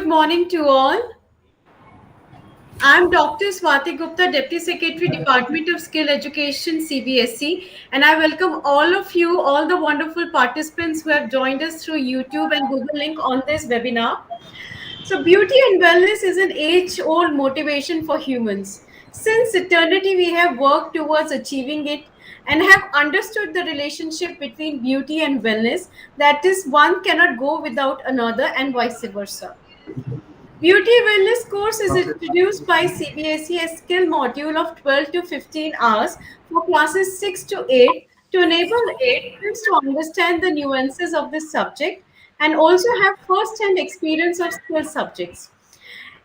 good morning to all. I'm Dr. Swati Gupta, Deputy Secretary, Department of Skill Education, CBSE, and I welcome all of you, all the wonderful participants who have joined us through YouTube and Google Link on this webinar. So, beauty and wellness is an age old motivation for humans. Since eternity, we have worked towards achieving it and have understood the relationship between beauty and wellness, that is, one cannot go without another, and vice versa. Beauty Wellness course is introduced by CBSE as skill module of 12 to 15 hours for classes 6 to 8 to enable students to understand the nuances of this subject and also have first-hand experience of skill subjects.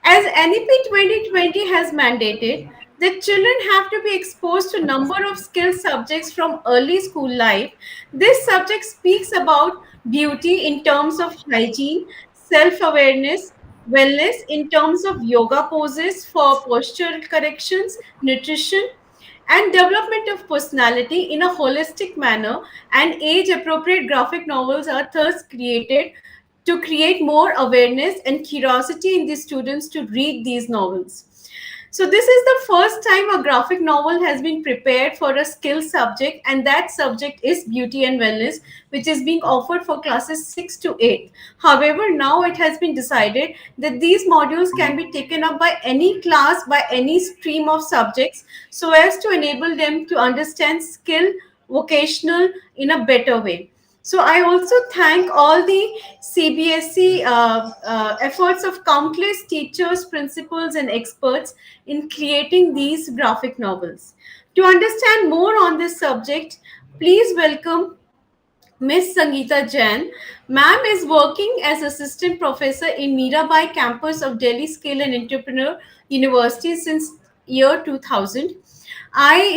As NEP 2020 has mandated, that children have to be exposed to number of skill subjects from early school life. This subject speaks about beauty in terms of hygiene, self-awareness, wellness in terms of yoga poses for postural corrections, nutrition, and development of personality in a holistic manner, and age appropriate graphic novels are thus created to create more awareness and curiosity in the students to read these novels. So this is the first time a graphic novel has been prepared for a skill subject, and that subject is beauty and wellness, which is being offered for classes 6 to 8. However, now it has been decided that these modules can be taken up by any class, by any stream of subjects, so as to enable them to understand skill, vocational in a better way. So I also thank all the CBSE efforts of countless teachers, principals, and experts in creating these graphic novels. To understand more on this subject, please welcome Miss Sangeeta Jain. Ma'am is working as assistant professor in Mirabai campus of Delhi Skill and Entrepreneur University since year 2000.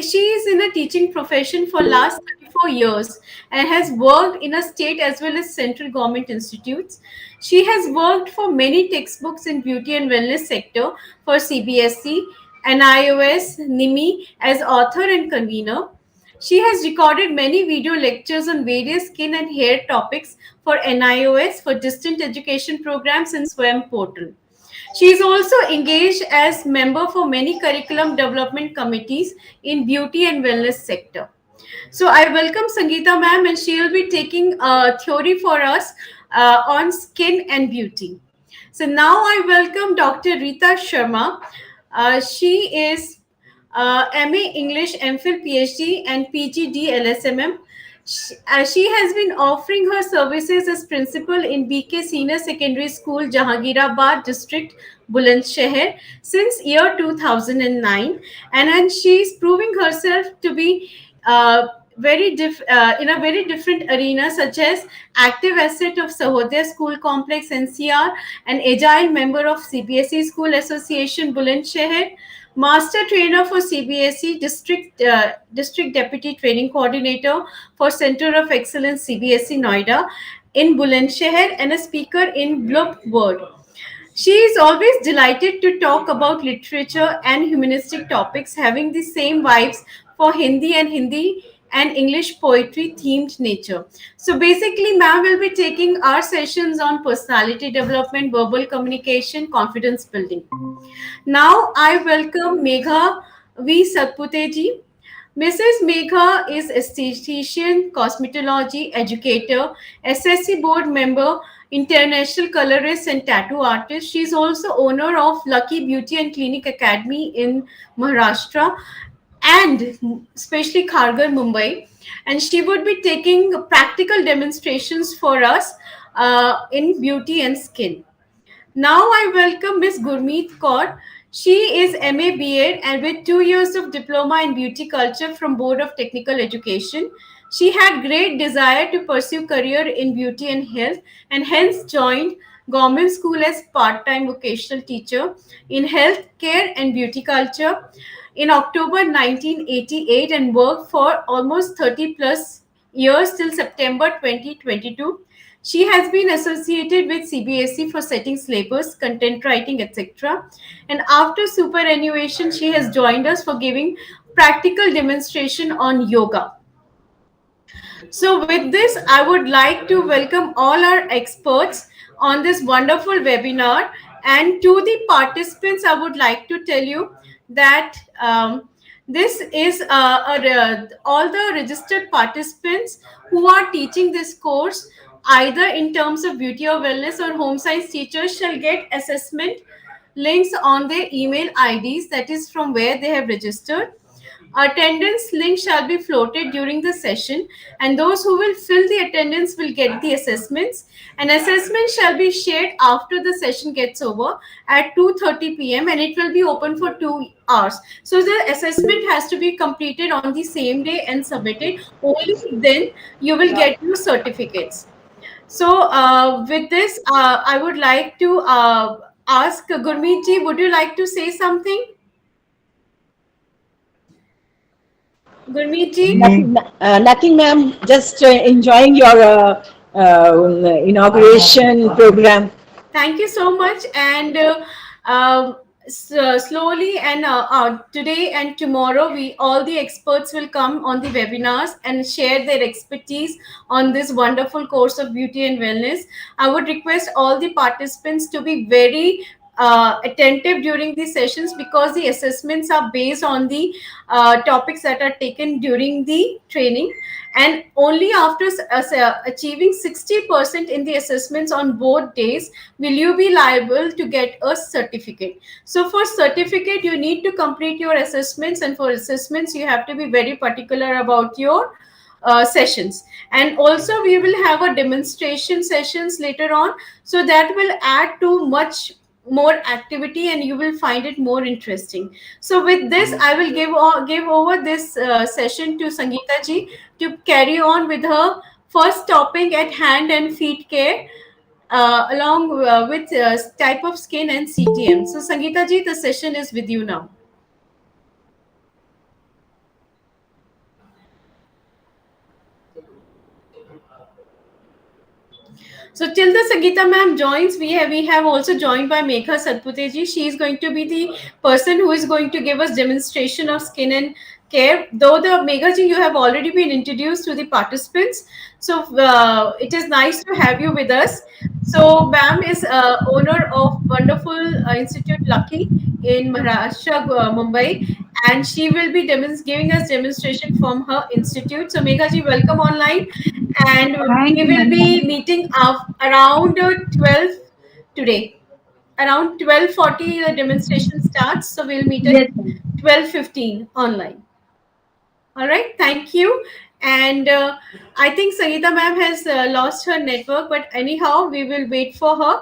She is in a teaching profession for last 34 years and has worked in a state as well as central government institutes. She has worked for many textbooks in beauty and wellness sector for CBSE and iOS, NIMI as author and convener. She has recorded many video lectures on various skin and hair topics for NIOS for distant education programs and SWAYAM portal. She is also engaged as member for many curriculum development committees in beauty and wellness sector. So I welcome Sangeeta ma'am, and she will be taking a theory for us on skin and beauty. So now I welcome Dr. Rita Sharma. She is MA English, MPhil, PhD, and PGD LSMM. She has been offering her services as principal in BK Senior Secondary School, Jahangirabad District, Bulandshahr, since year 2009, and she is proving herself to be in a very different arena, such as active asset of Sahodaya School Complex NCR, an agile member of CBSE School Association Bulandshahr, master trainer for CBSE district deputy training coordinator for Center of Excellence CBSE Noida in Bulandshahr, and a speaker in Blub World. She is always delighted to talk about literature and humanistic topics having the same vibes for Hindi and English poetry themed nature. So basically, ma'am will be taking our sessions on personality development, verbal communication, confidence building. Now I welcome Megha V. Satputeji. Mrs. Megha is esthetician, cosmetology educator, SSC board member, international colorist and tattoo artist. She is also owner of Lucky Beauty and Clinic Academy in Maharashtra and especially Kharghar, Mumbai. And she would be taking practical demonstrations for us in beauty and skin. Now I welcome Miss Gurmeet Kaur. She is MA BEd and with 2 years of diploma in beauty culture from Board of Technical Education. She had great desire to pursue career in beauty and health, and hence joined government school as part-time vocational teacher in health care and beauty culture in October 1988, and worked for almost 30 plus years till September 2022. She has been associated with CBSE for setting syllabus, content writing, etc. And after superannuation, she has joined us for giving practical demonstration on yoga. So with this, I would like to welcome all our experts on this wonderful webinar, And to the participants, I would like to tell you that this is all the registered participants who are teaching this course, either in terms of beauty or wellness or home science teachers, shall get assessment links on their email IDs, that is from where they have registered. Attendance link shall be floated during the session, and those who will fill the attendance will get the assessments. An assessment shall be shared after the session gets over at 2:30 p.m. and it will be open for 2 hours. So the assessment has to be completed on the same day and submitted. Only then you will get your certificates. So with this, I would like to ask Gurmeet ji, would you like to say something? Gurmeet ji? Nothing, ma'am. Just enjoying your inauguration program. Thank you so much. And slowly and today and tomorrow, we all the experts will come on the webinars and share their expertise on this wonderful course of beauty and wellness. I would request all the participants to be very attentive during these sessions, because the assessments are based on the topics that are taken during the training, and only after achieving 60% in the assessments on both days will you be liable to get a certificate. So for certificate, you need to complete your assessments, and for assessments you have to be very particular about your sessions. And also we will have a demonstration sessions later on, so that will add to much more activity and you will find it more interesting. So with this, I will give over this session to Sangeeta ji to carry on with her first topic at hand and feet care, along with type of skin and CTM. So Sangeeta ji, the session is with you now. So till the Sangeeta ma'am joins, we have also joined by Megha Satpute ji. She is going to be the person who is going to give us demonstration of skin and care. Though the Megha ji, you have already been introduced to the participants, so it is nice to have you with us. So ma'am is owner of wonderful Institute Lucky in Maharashtra, Mumbai, and she will be giving us demonstration from her institute. So Megha ji, welcome online, and Thank we you, will ma'am. be meeting up around 12 today. Around 12:40 the demonstration starts, so we'll meet at Yes, ma'am. 12:15 online. All right, thank you. And I think Sangeeta ma'am has lost her network, but anyhow we will wait for her.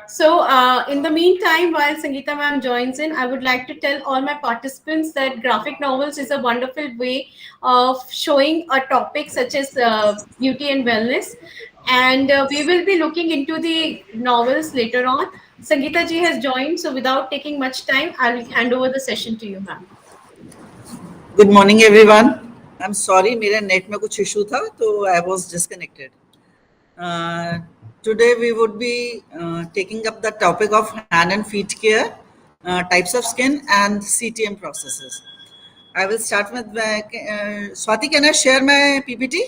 So, in the meantime, while Sangeeta ma'am joins in, I would like to tell all my participants that graphic novels is a wonderful way of showing a topic such as beauty and wellness. And we will be looking into the novels later on. Sangeeta ji has joined, so without taking much time, I'll hand over the session to you, ma'am. Good morning everyone. I am sorry, मेरे net में कुछ issue था तो I was disconnected. Today we would be taking up the topic of hand and feet care, types of skin and CTM processes. I will start with Swati, can I share my PPT?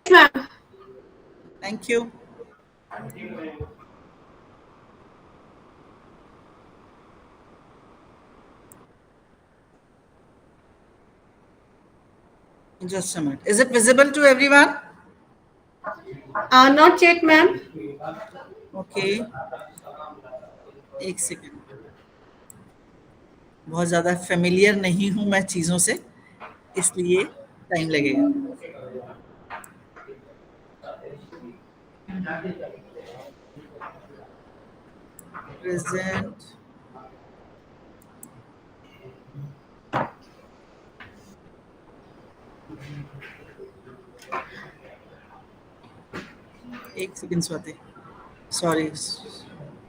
Yes, ma'am. Thank you. Just a minute. Is it visible to everyone? Not yet, ma'am. Okay. एक second. बहुत ज़्यादा familiar नहीं हूँ मैं चीज़ों से, इसलिए time लगेगा। प्रेजेंट, एक second Swati, sorry.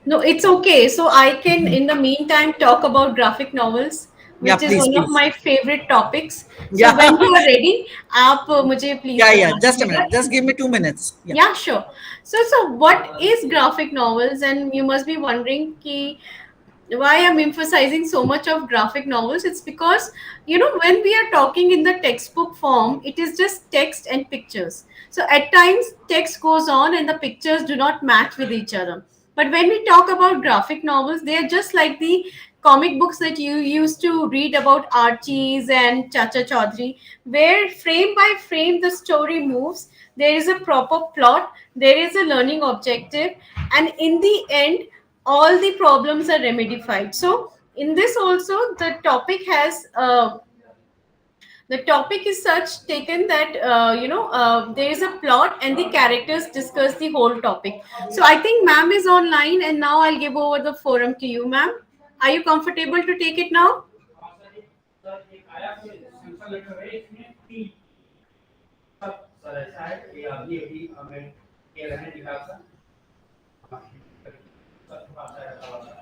No, it's okay. So I can, in the meantime, talk about graphic novels, या which is please one of please, my favorite topics. या So when you are ready, आप मुझे please या बता just a दीजिएगा. Minute, just give me 2 minutes, या Yeah, sure. So what is graphic novels? And you must be wondering ki why I'm emphasizing so much of graphic novels. It's because, when we are talking in the textbook form, it is just text and pictures. So at times text goes on and the pictures do not match with each other. But when we talk about graphic novels, they are just like the comic books that you used to read about Archie's and Chacha Chaudhary, where frame by frame the story moves. There is a proper plot, there is a learning objective, and in the end, all the problems are remedified. So in this also, the topic is such taken that there is a plot and the characters discuss the whole topic. So I think ma'am is online, and now I'll give over the forum to you, ma'am. Are you comfortable to take it now?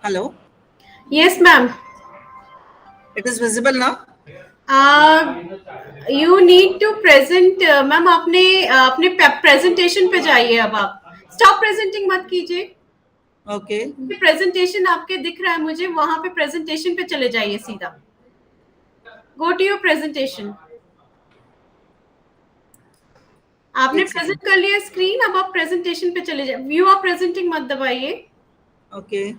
Hello, Yes, ma'am. It is visible ना? uh, you need to present, ma'am आपने अपने presentation पे जाइए. अब आप stop presenting मत कीजिए. Okay, presentation आपके दिख रहा है मुझे, वहां पे प्रेजेंटेशन पे चले जाइए सीधा. Go to your presentation. आपने एक सेकंड, प्रेजेंट कर लिया स्क्रीन, अब आप प्रेजेंटेशन पे चले जाइए. व्यू आप प्रेजेंटिंग मत दबाइए. ओके,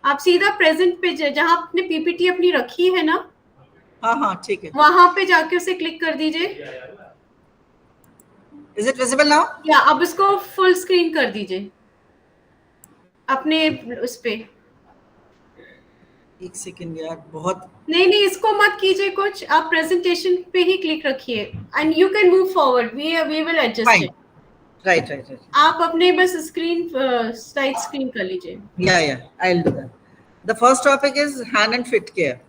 आप सीधा प्रेजेंट पे जहां आपने पीपीटी अपनी रखी है ना, हाँ हाँ ठीक है। वहां पे जाके उसे क्लिक कर दीजिए. Is it visible now? या अब इसको फुल स्क्रीन कर दीजिए अपने उस पे. एक सेकंड यार, बहुत नहीं नहीं, इसको मत कीजिए कुछ, आप प्रेजेंटेशन पे ही क्लिक रखिए and you can move forward. We will adjust fine, it. Right right right, आप अपने बस स्क्रीन स्लाइड स्क्रीन कर लीजिए. या I will do that. The first topic is hand and fit care.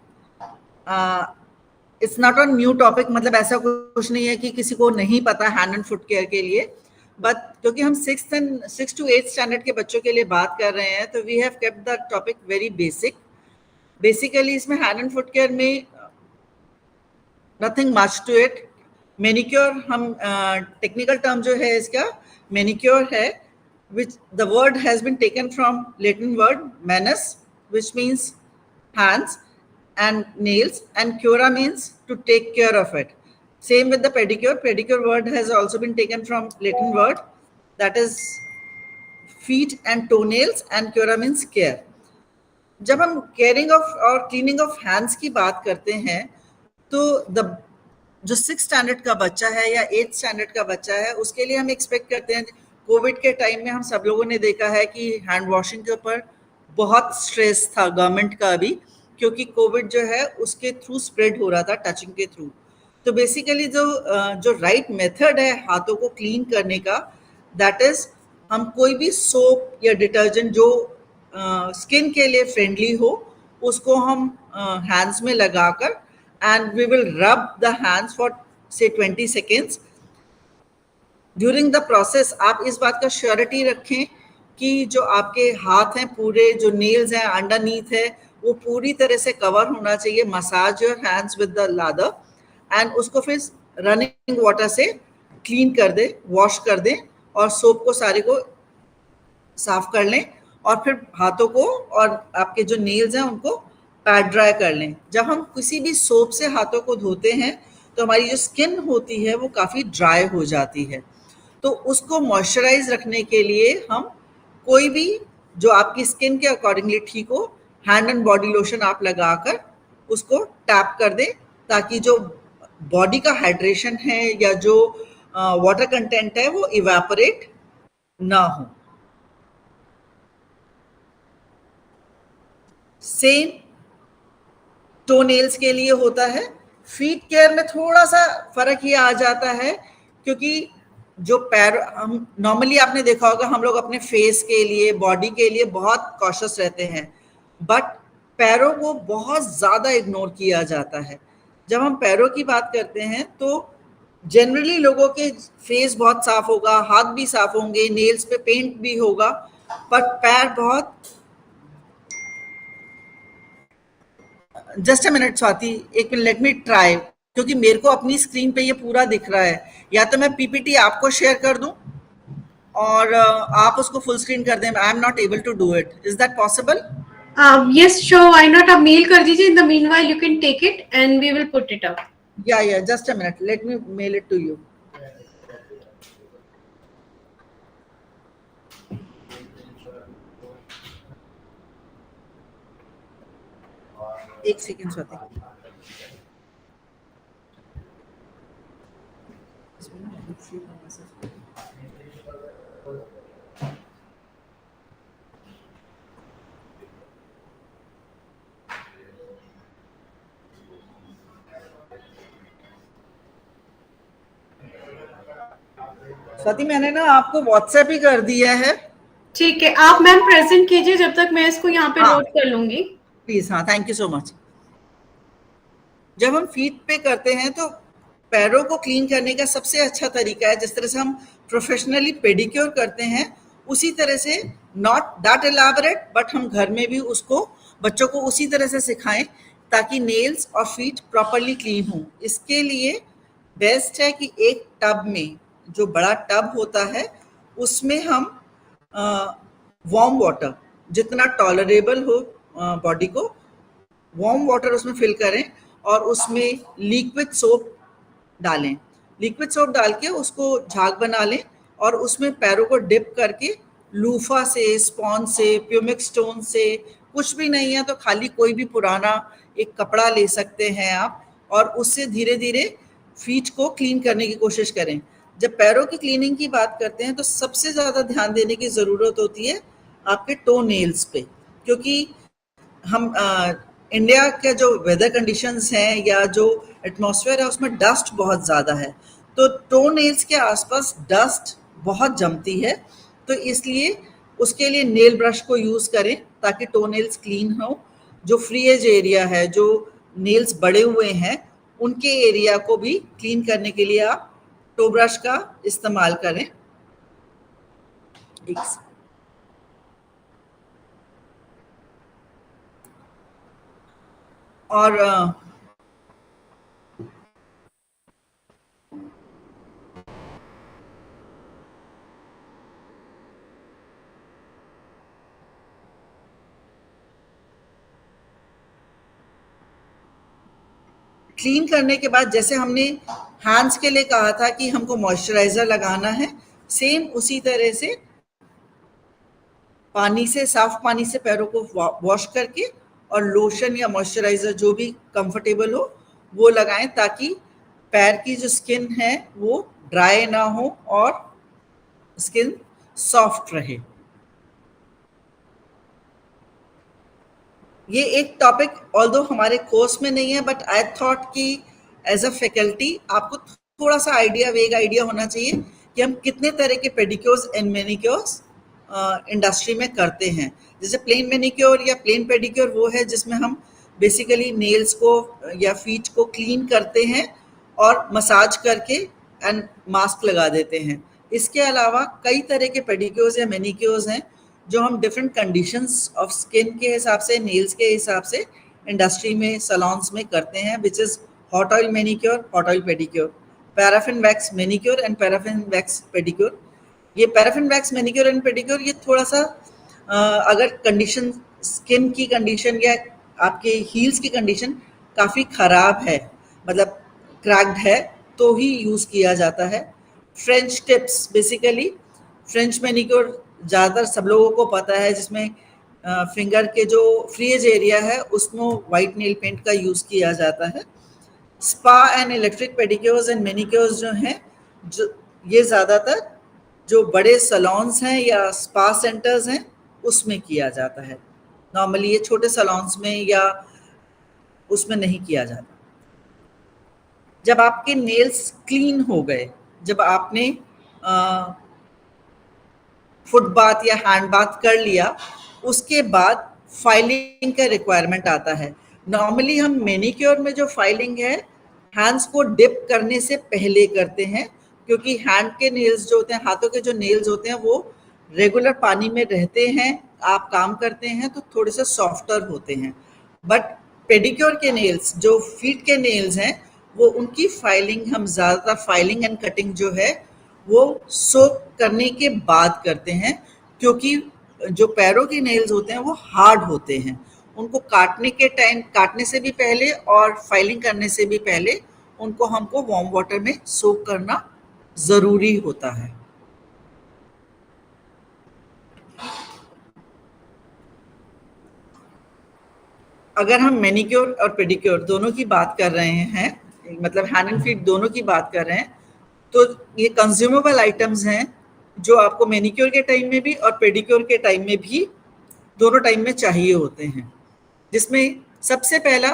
It's not a new topic, मतलब ऐसा कुछ नहीं है कि किसी को नहीं पता हैंड एंड फुट केयर के लिए, बट क्योंकि हम 6 to 8 स्टैंडर्ड के बच्चों के लिए बात कर रहे हैं, तो we have kept the topic very basic. Basically इसमें हैंड एंड फुट केयर में nothing much to it. Manicure, हम टेक्निकल टर्म जो है इसका मैनिक्योर है, which the word has been taken from Latin word manus, which means hands and nails, and cura means to take care of it. Same with the pedicure. Pedicure word has also been taken from Latin word, that is feet and toenails, and cura means care. जब हम caring of और cleaning of hands की बात करते हैं, तो the जो 6 standard का बच्चा है या 8 स्टैंडर्ड का बच्चा है, उसके लिए हम एक्सपेक्ट करते हैं। कोविड के टाइम में हम सब लोगों ने देखा है कि हैंड वॉशिंग के ऊपर बहुत स्ट्रेस था गवर्नमेंट का भी, क्योंकि कोविड जो है उसके थ्रू स्प्रेड हो रहा था, टचिंग के थ्रू। तो बेसिकली जो राइट मेथड है हाथों को क्लीन करने का, दैट इज हम कोई भी सोप या डिटर्जेंट जो स्किन के लिए फ्रेंडली हो, उसको हम हैंड्स में लगाकर, and we will rub the hands for say 20 seconds. During the process आप इस बात का श्योरिटी रखें कि जो आपके हाथ हैं पूरे, जो नेल्स हैं अंडरनीथ है, वो पूरी तरह से कवर होना चाहिए. Massage your hands with the lather and उसको फिर रनिंग वाटर से क्लीन कर दें, वॉश कर दें, और सोप को सारे को साफ कर लें, और फिर हाथों को और आपके जो नेल्स हैं उनको पैड ड्राई कर लें. जब हम किसी भी सोप से हाथों को धोते हैं तो हमारी जो स्किन होती है वो काफ़ी ड्राई हो जाती है. तो उसको मॉइस्चराइज रखने के लिए हम कोई भी जो आपकी स्किन के अकॉर्डिंगली ठीक हो, हैंड एंड बॉडी लोशन आप लगाकर उसको टैप कर दें, ताकि जो बॉडी का हाइड्रेशन है या जो वाटर कंटेंट है वो इवेपोरेट ना हो. सेम टो नेल्स के लिए होता है। फीट केयर में थोड़ा सा फर्क ये आ जाता है, क्योंकि जो पैर, हम नॉर्मली आपने देखा होगा हम लोग अपने फेस के लिए, बॉडी के लिए बहुत कॉशियस रहते हैं, बट पैरों को बहुत ज़्यादा इग्नोर किया जाता है। जब हम पैरों की बात करते हैं तो जनरली लोगों के फेस बहुत साफ होगा, हाथ भी साफ होंगे, नेल्स पे पेंट भी होगा, पर पैर बहुत, जस्ट अ मिनट स्वाति, एक मिनट, लेट मी ट्राई, क्योंकि मेरे को अपनी स्क्रीन पे ये पूरा दिख रहा है। या तो मैं पीपीटी आपको शेयर कर दूं और आप उसको फुल स्क्रीन कर दें। I am not able to do it, is that possible? Yes, sure. Why not? आप mail कर दीजिए. In the meanwhile, you can take it and we will put it up. या just a minute, let me mail it to you. एक second Swati. Swati, मैंने ना आपको WhatsApp ही कर दिया है। ठीक है, आप मैम प्रेजेंट कीजिए जब तक मैं इसको यहाँ पे हाँ, नोट कर लूंगी। प्लीज। हाँ, थैंक यू सो मच। जब हम फीट पे करते हैं तो पैरों को क्लीन करने का सबसे अच्छा तरीका है, जिस तरह से हम प्रोफेशनली पेडिक्योर करते हैं, उसी तरह से, नॉट दैट एलाबोरेट, बट हम घर में भी उसको, बच्चों को उसी तरह से सिखाएं ताकि नेल्स और फीट प्रॉपरली क्लीन हो। इसके लिए बेस्ट है कि एक टब में, जो बड़ा टब होता है, उसमें हम वार्म वाटर, जितना टॉलरेबल हो बॉडी को, वार्म वाटर उसमें फिल करें और उसमें लिक्विड सोप डालें। लिक्विड सोप डाल के उसको झाग बना लें और उसमें पैरों को डिप करके लूफा से, स्पॉन्ज से, प्यूमिक स्टोन से, कुछ भी नहीं है तो खाली कोई भी पुराना एक कपड़ा ले सकते हैं आप, और उससे धीरे धीरे फीट को क्लीन करने की कोशिश करें। जब पैरों की क्लीनिंग की बात करते हैं तो सबसे ज़्यादा ध्यान देने की ज़रूरत होती है आपके टो नेल्स पे, क्योंकि हम इंडिया के जो वेदर कंडीशंस हैं या जो एटमॉस्फेयर है उसमें डस्ट बहुत ज़्यादा है, तो टो नेल्स के आसपास डस्ट बहुत जमती है। तो इसलिए उसके लिए नेल ब्रश को यूज़ करें ताकि टो नेल्स क्लीन हो। जो फ्री एज एरिया है, जो नेल्स बड़े हुए हैं, उनके एरिया को भी क्लीन करने के लिए आप टो ब्रश का इस्तेमाल करें। और क्लीन करने के बाद, जैसे हमने हैंड्स के लिए कहा था कि हमको मॉइस्चराइजर लगाना है, सेम उसी तरह से पानी से, साफ पानी से पैरों को वॉश करके और लोशन या मॉइस्चराइजर जो भी कंफर्टेबल हो वो लगाएं, ताकि पैर की जो स्किन है वो ड्राई ना हो और स्किन सॉफ्ट रहे। ये एक टॉपिक ऑल्दो हमारे कोर्स में नहीं है, बट आई थॉट कि एज अ फैकल्टी आपको थोड़ा सा आइडिया, वेग आइडिया होना चाहिए कि हम कितने तरह के पेडिक्योर्स एंड मैनिक्योर्स इंडस्ट्री में करते हैं। जैसे प्लेन मैनिक्योर या प्लेन पेडिक्योर वो है जिसमें हम बेसिकली नेल्स को या फीट को क्लीन करते हैं और मसाज करके एंड मास्क लगा देते हैं। इसके अलावा कई तरह के पेडिक्योर्स या मैनिक्योर्स हैं जो हम डिफरेंट कंडीशंस ऑफ स्किन के हिसाब से, नेल्स के हिसाब से इंडस्ट्री में, सलॉन्स में करते हैं, which is hot oil manicure, hot oil pedicure, paraffin wax manicure and paraffin wax pedicure. ये paraffin wax manicure and pedicure ये थोड़ा सा अगर कंडीशन, स्किन की कंडीशन या आपके हील्स की कंडीशन काफ़ी ख़राब है, मतलब क्रैक्ड है, तो ही यूज़ किया जाता है। French tips, basically French manicure ज़्यादातर सब लोगों को पता है, जिसमें फिंगर के जो फ्री एज एरिया है उसमें वाइट नेल पेंट का यूज़ किया जाता है। स्पा एंड इलेक्ट्रिक पेडिक्योर्स एंड मैनिक्योर्स जो हैं, जो ये ज़्यादातर जो बड़े सलॉन्स हैं या स्पा सेंटर्स हैं उसमें किया जाता है। नॉर्मली ये छोटे सलॉन्स में या उसमें नहीं किया जाता। जब आपके नेल्स क्लीन हो गए, जब आपने फुट बाथ या हैंड बाथ कर लिया, उसके बाद फाइलिंग का रिक्वायरमेंट आता है। नॉर्मली हम मैनिक्योर में जो फाइलिंग है हैंड्स को डिप करने से पहले करते हैं, क्योंकि हैंड के नेल्स जो होते हैं, हाथों के जो नेल्स होते हैं, वो रेगुलर पानी में रहते हैं, आप काम करते हैं तो थोड़े से सॉफ्टर होते हैं। बट पेडिक्योर के नेल्स, जो फीट के नेल्स हैं, वो उनकी फाइलिंग हम ज़्यादातर फाइलिंग एंड कटिंग जो है वो सोक करने के बाद करते हैं, क्योंकि जो पैरों के नेल्स होते हैं वो हार्ड होते हैं। उनको काटने के टाइम, काटने से भी पहले और फाइलिंग करने से भी पहले उनको हमको वार्म वाटर में सोक करना ज़रूरी होता है। अगर हम मैनिक्योर और पेडिक्योर दोनों की बात कर रहे हैं, मतलब हैंड एंड फीट दोनों की बात कर रहे हैं, तो ये कंज्यूमेबल आइटम्स हैं जो आपको मैनिक्योर के टाइम में भी और पेडिक्योर के टाइम में भी, दोनों टाइम में चाहिए होते हैं। जिसमें सबसे पहला,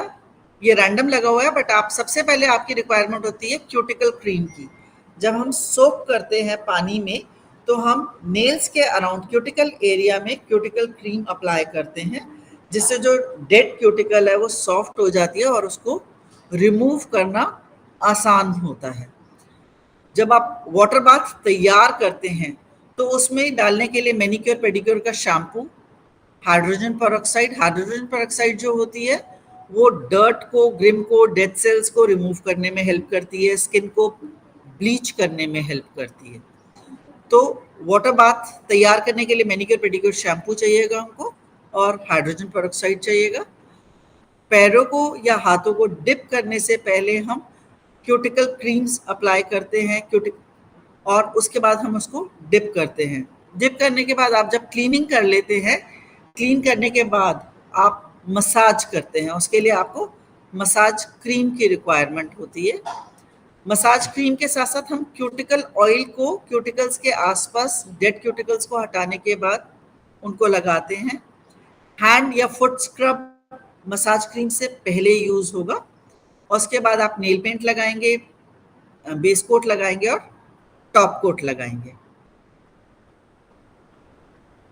ये रैंडम लगा हुआ है, बट आप सबसे पहले आपकी रिक्वायरमेंट होती है क्यूटिकल क्रीम की। जब हम सोक करते हैं पानी में, तो हम नेल्स के अराउंड क्यूटिकल एरिया में क्यूटिकल क्रीम अप्लाई करते हैं, जिससे जो डेड क्यूटिकल है वो सॉफ्ट हो जाती है और उसको रिमूव करना आसान होता है। जब आप वाटर बाथ तैयार करते हैं, तो उसमें डालने के लिए मैनिक्योर पेडिक्योर का शैम्पू, हाइड्रोजन पेरोक्साइड जो होती है वो डर्ट को, ग्रिम को, डेड सेल्स को रिमूव करने में हेल्प करती है, स्किन को ब्लीच करने में हेल्प करती है। तो वाटर बाथ तैयार करने के लिए मैनिक्योर पेडिक्योर शैम्पू चाहिएगा हमको और हाइड्रोजन पेरोक्साइड चाहिएगा। पैरों को या हाथों को डिप करने से पहले हम क्यूटिकल क्रीम्स अप्लाई करते हैं, और उसके बाद हम उसको डिप करते हैं। डिप करने के बाद आप जब क्लीनिंग कर लेते हैं, क्लीन करने के बाद आप मसाज करते हैं, उसके लिए आपको मसाज क्रीम की रिक्वायरमेंट होती है। मसाज क्रीम के साथ साथ हम क्यूटिकल ऑयल को क्यूटिकल्स के आसपास डेड क्यूटिकल्स को हटाने के बाद उनको लगाते हैं। हैंड या फुट स्क्रब मसाज क्रीम से पहले यूज होगा, और उसके बाद आप नेल पेंट लगाएंगे, बेस कोट लगाएंगे और टॉप कोट लगाएंगे।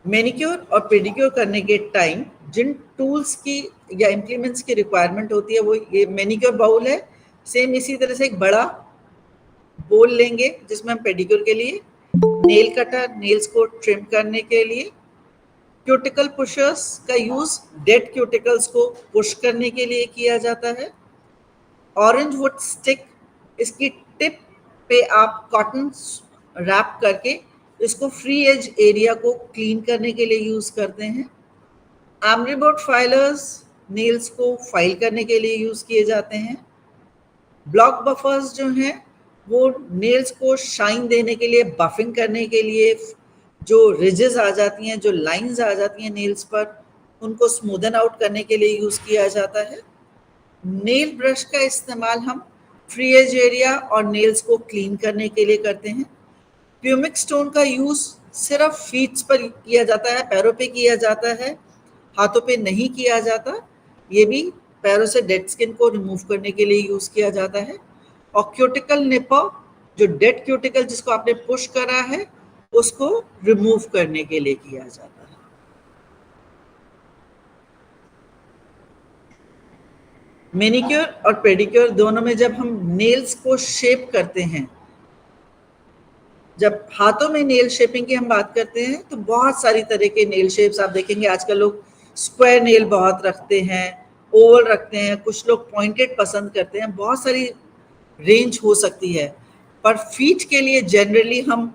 मैनिक्योर और पेडिक्योर करने के टाइम जिन टूल्स की या इम्प्लीमेंट्स की रिक्वायरमेंट होती है, वो ये मैनिक्योर बाउल है। सेम इसी तरह से एक बड़ा बोल लेंगे जिसमें हम पेडिक्योर के लिए, नेल कटर, नेल्स को ट्रिम करने के लिए, क्यूटिकल पुशर्स का यूज डेड क्यूटिकल्स को पुश करने के लिए किया जाता है। ऑरेंज वुड स्टिक, इसकी टिप पे आप कॉटन रैप करके इसको फ्री एज एरिया को क्लीन करने के लिए यूज करते हैं। एमरी बोर्ड फाइलर्स नेल्स को फाइल करने के लिए यूज किए जाते हैं। ब्लॉक बफर्स जो हैं वो नेल्स को शाइन देने के लिए, बफिंग करने के लिए, जो रिजेस आ जाती हैं, जो लाइंस आ जाती हैं नेल्स पर, उनको स्मूदन आउट करने के लिए यूज किया जाता है। नेल ब्रश का इस्तेमाल हम फ्री एज एरिया और नेल्स को क्लीन करने के लिए करते हैं। प्यूमिक स्टोन का यूज सिर्फ फीट्स पर किया जाता है, पैरों पे किया जाता है, हाथों पे नहीं किया जाता। ये भी पैरों से डेड स्किन को रिमूव करने के लिए यूज किया जाता है। और क्यूटिकल निपर, जो डेड क्यूटिकल जिसको आपने पुश करा है, उसको रिमूव करने के लिए किया जाता है। मैनिक्योर और पेडिक्योर दोनों में जब हम नेल्स को शेप करते हैं, जब हाथों में नेल शेपिंग की हम बात करते हैं, तो बहुत सारी तरह के नेल शेप्स आप देखेंगे। आजकल लोग स्क्वायर नेल बहुत रखते हैं, ओवल रखते हैं, कुछ लोग पॉइंटेड पसंद करते हैं, बहुत सारी रेंज हो सकती है। पर फीट के लिए जनरली हम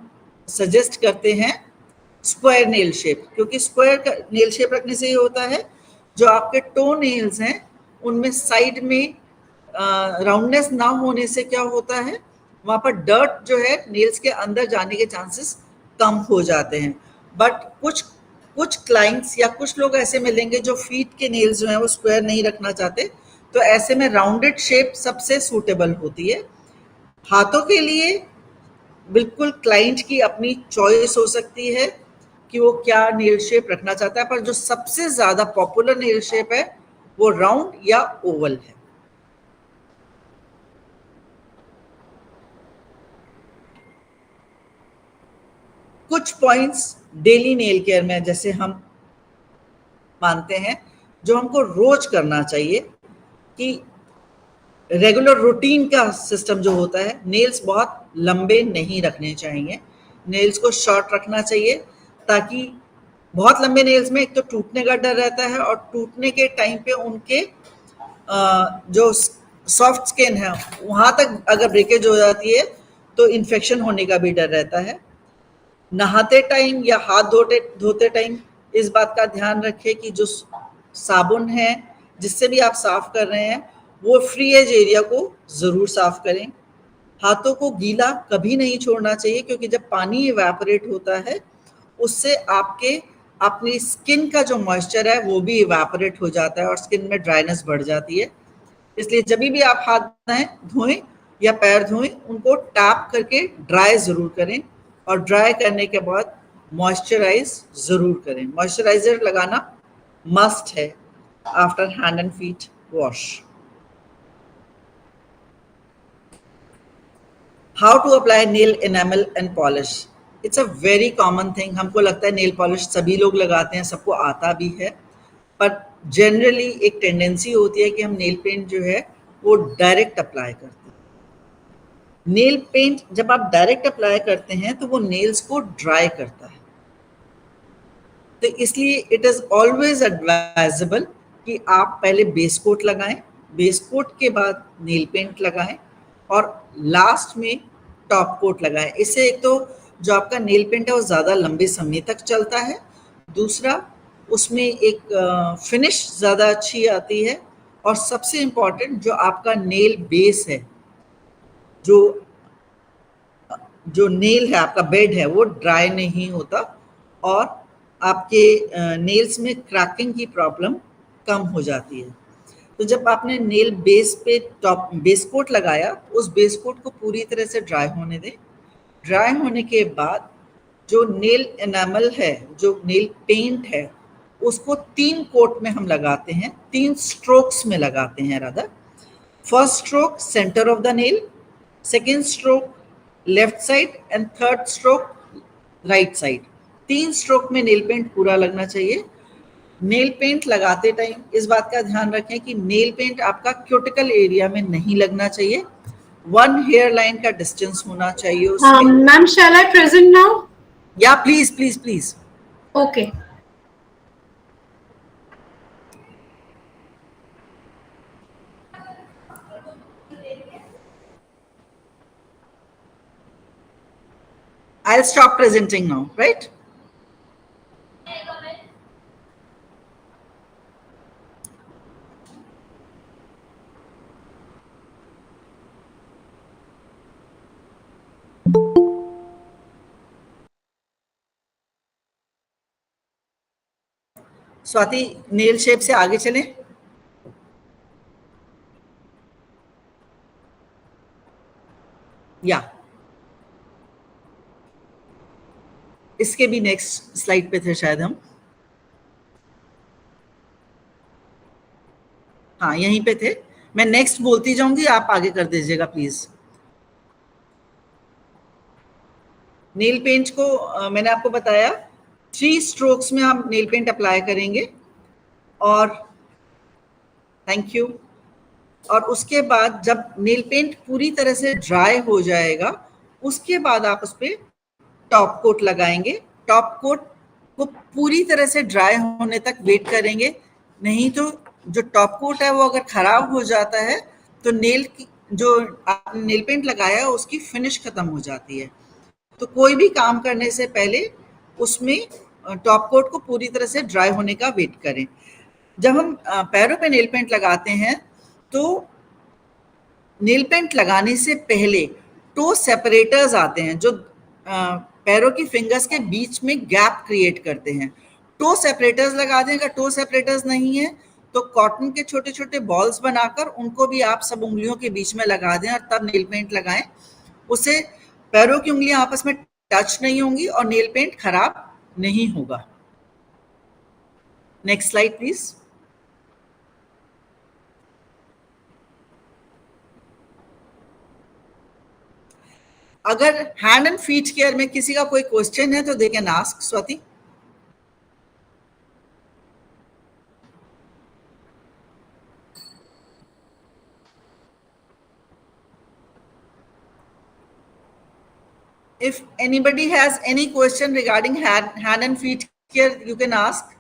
सजेस्ट करते हैं स्क्वायर नेल शेप, क्योंकि स्क्वायर नेल शेप रखने से ये होता है, जो आपके टो नेल्स हैं उनमें साइड में राउंडनेस ना होने से क्या होता है, वहाँ पर डर्ट जो है नेल्स के अंदर जाने के चांसेस कम हो जाते हैं। बट कुछ क्लाइंट्स या कुछ लोग ऐसे मिलेंगे जो फीट के नेल्स जो हैं वो स्क्वायर नहीं रखना चाहते, तो ऐसे में राउंडेड शेप सबसे सूटेबल होती है। हाथों के लिए बिल्कुल क्लाइंट की अपनी चॉइस हो सकती है कि वो क्या नेल शेप रखना चाहता है, पर जो सबसे ज़्यादा पॉपुलर नेल शेप है वो राउंड या ओवल है। कुछ पॉइंट्स डेली नेल केयर में जैसे हम मानते हैं जो हमको रोज करना चाहिए कि रेगुलर रूटीन का सिस्टम जो होता है, नेल्स बहुत लंबे नहीं रखने चाहिए, नेल्स को शॉर्ट रखना चाहिए, ताकि बहुत लंबे नेल्स में एक तो टूटने का डर रहता है और टूटने के टाइम पे उनके जो सॉफ्ट स्किन है वहाँ तक अगर ब्रेकेज हो जाती है तो इन्फेक्शन होने का भी डर रहता है। नहाते टाइम या हाथ धोते धोते टाइम इस बात का ध्यान रखें कि जो साबुन है जिससे भी आप साफ कर रहे हैं वो फ्री एज एरिया को ज़रूर साफ करें। हाथों को गीला कभी नहीं छोड़ना चाहिए, क्योंकि जब पानी इवेपोरेट होता है उससे आपके अपनी स्किन का जो मॉइस्चर है वो भी इवेपोरेट हो जाता है और स्किन में ड्राइनेस बढ़ जाती है। इसलिए जब भी आप हाथ धोएं या पैर धोएं उनको टैप करके ड्राई ज़रूर करें और ड्राई करने के बाद मॉइस्चराइज ज़रूर करें। मॉइस्चराइज़र लगाना मस्ट है after hand and feet wash. How to apply nail enamel and polish. It's a very common thing. हमको लगता है नेल पॉलिश सभी लोग लगाते हैं, सबको आता भी है, पर जनरली एक टेंडेंसी होती है कि हम नेल पेंट जो है वो डायरेक्ट अप्लाई करते हैं। नेल पेंट जब आप डायरेक्ट अप्लाई करते हैं तो वो नेल्स को ड्राई करता है, तो इसलिए इट इज़ ऑलवेज एडवाइजेबल कि आप पहले बेस कोट लगाएं, बेस कोट के बाद नेल पेंट लगाएं और लास्ट में टॉप कोट लगाएं। इससे एक तो जो आपका नेल पेंट है वो ज़्यादा लंबे समय तक चलता है, दूसरा उसमें एक फिनिश ज़्यादा अच्छी आती है, और सबसे इम्पॉर्टेंट जो आपका नेल बेस है, जो जो नेल है आपका बेड है वो ड्राई नहीं होता और आपके नेल्स में क्रैकिंग की प्रॉब्लम कम हो जाती है। तो जब आपने नेल बेस पे टॉप बेस कोट लगाया, उस बेस कोट को पूरी तरह से ड्राई होने दें। ड्राई होने के बाद जो नेल एनामल है, जो नेल पेंट है, उसको 3 कोट में हम लगाते हैं, 3 स्ट्रोक्स में लगाते हैं rather. First stroke centre of the nail, second stroke left side and third stroke right side. 3 stroke में नेल पेंट पूरा लगना चाहिए। नेल पेंट लगाते टाइम इस बात का ध्यान रखें कि नेल पेंट आपका क्यूटिकल एरिया में नहीं लगना चाहिए, 1 हेयर लाइन का डिस्टेंस होना चाहिए उसमें। Ma'am, shall I present now? या please please please. Okay. I'll stop presenting now, right? Swati, nail shape से आगे चलें। या इसके भी नेक्स्ट स्लाइड पे थे शायद हम। हाँ, यहीं पे थे। मैं नेक्स्ट बोलती जाऊंगी, आप आगे कर दीजिएगा प्लीज। नेल पेंट को मैंने आपको बताया 3 स्ट्रोक्स में हम नेल पेंट अप्लाई करेंगे और थैंक यू। और उसके बाद जब नेल पेंट पूरी तरह से ड्राई हो जाएगा उसके बाद आप उस पर टॉप कोट लगाएंगे। टॉप कोट को पूरी तरह से ड्राई होने तक वेट करेंगे, नहीं तो जो टॉप कोट है वो अगर खराब हो जाता है तो नेल की जो आपने नेल पेंट लगाया है उसकी फिनिश खत्म हो जाती है। तो कोई भी काम करने से पहले उसमें टॉप कोट को पूरी तरह से ड्राई होने का वेट करें। जब हम पैरों पे नेल पेंट लगाते हैं तो नेल पेंट लगाने से पहले टो सेपरेटर्स आते हैं जो पैरों की फिंगर्स के बीच में गैप क्रिएट करते हैं। टो सेपरेटर्स लगा दें। अगर टो सेपरेटर्स नहीं है तो कॉटन के छोटे छोटे बॉल्स बनाकर उनको भी आप सब उंगलियों के बीच में लगा दें और तब नेल पेंट लगाएं। उससे पैरों की उंगलियां आपस में टच नहीं होंगी और नेल पेंट खराब नहीं होगा। Next slide please. अगर हैंड एंड फीट केयर में किसी का कोई क्वेश्चन है तो they can ask. Swati. If anybody has any question regarding hand and feet care, you can ask.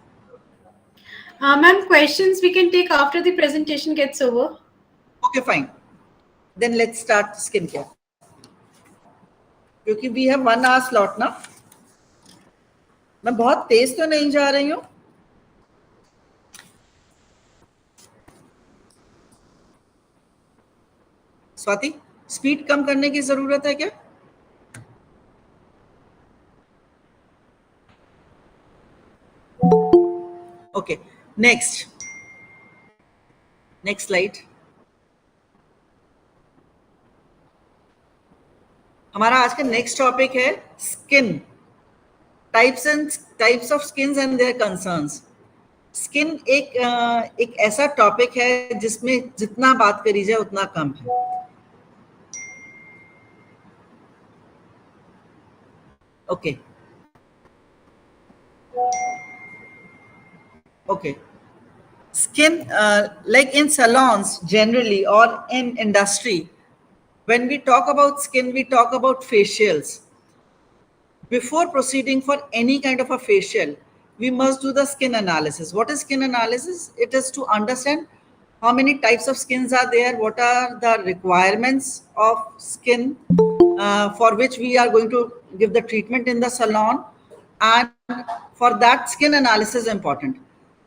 Ma'am, questions we can take after the presentation gets over. Okay, fine. Then let's start skincare. क्योंकि we have 1 hour slot ना. मैं बहुत तेज तो नहीं जा रही हूँ. Swati, speed कम करने की जरूरत है क्या? Okay, next slide. हमारा आज का नेक्स्ट टॉपिक है skin types of skins and their concerns. Skin एक ऐसा टॉपिक है जिसमें जितना बात करी जाए उतना कम है. Okay. Skin, like in salons generally or in industry, when we talk about skin, we talk about facials. Before proceeding for any kind of a facial, we must do the skin analysis. What is skin analysis? It is to understand how many types of skins are there, what are the requirements of skin for which we are going to give the treatment in the salon, and for that skin analysis is important.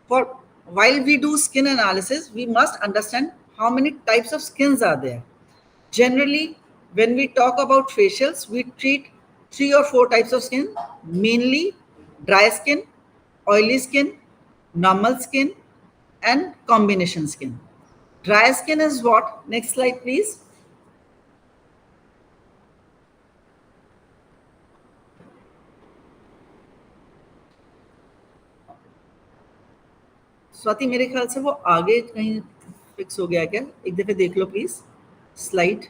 For while we do skin analysis, we must understand how many types of skins are there. Generally, when we talk about facials, we treat 3 or 4 types of skin, mainly dry skin, oily skin, normal skin, and combination skin. Dry skin is what? Next slide, please. Swati, मेरे ख्याल से वो आगे कहीं fix हो गया क्या? एक दफे देख लो प्लीज स्लाइड.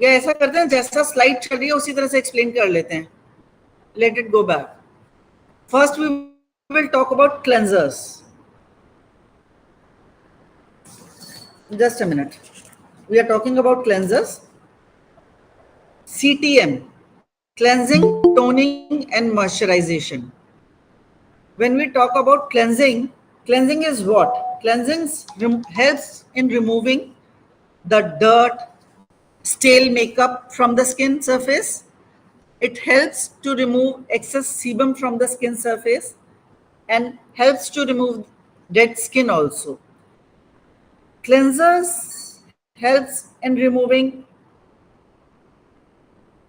या ऐसा करते हैं, जैसा स्लाइड चल रही है उसी तरह से एक्सप्लेन कर लेते हैं. Let it go back. First, we will talk about cleansers. Just a minute. We are talking about cleansers. CTM, cleansing, toning, and moisturization. When we talk about cleansing, cleansing is what? Cleansing helps in removing the dirt, stale makeup from the skin surface. It helps to remove excess sebum from the skin surface and helps to remove dead skin also. Cleansers helps in removing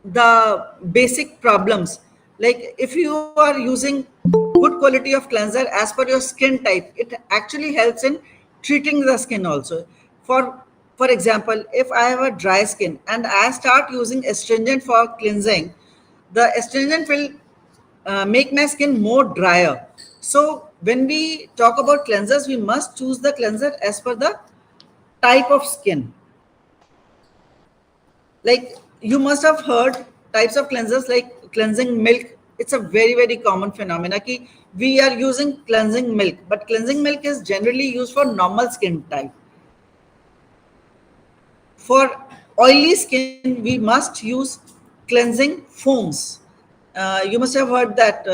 the basic problems. Like if you are using good quality of cleanser as per your skin type, it actually helps in treating the skin also. For example, if I have a dry skin and I start using astringent for cleansing, the astringent will make my skin more drier. So when we talk about cleansers, we must choose the cleanser as per the type of skin. Like you must have heard types of cleansers like cleansing milk. It's a very, very common phenomena ki we are using cleansing milk, but cleansing milk is generally used for normal skin type. For oily skin, we must use cleansing foams. You must have heard that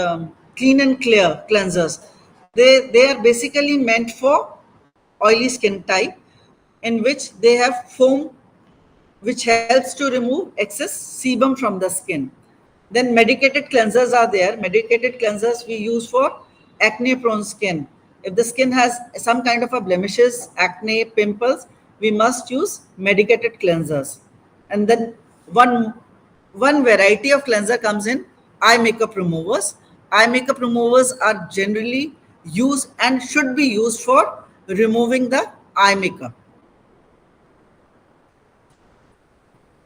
clean and clear cleansers. They are basically meant for oily skin type, in which they have foam which helps to remove excess sebum from the skin. Then medicated cleansers are there. Medicated cleansers we use for acne prone skin. If the skin has some kind of a blemishes, acne, pimples, we must use medicated cleansers. And then one variety of cleanser comes in eye makeup removers. Eye makeup removers are generally used and should be used for removing the eye makeup.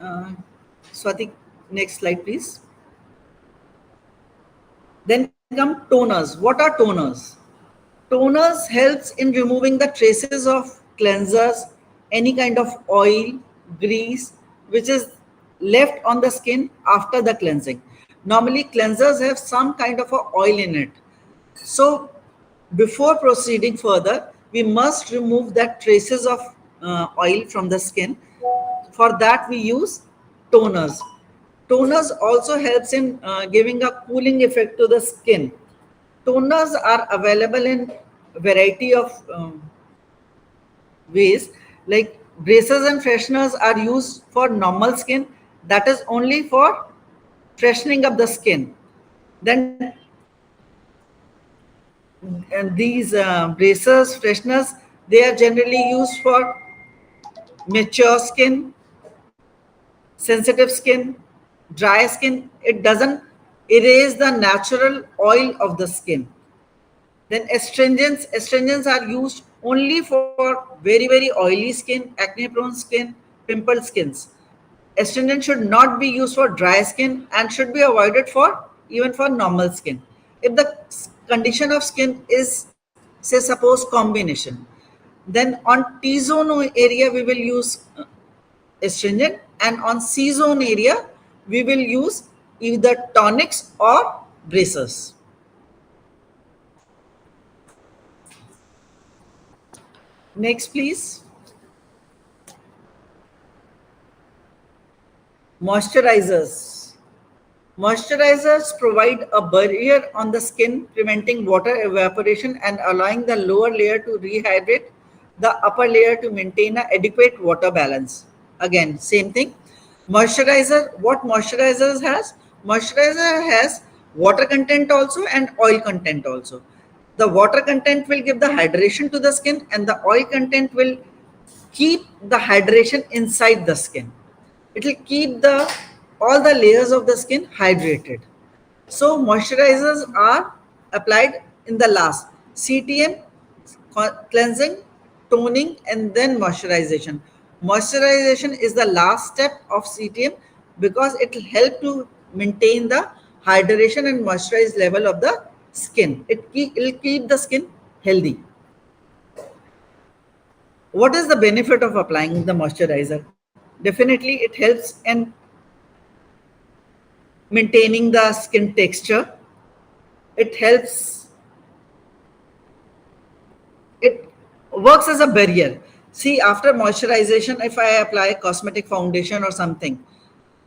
Uh, Swati, next slide, please. Then come toners. What are toners? Toners helps in removing the traces of cleansers, any kind of oil, grease, which is left on the skin after the cleansing. Normally, cleansers have some kind of a oil in it. So, before proceeding further, we must remove that traces of oil from the skin. For that, we use toners. Toners also helps in giving a cooling effect to the skin. Toners are available in variety of ways, like bracers and fresheners are used for normal skin, that is only for freshening up the skin. Then and these bracers, fresheners, they are generally used for mature skin, sensitive skin, dry skin. It doesn't erase the natural oil of the skin. Then astringents are used only for very oily skin, acne prone skin, pimple skins. Astringent should not be used for dry skin and should be avoided for even for normal skin. If the condition of skin is, say, suppose combination, then on T zone area we will use astringent, and on C zone area we will use either tonics or bracers. Next, please. Moisturizers. Moisturizers provide a barrier on the skin, preventing water evaporation and allowing the lower layer to rehydrate the upper layer to maintain an adequate water balance. Again, same thing. Moisturizer, what moisturizers has? Moisturizer has water content also and oil content also. The water content will give the hydration to the skin, and the oil content will keep the hydration inside the skin. It will keep the all the layers of the skin hydrated. So moisturizers are applied in the last. CTM, cleansing, toning, and then moisturization. Moisturization is the last step of CTM because it will help to maintain the hydration and moisturized level of the skin. It will keep the skin healthy. What is the benefit of applying the moisturizer? Definitely, it helps in maintaining the skin texture. It helps, it works as a barrier. See, after moisturization, if I apply cosmetic foundation or something,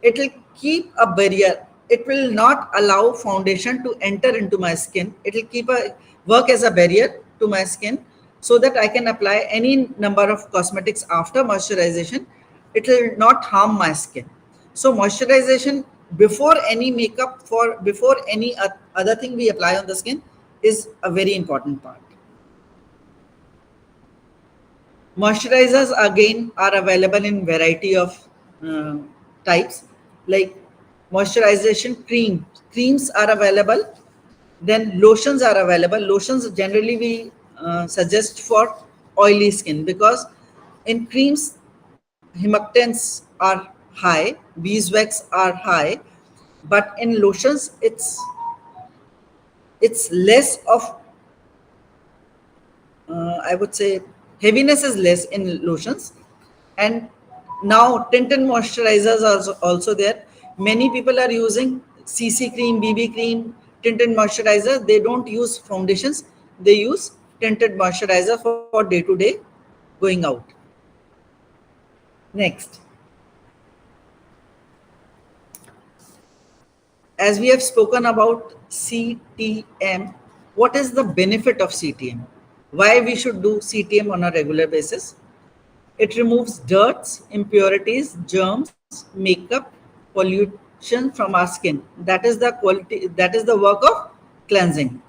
it will keep a barrier. It will not allow foundation to enter into my skin. It will keep a work as a barrier to my skin so that I can apply any number of cosmetics after moisturization. It will not harm my skin. So moisturization before any makeup, for before any other thing we apply on the skin, is a very important part. Moisturizers again are available in variety of uh, types, like moisturization cream. Creams are available. Then lotions are available. Lotions generally we suggest for oily skin because in creams humectants are high, beeswax are high, but in lotions it's less of I would say heaviness is less in lotions. And now tinted moisturizers are also there. Many people are using CC cream, BB cream, tinted moisturizer. They don't use foundations. They use tinted moisturizer for day to day going out. Next, as we have spoken about CTM, what is the benefit of CTM? Why we should do CTM on a regular basis? It removes dirts, impurities, germs, makeup, pollution from our skin. That is the quality, that is the work of cleansing.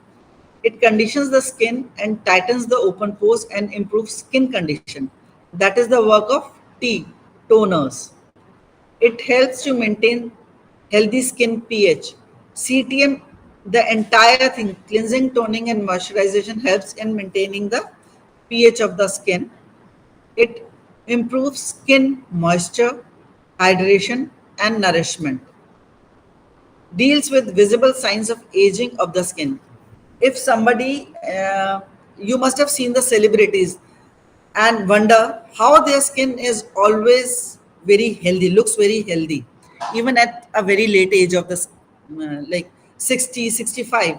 It conditions the skin and tightens the open pores and improves skin condition. That is the work of T, toners. It helps to maintain healthy skin pH. CTM, the entire thing, cleansing, toning, and moisturization helps in maintaining the pH of the skin. It improves skin moisture hydration, and nourishment. Deals with visible signs of aging of the skin. If somebody, you must have seen the celebrities and wonder how their skin is always very healthy, looks very healthy, even at a very late age of the like 60, 65,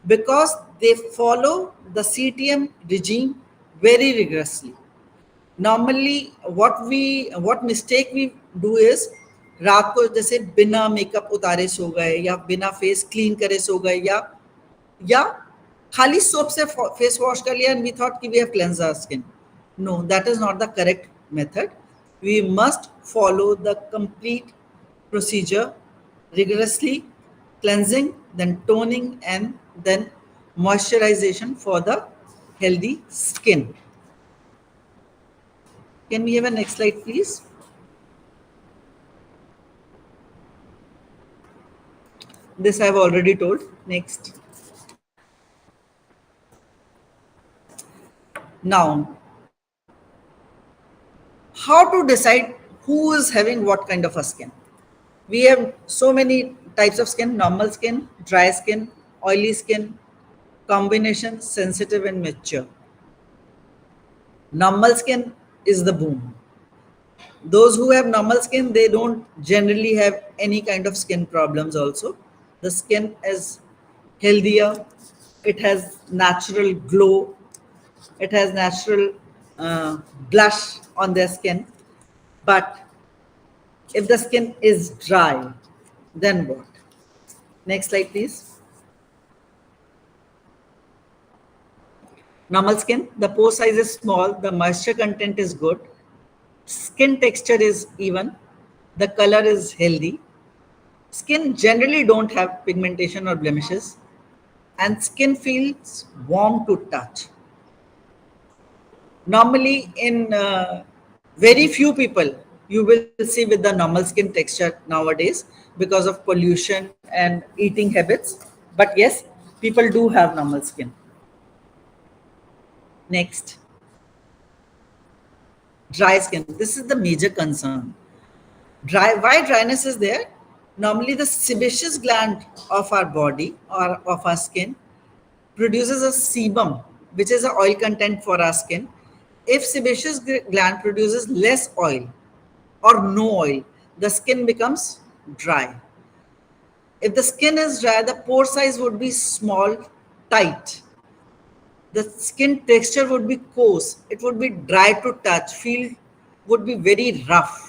because they follow the CTM regime very rigorously. Normally what mistake we do is रात को जैसे बिना makeup उतारे सो गए या बिना face clean करे सो गए या खाली सोप से फेस वॉश कर लिया and we thought कि we have cleansed our skin. No, that is not the correct method. We must follow the complete procedure rigorously, cleansing, then toning, and then moisturization for the healthy skin. Can we have a next slide, please? This I've already told. Next. Now, how to decide who is having what kind of a skin? We have so many types of skin: normal skin, dry skin, oily skin, combination, sensitive and mature. Normal skin is the boom. Those who have normal skin, they don't generally have any kind of skin problems also. The skin is healthier, it has natural glow, it has natural blush on their skin. But if the skin is dry, then what? Next slide, please. Normal skin, the pore size is small, the moisture content is good, skin texture is even, the color is healthy. Skin generally don't have pigmentation or blemishes, and skin feels warm to touch. Normally, in very few people, you will see with the normal skin texture nowadays because of pollution and eating habits. But yes, people do have normal skin. Next. Dry skin. This is the major concern. Why dryness is there? Normally, the sebaceous gland of our body or of our skin produces a sebum, which is an oil content for our skin. If sebaceous gland produces less oil or no oil, the skin becomes dry. If the skin is dry, the pore size would be small, tight. The skin texture would be coarse. It would be dry to touch, would be very rough.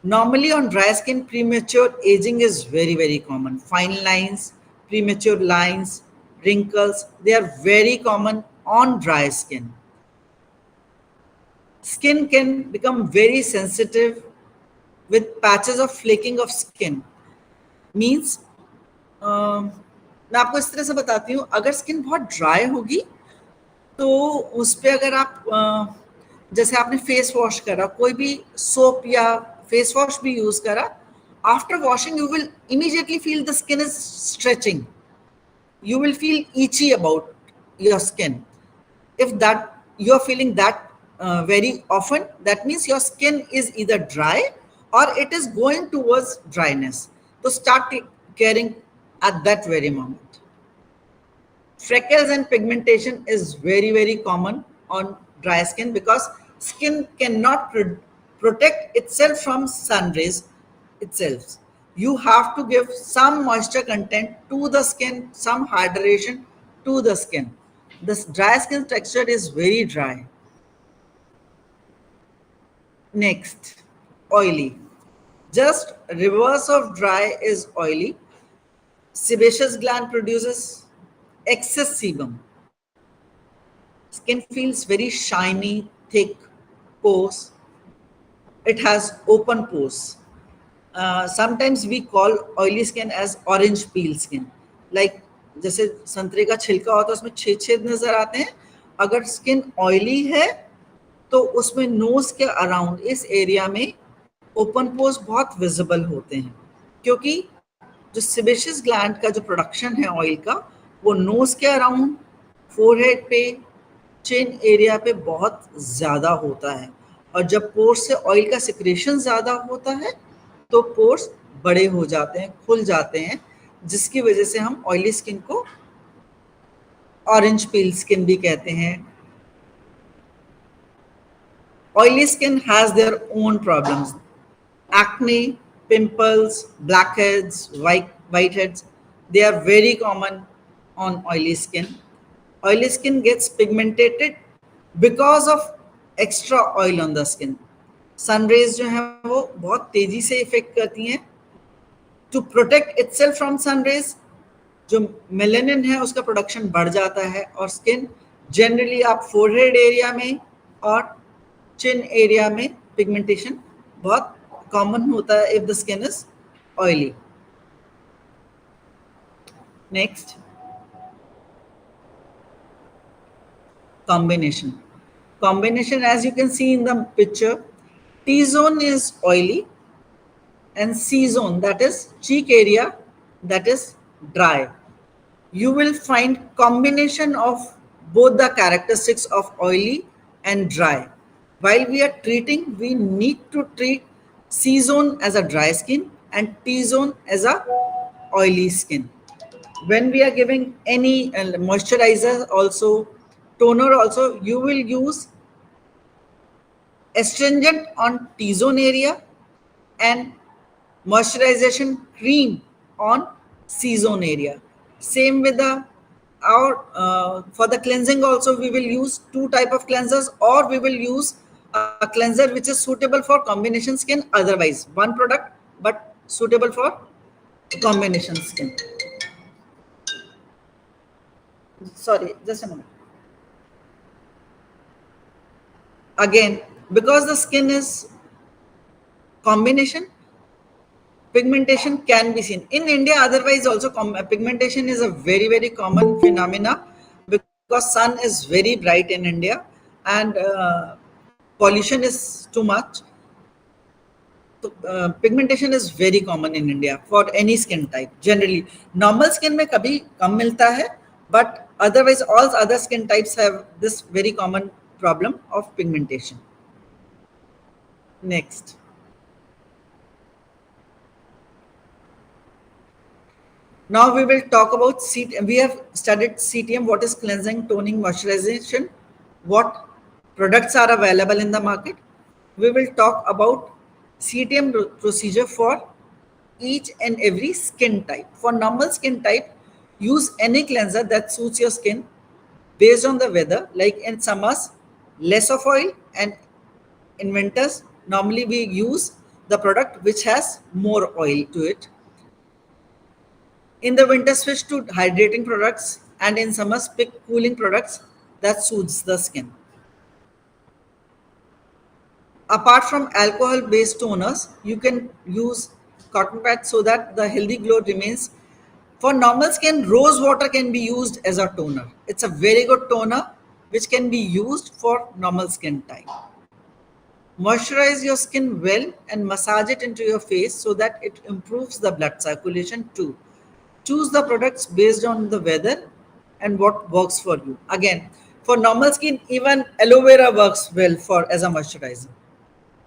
Normally on dry skin, premature aging is very, very common. Fine lines, premature lines, wrinkles, they are very common on dry skin. Skin can become very sensitive with patches of flaking of skin. Means, मैं आपको इस तरह से बताती हूँ, अगर skin बहुत dry होगी तो उस पर अगर आप जैसे आपने फेस वॉश करा, कोई भी सोप या फेस वॉश भी यूज करा, after washing you will immediately feel the skin is stretching, you will feel itchy about your skin. If that you are feeling that very often, that means your skin is either dry or it is going towards dryness. So start caring at that very moment. Freckles and pigmentation is very, very common on dry skin because skin cannot protect itself from sun rays itself. You have to give some moisture content to the skin, some hydration to the skin. This dry skin texture is very dry. Next, oily. Just reverse of dry is oily. Sebaceous gland produces excess sebum. Skin feels very shiny, thick, coarse. It has open pores. Sometimes we call oily skin as orange peel skin. Like जैसे संतरे का छिलका होता है उसमें छेद छेद नजर आते हैं. अगर स्किन ऑयली है तो उसमें नोज के अराउंड इस एरिया में ओपन पोर्स बहुत विजिबल होते हैं, क्योंकि जो सेबेशियस ग्लैंड का जो प्रोडक्शन है ऑयल का वो नोज के अराउंड, फोरहेड पे, चिन एरिया पे बहुत ज़्यादा होता है. और और जब पोर्स से ऑयल का सिक्रेशन ज़्यादा होता है तो पोर्स बड़े हो जाते हैं, खुल जाते हैं, जिसकी वजह से हम ऑयली स्किन को ऑरेंज पील स्किन भी कहते हैं. Oily skin has their own problems. Acne, pimples, blackheads, whiteheads, they are very common on oily skin. Oily skin gets pigmented because of extra oil on the skin. Sun rays जो हैं वो बहुत तेजी से effect करती हैं. To protect itself from sun rays, जो melanin है उसका प्रोडक्शन बढ़ जाता है और स्किन जनरली आप फोरहेड एरिया में और चिन एरिया में पिगमेंटेशन बहुत कॉमन होता है if the skin is oily. Next, combination. Combination, as you can see in the picture, T zone is oily and C zone, that is cheek area, that is dry. You will find combination of both the characteristics of oily and dry. While we are treating, we need to treat C zone as a dry skin and T zone as a oily skin. When we are giving any moisturizer also, toner also, you will use astringent on T zone area and moisturization cream on C zone area. Same with the for the cleansing also we will use two type of cleansers, or we will use a cleanser which is suitable for combination skin, otherwise one product but suitable for combination skin. Sorry, just a moment. Again, because the skin is combination, pigmentation can be seen in India. Otherwise also pigmentation is a very common phenomena because sun is very bright in India and pollution is too much. So, pigmentation is very common in India for any skin type. Generally normal skin में कभी कम मिलता है, but otherwise all other skin types have this very common problem of pigmentation. Next, now we will talk about CTM. We have studied CTM, what is cleansing, toning, moisturization, what products are available in the market. We will talk about CTM procedure for each and every skin type. For normal skin type, use any cleanser that suits your skin based on the weather. Like in summers, less of oil, and in winters, normally we use the product which has more oil to it. In the winter, switch to hydrating products, and in summers, pick cooling products that suits the skin. Apart from alcohol-based toners, you can use cotton pads so that the healthy glow remains. For normal skin, rose water can be used as a toner. It's a very good toner which can be used for normal skin type. Moisturize your skin well and massage it into your face so that it improves the blood circulation too. Choose the products based on the weather and what works for you. Again, for normal skin, even aloe vera works well for as a moisturizer.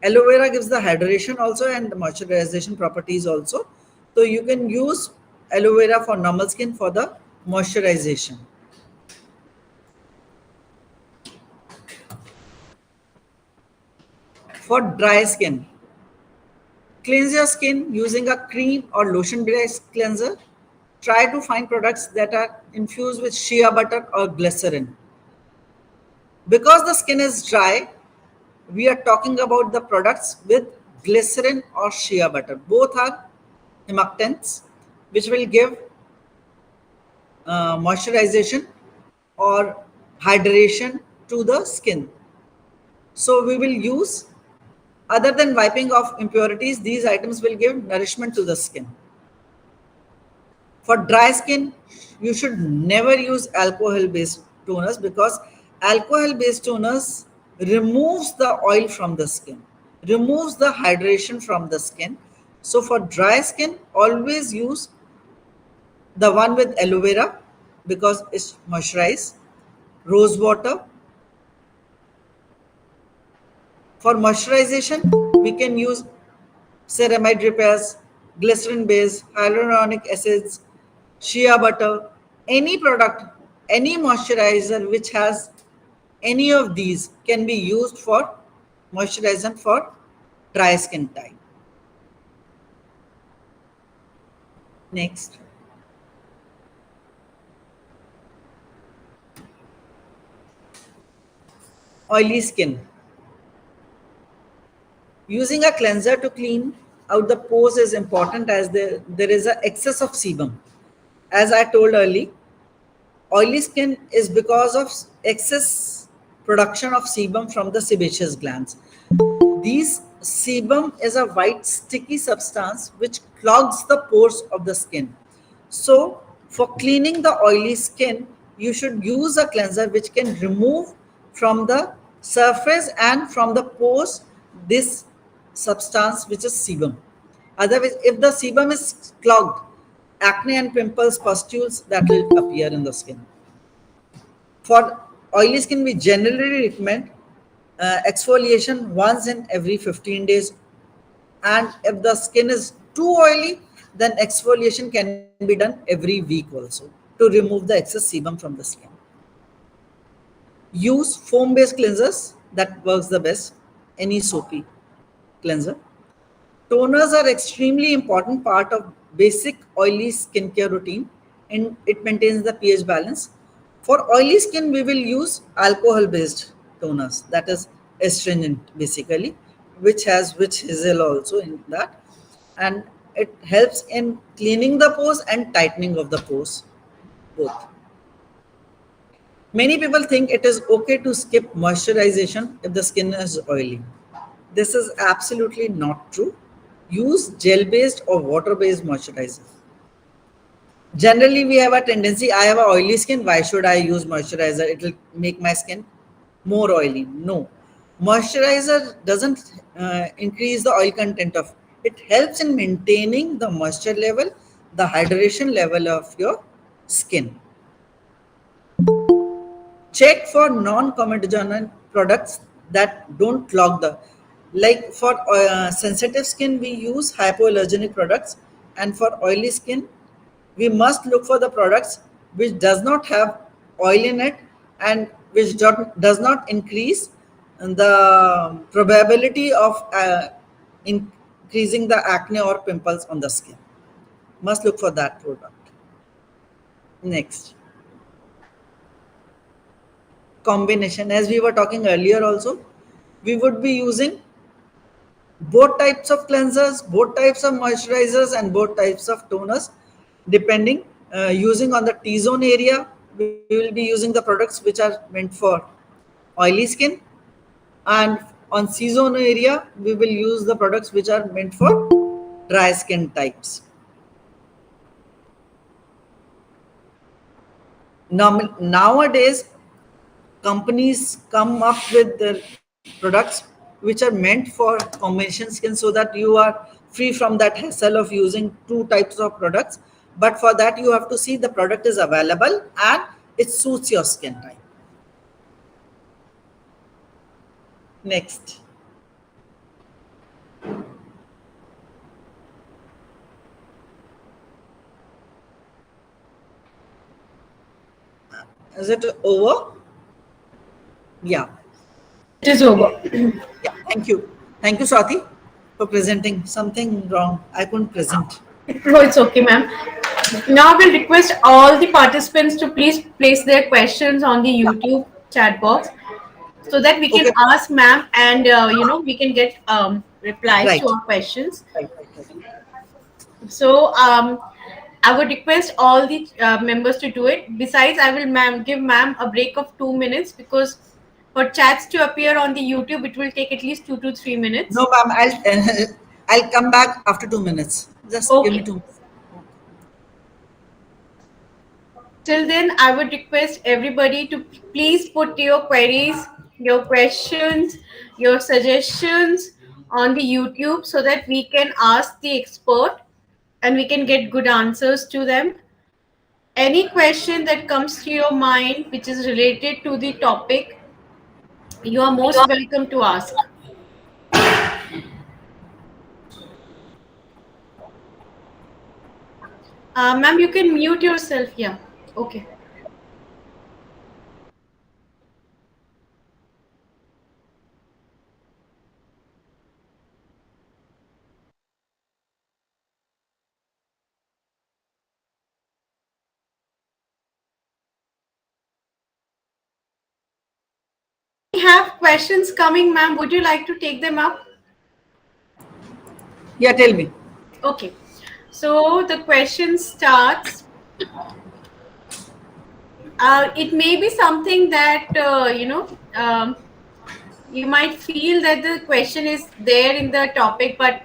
Aloe vera gives the hydration also and moisturization properties also. So you can use aloe vera for normal skin for the moisturization. For dry skin, cleanse your skin using a cream or lotion-based cleanser. Try to find products that are infused with shea butter or glycerin. Because the skin is dry, we are talking about the products with glycerin or shea butter. Both are humectants, which will give moisturization or hydration to the skin. So we will use, other than wiping off impurities, these items will give nourishment to the skin. For dry skin, you should never use alcohol-based toners because alcohol-based toners removes the oil from the skin, removes the hydration from the skin. So for dry skin, always use the one with aloe vera because it's moisturized, rose water. For moisturization, we can use ceramide repairs, glycerin base, hyaluronic acids, shea butter, any product, any moisturizer which has any of these can be used for moisturization for dry skin type. Next, oily skin. Using a cleanser to clean out the pores is important as there is an excess of sebum. As I told earlier, oily skin is because of excess production of sebum from the sebaceous glands. These sebum is a white sticky substance which clogs the pores of the skin. So, for cleaning the oily skin, you should use a cleanser which can remove from the surface and from the pores this substance which is sebum. Otherwise, if the sebum is clogged, acne and pimples, pustules that will appear in the skin. For oily skin, we generally recommend exfoliation once in every 15 days. And if the skin is too oily, then exfoliation can be done every week also to remove the excess sebum from the skin. Use foam based cleansers, that works the best, any soapy cleanser. Toners are extremely important part of basic oily skincare routine and it maintains the pH balance. For oily skin, we will use alcohol based toners, that is astringent basically, which has witch hazel also in that. And it helps in cleaning the pores and tightening of the pores both. Many people think it is okay to skip moisturization if the skin is oily. This is absolutely not true. Use gel based or water based moisturizer. Generally, we have a tendency, I have a oily skin, why should I use moisturizer? It will make my skin more oily. No. Moisturizer doesn't increase the oil content of it, helps in maintaining the moisture level, the hydration level of your skin. Check for non-comedogenic products that don't clog the, like for sensitive skin we use hypoallergenic products, and for oily skin we must look for the products which does not have oil in it and which does not increase the probability of increasing the acne or pimples on the skin. Must look for that product. Next, combination, as we were talking earlier also, we would be using both types of cleansers, both types of moisturizers and both types of toners depending using on the T-zone area. We will be using the products which are meant for oily skin, and on C-zone area we will use the products which are meant for dry skin types. Nowadays companies come up with the products which are meant for combination skin so that you are free from that hassle of using two types of products. But for that you have to see the product is available and it suits your skin type. Next, is it over? Yeah. Yes, it is over. Yeah, thank you Swati for presenting. Something wrong, I couldn't present. No, it's okay, ma'am. Now we'll request all the participants to please place their questions on the Yeah. YouTube chat box so that we can Okay. ask ma'am and we can get replies to Right. our questions. Right. So I would request all the members to do it. Besides, I will give ma'am a break of 2 minutes because for chats to appear on the YouTube, it will take at least 2 to 3 minutes. No, ma'am, I'll come back after 2 minutes. Just give me Okay. 2 minutes. Till then, I would request everybody to please put your queries, your questions, your suggestions on the YouTube so that we can ask the expert and we can get good answers to them. Any question that comes to your mind which is related to the topic, you are most welcome to ask. Ma'am, you can mute yourself. Yeah. Okay. We have questions coming, ma'am. Would you like to take them up? Yeah, tell me. Okay. So the question starts. It may be something that you might feel that the question is there in the topic, but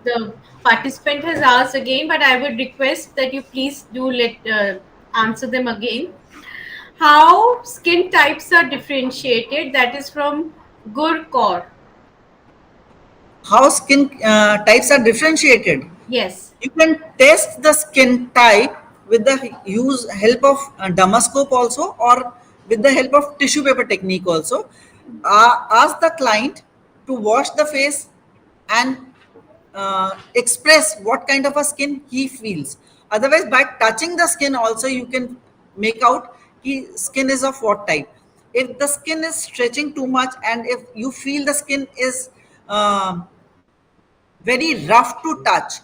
the participant has asked again. But I would request that you please do let answer them again. How skin types are differentiated? That is from Gurkor. How skin types are differentiated? Yes. You can test the skin type with the use help of dermoscope also, or with the help of tissue paper technique also. Ask the client to wash the face and express what kind of a skin he feels. Otherwise, by touching the skin also, you can make out ki skin is of what type. If the skin is stretching too much, and if you feel the skin is um very rough to touch,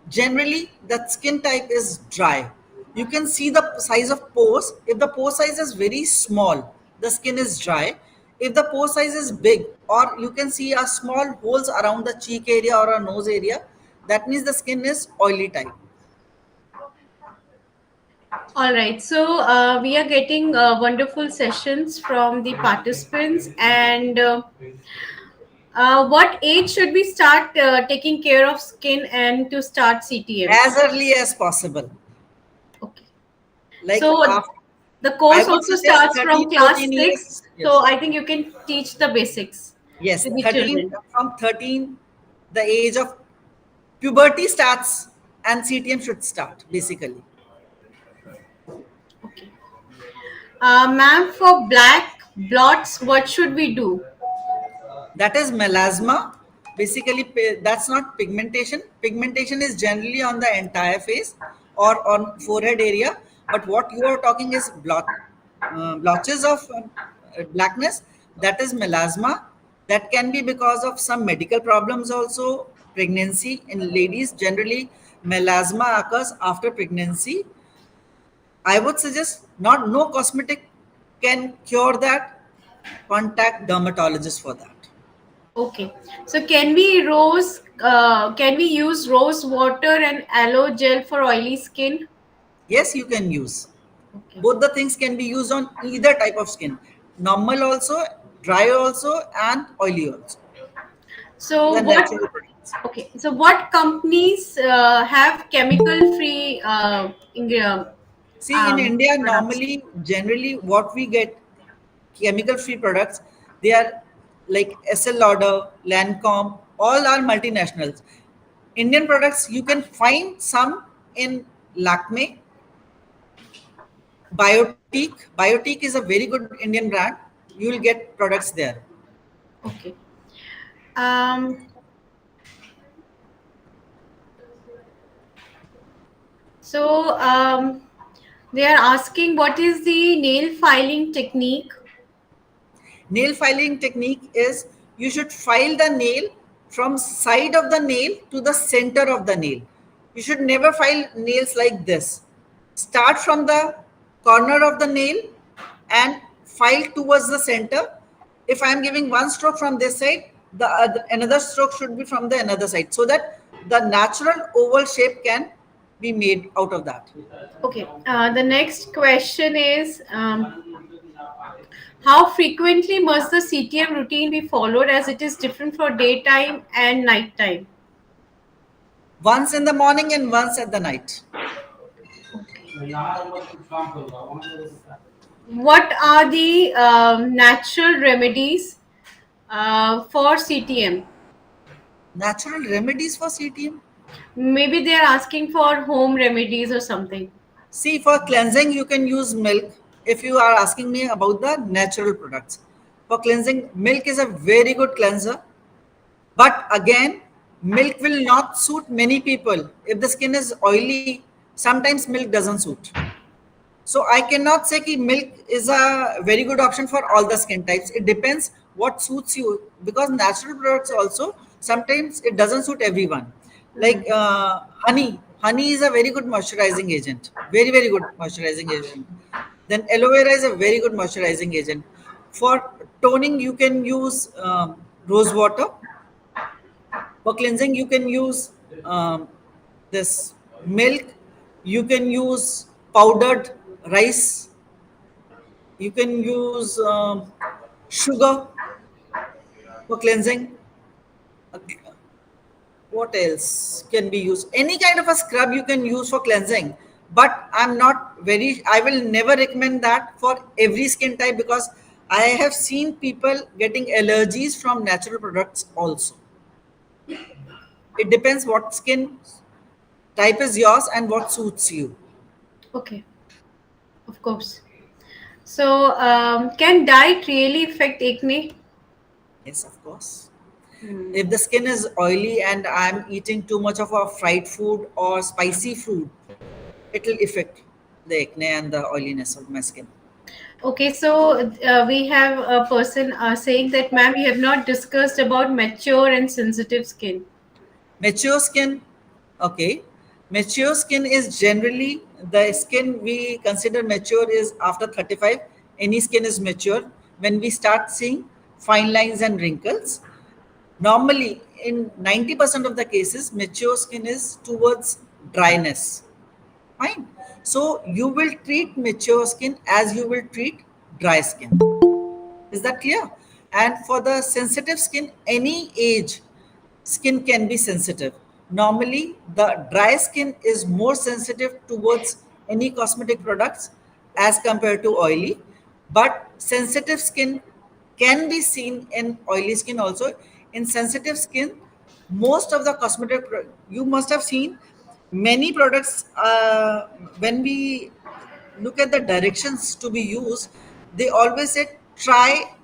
generally that skin type is dry. You can see the size of pores. If the pore size is very small, the skin is dry. If the pore size is big, or you can see a small holes around the cheek area or a nose area, that means the skin is oily type. All right. So we are getting wonderful sessions from the participants. And what age should we start taking care of skin and to start CTM? As early as possible. Okay. Like So after, the I course would also suggest starts from 13, class 14 six. years. So Yes. I think you can teach the basics Yes, to the 13, children. from 13, the age of puberty starts, and CTM should start basically. Okay. Ma'am, for black blots, what should we do? That is melasma. Basically, that's not pigmentation. Pigmentation is generally on the entire face or on forehead area. But what you are talking is blotches of blackness. That is melasma. That can be because of some medical problems also. Pregnancy in ladies, generally melasma occurs after pregnancy. I would suggest not no cosmetic can cure that. Contact dermatologist for that. Okay. So can we use rose water and aloe gel for oily skin? Yes, you can use. Okay. Both the things can be used on either type of skin. Normal also, dry also, and oily also. So The what? natural products. Okay. So what companies have chemical-free See, in India, products? normally, generally, what we get chemical-free products, they are like SL Lauder, Lancome, all are multinationals. Indian products, you can find some in Lakme, Biotique. Biotique is a very good Indian brand. You will get products there. Okay. Um. So they are asking what is the nail filing technique? Nail filing technique is you should file the nail from side of the nail to the center of the nail. You should never file nails like this. Start from the corner of the nail and file towards the center. If I am giving one stroke from this side, the another stroke should be from the another side, so that the natural oval shape can be made out of that. Okay. The next question is how frequently must the CTM routine be followed as it is different for daytime and nighttime? Once in the morning and once at the night. What are the natural remedies for CTM? Natural remedies for CTM. Maybe they are asking for home remedies or something. See, for cleansing, you can use milk. If you are asking me about the natural products, for cleansing, milk is a very good cleanser. But again, milk will not suit many people. If the skin is oily, sometimes milk doesn't suit. So I cannot say कि milk is a very good option for all the skin types. It depends what suits you, because natural products also sometimes it doesn't suit everyone. Like honey is a very good moisturizing agent, very good moisturizing agent. Then aloe vera is a very good moisturizing agent. For toning, you can use rose water. For cleansing, you can use this milk. You can use powdered rice. You can use sugar for cleansing. Uh, What else can be used? Any kind of a scrub you can use for cleansing. But I will never recommend that for every skin type, because I have seen people getting allergies from natural products also. It depends what skin type is yours and what suits you. Okay, of course. So, can diet really affect acne? Yes, of course. Hmm. If the skin is oily and I'm eating too much of a fried food or spicy food, it will affect the acne and the oiliness of my skin. Okay, so we have a person saying that, ma'am, we have not discussed about mature and sensitive skin. Mature skin, okay. Mature skin is generally the skin we consider mature is after 35. Any skin is mature when we start seeing fine lines and wrinkles. Normally, in 90% of the cases, mature skin is towards dryness. Fine. So you will treat mature skin as you will treat dry skin. Is that clear? And for the sensitive skin, any age, skin can be sensitive. Normally, the dry skin is more sensitive towards any cosmetic products as compared to oily. But sensitive skin can be seen in oily skin also. In sensitive skin, most of the you must have seen many products, when we look at the directions to be used, they always say try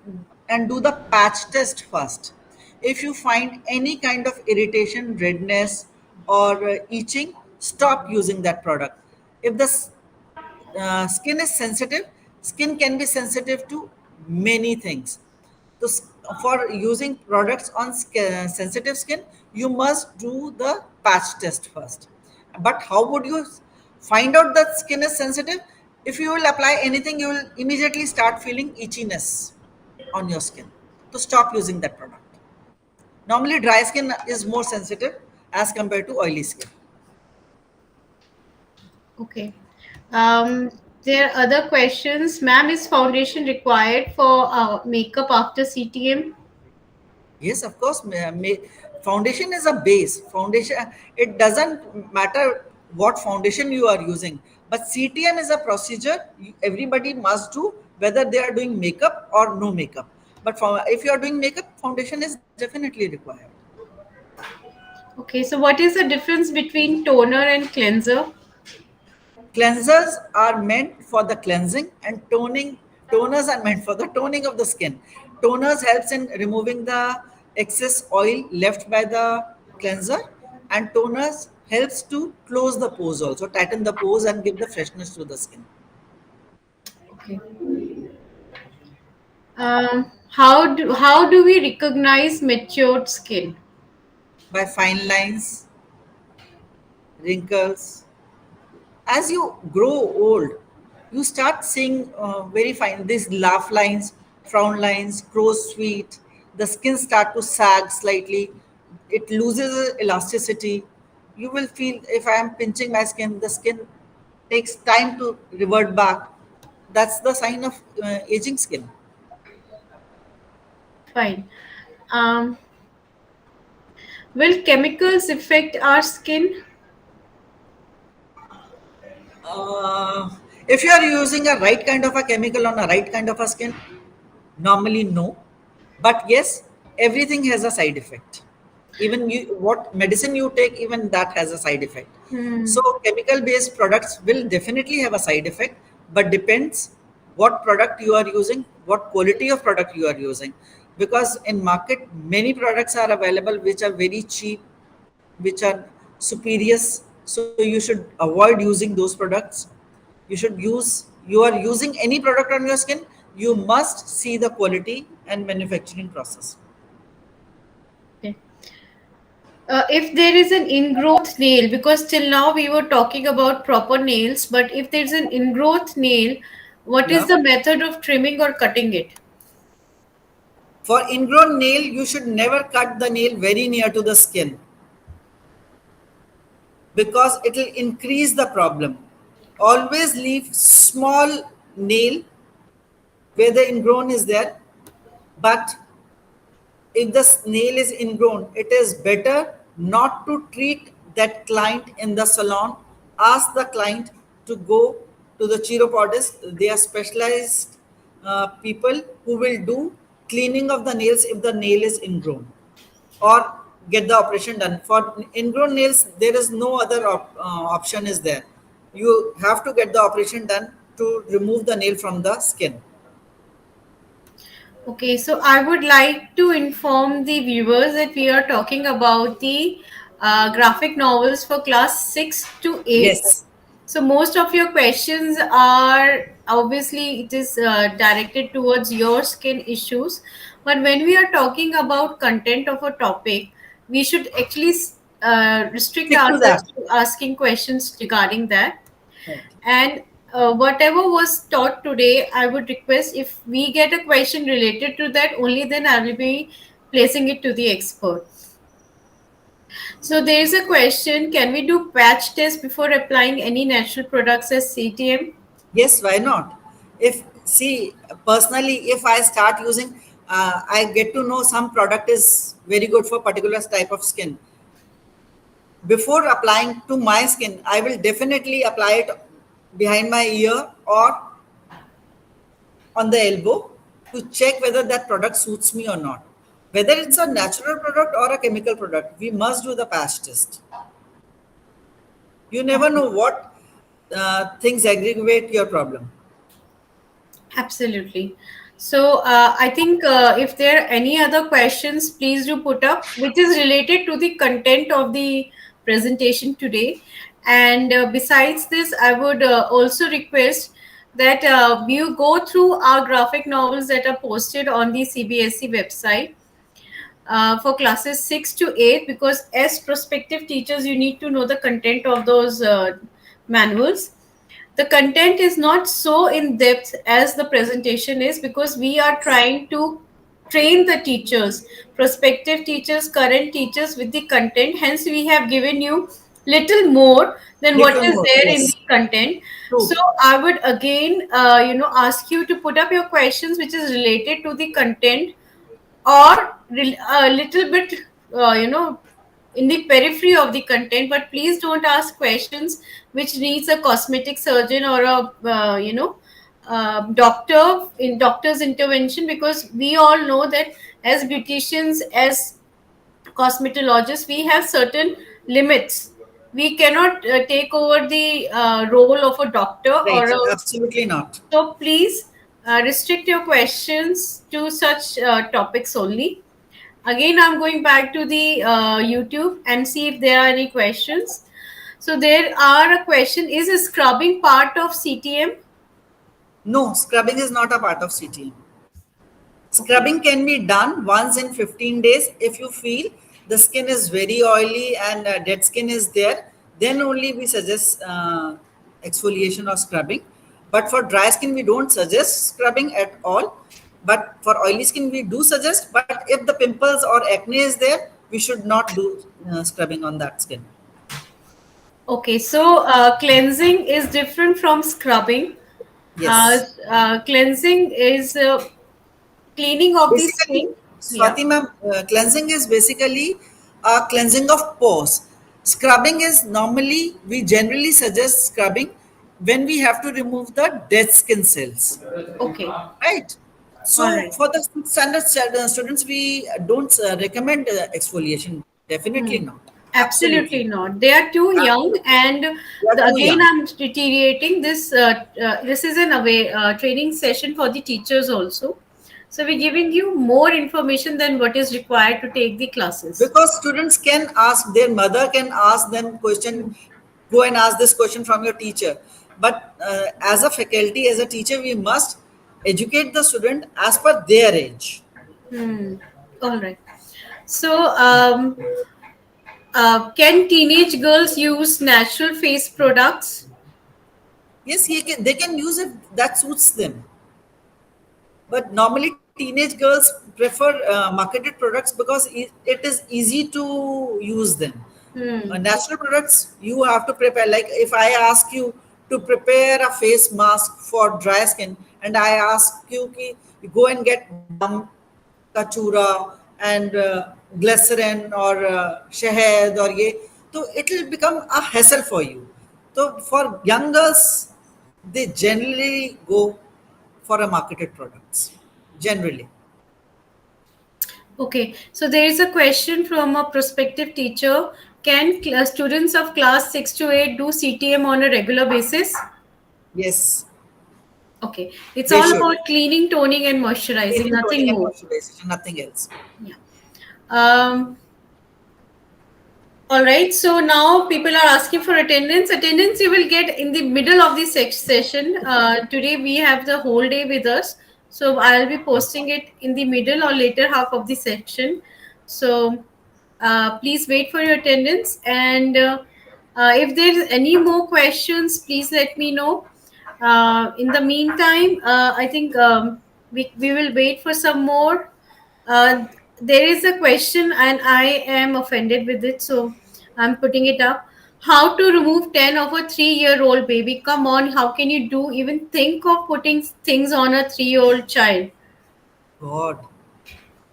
and do the patch test first. If you find any kind of irritation, redness, or itching, stop using that product. If the skin is sensitive, skin can be sensitive to many things. So for using products on sensitive skin, you must do the patch test first. But how would you find out that skin is sensitive? If you will apply anything, you will immediately start feeling itchiness on your skin. So stop using that product. Normally, dry skin is more sensitive as compared to oily skin. Okay. Um, there are other questions. Ma'am, is foundation required for makeup after CTM? Yes, of course. Foundation is a base. Foundation. It doesn't matter what foundation you are using, but CTM is a procedure everybody must do, whether they are doing makeup or no makeup. But if you are doing makeup, foundation is definitely required. Okay, so what is the difference between toner and cleanser? Cleansers are meant for the cleansing, and toners are meant for the toning of the skin. Toners helps in removing the excess oil left by the cleanser, and toners helps to close the pores, also tighten the pores and give the freshness to the skin. Okay. How do we recognize matured skin? By fine lines, wrinkles, as you grow old, you start seeing very fine these laugh lines, frown lines, crow's feet. The skin start to sag slightly. It loses elasticity. You will feel, if I am pinching my skin, the skin takes time to revert back. That's the sign of aging skin. Fine. Um, will chemicals affect our skin? uh, if you are using a right kind of a chemical on a right kind of a skin, normally no. But yes, everything has a side effect. Even what medicine you take, even that has a side effect. Hmm. So chemical based products will definitely have a side effect, but depends what product you are using, what quality of product you are using. Because in market, many products are available which are very cheap, which are superior, So you should avoid using those products. You are using any product on your skin, you must see the quality and manufacturing process. Okay. If there is an ingrowth nail, because till now we were talking about proper nails, but if there's an ingrowth nail, what is Yeah. the method of trimming or cutting it? For ingrown nail, you should never cut the nail very near to the skin because it will increase the problem. Always leave small nail where the ingrown is there, but if the nail is ingrown, it is better not to treat that client in the salon. Ask the client to go to the chiropodist. They are specialized people who will do cleaning of the nails if the nail is ingrown, or get the operation done. For ingrown nails, there is no other option is there. You have to get the operation done to remove the nail from the skin. Okay, so I would like to inform the viewers that we are talking about the graphic novels for class 6 to 8. Yes. So most of your questions are obviously it is directed towards your skin issues, but when we are talking about content of a topic, we should actually restrict Stick to ourselves that. to asking questions regarding that. Right. And whatever was taught today, I would request if we get a question related to that, only then I will be placing it to the expert. So there is a question: can we do patch test before applying any natural products as CTM? Yes, why not? If see personally, if I start using, I get to know some product is very good for particular type of skin. Before applying to my skin, I will definitely apply it behind my ear or on the elbow to check whether that product suits me or not. Whether it's a natural product or a chemical product, we must do the patch test. You never know what things aggravate your problem. Absolutely. So I think if there are any other questions, please do put up, which is related to the content of the presentation today. And besides this, I would also request that you go through our graphic novels that are posted on the CBSE website for classes 6 to 8, because as prospective teachers you need to know the content of those manuals. The content is not so in depth as the presentation is, because we are trying to train the teachers, prospective teachers, current teachers with the content. Hence we have given you little more than what Little is more, there in the yes, content. So true, I would again ask you to put up your questions which is related to the content, or a little bit in the periphery of the content, but please don't ask questions which needs a cosmetic surgeon or a doctor's intervention, because we all know that as beauticians, as cosmetologists, we have certain limits. We cannot take over the role of a doctor or right, a. absolutely not. So please restrict your questions to such topics only. Again, I'm going back to the YouTube and see if there are any questions. So there are a question: is scrubbing part of CTM? No, scrubbing is not a part of CTM. Okay. Scrubbing can be done once in 15 days if you feel the skin is very oily and dead skin is there. Then only we suggest exfoliation or scrubbing. But for dry skin, we don't suggest scrubbing at all. But for oily skin, we do suggest. But if the pimples or acne is there, we should not do scrubbing on that skin. Okay. So cleansing is different from scrubbing. Uh, Yes. Cleansing is cleaning of the Basically, skin. Yeah. Swati ma'am, cleansing is basically a cleansing of pores. Scrubbing is normally, we generally suggest scrubbing when we have to remove the dead skin cells, Okay. right? All So right. for the standard students, we don't recommend exfoliation. Definitely Hmm. not. Absolutely Absolutely not. not. They are too young, Absolutely. and We are too again, young. I'm reiterating this. This is an away training session for the teachers also. So we're giving you more information than what is required to take the classes. Because students can ask, their mother can ask them question, go and ask this question from your teacher. But as a faculty, as a teacher, we must educate the student as per their age. Hmm. All right. So, can teenage girls use natural face products? Yes, they can use it that suits them. But normally, teenage girls prefer marketed products because it is easy to use them. Hmm. Natural products, you have to prepare. Like if I ask you to prepare a face mask for dry skin, and I ask you ki, go and get balm, kachura, and glycerin or shahed or ye, so it will become a hassle for you. So for young girls, they generally go for a marketed products. Generally. Okay, so there is a question from a prospective teacher. Can students of class 6 to 8 do CTM on a regular basis? Yes, Okay, it's they all should. about cleaning, toning, and moisturizing, Cleaning, toning, nothing and more. moisturization, nothing else. Yeah. Um, all right, so now people are asking for attendance. Attendance you will get in the middle of the session. Today we have the whole day with us, so I'll be posting it in the middle or later half of the section. So please wait for your attendance, and if there's any more questions, please let me know. In the meantime, I think we will wait for some more. uh, there is a question and I am offended with it, so I'm putting it up. How to remove 10 of a 3-year-old baby? Come on, how can you do even think of putting things on a 3-year-old child? God.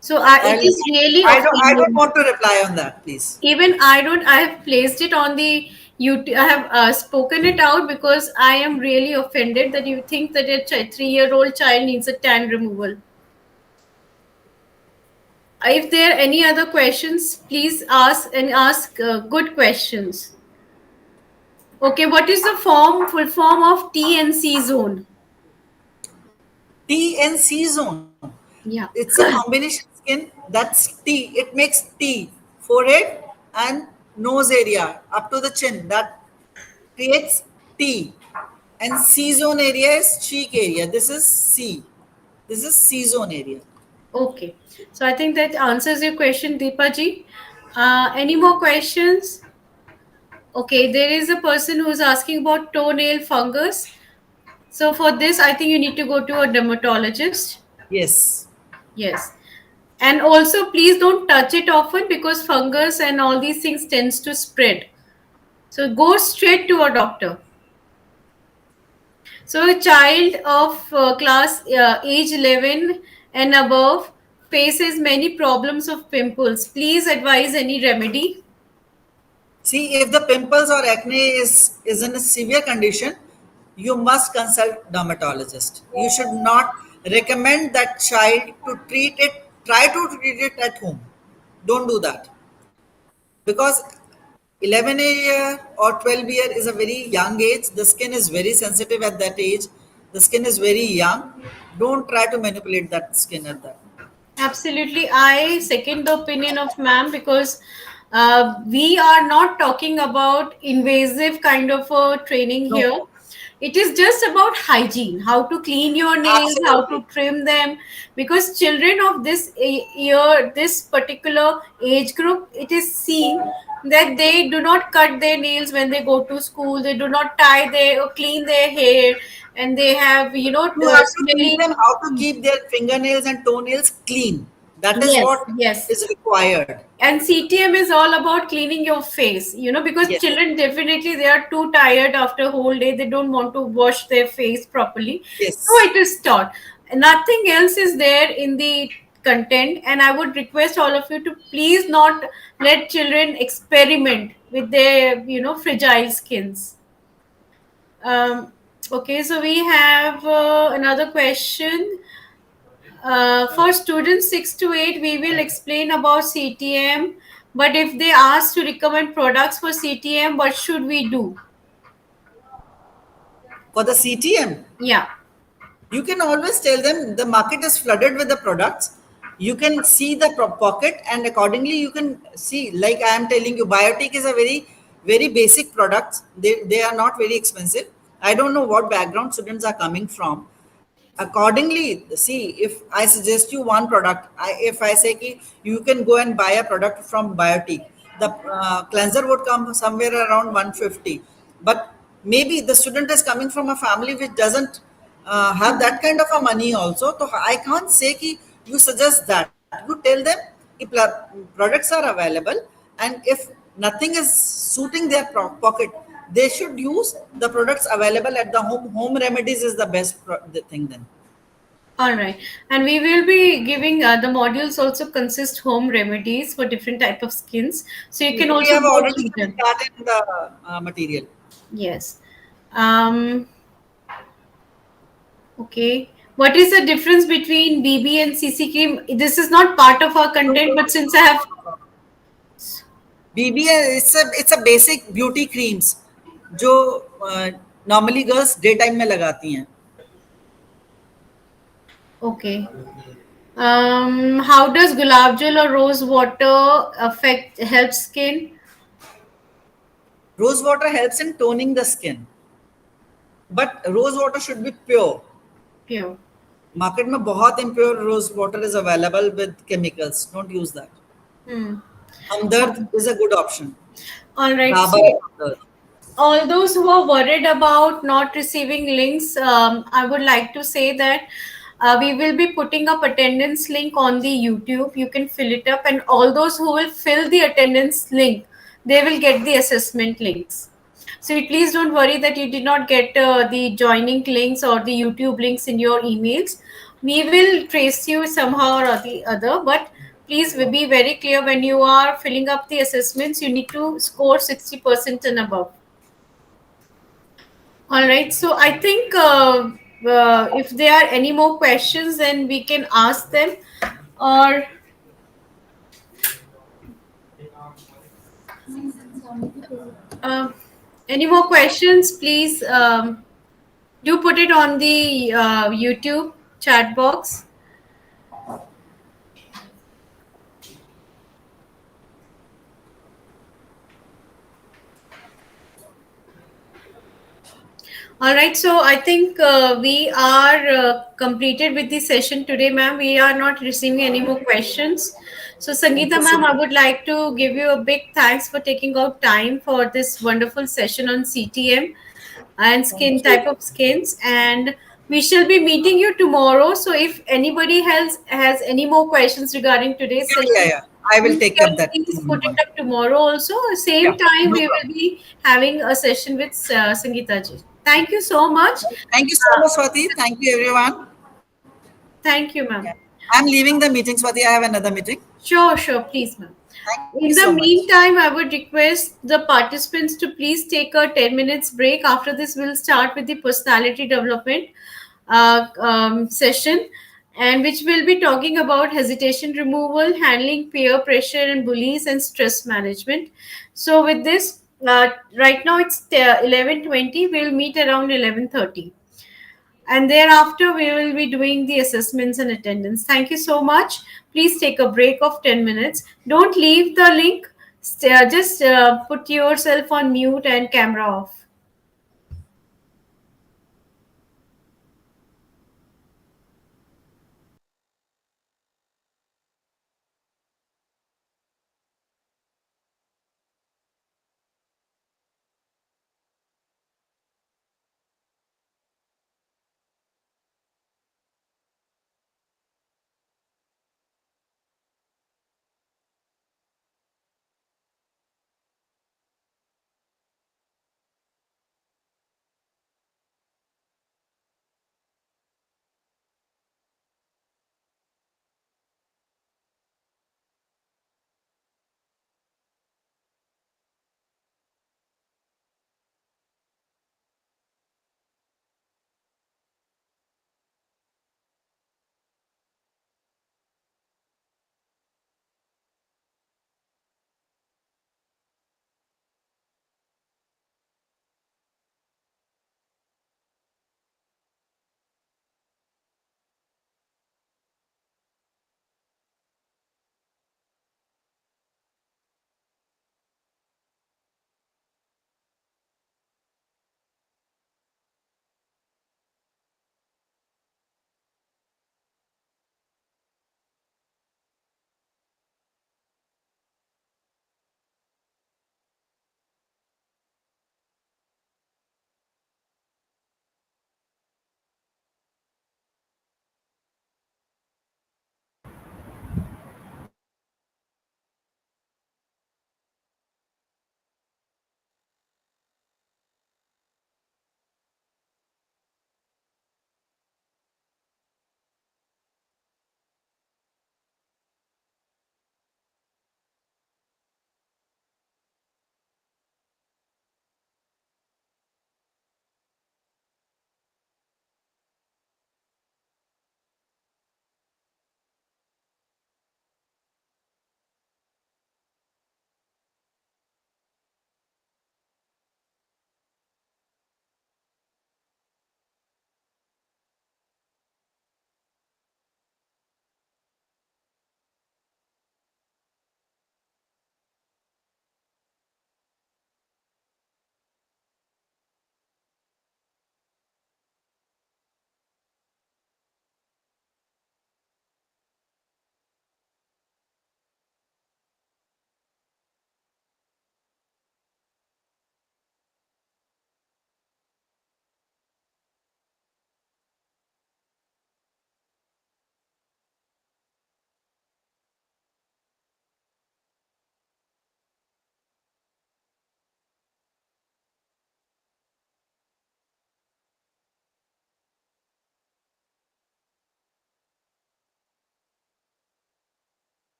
So it I'll, is really I don't offending. want to reply on that, please. Even I have placed it on the YouTube. I have spoken it out because I am really offended that you think that a 3-year-old child needs a tan removal. If there are any other questions, please ask and ask good questions. Okay, what is the full form of TNC zone? T and C zone. Yeah. It's a combination skin that's T. It makes T, forehead and nose area up to the chin. That creates T. And C zone area is cheek area. This is C. This is C zone area. Okay. So I think that answers your question, Deepa ji. Any more questions? Okay, there is a person who is asking about toenail fungus. So for this, I think you need to go to a dermatologist. Yes. Yes. And also, please don't touch it often because fungus and all these things tends to spread. So go straight to a doctor. So a child of class age 11 and above faces many problems of pimples. Please advise any remedy. See, if the pimples or acne is in a severe condition, you must consult dermatologist. You should not recommend that child to treat it. Try to treat it at home. Don't do that because 11 year or 12 year is a very young age. The skin is very sensitive at that age. The skin is very young. Don't try to manipulate that skin at that. Absolutely. I second the opinion of ma'am because we are not talking about invasive kind of a training No, here. It is just about hygiene, how to clean your nails, how to absolutely. trim them. Because children of this year, this particular age group, it is seen that they do not cut their nails when they go to school. They do not tie their or clean their hair, and they have You have to teach smelly. them how to keep their fingernails and toenails clean. That is Yes, what yes. is required. And CTM is all about cleaning your face, because Yes, children definitely they are too tired after a whole day. They don't want to wash their face properly. So yes. it is taught. Nothing else is there in the content. And I would request all of you to please not let children experiment with their, fragile skins. Okay, so we have another question. For students 6 to 8, we will explain about CTM. But if they ask to recommend products for CTM, what should we do? For the CTM, Yeah, you can always tell them the market is flooded with the products. You can see the pocket, and accordingly, you can see. Like I am telling you, biotic is a very very basic products. They are not very expensive. I don't know what background students are coming from. Accordingly, see, if I suggest you one product, if I say ki you can go and buy a product from Biotique, the cleanser would come somewhere around 150. But maybe the student is coming from a family which doesn't have that kind of a money also. So I can't say ki you suggest that. You tell them if products are available, and if nothing is suiting their pocket, they should use the products available at the home. Home remedies is the best the thing then. All right, and we will be giving the modules also consist home remedies for different type of skins, so you can We also have go already through given them. that in the material. Yes. Um, okay. What is the difference between BB and CC cream? This is not part of our No, content, no, but since I have BBA, it's a basic beauty creams जो normally girls day time में लगाती हैं. okay. How does gulab jal or rose water affect help skin? Rose water helps in toning the skin, but rose water should be pure. Pure. Market में बहुत impure rose water is available with chemicals. Don't use that. Hmm. Hamdard is a good option. All right. Dabur So Hamdard. all those who are worried about not receiving links, I would like to say that we will be putting up attendance link on the YouTube. You can fill it up, and all those who will fill the attendance link, they will get the assessment links. So please don't worry that you did not get the joining links or the YouTube links in your emails. We will trace you somehow or the other, but please be very clear when you are filling up the assessments. You need to score 60% and above. All right. So I think if there are any more questions, then we can ask them. Or uh, any more questions, please do put it on the YouTube chat box. All right, so I think we are completed with the session today, ma'am. We are not receiving any more questions. So, Thank Sangeeta, you so ma'am, I much. would like to give you a big thanks for taking out time for this wonderful session on CTM and Thank skin type you. of skins. And we shall be meeting you tomorrow. So, if anybody has any more questions regarding today's Yeah, yeah, session, yeah. I will please, take up that please put it tomorrow. up tomorrow also. Yeah, Same time, no we will problem. be having a session with Sangeeta ji. Thank you so much. Thank you so much, Swati. Thank you, everyone. Thank you, Yeah. ma'am. I'm leaving the meeting, Swati. I have another meeting. Sure, sure, please, ma'am. Thank you In so the much. meantime, I would request the participants to please take a 10 minutes break. After this, we'll start with the personality development session, and which will be talking about hesitation removal, handling peer pressure and bullies, and stress management. So, with this, right now it's 11:20. We'll meet around 11:30, and thereafter we will be doing the assessments and attendance. Thank you so much. Please take a break of 10 minutes. Don't leave the link. Just put yourself on mute and camera off.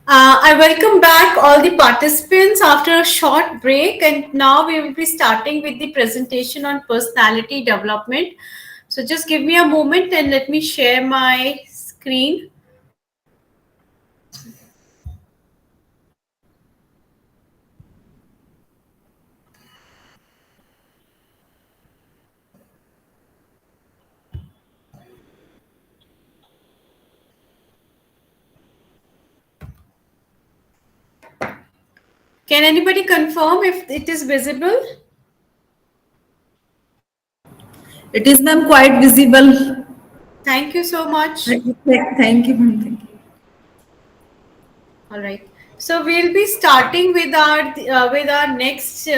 I welcome back all the participants after a short break, and now we will be starting with the presentation on personality development. So, just give me a moment and let me share my screen. Can anybody confirm if it is visible? It is, ma'am, quite visible. Thank you so much. Thank you, ma'am. Thank you. All right. So we'll be starting with our next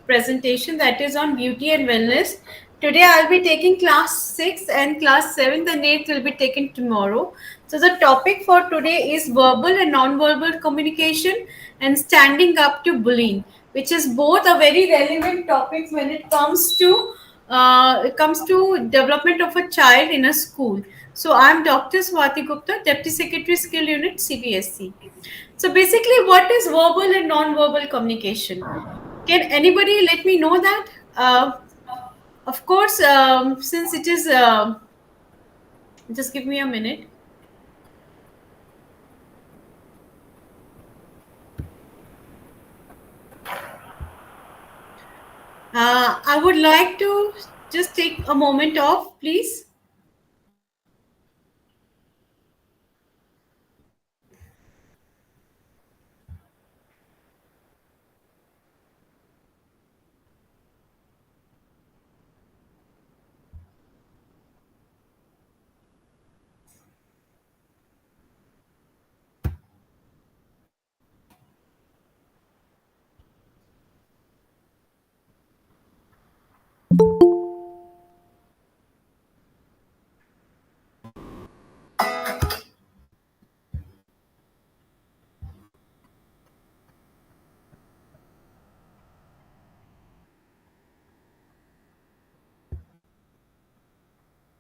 presentation, that is on beauty and wellness. Today I'll be taking class 6 and class 7 and 8 will be taken tomorrow. So the topic for today is verbal and non-verbal communication and standing up to bullying, which is both a very relevant topic when it comes to development of a child in a school. So I'm Dr. Swati Gupta, Deputy Secretary Skill Unit, CBSE. So basically, what is verbal and non-verbal communication? Can anybody let me know that? Of course, since it is, just give me a minute. I would like to just take a moment off, please.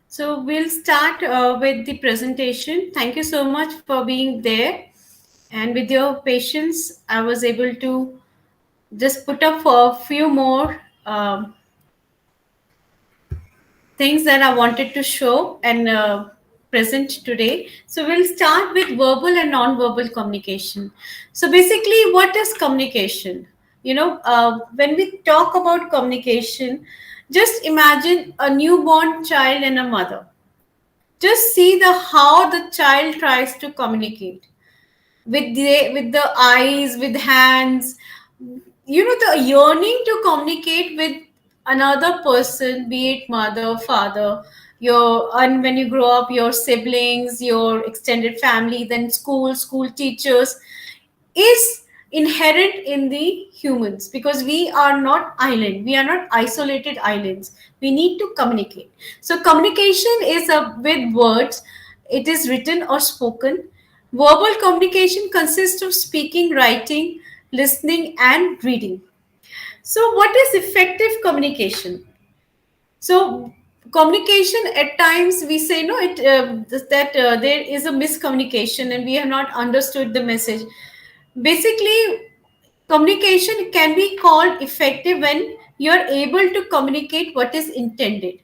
So we'll start with the presentation. Thank you so much for being there. And with your patience, I was able to just put up for a few more things that I wanted to show and present today. So we'll start with verbal and non-verbal communication. So basically, what is communication? When we talk about communication, just imagine a newborn child and a mother. Just see the how the child tries to communicate with the eyes, with hands, the yearning to communicate with another person, be it mother, father, and when you grow up, your siblings, your extended family, then school teachers, is inherent in the humans, because we are not island, we are not isolated islands. We need to communicate. So communication is with words. It is written or spoken. Verbal communication consists of speaking, writing, listening, and reading. So what is effective communication? So communication, at times we say no, that there is a miscommunication and we have not understood the message. Basically, communication can be called effective when you're able to communicate what is intended.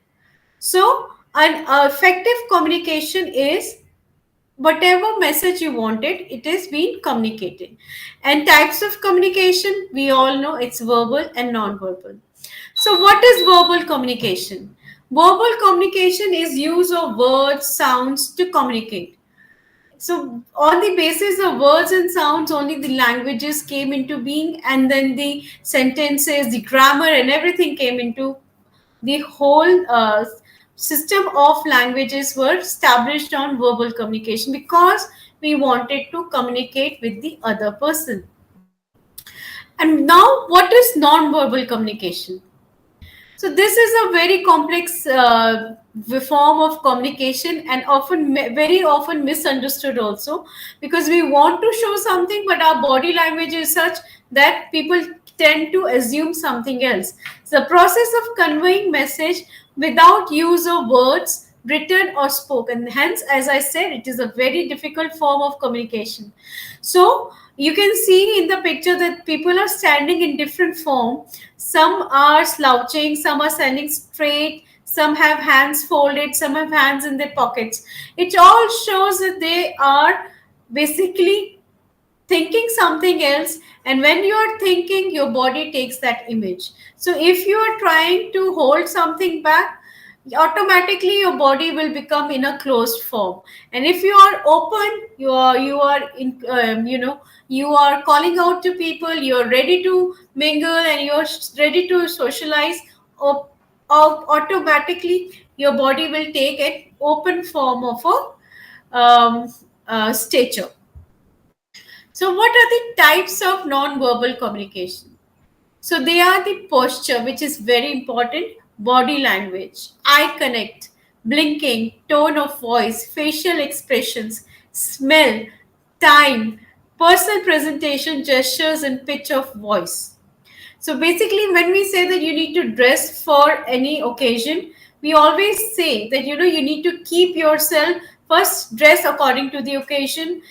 So an effective communication is whatever message you wanted, it is being communicated. And types of communication, we all know it's verbal and non-verbal. So what is verbal communication? Verbal communication is use of words, sounds to communicate. So on the basis of words and sounds, only the languages came into being, and then the sentences, the grammar, and everything came into the whole system of languages were established on verbal communication, because we wanted to communicate with the other person. And now, what is non-verbal communication? So this is a very complex form of communication, and very often misunderstood also, because we want to show something, but our body language is such that people tend to assume something else. So the process of conveying message without use of words, written or spoken. Hence, as I said, it is a very difficult form of communication. So you can see in the picture that people are standing in different form. Some are slouching, some are standing straight, some have hands folded, some have hands in their pockets. It all shows that they are basically thinking something else, and when you are thinking, your body takes that image. So if you are trying to hold something back, automatically your body will become in a closed form. And if you are open, you are in, you are calling out to people, you're ready to mingle, and you're ready to socialize, or, automatically your body will take an open form of a stature. So, what are the types of non-verbal communication? So, they are the posture, which is very important, body language, eye connect, blinking, tone of voice, facial expressions, smell, time, personal presentation, gestures, and pitch of voice. So basically, when we say that you need to dress for any occasion, we always say that you need to keep yourself first dress according to the occasion,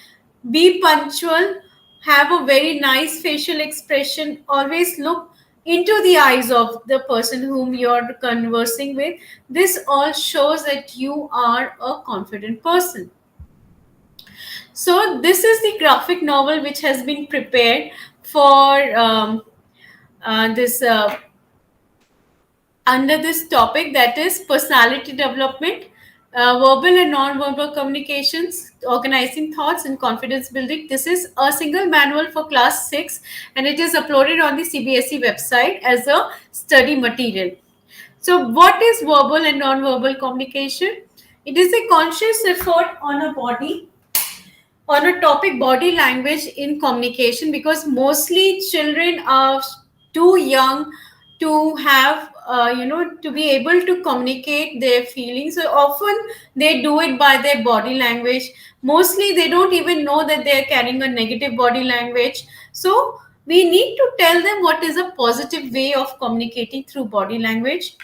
be punctual, have a very nice facial expression, always look into the eyes of the person whom you're conversing with. This all shows that you are a confident person. So this is the graphic novel which has been prepared for this under this topic, that is personality development, verbal and non-verbal communications, organizing thoughts, and confidence building. This is a single manual for class 6, and it is uploaded on the CBSE website as a study material. So what is verbal and non-verbal communication? It is a conscious effort on a topic, body language in communication, because mostly children are too young to have to be able to communicate their feelings. So often they do it by their body language. Mostly they don't even know that they are carrying a negative body language. So we need to tell them what is a positive way of communicating through body language.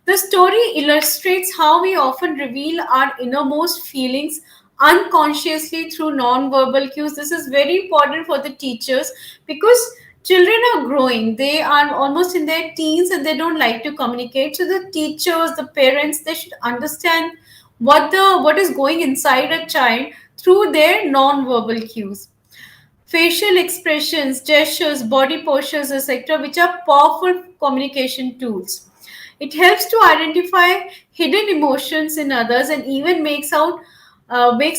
The story illustrates how we often reveal our innermost feelings unconsciously through non-verbal cues. This is very important for the teachers, because children are growing. They are almost in their teens and they don't like to communicate. So the teachers, the parents, they should understand what is going inside a child through their non-verbal cues. Facial expressions, gestures, body postures, etc., which are powerful communication tools. It helps to identify hidden emotions in others, and even makes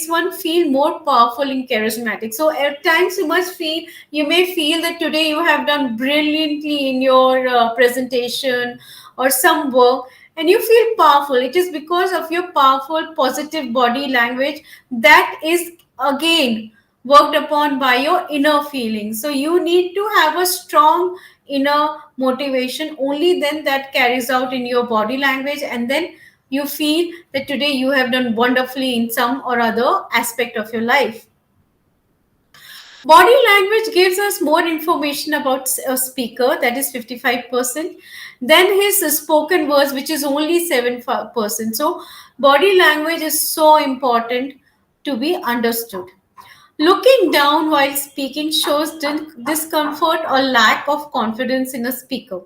one feel more powerful and charismatic. So at times you may feel that today you have done brilliantly in your presentation or some work, and you feel powerful. It is because of your powerful positive body language that is again worked upon by your inner feelings. So you need to have a strong inner motivation. Only then that carries out in your body language, and then you feel that today you have done wonderfully in some or other aspect of your life. Body language gives us more information about a speaker, that is 55%, than his spoken words, which is only 7%. So body language is so important to be understood. Looking down while speaking shows discomfort or lack of confidence in a speaker.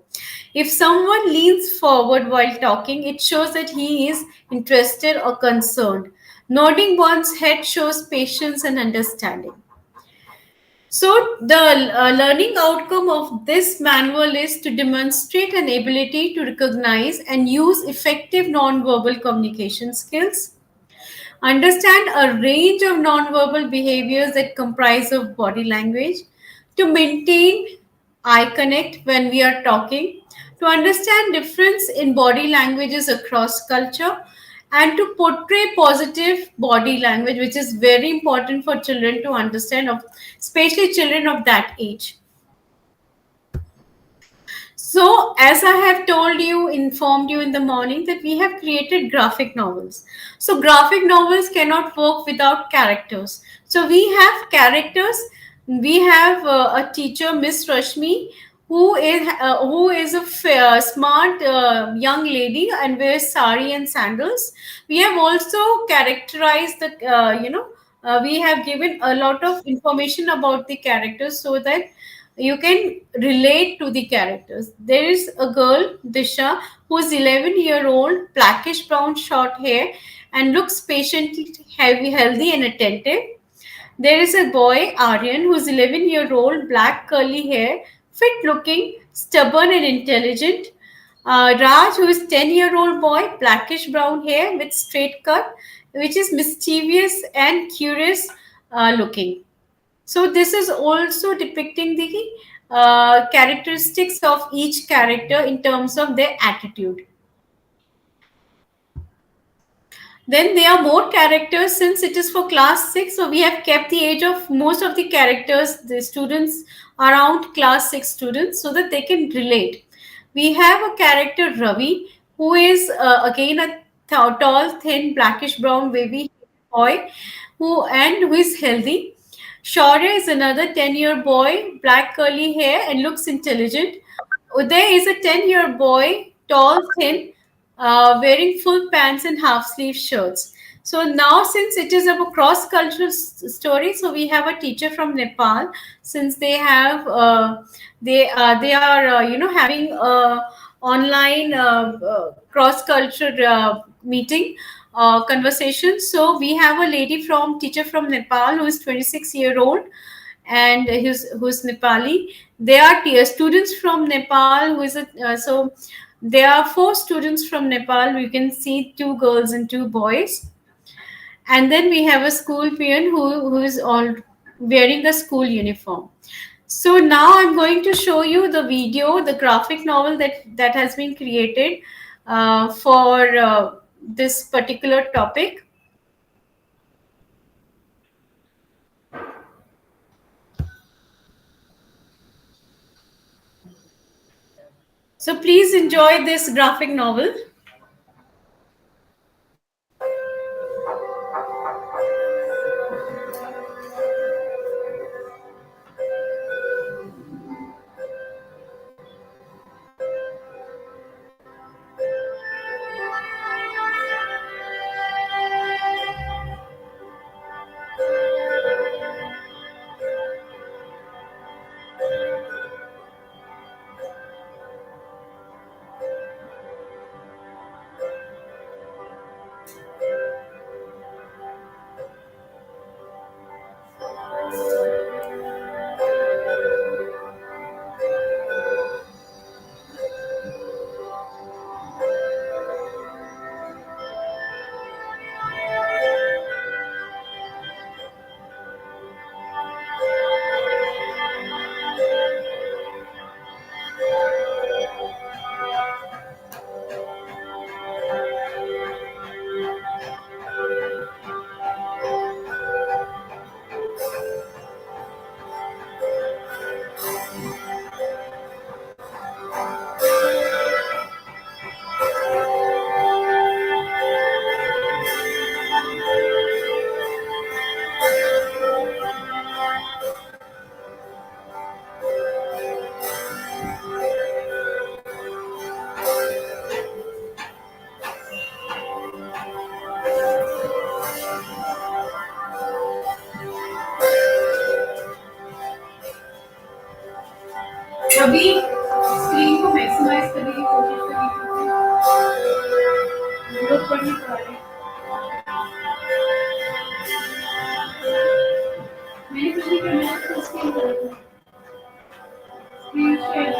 If someone leans forward while talking, it shows that he is interested or concerned. Nodding one's head shows patience and understanding. So, the learning outcome of this manual is to demonstrate an ability to recognize and use effective nonverbal communication skills, understand a range of nonverbal behaviors that comprise of body language, to maintain eye connect when we are talking, to understand difference in body languages across culture, and to portray positive body language, which is very important for children to understand, of especially children of that age. So, as I have told you, informed you in the morning, that we have created graphic novels. So, graphic novels cannot work without characters. So, we have characters. We have a teacher, Miss Rashmi, who is a smart young lady and wears sari and sandals. We have also characterized the we have given a lot of information about the characters so that you can relate to the characters. There is a girl, Disha, who is 11-year-old, blackish brown short hair, and looks patiently healthy and attentive. There is a boy, Aryan, who's 11-year-old, black curly hair, fit looking, stubborn and intelligent. Raj, who is 10-year-old boy, blackish brown hair with straight cut, which is mischievous and curious looking. So this is also depicting the characteristics of each character in terms of their attitude. Then there are more characters since it is for class 6. So we have kept the age of most of the characters, the students around class 6 students, so that they can relate. We have a character Ravi, who is again a tall, thin, blackish brown baby boy who is healthy. Shaurya is another 10-year boy, black curly hair and looks intelligent. Uday is a 10-year boy, tall, thin, wearing full pants and half sleeve shirts. So now, since it is a cross cultural story, so we have a teacher from Nepal. Since they are having a online cross cultural meeting conversation. So we have a lady from teacher from Nepal who is 26-year-old and who's Nepali. There are students from Nepal who is so there are four students from Nepal. We can see two girls and two boys, and then we have a school peon who is all wearing the school uniform. So now I'm going to show you the video, the graphic novel that has been created for this particular topic. So please enjoy this graphic novel. अभी screen को maximise करने की कोशिश करिए जरूरत पड़ने पर मैंने कुछ नहीं करना है तो screen share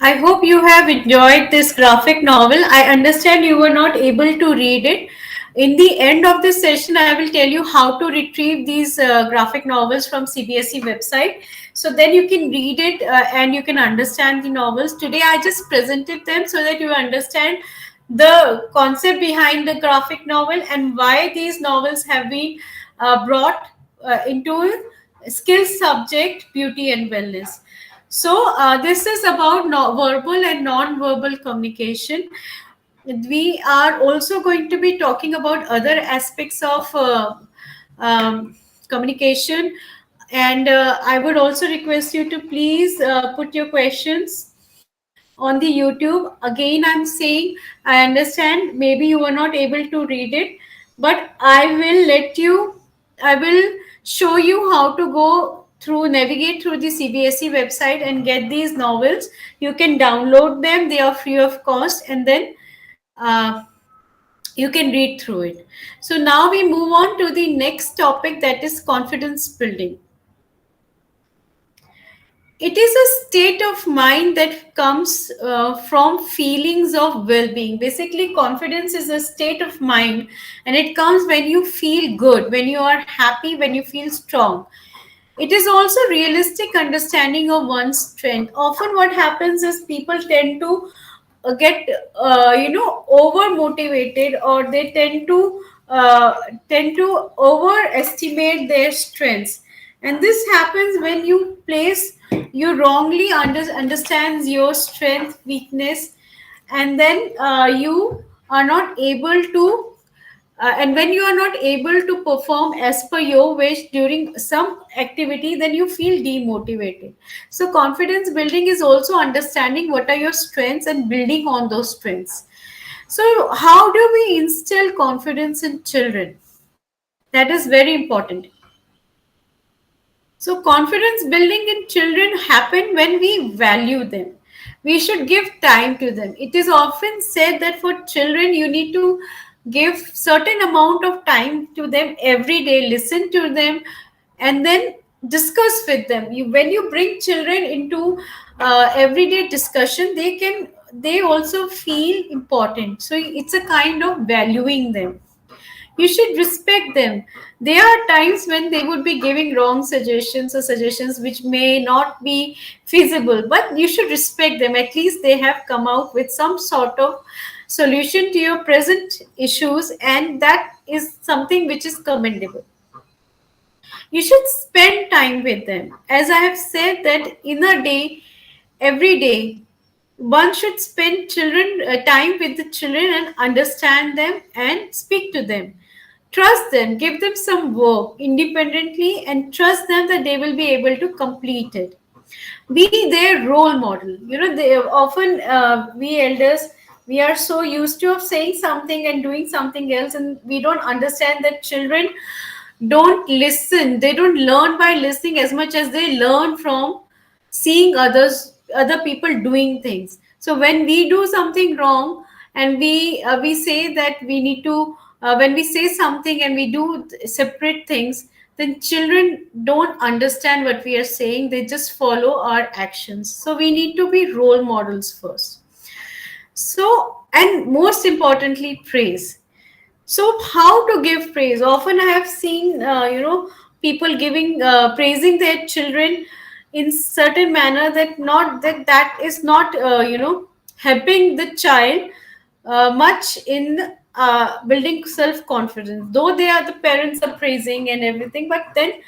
I hope you have enjoyed this graphic novel. I understand you were not able to read it. In the end of this session, I will tell you how to retrieve these graphic novels from CBSE website. So then you can read it and you can understand the novels. Today, I just presented them so that you understand the concept behind the graphic novel and why these novels have been brought into skill subject, beauty and wellness. So, this is about verbal and non-verbal communication. We are also going to be talking about other aspects of communication. And I would also request you to please put your questions on the YouTube. Again, I'm saying I understand maybe you were not able to read it, but I will show you how to go through, navigate through the CBSE website and get these novels. You can download them, they are free of cost, and then uh, you can read through it. So now we move on to the next topic, that is confidence building. It is a state of mind that comes from feelings of well-being. Basically, confidence is a state of mind, and it comes when you feel good, when you are happy, when you feel strong. It is also realistic understanding of one's strength. Often what happens is people tend to get over motivated, or they tend to overestimate their strengths, and this happens when you wrongly understands your strength, weakness, and then you are not able to and when you are not able to perform as per your wish during some activity, then you feel demotivated. So confidence building is also understanding what are your strengths and building on those strengths. So how do we instill confidence in children? That is very important. So confidence building in children happen when we value them. We should give time to them. It is often said that for children you need to give certain amount of time to them every day, listen to them, and then discuss with them. When you bring children into everyday discussion, they also feel important. So it's a kind of valuing them. You should respect them. There are times when they would be giving wrong suggestions or suggestions which may not be feasible, but you should respect them. At least they have come out with some sort of solution to your present issues, and that is something which is commendable. You should spend time with them. As I have said, that in a day, every day, one should spend children time with the children and understand them and speak to them. Trust them, give them some work independently, and trust them that they will be able to complete it. Be their role model. They often, we elders, we are so used to of saying something and doing something else, and we don't understand that children don't listen. They don't learn by listening as much as they learn from seeing other people doing things. So when we do something wrong, and we say that we need to when we say something and we do separate things, then children don't understand what we are saying. They just follow our actions. So we need to be role models first. So, and most importantly, praise. So how to give praise? Often I have seen, people giving, praising their children in certain manner that not that that is not, helping the child much in building self confidence. Though they are the parents are praising and everything, but then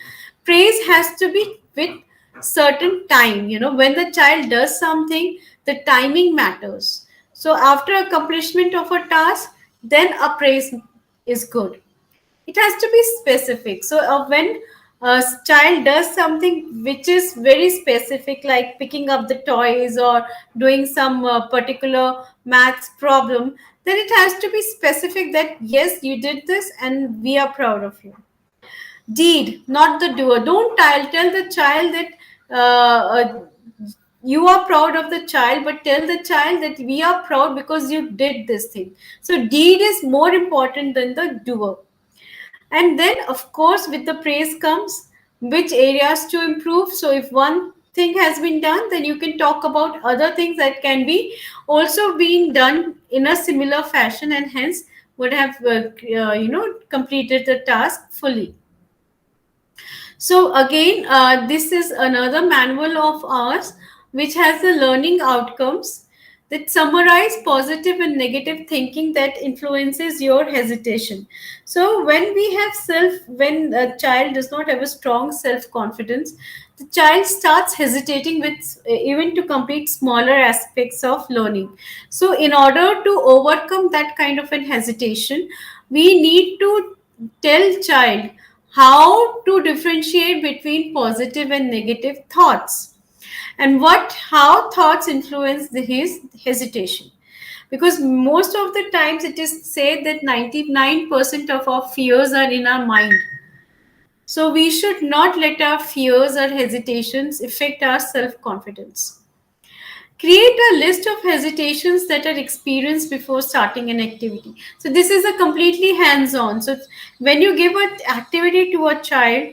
praise has to be with certain time. When the child does something, the timing matters. So after accomplishment of a task, then a praise is good. It has to be specific. So when a child does something which is very specific, like picking up the toys or doing some particular maths problem, then it has to be specific that yes, you did this and we are proud of you. Deed, not the doer. Don't tell the child that you are proud of the child, but tell the child that we are proud because you did this thing. So deed is more important than the doer. And then, of course, with the praise comes which areas to improve. So if one thing has been done, then you can talk about other things that can be also being done in a similar fashion, and hence would have completed the task fully. So again, this is another manual of ours which has the learning outcomes that summarize positive and negative thinking that influences your hesitation. So when a child does not have a strong self confidence, the child starts hesitating with even to complete smaller aspects of learning. So in order to overcome that kind of an hesitation, we need to tell child how to differentiate between positive and negative thoughts, and what how thoughts influence his hesitation. Because most of the times it is said that 99% of our fears are in our mind, so we should not let our fears or hesitations affect our self confidence. Create a list of hesitations that are experienced before starting an activity. So this is a completely hands-on. So when you give an activity to a child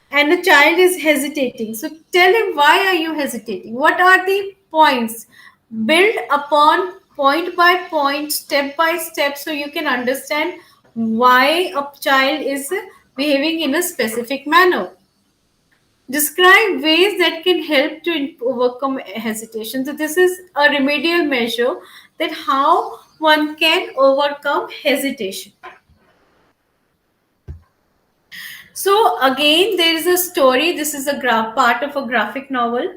and the child is hesitating, so tell him, why are you hesitating? What are the points? Build upon point by point, step by step, so you can understand why a child is behaving in a specific manner. Describe ways that can help to overcome hesitation. So this is a remedial measure that how one can overcome hesitation. So again, there is a story. This is a part of a graphic novel.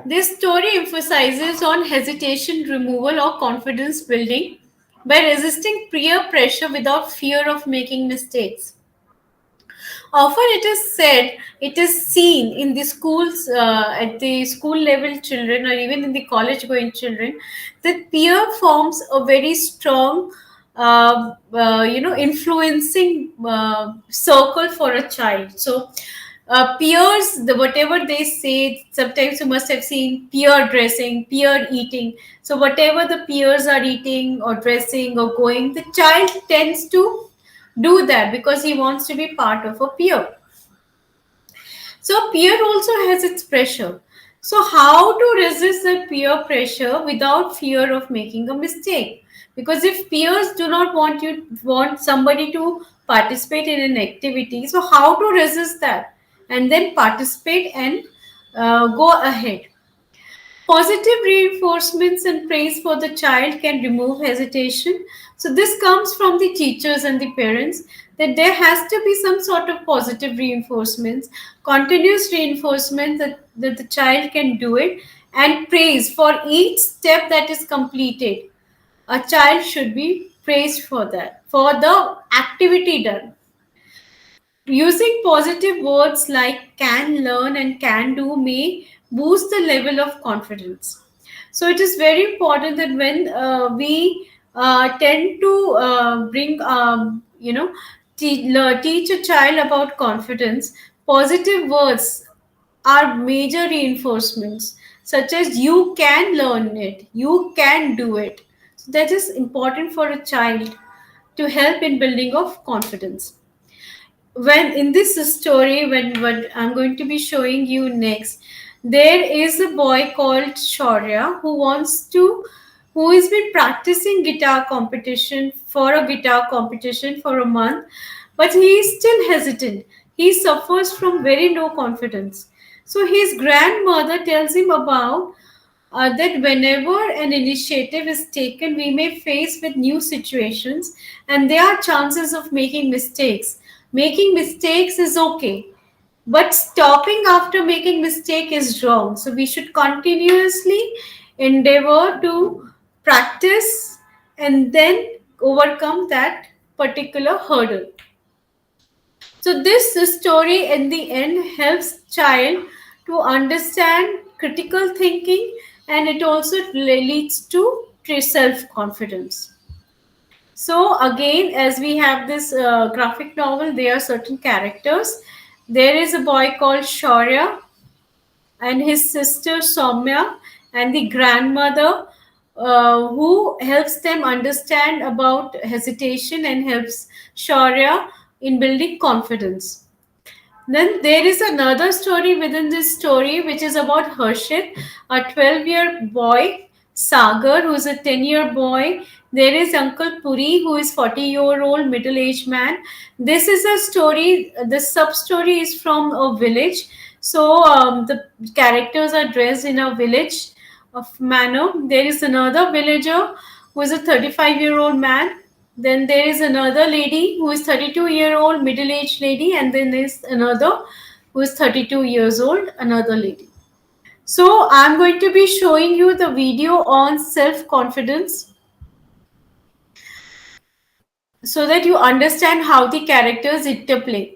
This story emphasizes on hesitation removal or confidence building by resisting peer pressure without fear of making mistakes. Often it is said, it is seen in the schools, at the school level children, or even in the college going children, that peer forms a very strong, influencing circle for a child. So, peers, whatever they say, sometimes you must have seen peer dressing, peer eating. So, whatever the peers are eating or dressing or going, the child tends to do that because he wants to be part of a peer. So peer also has its pressure. So how to resist the peer pressure without fear of making a mistake? Because if peers do not want somebody to participate in an activity, so how to resist that and then participate and go ahead? Positive reinforcements and praise for the child can remove hesitation. So, this comes from the teachers and the parents, that there has to be some sort of positive reinforcements, continuous reinforcement that the child can do it, and praise for each step that is completed. A child should be praised for that, for the activity done. Using positive words like can learn and can do may boost the level of confidence. So it is very important that when we tend to teach a child about confidence, positive words are major reinforcements, such as you can learn it, you can do it. So that is important for a child to help in building of confidence. When in this story, when what I'm going to be showing you next, there is a boy called Shaurya who has been practicing guitar competition for a month, but he is still hesitant. He suffers from very low confidence. So his grandmother tells him about that whenever an initiative is taken, we may face with new situations, and there are chances of making mistakes. Making mistakes is okay, but stopping after making mistake is wrong. So we should continuously endeavor to practice and then overcome that particular hurdle. So this story in the end helps child to understand critical thinking, and it also leads to self-confidence. So again, as we have this graphic novel, there are certain characters. There is a boy called Shaurya and his sister Soumya, and the grandmother who helps them understand about hesitation and helps Shaurya in building confidence. Then there is another story within this story which is about Harshit, a 12-year boy, Sagar, who is a 10-year boy. There is Uncle Puri, who is 40-year-old middle-aged man. This is a story, the sub-story is from a village. So the characters are dressed in a village of manner. There is another villager who is a 35-year-old man. Then there is another lady who is 32-year-old middle-aged lady, and then there's another who is 32 years old, another lady. So I'm going to be showing you the video on self-confidence so that you understand how the characters interplay.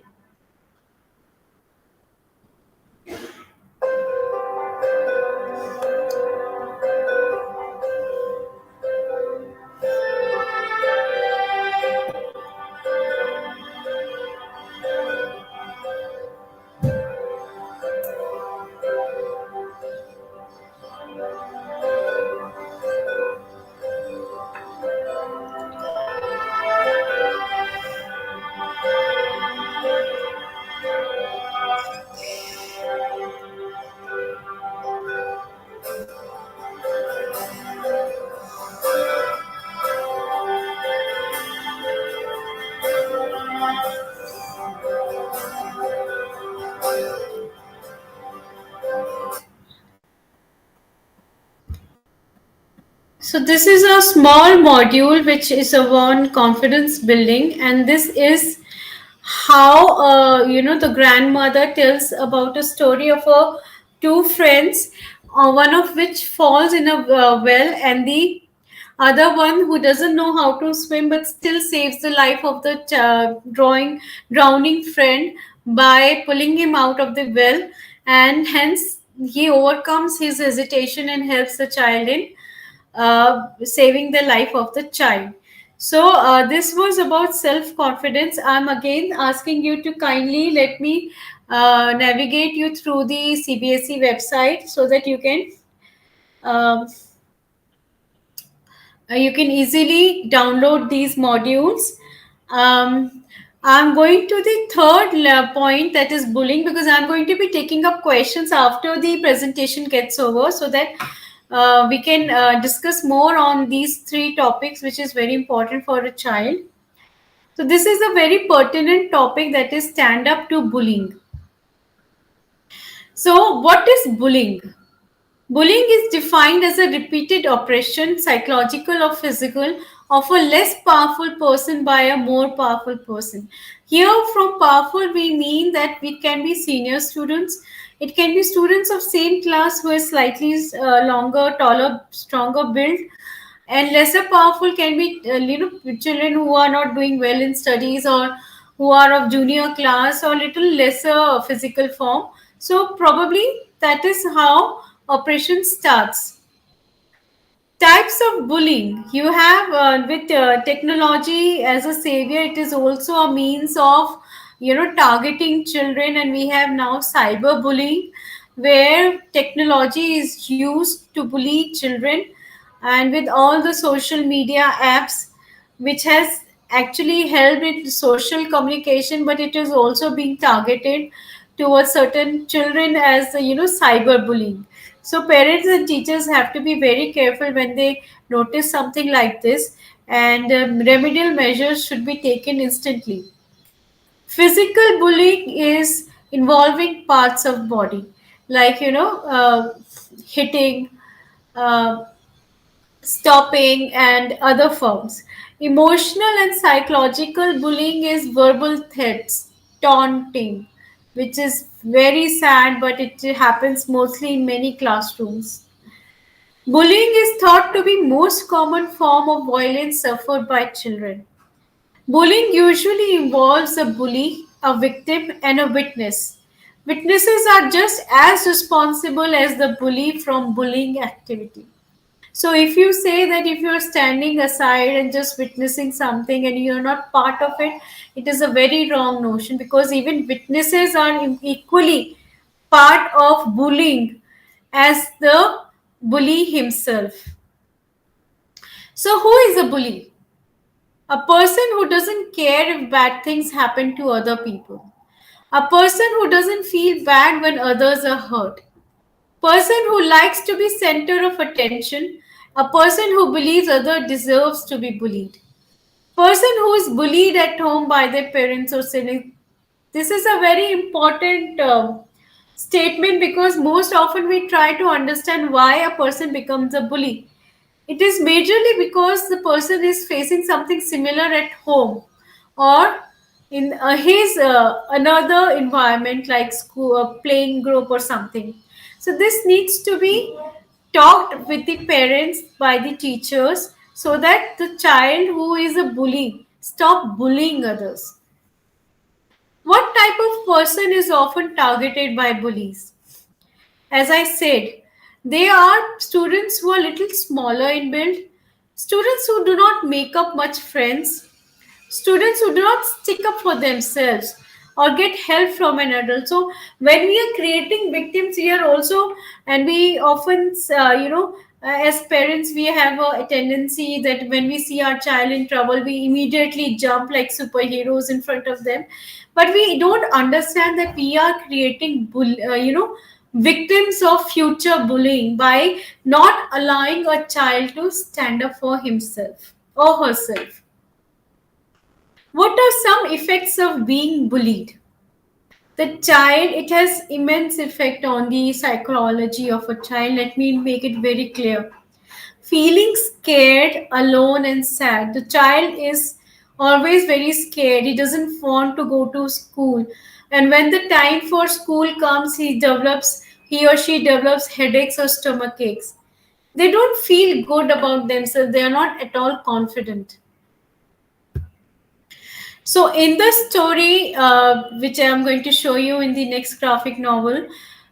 So this is a small module which is on confidence building, and this is how the grandmother tells about a story of two friends, one of which falls in a well, and the other one who doesn't know how to swim but still saves the life of the drowning friend by pulling him out of the well, and hence he overcomes his hesitation and helps the child in saving the life of the child. So, this was about self confidence. I'm again asking you to kindly let me navigate you through the CBSE website so that um, you can easily download these modules. Um, I'm going to the third point, that is bullying, because I'm going to be taking up questions after the presentation gets over so that we can discuss more on these three topics, which is very important for a child. So, this is a very pertinent topic, that is stand up to bullying. So, what is bullying? Bullying is defined as a repeated oppression, psychological or physical, of a less powerful person by a more powerful person. Here, from powerful, we mean that it can be senior students, it can be students of same class who is slightly longer, taller, stronger build, and lesser powerful can be children who are not doing well in studies, or who are of junior class or little lesser physical form. So probably that is how operation starts. Types of bullying you have, with technology as a savior, it is also a means of targeting children, and we have now cyber bullying, where technology is used to bully children, and with all the social media apps, which has actually helped in social communication, but it is also being targeted towards certain children as cyberbullying. So parents and teachers have to be very careful when they notice something like this, and remedial measures should be taken instantly. Physical bullying is involving parts of body, like hitting, uh, stopping, and other forms. Emotional and psychological bullying is verbal threats, taunting, which is very sad, but it happens mostly in many classrooms. Bullying is thought to be most common form of violence suffered by children. Bullying usually involves a bully, a victim, and a witness. Witnesses are just as responsible as the bully from bullying activity. So if you say that if you're standing aside and just witnessing something and you're not part of it, it is a very wrong notion, because even witnesses are equally part of bullying as the bully himself. So who is a bully? A person who doesn't care if bad things happen to other people. A person who doesn't feel bad when others are hurt. Person who likes to be center of attention. A person who believes other deserves to be bullied. Person who is bullied at home by their parents or siblings. This is a very important statement because most often we try to understand why a person becomes a bully. It is majorly because the person is facing something similar at home or in his another environment like school, playing group or something. So this needs to be talked with the parents by the teachers so that the child who is a bully stop bullying others. What type of person is often targeted by bullies? As I said, they are students who are little smaller in build, students who do not make up much friends, students who do not stick up for themselves or get help from an adult. So when we are creating victims here also, and we often as parents we have a tendency that when we see our child in trouble we immediately jump like superheroes in front of them, but we don't understand that we are creating victims of future bullying by not allowing a child to stand up for himself or herself. What are some effects of being bullied? The child, it has immense effect on the psychology of a child. Let me make it very clear. Feeling scared, alone, and sad. The child is always very scared. He doesn't want to go to school. And when the time for school comes, he or she develops headaches or stomach aches. They don't feel good about themselves. They are not at all confident. So, in the story, which I am going to show you in the next graphic novel,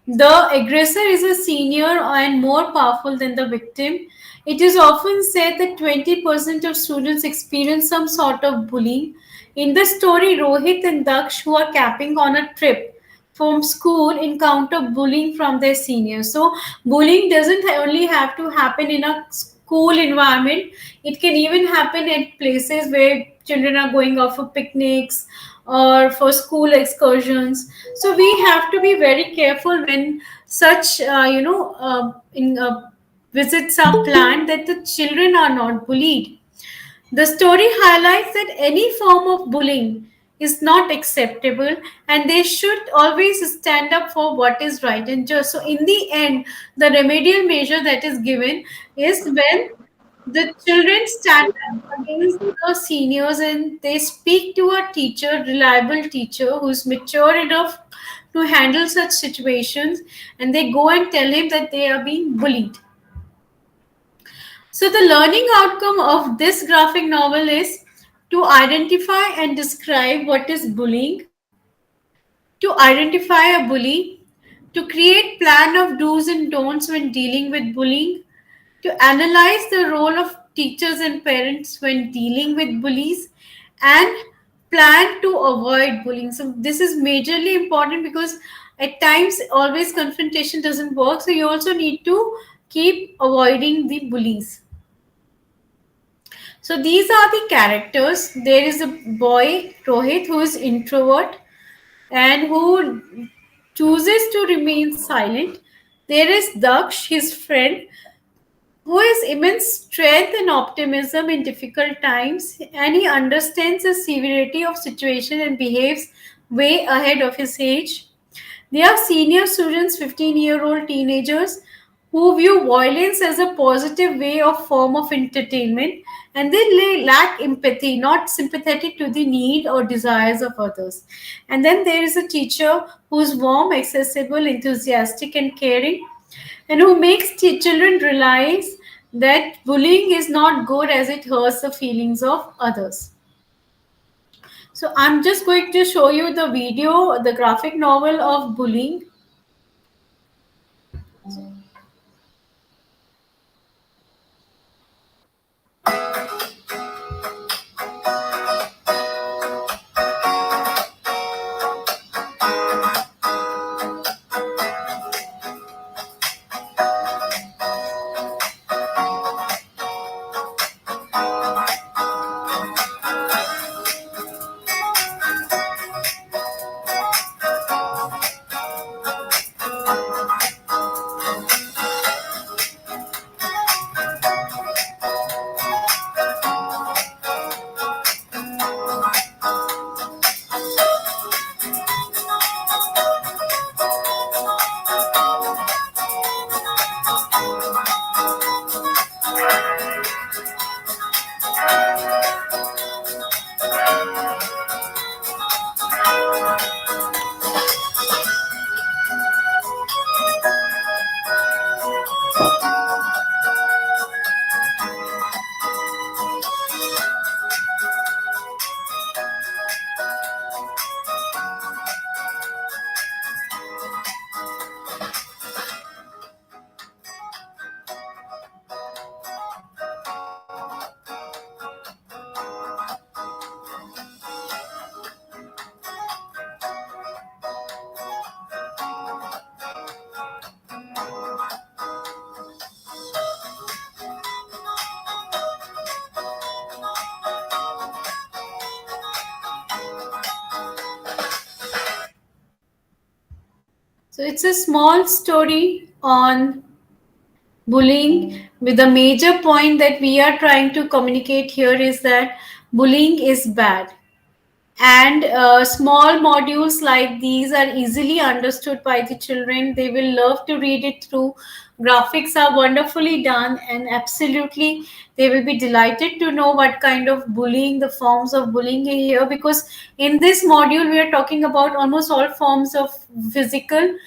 the aggressor is a senior and more powerful than the victim. It is often said that 20% of students experience some sort of bullying. In the story, Rohit and Daksh, who are camping on a trip from school, encounter bullying from their seniors. So, bullying doesn't only have to happen in a school environment, it can even happen at places where children are going out for picnics or for school excursions. So we have to be very careful when such visits are planned that the children are not bullied. The story highlights that any form of bullying is not acceptable and they should always stand up for what is right and just. So, in the end, the remedial measure that is given is when the children stand up against the seniors and they speak to a teacher, reliable teacher who's mature enough to handle such situations, and they go and tell him that they are being bullied. So, the learning outcome of this graphic novel is to identify and describe what is bullying, to identify a bully, to create plan of do's and don'ts when dealing with bullying, to analyze the role of teachers and parents when dealing with bullies, and plan to avoid bullying. So, this is majorly important because at times always confrontation doesn't work. So, you also need to keep avoiding the bullies. So these are the characters. There is a boy, Rohit, who is introvert and who chooses to remain silent. There is Daksh, his friend, who has immense strength and optimism in difficult times, and he understands the severity of situation and behaves way ahead of his age. They are senior students, 15-year-old teenagers who view violence as a positive way of form of entertainment, and they lack empathy, not sympathetic to the need or desires of others. And then there is a teacher who's warm, accessible, enthusiastic, and caring, and who makes children realize that bullying is not good as it hurts the feelings of others. So I'm just going to show you the video, the graphic novel of bullying. So it's a small story on bullying, with the major point that we are trying to communicate here is that bullying is bad. And small modules like these are easily understood by the children. They will love to read it through. Graphics are wonderfully done, and absolutely they will be delighted to know what kind of bullying, the forms of bullying are here, because in this module we are talking about almost all forms of physical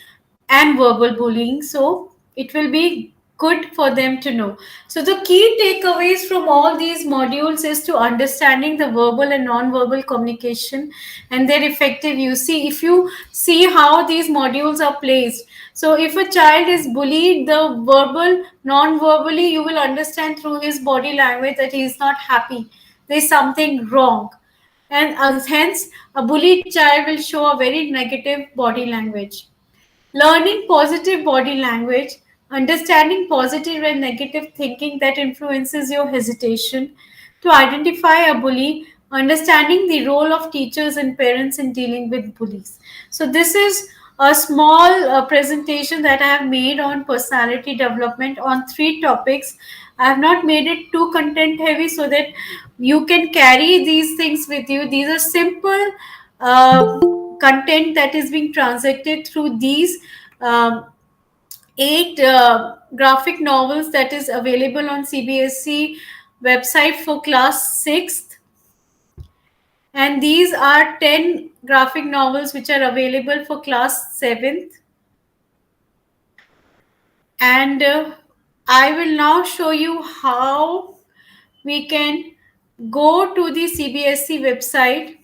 and verbal bullying. So it will be good for them to know. So the key takeaways from all these modules is to understanding the verbal and non-verbal communication and their effective use. See, if you see how these modules are placed, so if a child is bullied, the verbal, non-verbally, you will understand through his body language that he is not happy, there's something wrong, and hence a bullied child will show a very negative body language. Learning positive body language, understanding positive and negative thinking that influences your hesitation, to identify a bully, understanding the role of teachers and parents in dealing with bullies. So, this is a small presentation that I have made on personality development on three topics. I have not made it too content heavy so that you can carry these things with you. These are simple content that is being transacted through these um, eight graphic novels that is available on CBSE website for class 6th, and these are 10 graphic novels which are available for class 7th. And I will now show you how we can go to the CBSE website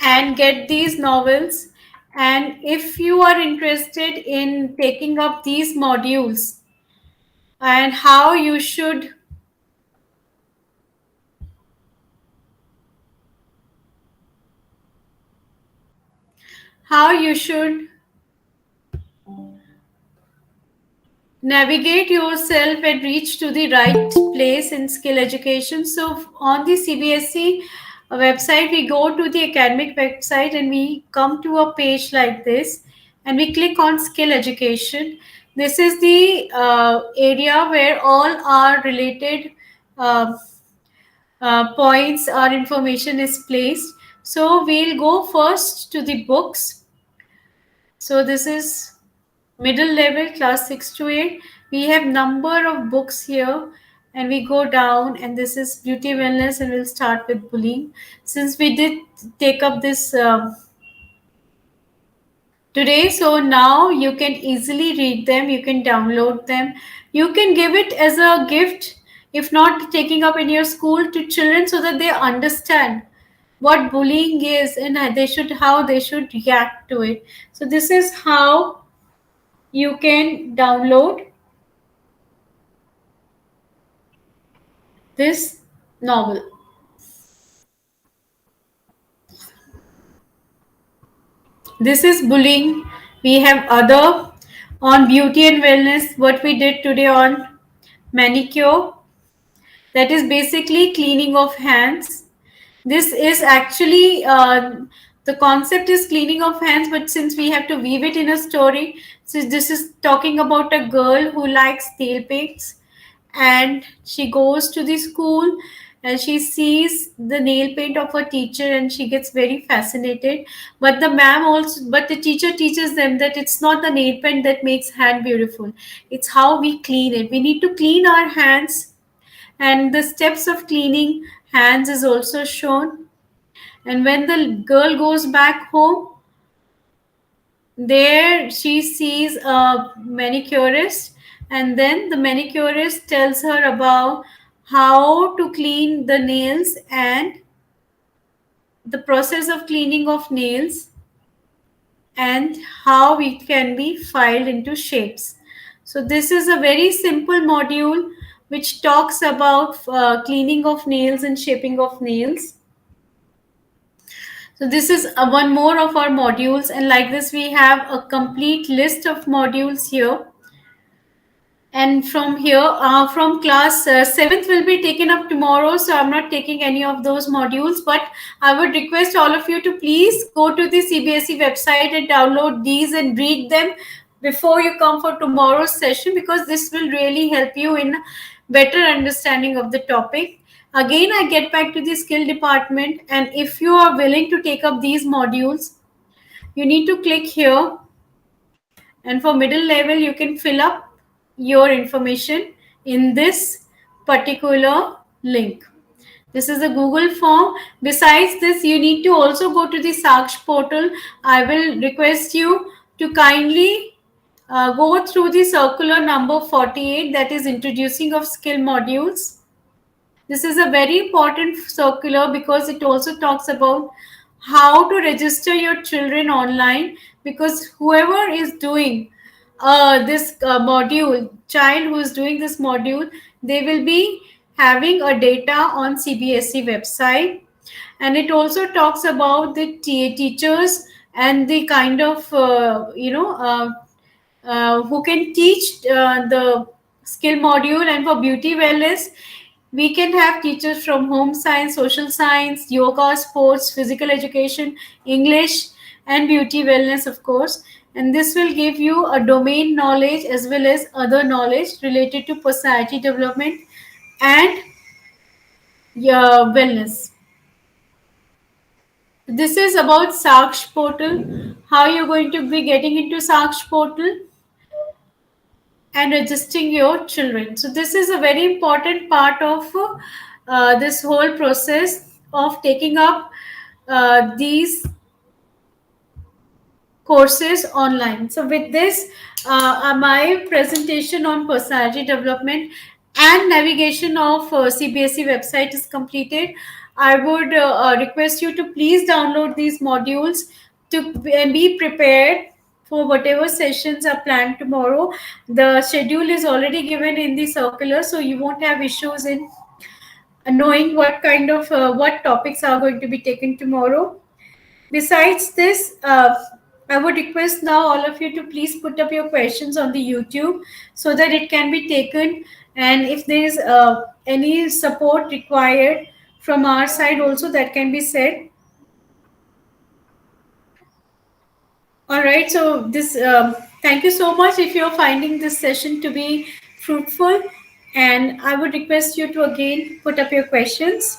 and get these novels. And if you are interested in taking up these modules, and how you should navigate yourself and reach to the right place in skill education. So on the CBSE website, we go to the academic website and we come to a page like this, and we click on skill education. This is the area where all our related uh, points or information is placed. So we'll go first to the books. So this is middle level, class 6 to 8. We have number of books here, and we go down, and this is beauty wellness, and we'll start with bullying. Since we did take up this today, so now you can easily read them, you can download them, you can give it as a gift, if not taking up in your school, to children so that they understand what bullying is and how they should react to it. So this is how you can download this novel. This is bullying. We have other on beauty and wellness, what we did today on manicure, that is basically cleaning of hands. This is actually the concept is cleaning of hands, but since we have to weave it in a story, so this is talking about a girl who likes nail paints, and she goes to the school and she sees the nail paint of her teacher and she gets very fascinated. But the teacher teaches them that it's not the nail paint that makes hand beautiful, it's how we clean it. We need to clean our hands, and the steps of cleaning hands is also shown. And when the girl goes back home, there she sees a manicurist, and then the manicurist tells her about how to clean the nails and the process of cleaning of nails, and how it can be filed into shapes. So this is a very simple module which talks about cleaning of nails and shaping of nails. So this is one more of our modules, and like this we have a complete list of modules here. And from here, from class 7th will be taken up tomorrow, so I'm not taking any of those modules, but I would request all of you to please go to the CBSE website and download these and read them before you come for tomorrow's session, because this will really help you in better understanding of the topic. Again, I get back to the skill department, and if you are willing to take up these modules, you need to click here, and for middle level you can fill up your information in this particular link. This is a Google form. Besides this, you need to also go to the Saksh portal. I will request you to kindly go through the circular number 48, that is introducing of skill modules. This is a very important circular because it also talks about how to register your children online, because whoever is doing this module, child who is doing this module, they will be having a data on CBSE website. And it also talks about the teachers and the kind of who can teach the skill module. And for beauty wellness, we can have teachers from home science, social science, yoga, sports, physical education, English, and beauty wellness, of course. And this will give you a domain knowledge as well as other knowledge related to personality development and wellness. This is about Saksh portal, how you're going to be getting into Saksh portal and registering your children. So this is a very important part of this whole process of taking up these courses online. So with this, my presentation on personality development and navigation of CBSE website is completed. I would request you to please download these modules to be prepared for whatever sessions are planned tomorrow. The schedule is already given in the circular, so you won't have issues in knowing what kind of what topics are going to be taken tomorrow. Besides this, I would request now all of you to please put up your questions on the YouTube so that it can be taken. And if there is any support required from our side, also that can be said. All right. So this, thank you so much if you're finding this session to be fruitful. And I would request you to again put up your questions.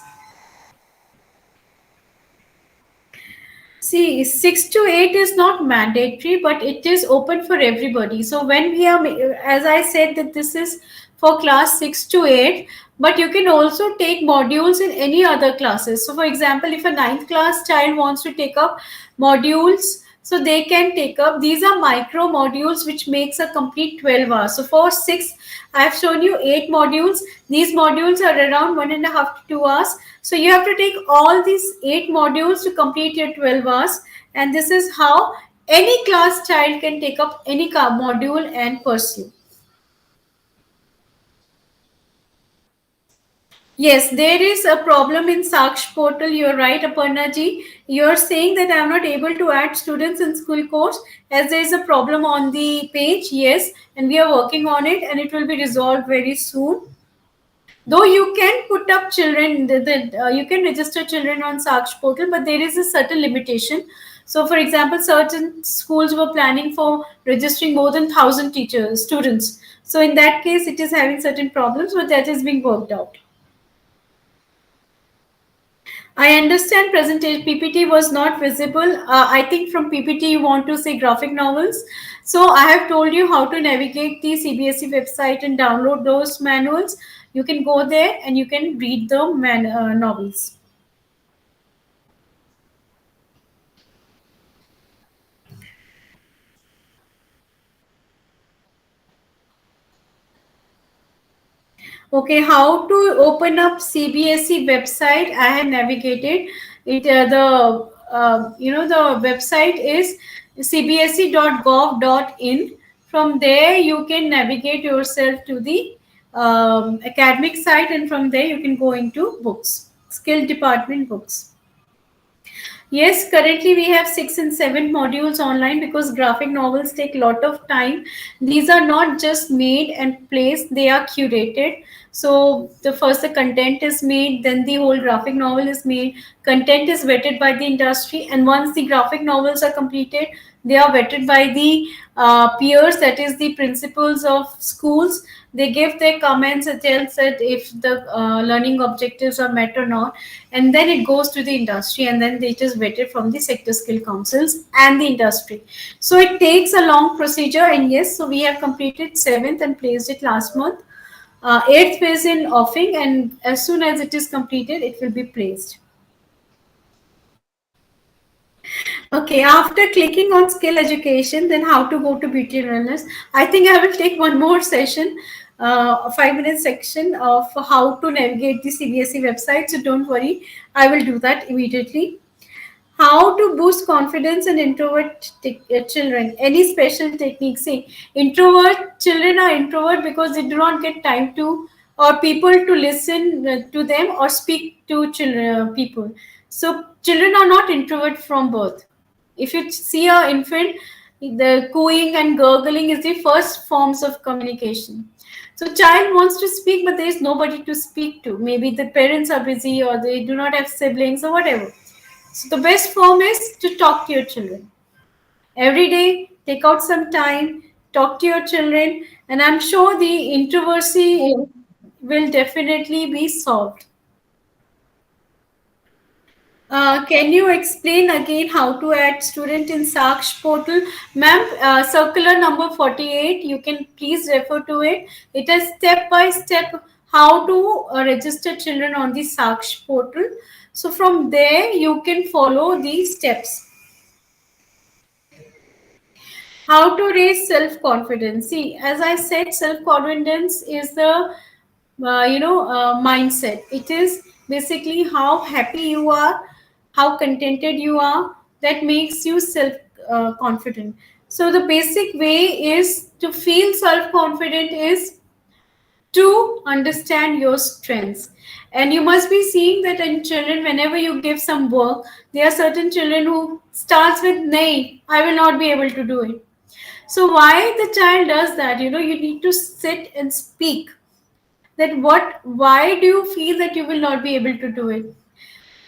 See, 6 to 8 is not mandatory, but it is open for everybody. So when we are, as I said, that this is for class 6 to 8, but you can also take modules in any other classes. So for example, if a ninth class child wants to take up modules, so they can take up, these are micro modules which makes a complete 12 hours. So for 6, I've shown you 8 modules. These modules are around 1.5 to 2 hours. So you have to take all these 8 modules to complete your 12 hours. And this is how any class child can take up any module and pursue. Yes, there is a problem in Saksh portal. You're right, Aparna ji. You're saying that I'm not able to add students in school course as there is a problem on the page. Yes, and we are working on it, and it will be resolved very soon. Though you can put up children, you can register children on Saksh portal, but there is a certain limitation. So, for example, certain schools were planning for registering more than 1,000 teachers, students. So, in that case, it is having certain problems, but that is being worked out. I understand presentation PPT was not visible. I think from PPT you want to say graphic novels. So I have told you how to navigate the CBSE website and download those manuals. You can go there and you can read the novels. Okay, how to open up CBSE website? I have navigated it. The website is cbse.gov.in. From there, you can navigate yourself to the academic site, and from there you can go into books, skill department books. Yes, currently we have 6 and 7 modules online because graphic novels take a lot of time. These are not just made and placed, they are curated. So the content is made, then the whole graphic novel is made. Content is vetted by the industry, and once the graphic novels are completed, they are vetted by the peers, that is the principals of schools. They give their comments and tells that if the learning objectives are met or not, and then it goes to the industry, and then they just vetted from the sector skill councils and the industry. So it takes a long procedure, and yes, so we have completed 7th and placed it last month. 8th is in offing, and as soon as it is completed, it will be placed. Okay, after clicking on skill education, then how to go to beauty and wellness. I think I will take one more session, a 5 minute section of how to navigate the CBSE website. So don't worry, I will do that immediately. How to boost confidence in introvert children? Any special techniques? See, introvert children are introvert because they do not get time to or people to listen to them or speak to children people. So children are not introvert from birth. If you see a infant, the cooing and gurgling is the first forms of communication. So child wants to speak, but there is nobody to speak to. Maybe the parents are busy or they do not have siblings or whatever. So the best form is to talk to your children. Every day, take out some time, talk to your children, and I'm sure the introversy will definitely be solved. Can you explain again how to add student in Saksh portal? Ma'am, circular number 48, you can please refer to it. It is step by step how to register children on the Saksh portal. So from there, you can follow these steps. How to raise self-confidence? See, as I said, self-confidence is the mindset. It is basically how happy you are, how contented you are, that makes you self confident. So the basic way is to feel self-confident is to understand your strengths. And you must be seeing that in children, whenever you give some work, there are certain children who starts with nay, I will not be able to do it. So why the child does that? You need to sit and speak that why do you feel that you will not be able to do it?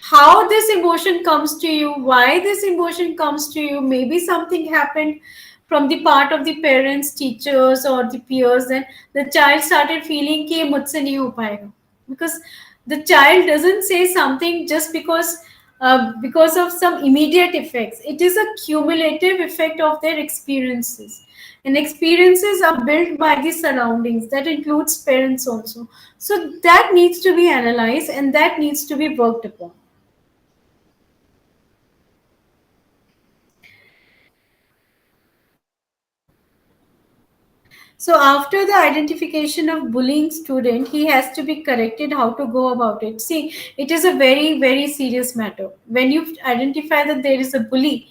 How this emotion comes to you, why this emotion comes to you. Maybe something happened from the part of the parents, teachers, or the peers, and the child started feeling कि ये मुझसे नहीं हो पाएगा. Because the child doesn't say something just because of some immediate effects. It is a cumulative effect of their experiences, and experiences are built by the surroundings. That includes parents also. So that needs to be analyzed and that needs to be worked upon. So after the identification of bullying student, he has to be corrected how to go about it. See, it is a very, very serious matter. When you identify that there is a bully,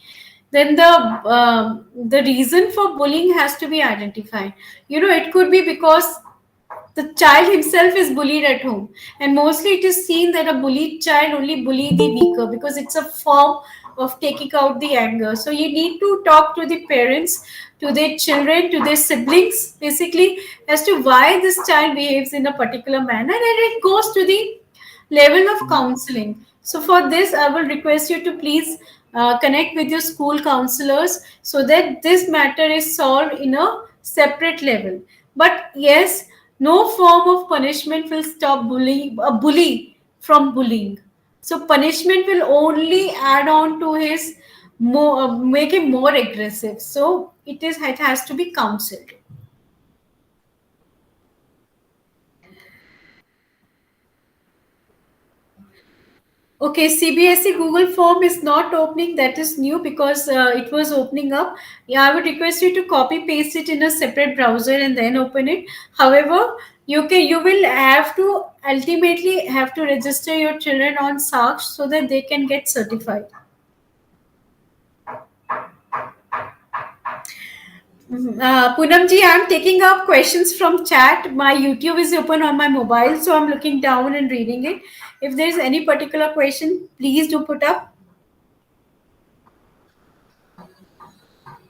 then the reason for bullying has to be identified. It could be because the child himself is bullied at home, and mostly it is seen that a bullied child only bully the weaker because it's a form of taking out the anger. So you need to talk to the parents, to their children, to their siblings, basically, as to why this child behaves in a particular manner, and it goes to the level of counseling. So for this, I will request you to please connect with your school counselors so that this matter is solved in a separate level. But yes, no form of punishment will stop a bully from bullying. So punishment will only add on to his more, make him more aggressive. So it has to be counseled. Okay, CBSE Google Form is not opening. That is new because it was opening up. Yeah, I would request you to copy paste it in a separate browser and then open it. However, you will have to ultimately have to register your children on Saksh so that they can get certified. Poonam ji, I'm taking up questions from chat. My YouTube is open on my mobile, so I'm looking down and reading it. If there is any particular question, please do put up.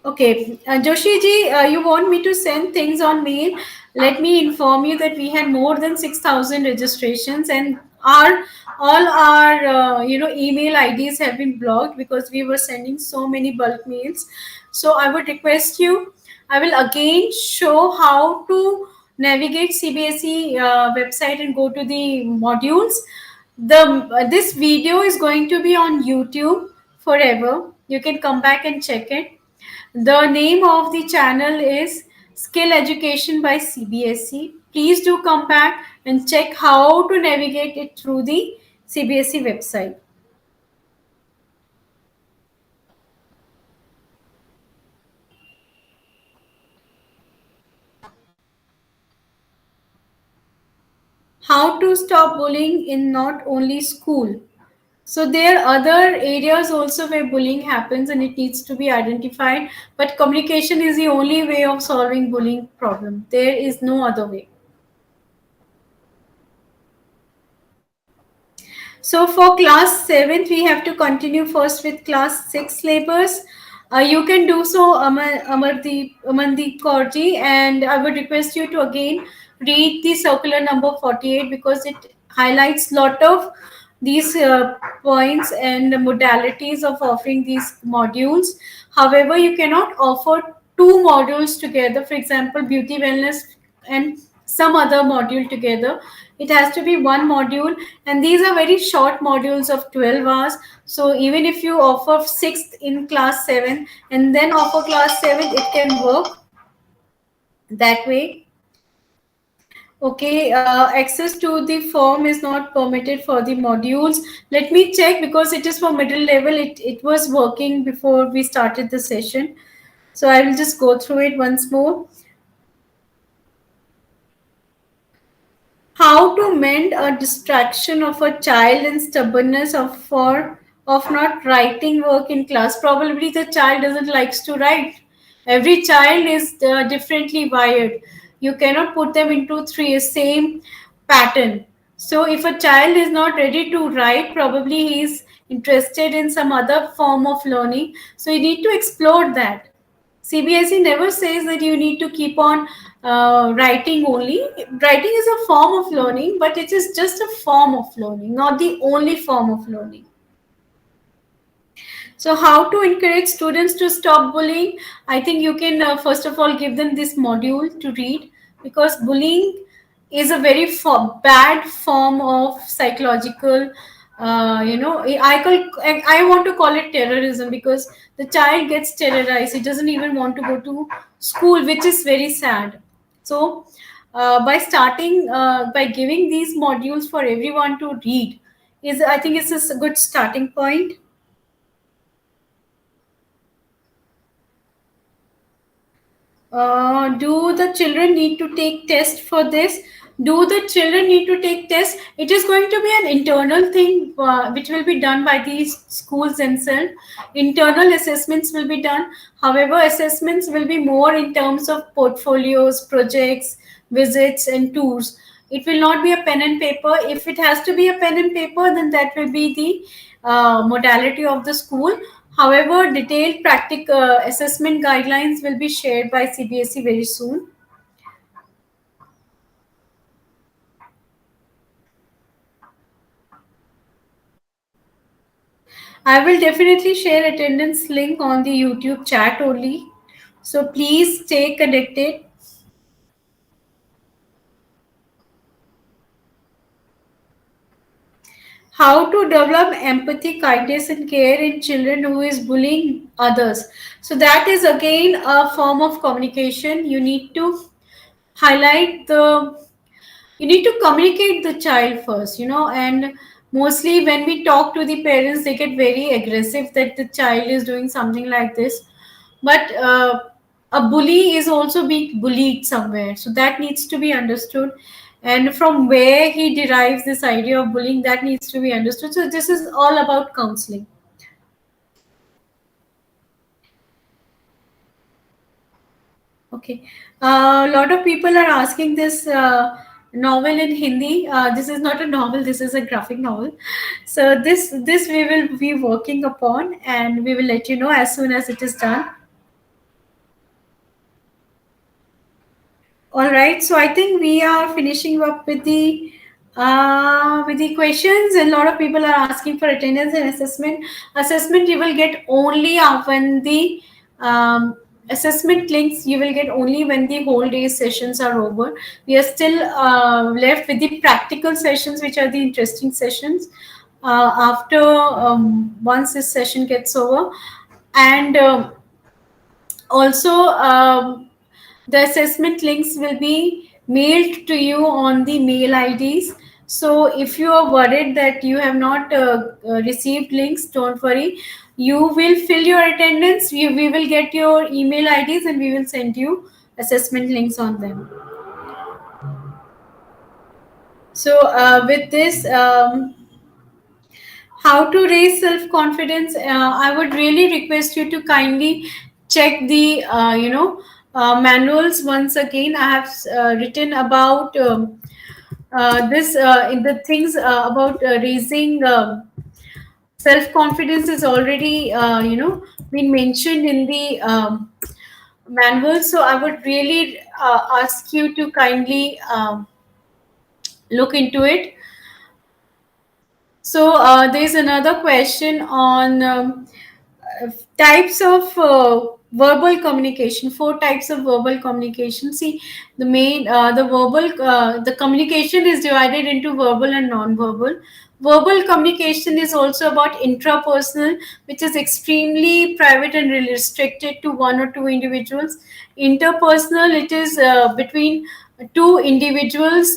Okay, Joshi ji, you want me to send things on mail? Let me inform you that we had more than 6,000 registrations, and our all our email IDs have been blocked because we were sending so many bulk mails. So I would request you. I will again show how to navigate CBSE website and go to the modules. This video is going to be on YouTube forever. You can come back and check it. The name of the channel is Skill Education by CBSE. Please do come back and check how to navigate it through the CBSE website. How to stop bullying in not only school. So there are other areas also where bullying happens and it needs to be identified. But communication is the only way of solving bullying problem. There is no other way. So for class 7th, we have to continue first with class 6 syllabus. You can do so, Amandeep Kaurji, and I would request you to again read the circular number 48 because it highlights lot of these points and modalities of offering these modules. However, you cannot offer two modules together. For example, beauty wellness and some other module together. It has to be one module, and these are very short modules of 12 hours. So even if you offer 6th in class 7 and then offer class 7, it can work that way. Okay, access to the form is not permitted for the modules. Let me check because it is for middle level. It was working before we started the session. So I will just go through it once more. How to mend a distraction of a child and stubbornness of not writing work in class. Probably the child doesn't likes to write. Every child is differently wired. You cannot put them into three same pattern. So if a child is not ready to write, probably he is interested in some other form of learning. So you need to explore that. CBSE never says that you need to keep on writing only. Writing is a form of learning, but it is just a form of learning, not the only form of learning. So, how to encourage students to stop bullying? I think you can first of all give them this module to read because bullying is a very bad form of psychological. I want to call it terrorism because the child gets terrorized. He doesn't even want to go to school, which is very sad. So, by giving these modules for everyone to read, is I think it's a good starting point. Do the children need to take test for this? Do the children need to take test? It is going to be an internal thing which will be done by these schools themselves. Internal assessments will be done. However, assessments will be more in terms of portfolios, projects, visits, and tours. It will not be a pen and paper. If it has to be a pen and paper, then that will be the modality of the school. However, detailed practical assessment guidelines will be shared by CBSE very soon. I will definitely share attendance link on the YouTube chat only. So please stay connected. How to develop empathy, kindness, and care in children who is bullying others. So that is again a form of communication. Highlight the you need to communicate the child first, and mostly when we talk to the parents, they get very aggressive that the child is doing something like this. But a bully is also being bullied somewhere, so that needs to be understood. And from where he derives this idea of bullying, that needs to be understood. So this is all about counseling. Okay. A lot of people are asking this novel in Hindi. This is not a novel. This is a graphic novel. So this we will be working upon, and we will let you know as soon as it is done. All right, so I think we are finishing up with the questions, and a lot of people are asking for attendance and assessment. Assessment you will get only when the um, assessment links you will get only when the whole day sessions are over. We are still left with the practical sessions, which are the interesting sessions. After once this session gets over, and also the assessment links will be mailed to you on the mail IDs. So if you are worried that you have not received links, don't worry. You will fill your attendance. We will get your email IDs and we will send you assessment links on them. So with this, how to raise self confidence, I would really request you to kindly check the manuals once again. I have written about this in the things about raising self confidence is already been mentioned in the manual. So I would really ask you to kindly look into it. So there's another question on types of verbal communication. Four types of verbal communication. See, the communication is divided into verbal and non-verbal. Verbal communication is also about intrapersonal, which is extremely private and really restricted to one or two individuals. Interpersonal, it is between two individuals,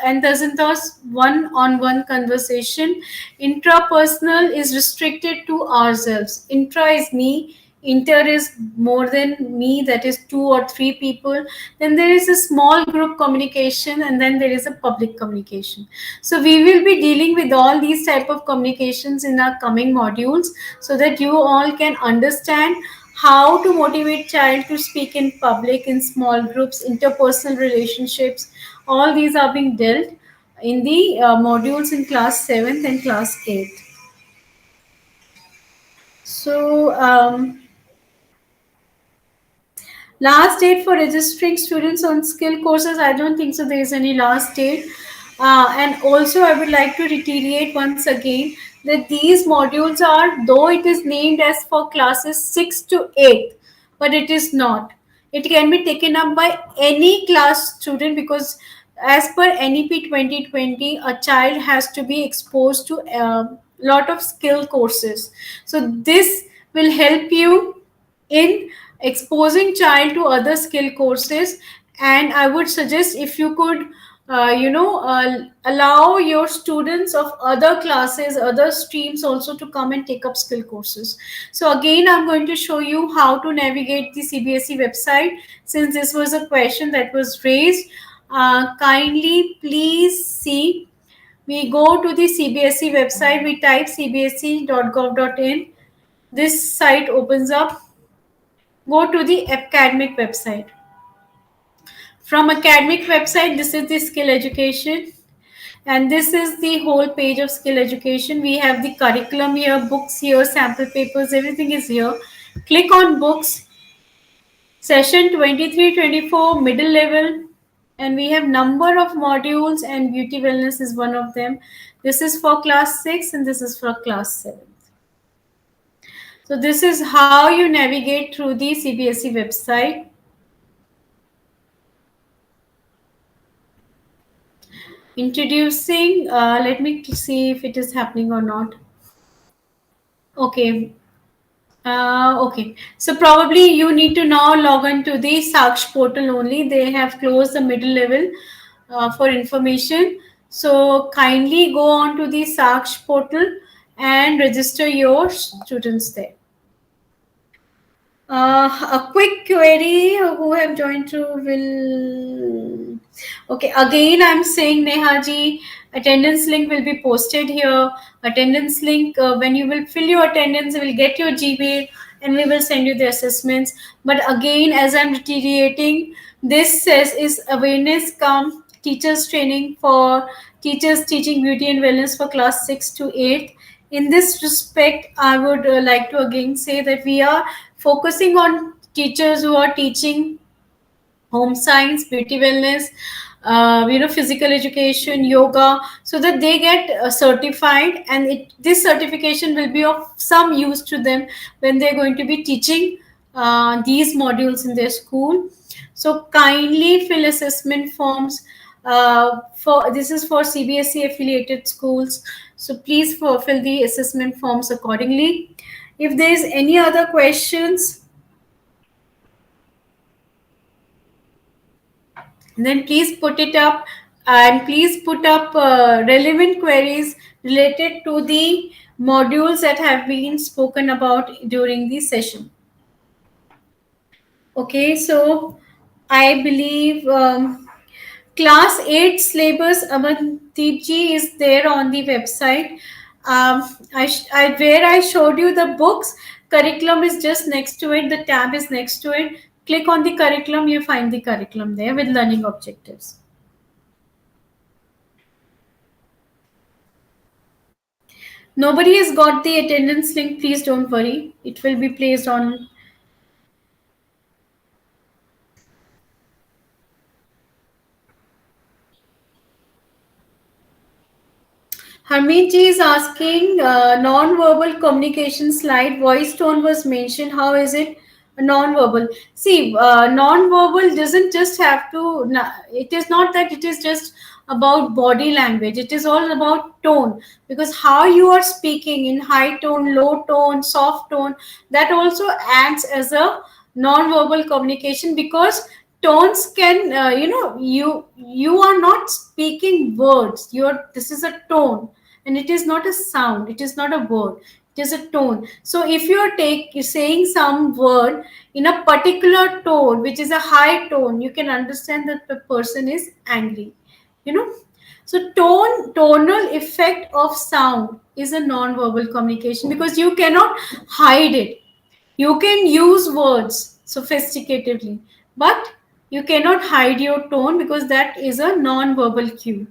and thus one-on-one conversation. Intrapersonal is restricted to ourselves. Intra is me, inter is more than me, that is two or three people. Then there is a small group communication, and then there is a public communication. So we will be dealing with all these type of communications in our coming modules, so that you all can understand how to motivate child to speak in public, in small groups, interpersonal relationships. All these are being dealt in the modules in class 7th and class 8th. So last date for registering students on skill courses, I don't think so there is any last date. And also I would like to reiterate once again that these modules are, though it is named as for classes 6 to 8, but it is not. It can be taken up by any class student, because as per NEP 2020, a child has to be exposed to a lot of skill courses. So this will help you in exposing child to other skill courses. And I would suggest if you could allow your students of other classes, other streams also to come and take up skill courses. So again, I'm going to show you how to navigate the CBSE website, since this was a question that was raised. Kindly please see, we go to the CBSE website, we type cbse.gov.in. This site opens up. Go to the academic website. From academic website, this is the skill education, and this is the whole page of skill education. We have the curriculum here, books here, sample papers, everything is here. Click on books, session 23-24, middle level, and we have number of modules, and beauty wellness is one of them. This is for class 6 and this is for class 7. So this is how you navigate through the CBSE website. Introducing, let me see if it is happening or not. Okay. Okay, so probably you need to now log on to the Saksh portal only. They have closed the middle level for information. So kindly go on to the Saksh portal and register your students there. A quick query, who have joined through will... Okay, again I'm saying, Nehaji, attendance link will be posted here. Attendance link, when you will fill your attendance, you will get your Gmail and we will send you the assessments. But again, as I'm reiterating, this says is awareness come teachers training for teachers teaching beauty and wellness for class 6 to 8. In this respect, I would like to again say that we are focusing on teachers who are teaching home science, beauty wellness, physical education, yoga, so that they get certified, and this certification will be of some use to them when they're going to be teaching these modules in their school. So kindly fill assessment forms. For this is for CBSE affiliated schools. So please fill the assessment forms accordingly. If there is any other questions, then please put it up, and please put up relevant queries related to the modules that have been spoken about during the session. Okay, so I believe class 8 syllabus, Amandeep ji, is there on the website. Where I showed you the books, curriculum is just next to it, the tab is next to it. Click on the curriculum, you find the curriculum there with learning objectives. Nobody has got the attendance link. Please don't worry. It will be placed on. Harmeet ji is asking, non-verbal communication slide, voice tone was mentioned. How is it non-verbal? See, non-verbal doesn't just have to, it is not that it is just about body language. It is all about tone, because how you are speaking in high tone, low tone, soft tone, that also acts as a non-verbal communication, because tones can, you are not speaking words. This is a tone, and it is not a sound, it is not a word, it is a tone. So if you are saying some word in a particular tone, which is a high tone, you can understand that the person is angry, you know. So tonal effect of sound is a non-verbal communication, because you cannot hide it. You can use words sophisticatedly, but you cannot hide your tone, because that is a non-verbal cue.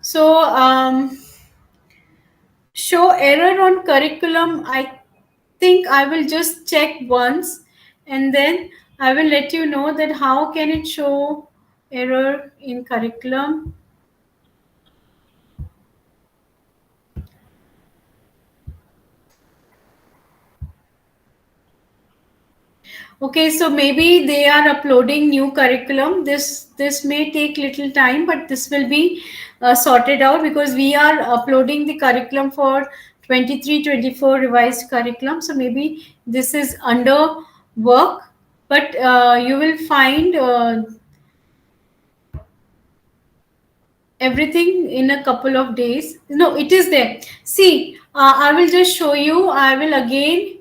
So, show error on curriculum. I think I will just check once, and then I will let you know that how can it show error in curriculum. Okay, so maybe they are uploading new curriculum. This may take little time, but this will be sorted out, because we are uploading the curriculum for 23-24 revised curriculum. So maybe this is under work, but you will find everything in a couple of days. No, it is there. See, I will just show you. I will again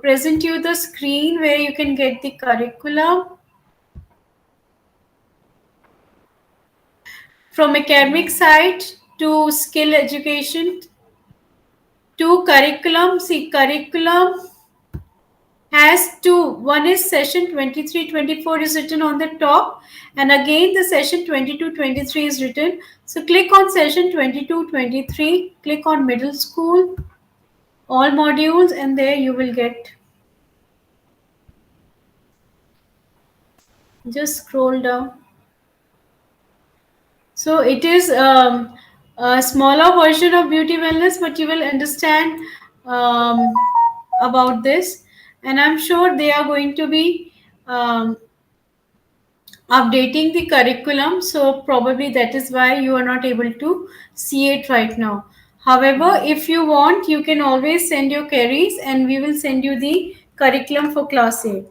present you the screen where you can get the curriculum. From academic side to skill education to curriculum. See, curriculum has two. One is session 23-24 is written on the top, and again the session 22-23 is written. So click on session 22-23, click on middle school, all modules, and there you will get. Just scroll down. So it is a smaller version of beauty wellness, but you will understand about this, and I'm sure they are going to be updating the curriculum. So probably that is why you are not able to see it right now. However, if you want, you can always send your queries, and we will send you the curriculum for class 8.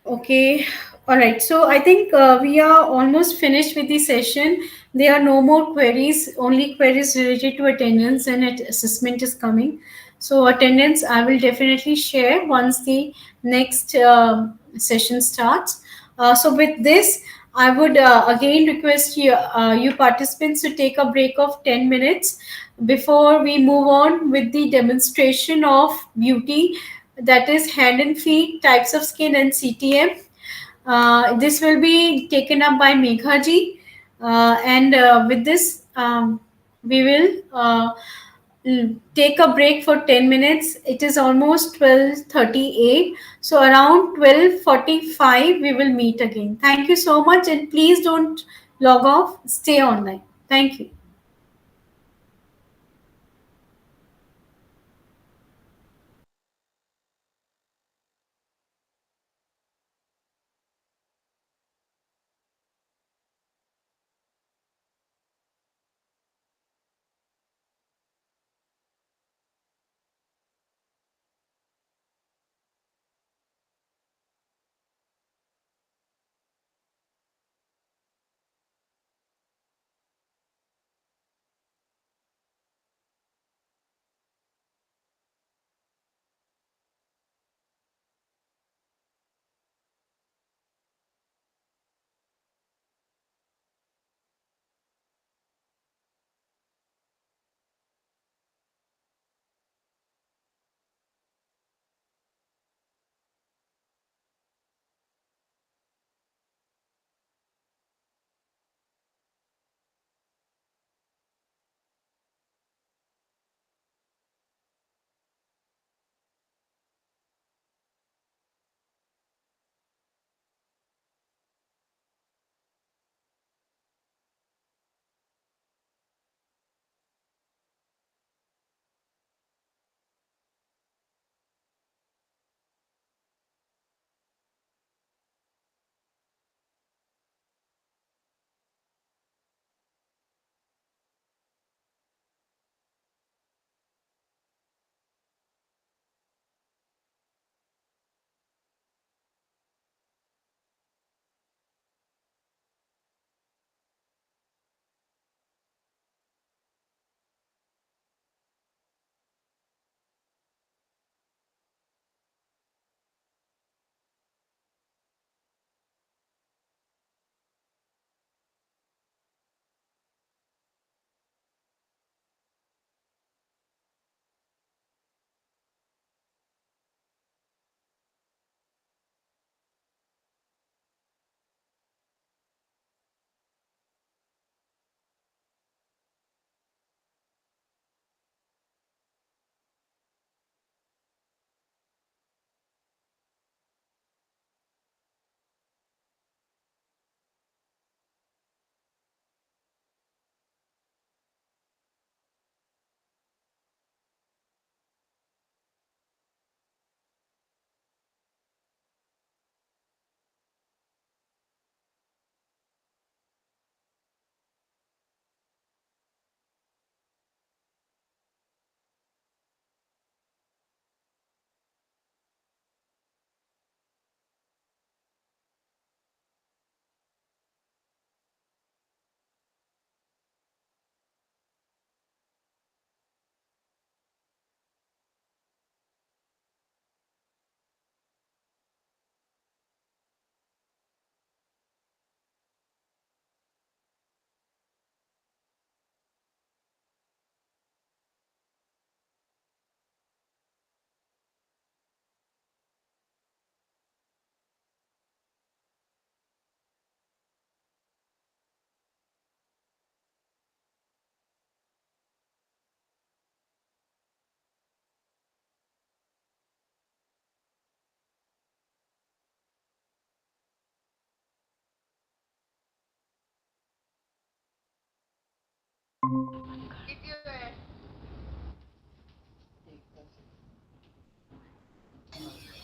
Okay, all right. So I think we are almost finished with the session. There are no more queries, only queries related to attendance and assessment is coming. So attendance, I will definitely share once the next session starts. So with this, I would again request you participants to take a break of 10 minutes before we move on with the demonstration of beauty, that is hand and feet, types of skin, and CTM. This will be taken up by Megha ji. And with this, we will take a break for 10 minutes. It is almost 12:38. So around 12:45, we will meet again. Thank you so much. And please don't log off. Stay online. Thank you.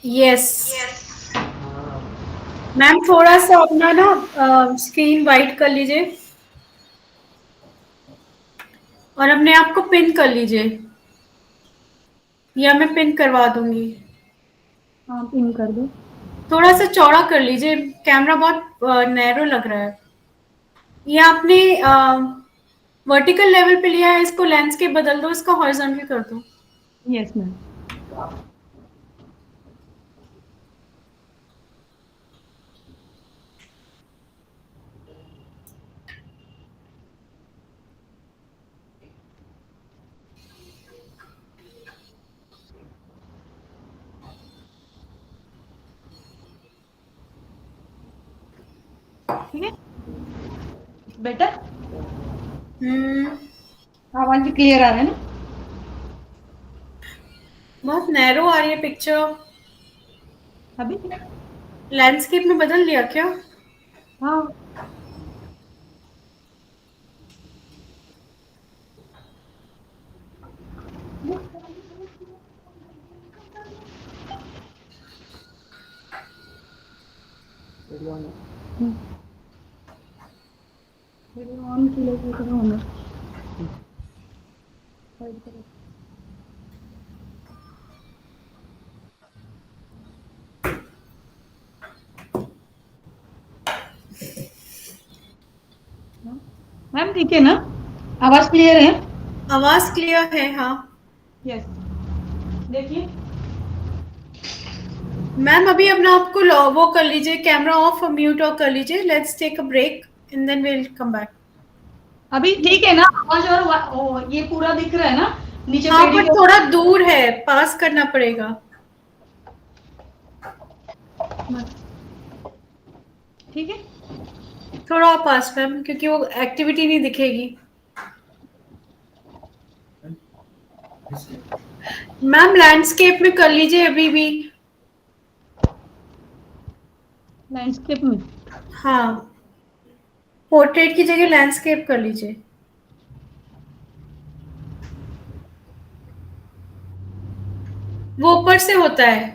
Yes. Ma'am थोड़ा सा अपना ना screen white कर लीजिए और अपने आप को पिन कर लीजिए या मैं पिन करवा दूंगी हाँ पिन कर दो। थोड़ा सा चौड़ा कर लीजिए कैमरा बहुत नैरो लग रहा है ये आपने वर्टिकल लेवल पे लिया है इसको लैंडस्केप बदल दो इसका हॉरिजॉन्टल कर दो यस मैम। ठीक है। बेटर हम्म आवाज भी क्लियर आ रहा है ना? बहुत नैरो आ रही है पिक्चर। अभी लैंडस्केप में बदल लिया क्या? हाँ, वीडियो ऑन केलं की सगळं होणार. मैम ठीक है ना? आवाज क्लियर है? आवाज क्लियर है, हाँ। यस, देखिए. मैम अभी अपना आपको वो कर लीजिए, कैमरा ऑफ और म्यूट ऑफ कर लीजिए। Let's take a break and then will come back. अभी ठीक है ना आवाज? और ये पूरा दिख रहा है ना नीचे हाँ पेड़ी बट को? थोड़ा दूर है, पास करना पड़ेगा। ठीक है. थोड़ा और पास मैम, क्योंकि वो एक्टिविटी नहीं दिखेगी। मैम लैंडस्केप में कर लीजिए अभी भी। लैंडस्केप में हाँ, पोर्ट्रेट की जगह लैंडस्केप कर लीजिए। वो ऊपर से होता है।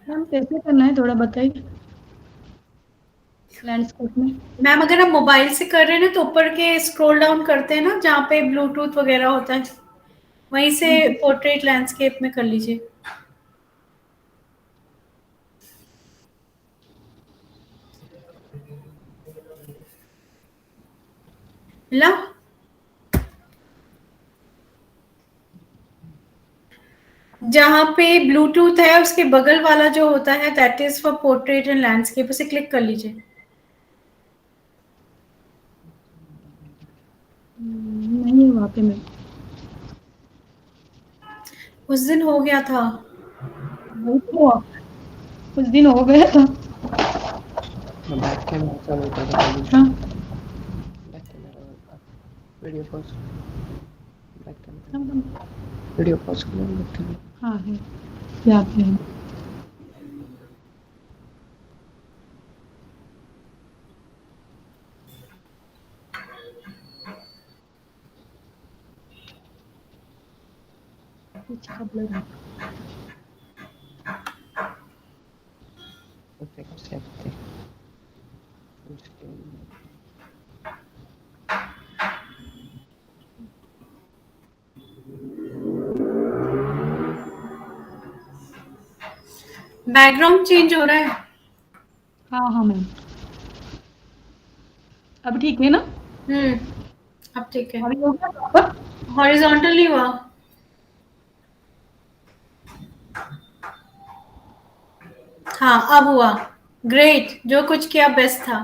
मैम कैसे करना है थोड़ा बताइए लैंडस्केप में. मैम अगर आप मोबाइल से कर रहे हैं ना, तो ऊपर के स्क्रॉल डाउन करते हैं ना, जहाँ पे ब्लूटूथ वगैरह होता है, वहीं से पोर्ट्रेट लैंडस्केप में कर लीजिए। मिला? जहाँ पे ब्लूटूथ है उसके बगल वाला जो होता है, that is for portrait and landscape, उसे क्लिक कर लीजिए। नहीं है वहाँ पे मैम. उस दिन हो गया था। वही तो कुछ दिन हो गया था. बैक कैमरा चालू होता था खाली. हाँ. Back camera video pause. Back camera हम वीडियो पॉज करो. बैक कैमरा हाँ है यहाँ पे है. पीछे का ब्लर है. ऊपर का सेट थे उसके बैकग्राउंड चेंज हो रहा है। हाँ हाँ मैम. अब ठीक है ना? हम्म अब ठीक है। अभी हो गया प्रॉपर? हॉरिजॉन्टली हुआ। हाँ अब हुआ। ग्रेट, जो कुछ किया बेस्ट था।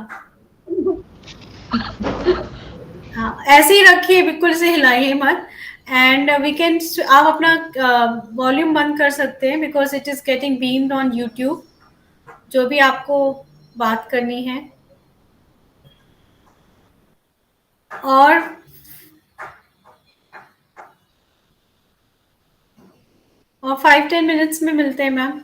हाँ ऐसे ही रखिए, बिल्कुल से हिलाइए मत। एंड वी कैन, आप अपना वॉल्यूम बंद कर सकते हैं, because it is getting beamed on YouTube, जो भी आपको बात करनी है। और और 5-10 मिनट्स में मिलते हैं ma'am.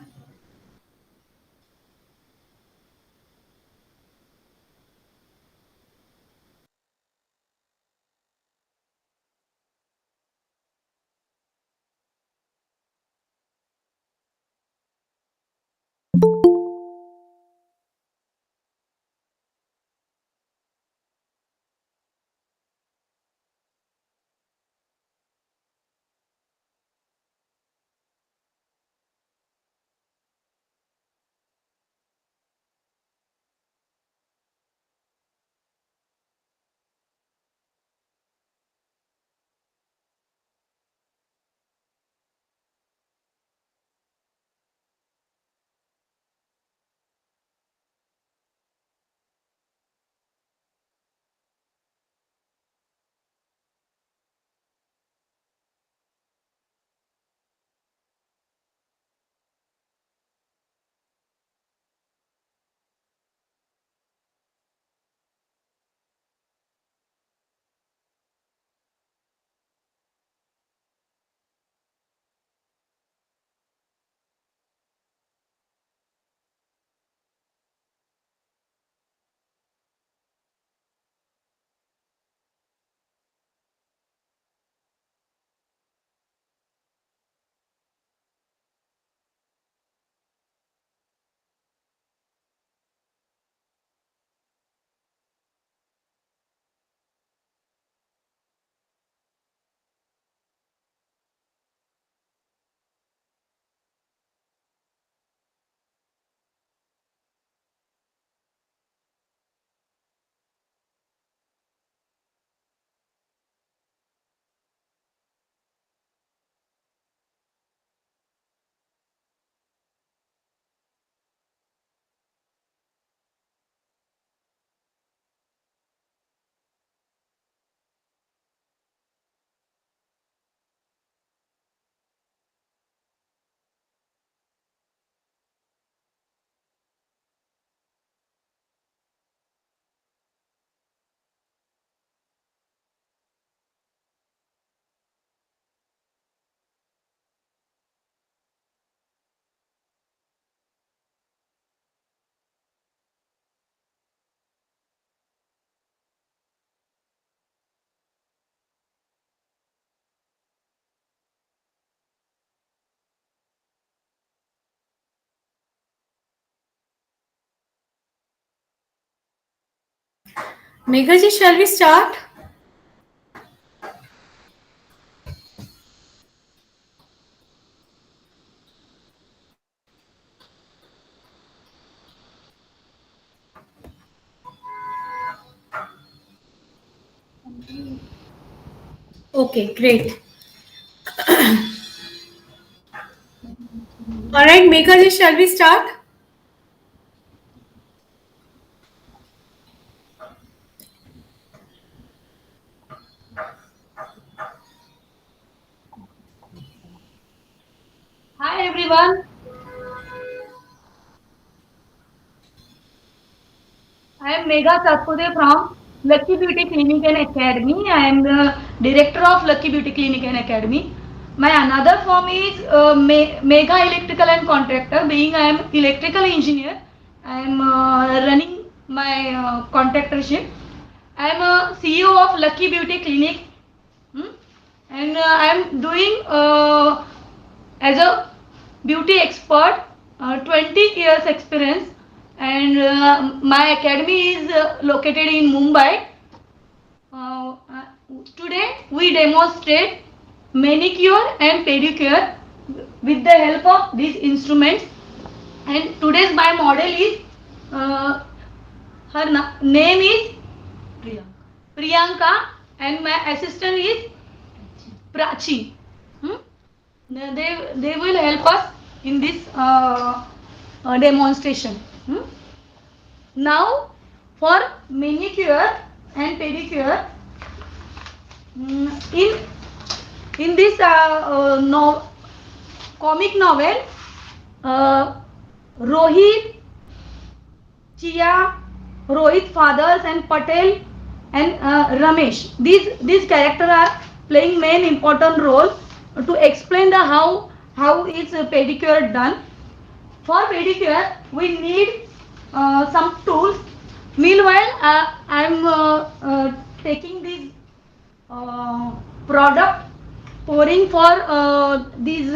Megha ji, shall we start? Okay, great. All right, Megha ji, shall we start? Hi everyone. I am Megha Satpude from Lucky Beauty Clinic and Academy. I am the director of Lucky Beauty Clinic and Academy. My another form is Megha Electrical and Contractor. Being I am electrical engineer, I am running my contractorship. I am a CEO of Lucky Beauty Clinic, hmm? And I am doing as a beauty expert, 20 years experience, and my academy is located in Mumbai. uh, uh, Today we demonstrate manicure and pedicure with the help of these instruments, and today's my model is uh, her name is Priyanka, and my assistant is Prachi. Hmm? They will help us in this demonstration. Hmm? Now, for manicure and pedicure, in this comic novel, uh, Rohit, Chia, Rohit fathers and Patel and Ramesh. These characters are playing main important role to explain the how is pedicure done. For pedicure, we need some tools. Meanwhile, I am taking this product pouring for these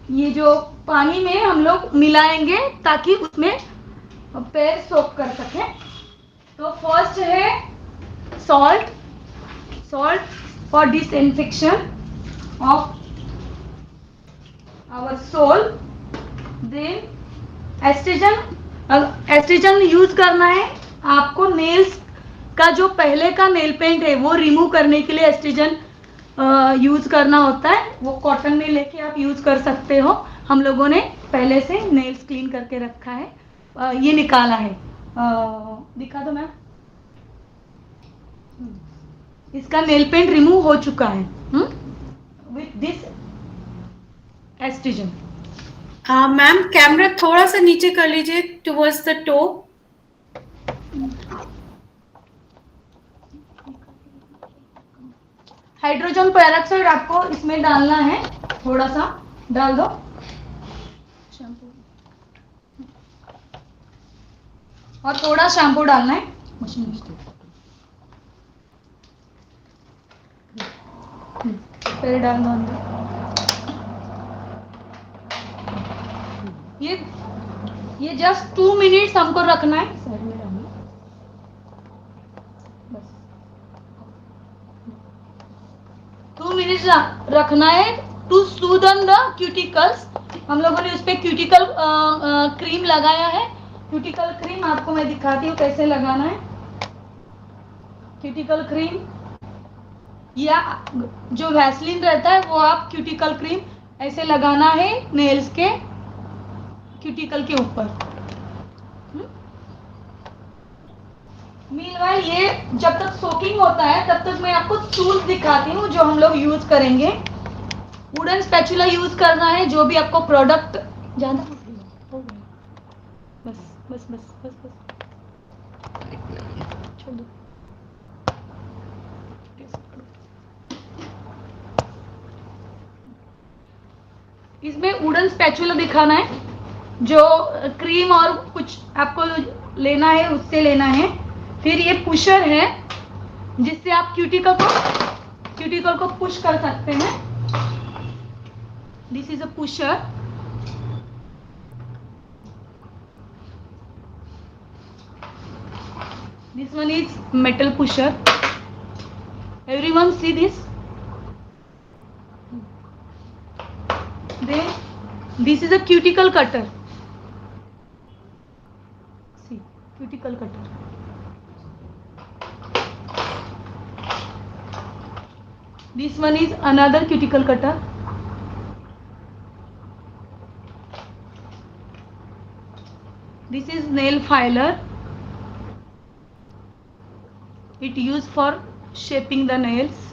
ये जो पानी में हम लोग मिलाएंगे ताकि उसमें पैर सोक कर सके. तो फर्स्ट है salt. Salt for disinfection of our soul. Then astringent use करना है आपको. नेल्स का जो पहले का नेल पेंट है वो रिमूव करने के लिए एस्ट्रिजन यूज करना होता है. वो कॉटन में लेके आप यूज कर सकते हो. हम लोगों ने पहले से नेल्स क्लीन करके रखा है. ये निकाला है. दिखा दो मैम. इसका नेल पेंट रिमूव हो चुका है विथ दिस एस्ट्रिजन. मैम, कैमरा थोड़ा सा नीचे कर लीजिए towards the toe. Hydrogen peroxide आपको इसमें डालना है. थोड़ा सा डाल दो. और थोड़ा शैम्पू डालना है. फिर डाल दो अंदर. ये जस्ट 2 मिनट्स हमको रखना है. साइड में डालना बस. 2 मिनट्स रखना है टू सूदन द क्यूटिकल्स. हम लोगों ने उस पर क्यूटिकल क्रीम लगाया है. क्यूटिकल क्रीम आपको मैं दिखाती हूँ कैसे लगाना है. क्यूटिकल क्रीम या जो वैसलीन रहता है वो आप क्यूटिकल क्रीम ऐसे लगाना है नेल्स के क्यूटिकल के ऊपर. मीनवाइल ये जब तक सोकिंग होता है तब तक मैं आपको टूल्स दिखाती हूँ जो हम लोग यूज करेंगे. वुडन स्पैचुला यूज करना है. जो भी आपको प्रोडक्ट ज्यादा हो गया. बस बस बस बस बस छोड़ दो. इसमें वुडन स्पैचुला दिखाना है. जो क्रीम और कुछ आपको लेना है उससे लेना है. फिर ये पुशर है जिससे आप क्यूटिकल को पुश कर सकते हैं. This is a pusher. This one is metal pusher. Everyone see this? Then this is a cuticle cutter. See, cuticle cutter. This one is another cuticle cutter. This is nail filer. It used for shaping the nails.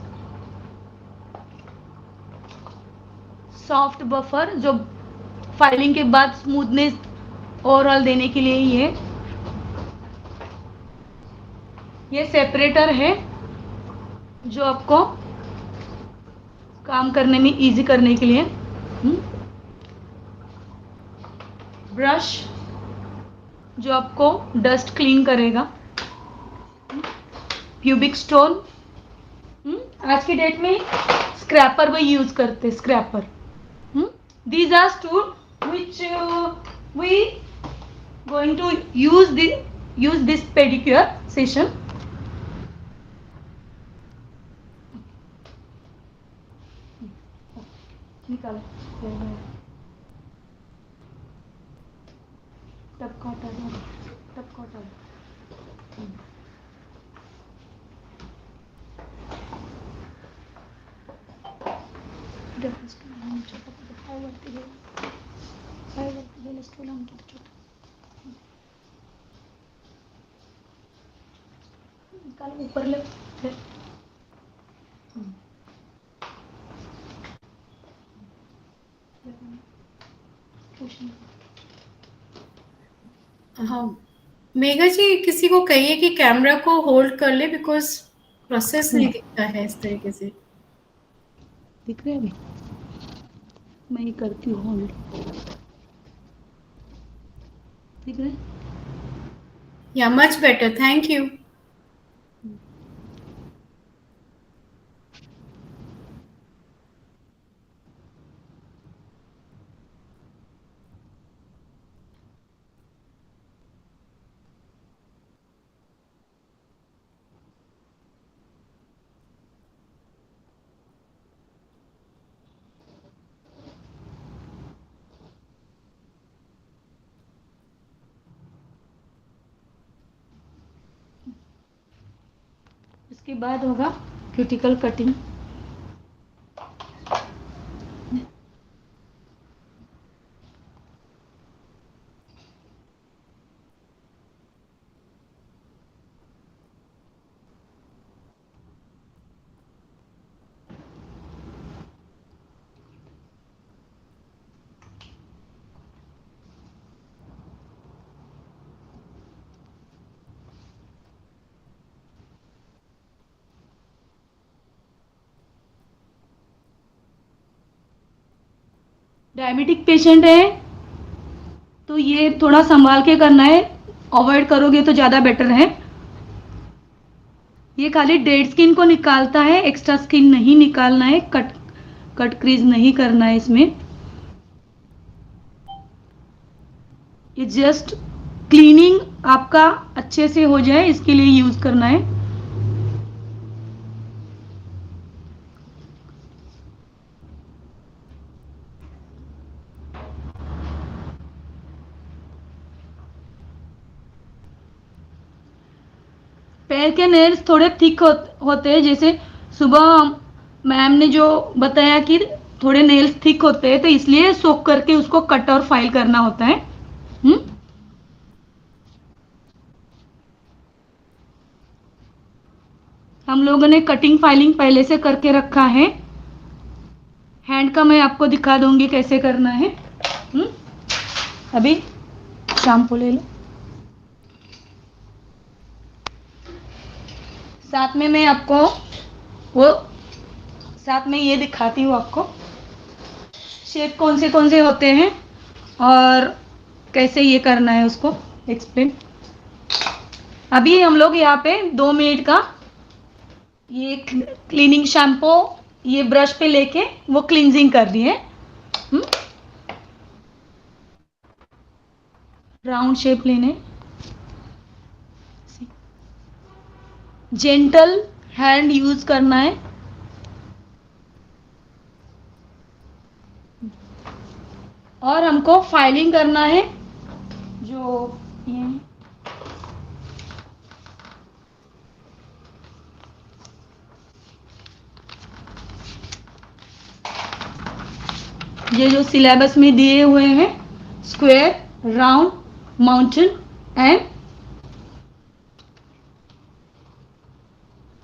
Soft buffer जो filing के बाद smoothness overall देने के लिए ये separator है जो आपको काम करने में इजी करने के लिए। ब्रश जो आपको डस्ट क्लीन करेगा। प्यूबिक स्टोन, आज की डेट में स्क्रैपर भी यूज करते, scraper. These are tools which we going to use this pedicure session. निकालो टप का हटा दो, टप का हटा दो। निकालो ऊपर ले। हाँ, मेघा जी किसी को कहिए कि कैमरा को होल्ड कर ले, बिकॉज प्रोसेस नहीं दिखता है इस तरीके से। दिख रहा है अभी? मैं ही करती हूँ होल्ड। दिख रहा है? या मच बेटर, थैंक यू। इसके बाद होगा क्यूटिकल कटिंग। डायबिटिक पेशेंट है तो ये थोड़ा संभाल के करना है, अवॉइड करोगे तो ज़्यादा बेटर है। ये खाली डेड स्किन को निकालता है, एक्स्ट्रा स्किन नहीं निकालना है, कट क्रीज नहीं करना है इसमें। ये जस्ट क्लीनिंग आपका अच्छे से हो जाए इसके लिए यूज करना है। पैर के नेल्स थोड़े थिक होते हैं, जैसे सुबह मैम ने जो बताया कि थोड़े नेल्स थिक होते हैं, तो इसलिए सोक करके उसको कट और फाइल करना होता है। हम लोगों ने कटिंग फाइलिंग पहले से करके रखा है। हैंड का मैं आपको दिखा दूंगी कैसे करना है। अभी शैम्पू ले लो। साथ में मैं आपको वो साथ में ये दिखाती हूँ आपको शेप कौन से होते हैं और कैसे ये करना है उसको एक्सप्लेन। अभी हम लोग यहाँ पे 2 मिनट का ये क्लीनिंग शैम्पू ये ब्रश पे लेके वो क्लींजिंग कर रही है। राउंड शेप लेने। जेंटल हैंड यूज करना है। और हमको फाइलिंग करना है, जो ये जो सिलेबस में दिए हुए हैं, square, round, mountain and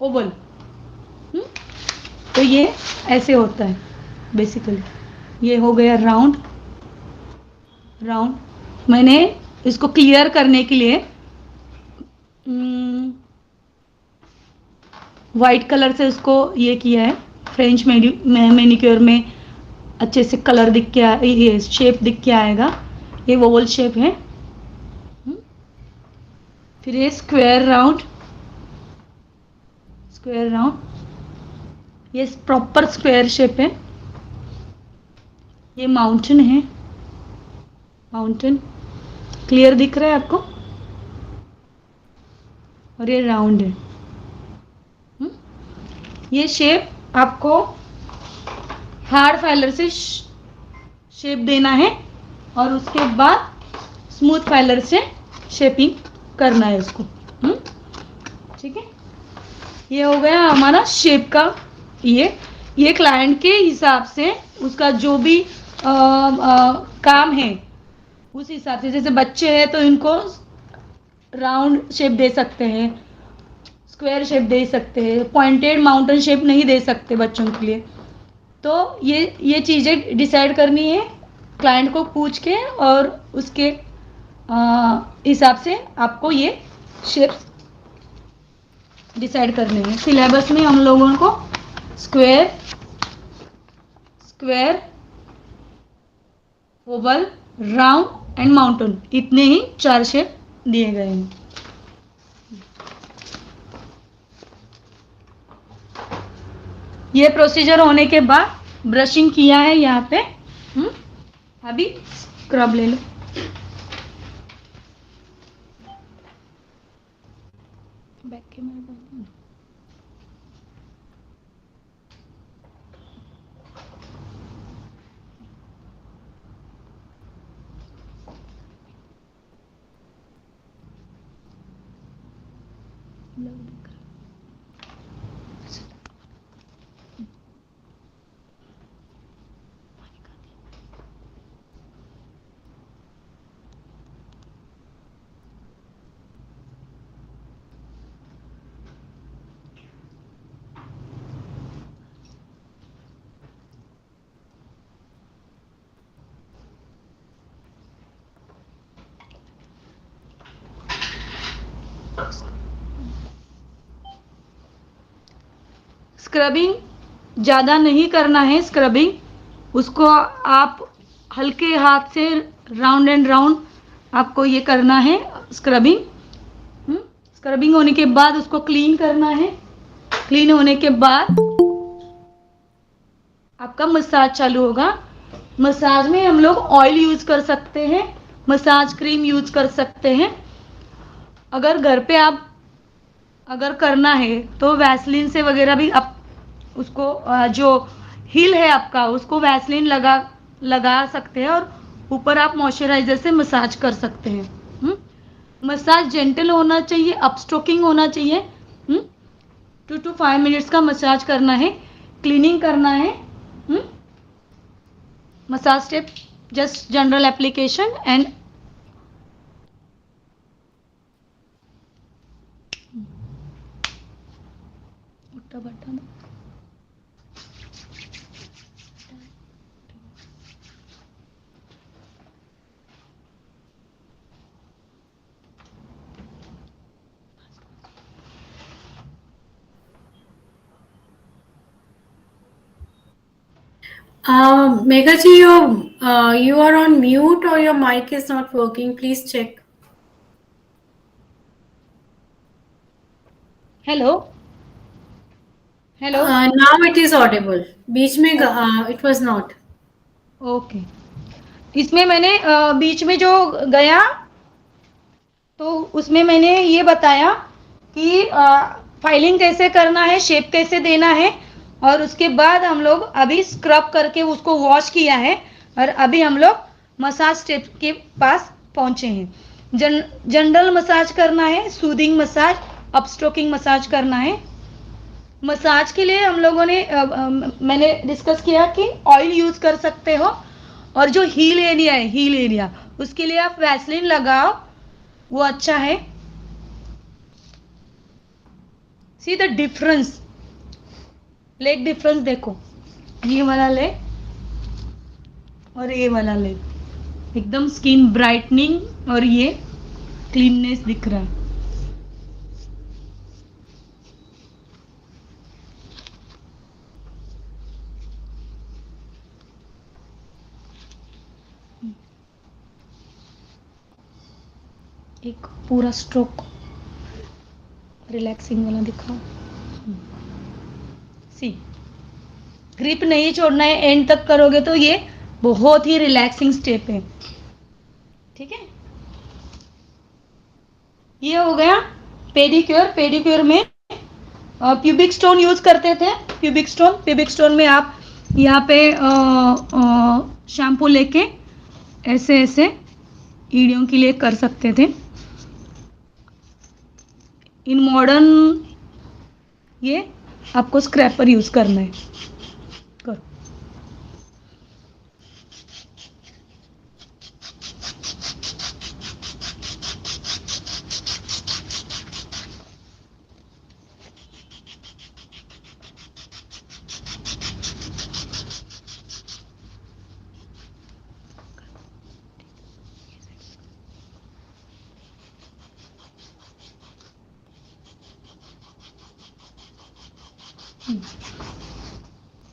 Oval. तो ये ऐसे होता है बेसिकली। ये हो गया राउंड। मैंने इसको क्लियर करने के लिए वाइट कलर से उसको ये किया है। फ्रेंच मैनिक्योर में अच्छे से कलर दिख के ये शेप दिख के आएगा। ये ओवल शेप है। फिर ये स्क्वायर राउंड, ये प्रॉपर स्क्वायर शेप है। ये माउंटेन है, क्लियर दिख रहा है आपको। और ये राउंड है। ये शेप आपको हार्ड फाइलर से शेप देना है और उसके बाद स्मूथ फाइलर से शेपिंग करना है इसको। ठीक है, ये हो गया हमारा शेप का। ये क्लाइंट के हिसाब से उसका जो भी काम है उस हिसाब से, जैसे बच्चे हैं तो इनको राउंड शेप दे सकते हैं, स्क्वायर शेप दे सकते हैं, पॉइंटेड माउंटेन शेप नहीं दे सकते बच्चों के लिए। तो ये चीज़ें डिसाइड करनी है क्लाइंट को पूछ के, और उसके हिसाब से आपको ये शेप्स डिसाइड करने हैं। सिलेबस में हम लोगों को square, Oval, round and mountain, इतने ही 4 शेप दिए गए हैं। ये प्रोसीजर होने के बाद ब्रशिंग किया है यहाँ पे। अभी स्क्रब ले लो। बैक कैमरा कर दो। स्क्रबिंग ज़्यादा नहीं करना है। स्क्रबिंग उसको आप हल्के हाथ से राउंड एंड राउंड आपको ये करना है। स्क्रबिंग होने के बाद उसको क्लीन करना है। क्लीन होने के बाद आपका मसाज चालू होगा। मसाज में हम लोग ऑयल यूज कर सकते हैं, मसाज क्रीम यूज कर सकते हैं। अगर घर पे आप अगर करना है तो वैसलीन से वगैरह भी आप उसको जो हील है आपका उसको वैसलीन लगा सकते हैं, और ऊपर आप मॉइस्चराइजर से मसाज कर सकते हैं। मसाज जेंटल होना चाहिए, अपस्ट्रोकिंग होना चाहिए। 2 to 5 मिनट्स का मसाज करना है, क्लीनिंग करना है। Massage step just general application and button. Megha ji, you are on mute or your mic is not working. Please check. Hello Now it is audible. बीच में it was not. ओके। इसमें मैंने बीच में जो गया तो उसमें मैंने ये बताया कि फाइलिंग कैसे करना है, शेप कैसे देना है, और उसके बाद हम लोग अभी स्क्रब करके उसको वॉश किया है और अभी हम लोग मसाज स्टेप के पास पहुंचे हैं. जनरल मसाज करना है, सूदिंग मसाज, अपस्ट्रोकिंग मसाज करना है. मसाज के लिए हम लोगों ने मैंने डिस्कस किया कि ऑयल यूज कर सकते हो, और जो हील एरिया है, हील एरिया, उसके लिए आप वैसलीन लगाओ, वो अच्छा है. See the difference, leg difference देखो, ये वाला लेग और ये वाला लेग, एकदम स्किन ब्राइटनिंग और ये क्लीननेस दिख रहा है. एक पूरा स्ट्रोक रिलैक्सिंग वाला दिखाओ. सी, ग्रिप नहीं छोड़ना है, एंड तक करोगे तो ये बहुत ही रिलैक्सिंग स्टेप है. ठीक है, ये हो गया पेडिक्योर. पेडिक्योर में प्यूबिक स्टोन यूज करते थे. प्यूबिक स्टोन में आप यहाँ पे शैम्पू लेके ऐसे ऐसे ईड़ियों के लिए कर सकते थे. इन मॉडर्न ये आपको स्क्रैपर यूज करना है. करो.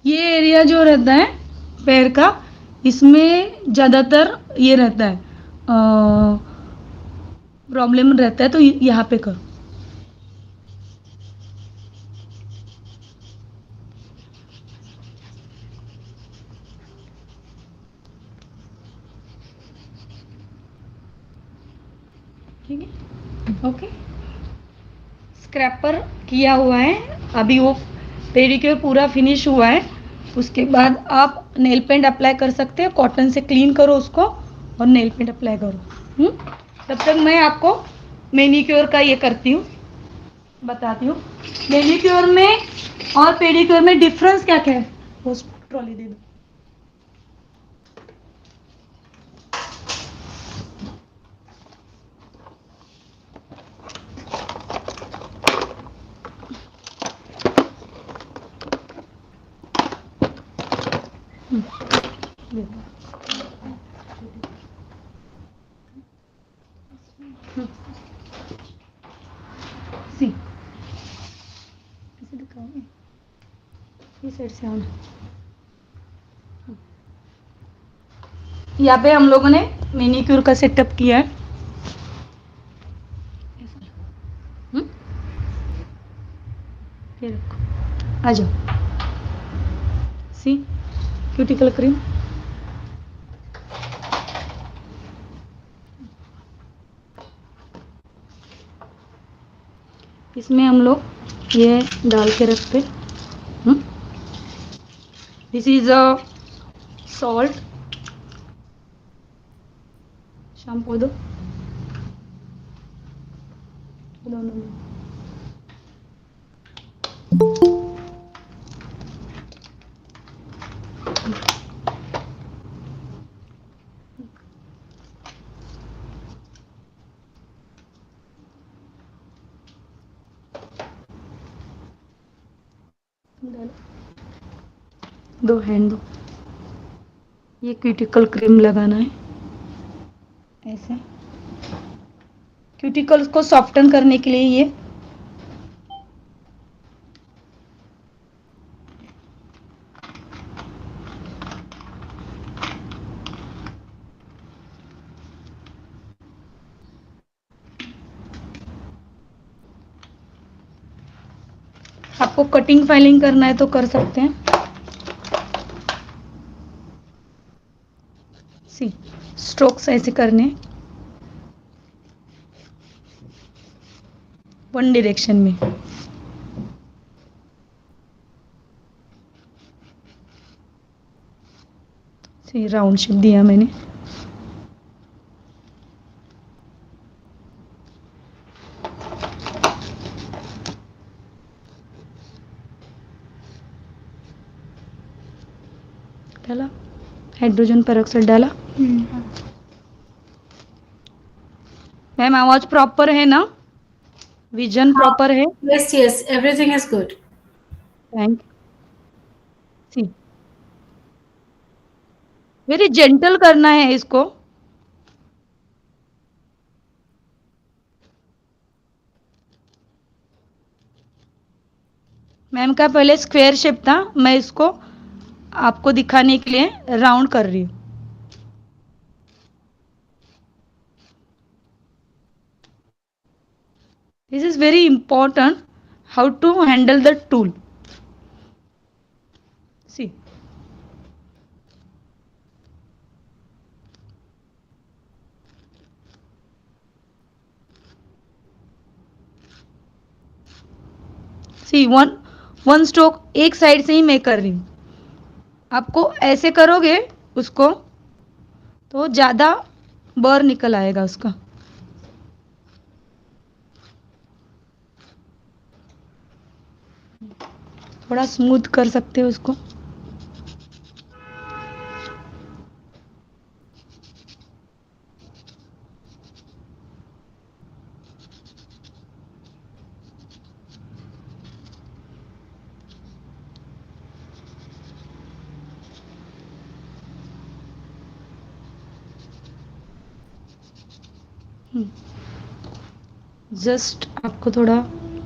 ये एरिया जो रहता है पैर का, इसमें ज़्यादातर ये रहता है, प्रॉब्लम रहता है, तो यहाँ पे करो. ठीक है, ओके. स्क्रैपर किया हुआ है, अभी वो पेडिक्योर पूरा फिनिश हुआ है. उसके बाद आप नेल पेंट अप्लाई कर सकते हैं. कॉटन से क्लीन करो उसको और नेल पेंट अप्लाई करो. तब तक मैं आपको मैनिक्योर का ये करती हूँ, बताती हूँ. मैनिक्योर में और पेडिक्योर में डिफरेंस क्या क्या है, वो ट्रॉली दे दो. सी, ऐसे दिखाओ, ये साइड से आना. यहाँ पे हम लोगों ने मैनिक्योर का सेटअप किया है. ये रखो, आ जाओ. सी, क्यूटिकल क्रीम. इसमें हम लोग ये डाल के रखते. This is a salt. Shampoo दो, दोनों. दो हैंड दो. ये क्यूटिकल क्रीम लगाना है ऐसे, क्यूटिकल्स को सॉफ्टन करने के लिए. ये आपको कटिंग फाइलिंग करना है तो कर सकते हैं. सी, स्ट्रोक्स ऐसे करने, वन डायरेक्शन में. सी राउंड शेप दिया मैंने. डाला, हाइड्रोजन पेरोक्साइड डाला. मैम आवाज प्रॉपर है ना? विजन प्रॉपर है? Yes, yes, everything is good. Thank see. Very gentle करना है इसको. मैम का पहले स्क्वायर शेप था, मैं इसको आपको दिखाने के लिए राउंड कर रही हूँ. This is very important how to handle the tool. See, see one one stroke एक साइड से ही मैं कर रही हूँ. आपको ऐसे करोगे उसको तो ज़्यादा बर निकल आएगा उसका. थोड़ा स्मूथ कर सकते हो उसको. जस्ट आपको थोड़ा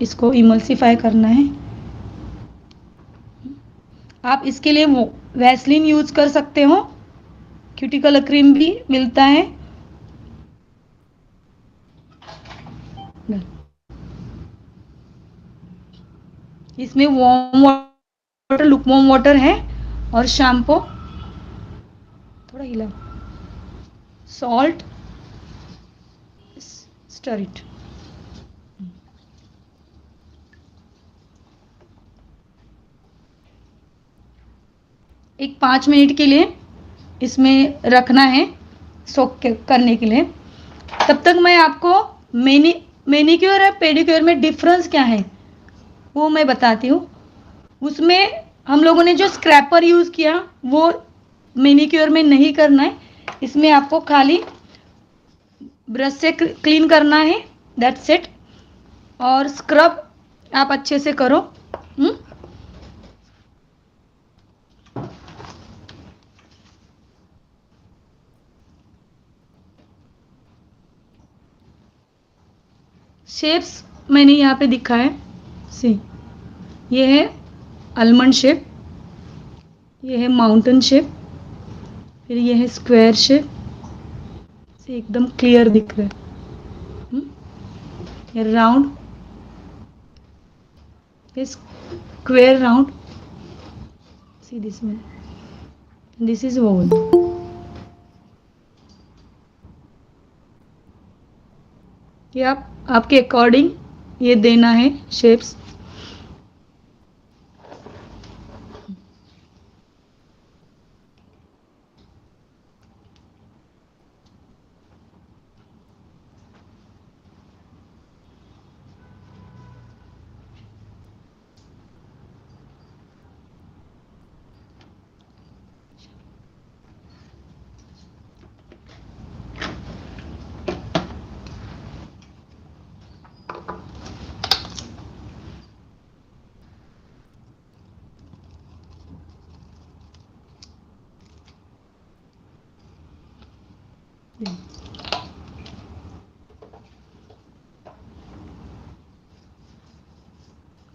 इसको इमल्सिफाई करना है. आप इसके लिए वैसलीन यूज कर सकते हो, क्यूटिकल क्रीम भी मिलता है. इसमें वार्म वाटर, लुकवार्म वाटर है और शैम्पू, थोड़ा हिला, सॉल्ट, स्टर इट. एक 5 मिनट के लिए इसमें रखना है सोक करने के लिए. तब तक मैं आपको मैनिक्योर और पेडिक्योर में डिफरेंस क्या है वो मैं बताती हूँ. उसमें हम लोगों ने जो स्क्रैपर यूज़ किया वो मैनिक्योर में नहीं करना है. इसमें आपको खाली ब्रश से क्लीन करना है, दैट्स इट. और स्क्रब आप अच्छे से करो. शेप्स मैंने यहाँ पे दिखा है. सी, ये है आलमंड शेप, ये है माउंटेन शेप, फिर ये है स्क्वायर शेप. से एकदम क्लियर दिख रहा है. ये राउंड, ये square round. See this one, this is Oval. ये आप आपके अकॉर्डिंग ये देना है शेप्स.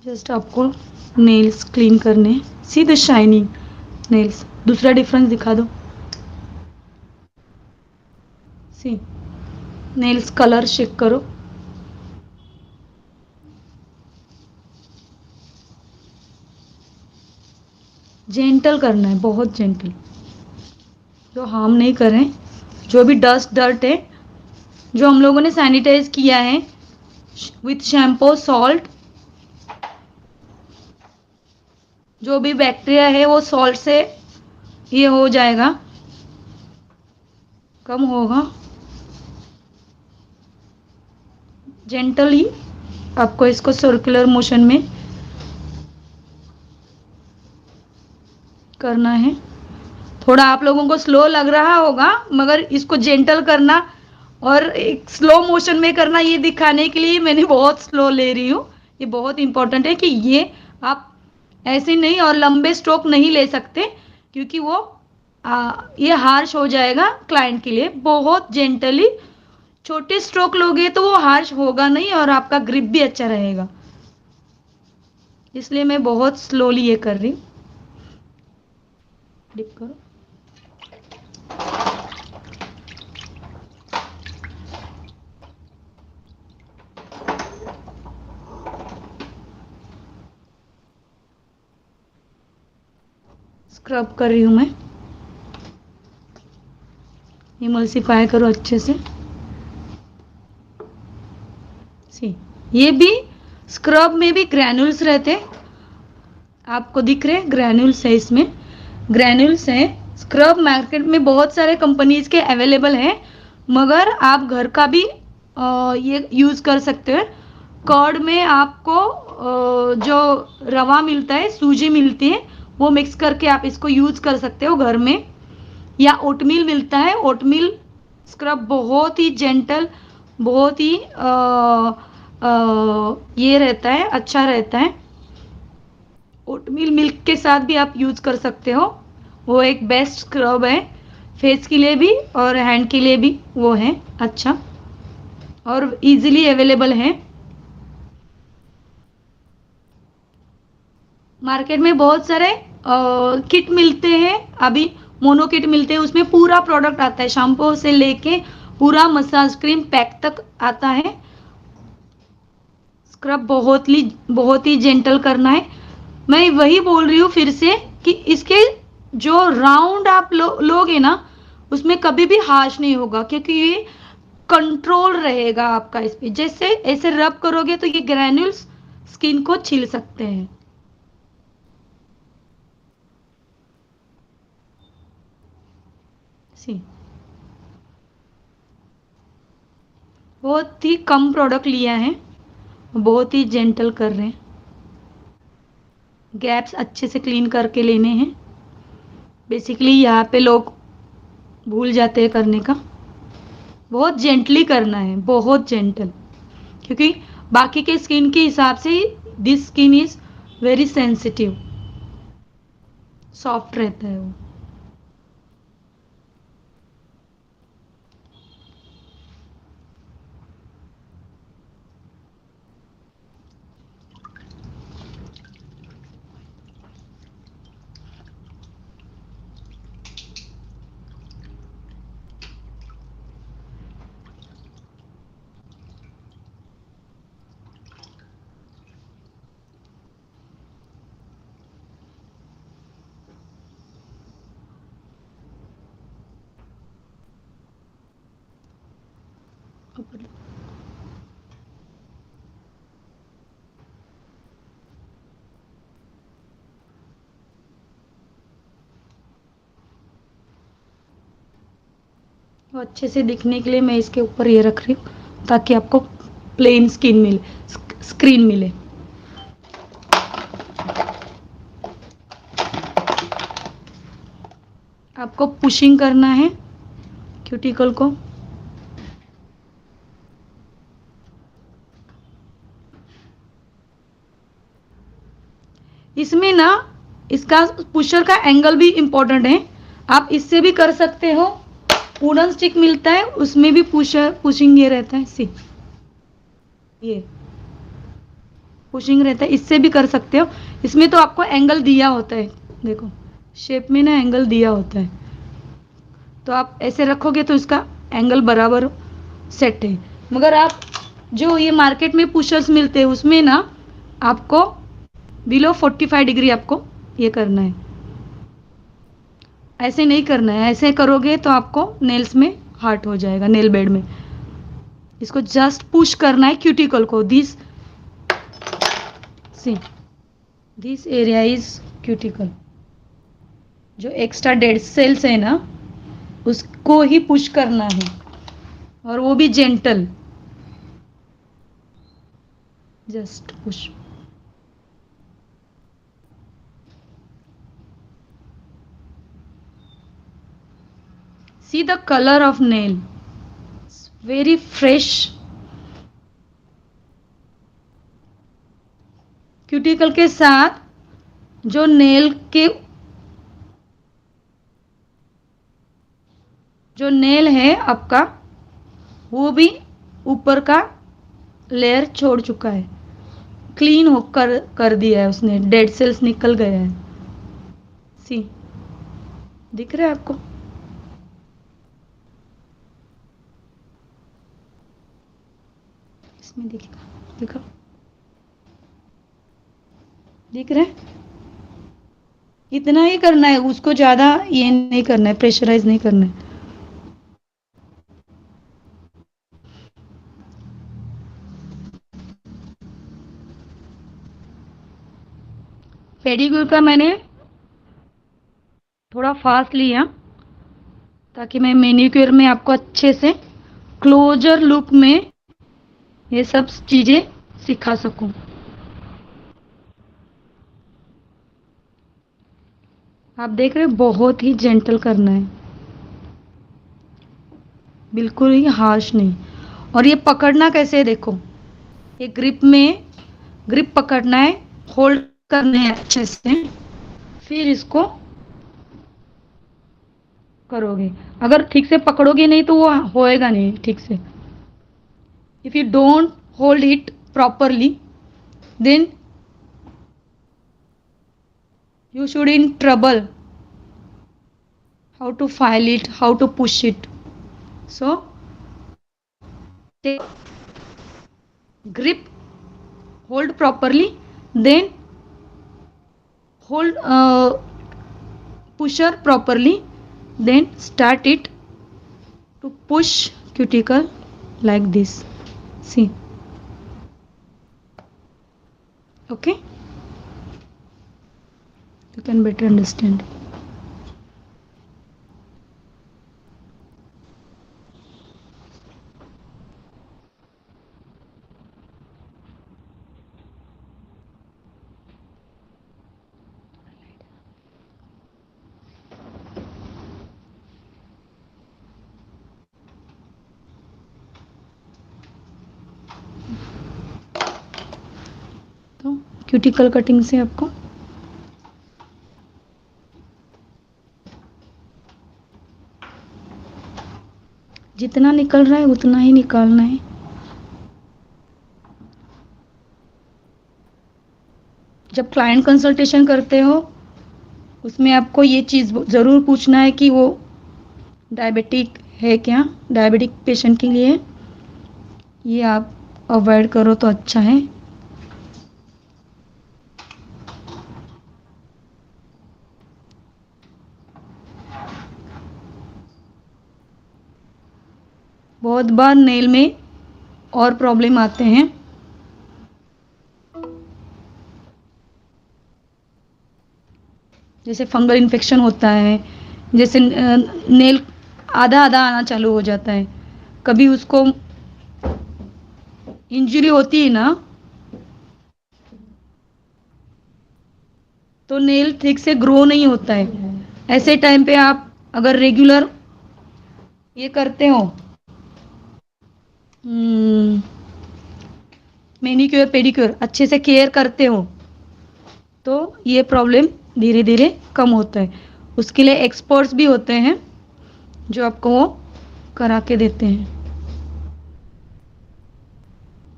जस्ट आपको नेल्स क्लीन करने. See the shining nails. दूसरा डिफरेंस दिखा दो. सी, नेल्स कलर चेक करो. जेंटल करना है, बहुत जेंटल, जो हार्म नहीं करें. जो भी डस्ट डर्ट है जो हम लोगों ने सैनिटाइज किया है विथ शैम्पू, सॉल्ट, जो भी बैक्टीरिया है वो सॉल्ट से ये हो जाएगा. कम होगा। जेंटली आपको इसको सर्कुलर मोशन में करना है। थोड़ा आप लोगों को स्लो लग रहा होगा, मगर इसको जेंटल करना और एक स्लो मोशन में करना, ये दिखाने के लिए मैंने बहुत स्लो ले रही हूँ। ये बहुत इंपॉर्टेंट है कि ये आप ऐसे नहीं और लंबे स्ट्रोक नहीं ले सकते, क्योंकि वो ये हार्श हो जाएगा क्लाइंट के लिए। बहुत जेंटली छोटे स्ट्रोक लोगे तो वो हार्श होगा नहीं और आपका ग्रिप भी अच्छा रहेगा, इसलिए मैं बहुत स्लोली ये कर रही हूँ। डिप करो। स्क्रब कर रही हूँ मैं। इमल्सिफाई करो अच्छे से। सी, ये भी स्क्रब में भी ग्रैन्यूल्स रहते हैं, आपको दिख रहे हैं ग्रैन्यूल्स है, इसमें ग्रैन्यूल्स हैं। स्क्रब मार्केट में बहुत सारे कंपनीज के अवेलेबल हैं, मगर आप घर का भी ये यूज़ कर सकते हैं। कर्ड में आपको जो रवा मिलता है, सूजी मिलती है, वो मिक्स करके आप इसको यूज़ कर सकते हो घर में। या ओटमील मिलता है, ओटमील स्क्रब बहुत ही जेंटल, बहुत ही ये रहता है, अच्छा रहता है। ओटमील मिल्क के साथ भी आप यूज़ कर सकते हो, वो एक बेस्ट स्क्रब है फेस के लिए भी और हैंड के लिए भी, वो है अच्छा और इजीली अवेलेबल है। मार्केट में बहुत सारे किट मिलते हैं, अभी मोनो किट मिलते हैं, उसमें पूरा प्रोडक्ट आता है, शैम्पू से लेके पूरा मसाज क्रीम पैक तक आता है। स्क्रब बहुत ही जेंटल करना है। मैं वही बोल रही हूँ फिर से कि इसके जो राउंड आप लोगे ना, उसमें कभी भी हार्श नहीं होगा, क्योंकि ये कंट्रोल रहेगा आपका इस पे। जैसे ऐसे रब करोगे तो ये ग्रैन्यूल्स स्किन को छील सकते हैं। सी, बहुत ही कम प्रोडक्ट लिया है, बहुत ही जेंटल कर रहे हैं। गैप्स अच्छे से क्लीन करके लेने हैं। बेसिकली यहाँ पे लोग भूल जाते हैं करने का। बहुत जेंटली करना है, बहुत जेंटल, क्योंकि बाकी के स्किन के हिसाब से this skin is very sensitive, soft रहता है वो। तो अच्छे से दिखने के लिए मैं इसके ऊपर ये रख रही हूँ, ताकि आपको प्लेन स्किन मिले, स्क्रीन मिले। आपको पुशिंग करना है क्यूटिकल को। इसमें ना इसका पुशर का एंगल भी इम्पोर्टेंट है, आप इससे भी कर सकते हो। वुडन स्टिक मिलता है, उसमें भी पुशिंग ये रहता है। सी, ये पुशिंग रहता है, इससे भी कर सकते हो। इसमें तो आपको एंगल दिया होता है, देखो शेप में ना एंगल दिया होता है, तो आप ऐसे रखोगे तो इसका एंगल बराबर सेट है। मगर आप जो ये मार्केट में पुशर्स मिलते हैं, उसमें ना आपको बिलो 45 डिग्री आपको ये करना है, ऐसे नहीं करना है। ऐसे करोगे तो आपको नेल्स में हार्ट हो जाएगा, नेल बेड में। इसको जस्ट पुश करना है क्यूटिकल को। This see, this area is cuticle. जो एक्स्ट्रा डेड सेल्स है ना, उसको ही पुश करना है, और वो भी gentle, just push. See the color of nail, it's very fresh. Cuticle के साथ जो नेल है आपका, वो भी ऊपर का लेयर छोड़ चुका है, क्लीन होकर कर दिया है उसने, डेड सेल्स निकल गए हैं. सी, दिख रहा है आपको? इसमें दिखेगा, दिखा, दिख रहा है? इतना ही करना है, उसको ज़्यादा ये नहीं करना है, प्रेशराइज नहीं करना है. पेडिक्योर का मैंने थोड़ा फास्ट लिया ताकि मैं मैनिक्योर में आपको अच्छे से क्लोजर लुक में ये सब चीज़ें सिखा सकूं. आप देख रहे हो, बहुत ही जेंटल करना है, बिल्कुल ही हार्श नहीं. और ये पकड़ना कैसे है देखो, ये ग्रिप पकड़ना है, होल्ड करना है अच्छे से, फिर इसको करोगे. अगर ठीक से पकड़ोगे नहीं तो वो होएगा नहीं ठीक से. If you don't hold it properly, then you should in trouble how to file it, how to push it. So take grip, hold properly, then hold pusher properly, then start it to push cuticle like this. See, okay, you can better understand. तो cuticle cutting से आपको जितना निकल रहा है उतना ही निकालना है. जब क्लाइंट कंसल्टेशन करते हो, उसमें आपको ये चीज़ ज़रूर पूछना है कि वो डायबिटिक है क्या, डायबिटिक पेशेंट के लिए ये आप अवॉइड करो तो अच्छा है. बहुत बार नेल में और प्रॉब्लम आते हैं, जैसे फंगल इन्फेक्शन होता है, जैसे नेल आधा आधा आना चालू हो जाता है, कभी उसको इंजरी होती है ना, तो नेल ठीक से ग्रो नहीं होता है. ऐसे टाइम पे आप अगर रेगुलर ये करते हो, मैनिक्योर पेडिक्योर अच्छे से केयर करते हो, तो ये प्रॉब्लम धीरे धीरे कम होता है. उसके लिए एक्सपर्ट्स भी होते हैं जो आपको वो करा के देते हैं.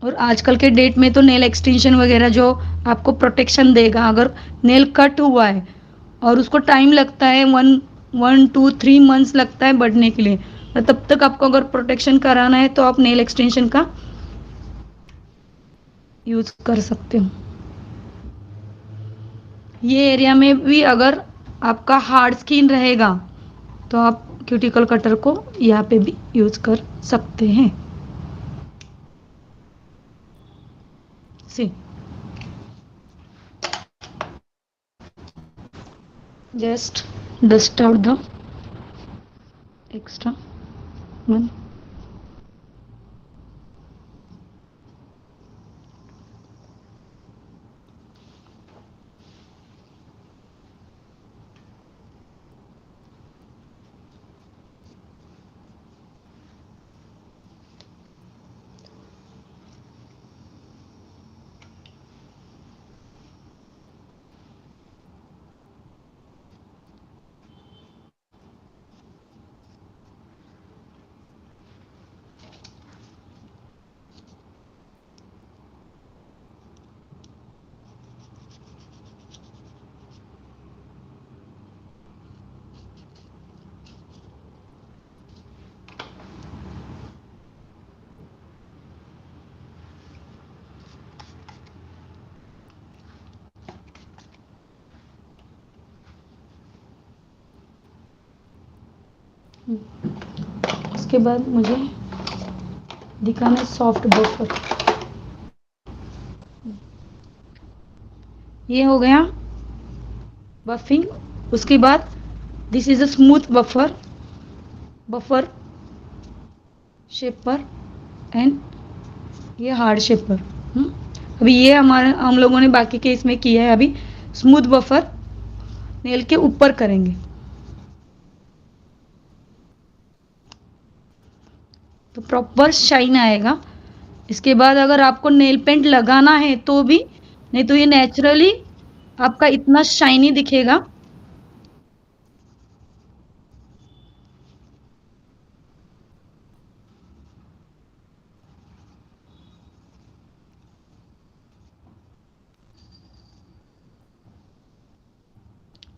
और आजकल के डेट में तो नेल एक्सटेंशन वगैरह जो आपको प्रोटेक्शन देगा, अगर नेल कट हुआ है और उसको टाइम लगता है 1-2-3 मंथ्स लगता है बढ़ने के लिए, तो तब तक आपको अगर प्रोटेक्शन कराना है तो आप नेल एक्सटेंशन का यूज कर सकते हो. ये एरिया में भी अगर आपका हार्ड स्किन रहेगा तो आप क्यूटिकल कटर को यहाँ पे भी यूज कर सकते हैं. सी, just dust out the extra one. उसके बाद मुझे दिखाना है सॉफ्ट बफर। ये हो गया बफिंग। उसके बाद this is a smooth buffer, buffer shaper and ये हार्ड शेपर। अभी ये हम लोगों ने बाकी के इसमें किया है। अभी स्मूथ बफर नेल के ऊपर करेंगे तो प्रॉपर शाइन आएगा। इसके बाद अगर आपको नेल पेंट लगाना है तो भी, नहीं तो ये नेचुरली आपका इतना शाइनी दिखेगा।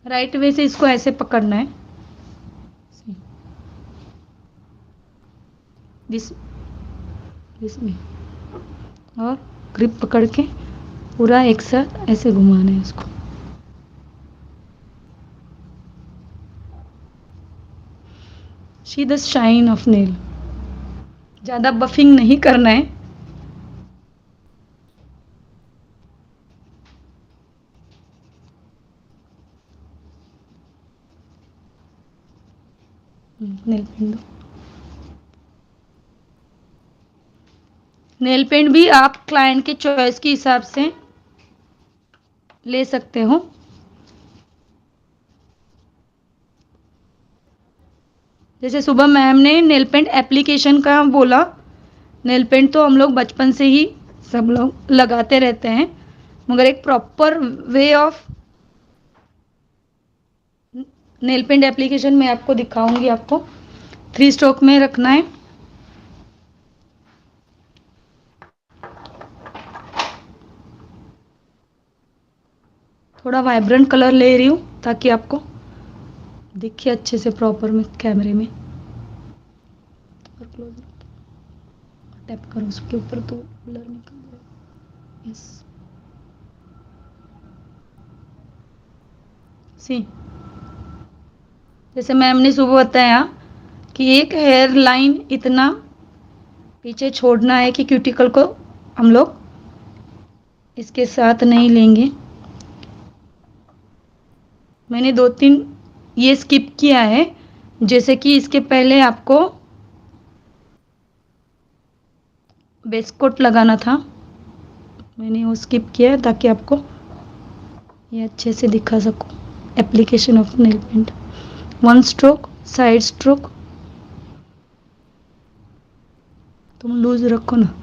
राइट वे से इसको ऐसे पकड़ना है, दिस में, और ग्रिप पकड़ के पूरा एक साथ ऐसे घुमाना है इसको। See the shine of nail. ज़्यादा बफिंग नहीं करना है। नेल पेंट दो। नेल पेंट भी आप क्लाइंट के चॉइस के हिसाब से ले सकते हो। जैसे सुबह मैम ने नेल पेंट एप्लीकेशन का बोला, नेल पेंट तो हम लोग बचपन से ही सब लोग लगाते रहते हैं, मगर एक proper way of nail paint application मैं आपको दिखाऊंगी। आपको 3 स्ट्रोक में रखना है। थोड़ा वाइब्रेंट कलर ले रही हूँ ताकि आपको दिखे अच्छे से प्रॉपर में कैमरे में। और क्लोज टैप करो उसके ऊपर तो ब्लर निकल जाएगा। यस, सी जैसे मैम ने सुबह बताया कि एक हेयर लाइन इतना पीछे छोड़ना है कि क्यूटिकल को हम लोग इसके साथ नहीं लेंगे। मैंने 2-3 ये स्किप किया है, जैसे कि इसके पहले आपको बेस कोट लगाना था, मैंने वो स्किप किया है ताकि आपको ये अच्छे से दिखा सकूं। Application of nail paint, 1 stroke, side stroke. तुम लूज रखो ना,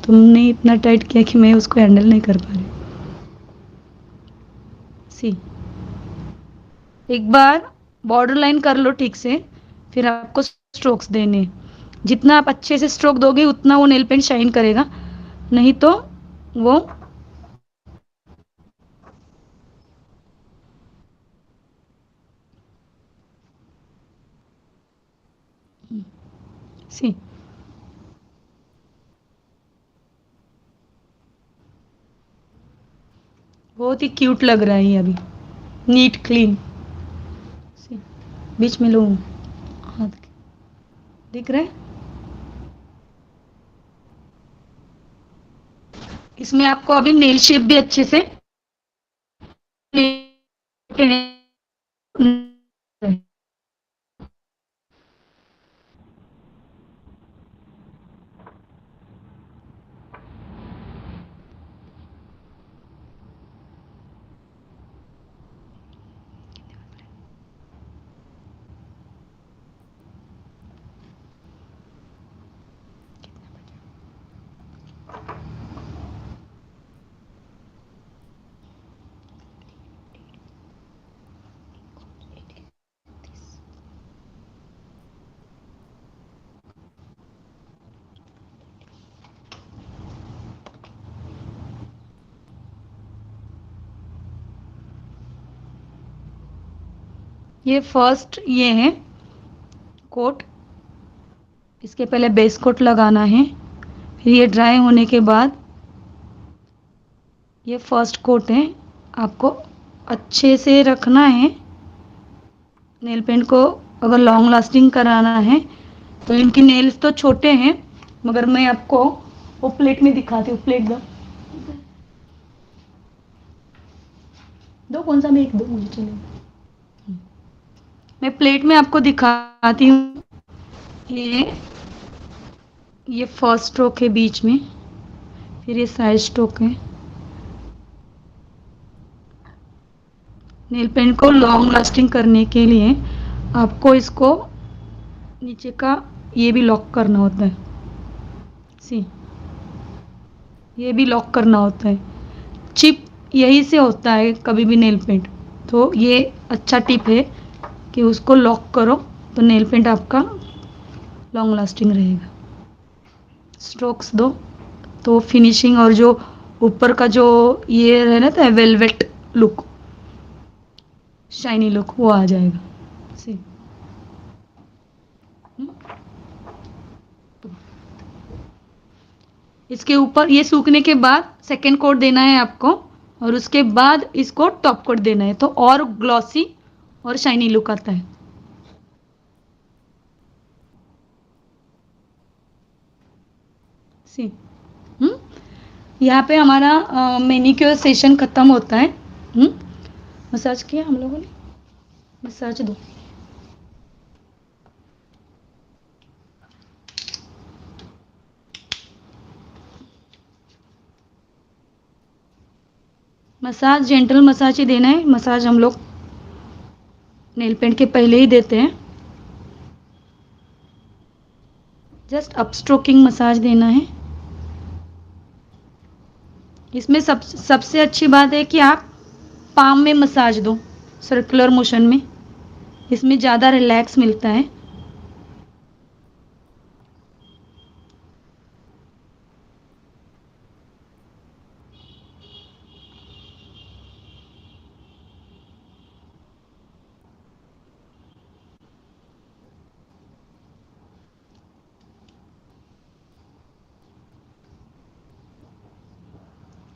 तुमने इतना टाइट किया कि मैं उसको हैंडल नहीं कर पा रही। सी एक बार बॉर्डर लाइन कर लो ठीक से, फिर आपको स्ट्रोक्स देने। जितना आप अच्छे से स्ट्रोक दोगे उतना वो नेल पेंट शाइन करेगा, नहीं तो वो सी बहुत ही क्यूट लग रहा है ये अभी, नीट क्लीन। बीच में लो हाथ के, दिख रहा है। इसमें आपको अभी नेल शेप भी अच्छे से ये फर्स्ट ये है कोट, इसके पहले बेस कोट लगाना है, फिर ये ड्राई होने के बाद ये फर्स्ट कोट है, आपको अच्छे से रखना है। नेल पेंट को अगर लॉन्ग लास्टिंग कराना है तो इनकी नेल्स तो छोटे हैं, मगर मैं आपको वो प्लेट में दिखाती हूँ। प्लेट दो दो, कौन सा में एक दो मुझे चलेगा। मैं प्लेट में आपको दिखाती हूँ। ये फर्स्ट स्ट्रोक है बीच में, फिर ये साइड स्ट्रोक है। नेल पेंट को लॉन्ग लास्टिंग करने के लिए आपको इसको नीचे का ये भी लॉक करना होता है। सी, ये भी लॉक करना होता है। चिप यही से होता है कभी भी नेल पेंट, तो ये अच्छा टिप है कि उसको लॉक करो तो नेल पेंट आपका लॉन्ग लास्टिंग रहेगा। स्ट्रोक्स दो तो फिनिशिंग और जो ऊपर का जो ये रहता है वेलवेट लुक, शाइनी लुक, वो आ जाएगा। सी, इसके ऊपर ये सूखने के बाद सेकेंड कोट देना है आपको, और उसके बाद इसको टॉप कोट देना है, तो और ग्लॉसी और शाइनी लुक आता है। सी, यहाँ पे हमारा मैनिक्योर सेशन खत्म होता है। मसाज किया हम लोगों ने, मसाज दो। मसाज जेंटल मसाज ही देना है। मसाज हम लोग नेल पेंट के पहले ही देते हैं। जस्ट अप स्ट्रोकिंग मसाज देना है। इसमें सबसे अच्छी बात है कि आप पाम में मसाज दो, सर्कुलर मोशन में, इसमें ज़्यादा रिलैक्स मिलता है।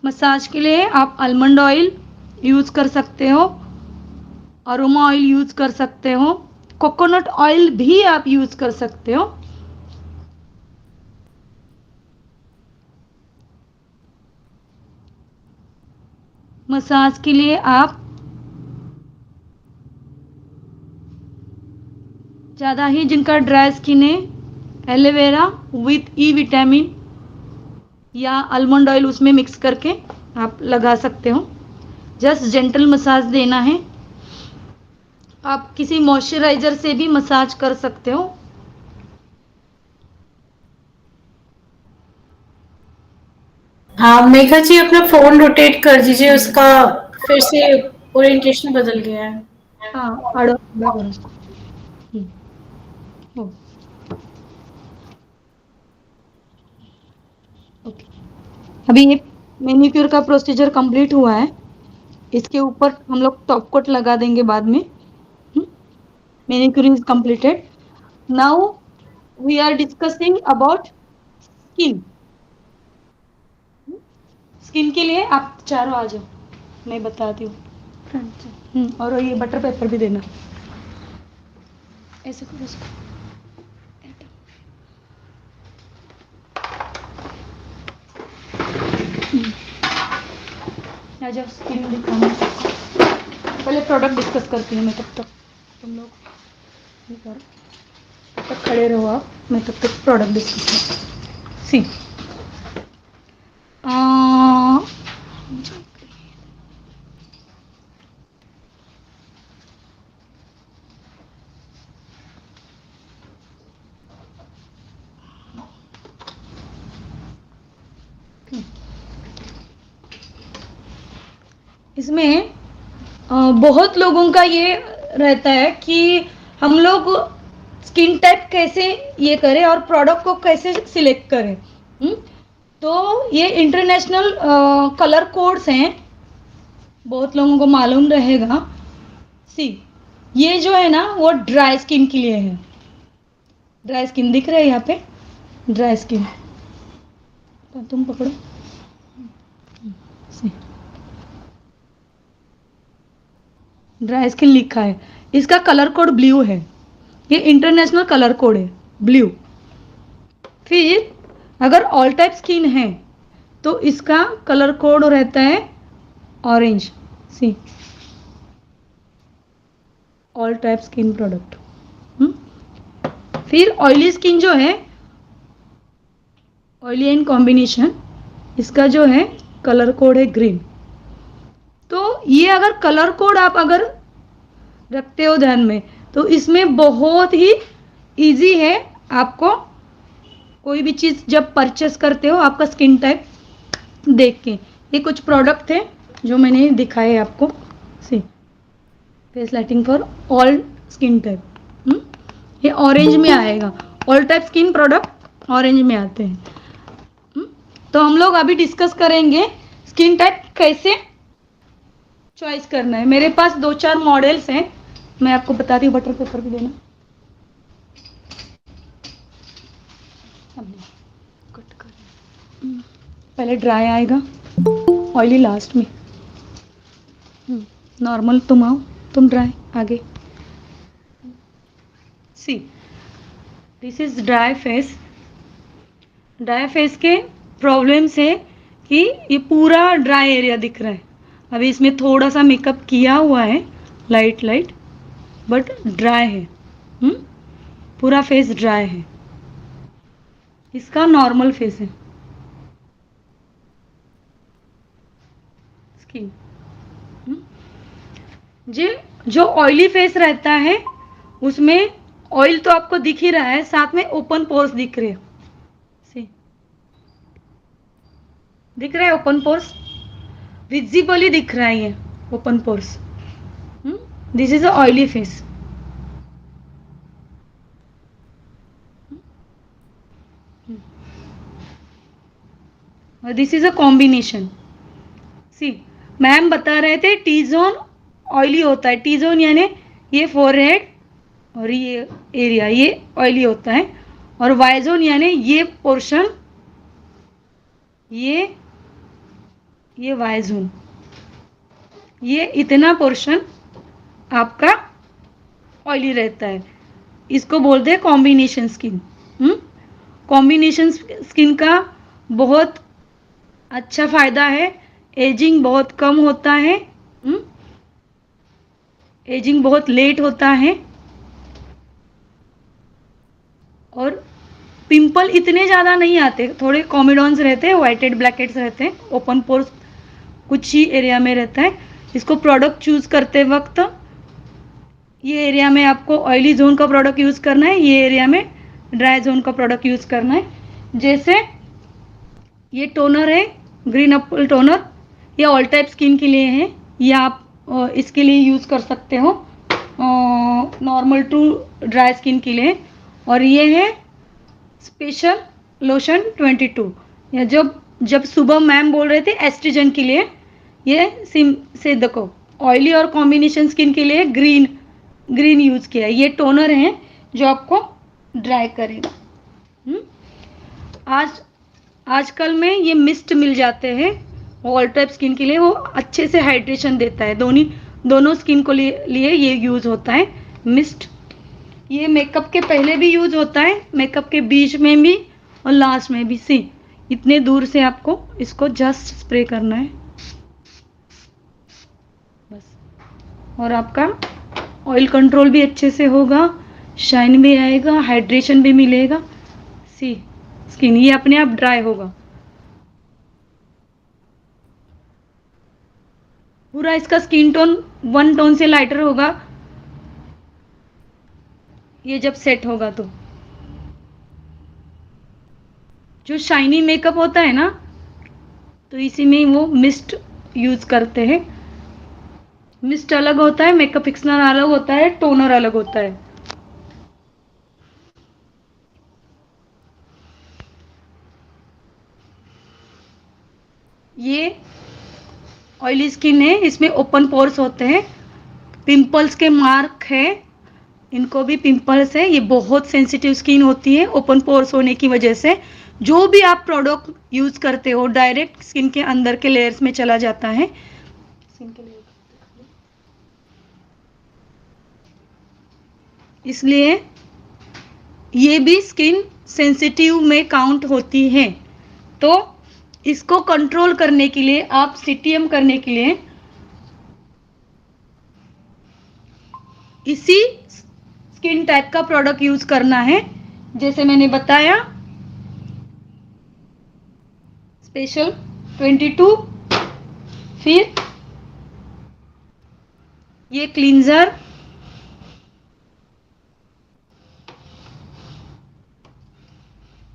मसाज के लिए आप आलमंड ऑयल यूज़ कर सकते हो, अरोमा ऑयल यूज़ कर सकते हो, कोकोनट ऑयल भी आप यूज़ कर सकते हो। मसाज के लिए आप ज़्यादा ही जिनका ड्राई स्किन है, एलोवेरा विथ ई विटामिन या आलमंड ऑयल उसमें मिक्स करके आप लगा सकते हो। जस्ट जेंटल मसाज देना है। आप किसी मॉइस्चराइजर से भी मसाज कर सकते हो। हाँ मेघा जी, अपना फोन रोटेट कर दीजिए, उसका फिर से ओरिएंटेशन बदल गया है। हाँ, आड़ो करो उसको। हो, ओके। अभी ये मैनिक्योर का प्रोसीजर कंप्लीट हुआ है। इसके ऊपर हम लोग टॉप कोट लगा देंगे बाद में। Manicure is completed. Now we are discussing about skin. Skin के लिए आप चारों आ जाओ, मैं बताती हूँ। फ्रंट से। और ये बटर पेपर भी देना। ऐसे करो इसको। आ जाओ, स्किन दिखाना। पहले प्रोडक्ट डिस्कस करती हूँ मैं, तब तक तुम लोग ये करो, तब तक खड़े रहो आप, मैं तब तक प्रोडक्ट डिस्कस करती। सी, इसमें बहुत लोगों का ये रहता है कि हम लोग स्किन टाइप कैसे ये करें और प्रोडक्ट को कैसे सिलेक्ट करें। तो ये इंटरनेशनल कलर कोड्स हैं, बहुत लोगों को मालूम रहेगा। सी, ये जो है ना वो ड्राई स्किन के लिए है। ड्राई स्किन दिख रहा है यहाँ पे, ड्राई स्किन। तो तुम पकड़ो, ड्राई स्किन लिखा है। इसका कलर कोड ब्लू है, ये इंटरनेशनल कलर कोड है ब्लू। फिर अगर ऑल टाइप स्किन है तो इसका कलर कोड रहता है ऑरेंज। सी, ऑल टाइप स्किन प्रोडक्ट। फिर ऑयली स्किन जो है, ऑयली एंड कॉम्बिनेशन, इसका जो है कलर कोड है ग्रीन। तो ये अगर कलर कोड आप अगर रखते हो ध्यान में, तो इसमें बहुत ही इजी है आपको कोई भी चीज़ जब परचेस करते हो आपका स्किन टाइप देख के। ये कुछ प्रोडक्ट थे जो मैंने दिखाए आपको। See, face lighting for all skin type. ये ऑरेंज में आएगा, all type skin product orange में आते हैं। तो हम लोग अभी डिस्कस करेंगे स्किन टाइप कैसे चॉइस करना है। मेरे पास 2-4 मॉडल्स हैं, मैं आपको बताती हूँ। बटर पेपर भी देना। कट कर, पहले ड्राई आएगा, ऑयली लास्ट में। नॉर्मल तुम आओ, तुम ड्राई आगे। See, this is dry face. Dry face के प्रॉब्लम्स है कि ये पूरा ड्राई एरिया दिख रहा है। अभी इसमें थोड़ा सा मेकअप किया हुआ है, लाइट लाइट, बट ड्राई है। पूरा फेस ड्राई है। इसका नॉर्मल फेस है स्किन। जी, जो ऑयली फेस रहता है उसमें ऑयल तो आपको दिख ही रहा है, साथ में ओपन पोर्स दिख रहे हैं। दिख रहा है ओपन पोर्स, विजिबली दिख रहा है ये open pores. This is a oily face. This is a combination. See, ma'am बता रहे थे टी जोन ऑयली होता है। टी जोन यानी ये फोरहेड और ये एरिया, ये ऑयली होता है। और वाई जोन यानी ये पोर्शन, ये वाई जोन, ये इतना पोर्शन आपका ऑयली रहता है। इसको बोलते हैं कॉम्बिनेशन स्किन। कॉम्बिनेशन स्किन का बहुत अच्छा फायदा है, एजिंग बहुत कम होता है। एजिंग बहुत लेट होता है और पिंपल इतने ज़्यादा नहीं आते, थोड़े कॉमिडॉन्स रहते हैं, वाइटेड ब्लैकेट्स रहते हैं, ओपन पोर्स कुछ ही एरिया में रहता है। इसको प्रोडक्ट चूज़ करते वक्त ये एरिया में आपको ऑयली जोन का प्रोडक्ट यूज़ करना है, ये एरिया में ड्राई जोन का प्रोडक्ट यूज़ करना है। जैसे ये टोनर है, ग्रीन एप्पल टोनर, ये ऑल टाइप स्किन के लिए है। ये आप इसके लिए यूज़ कर सकते हो, नॉर्मल टू ड्राई स्किन के लिए। और ये है स्पेशल लोशन 22, या जब जब सुबह मैम बोल रहे थे एस्ट्रिजन के लिए, ये सिम से देखो ऑयली और कॉम्बिनेशन स्किन के लिए ग्रीन यूज़ किया है। ये टोनर है जो आपको ड्राई करेगा। आज आजकल में ये मिस्ट मिल जाते हैं ऑल टाइप स्किन के लिए, वो अच्छे से हाइड्रेशन देता है। दोनों स्किन को लिए ये यूज़ होता है मिस्ट। ये मेकअप के पहले भी यूज़ होता है, मेकअप के बीच में भी और लास्ट में भी। सी, इतने दूर से आपको इसको जस्ट स्प्रे करना है बस, और आपका ऑयल कंट्रोल भी अच्छे से होगा, शाइन भी आएगा, हाइड्रेशन भी मिलेगा। सी, स्किन ये अपने आप ड्राई होगा पूरा। इसका स्किन टोन 1 टोन से लाइटर होगा ये जब सेट होगा। तो जो शाइनी मेकअप होता है ना, तो इसी में वो मिस्ट यूज़ करते हैं। मिस्ट अलग होता है, मेकअप फिक्सनर अलग होता है, टोनर अलग होता है। ये ऑयली स्किन है, इसमें ओपन पोर्स होते हैं, पिंपल्स के मार्क है, इनको भी पिंपल्स है, ये बहुत सेंसिटिव स्किन होती है ओपन पोर्स होने की वजह से। जो भी आप प्रोडक्ट यूज करते हो डायरेक्ट स्किन के अंदर के लेयर्स में चला जाता है। इसलिए ये भी स्किन सेंसिटिव में काउंट होती है। तो इसको कंट्रोल करने के लिए, आप सीटीएम करने के लिए इसी स्किन टाइप का प्रोडक्ट यूज करना है, जैसे मैंने बताया स्पेशल 22, फिर ये क्लींजर,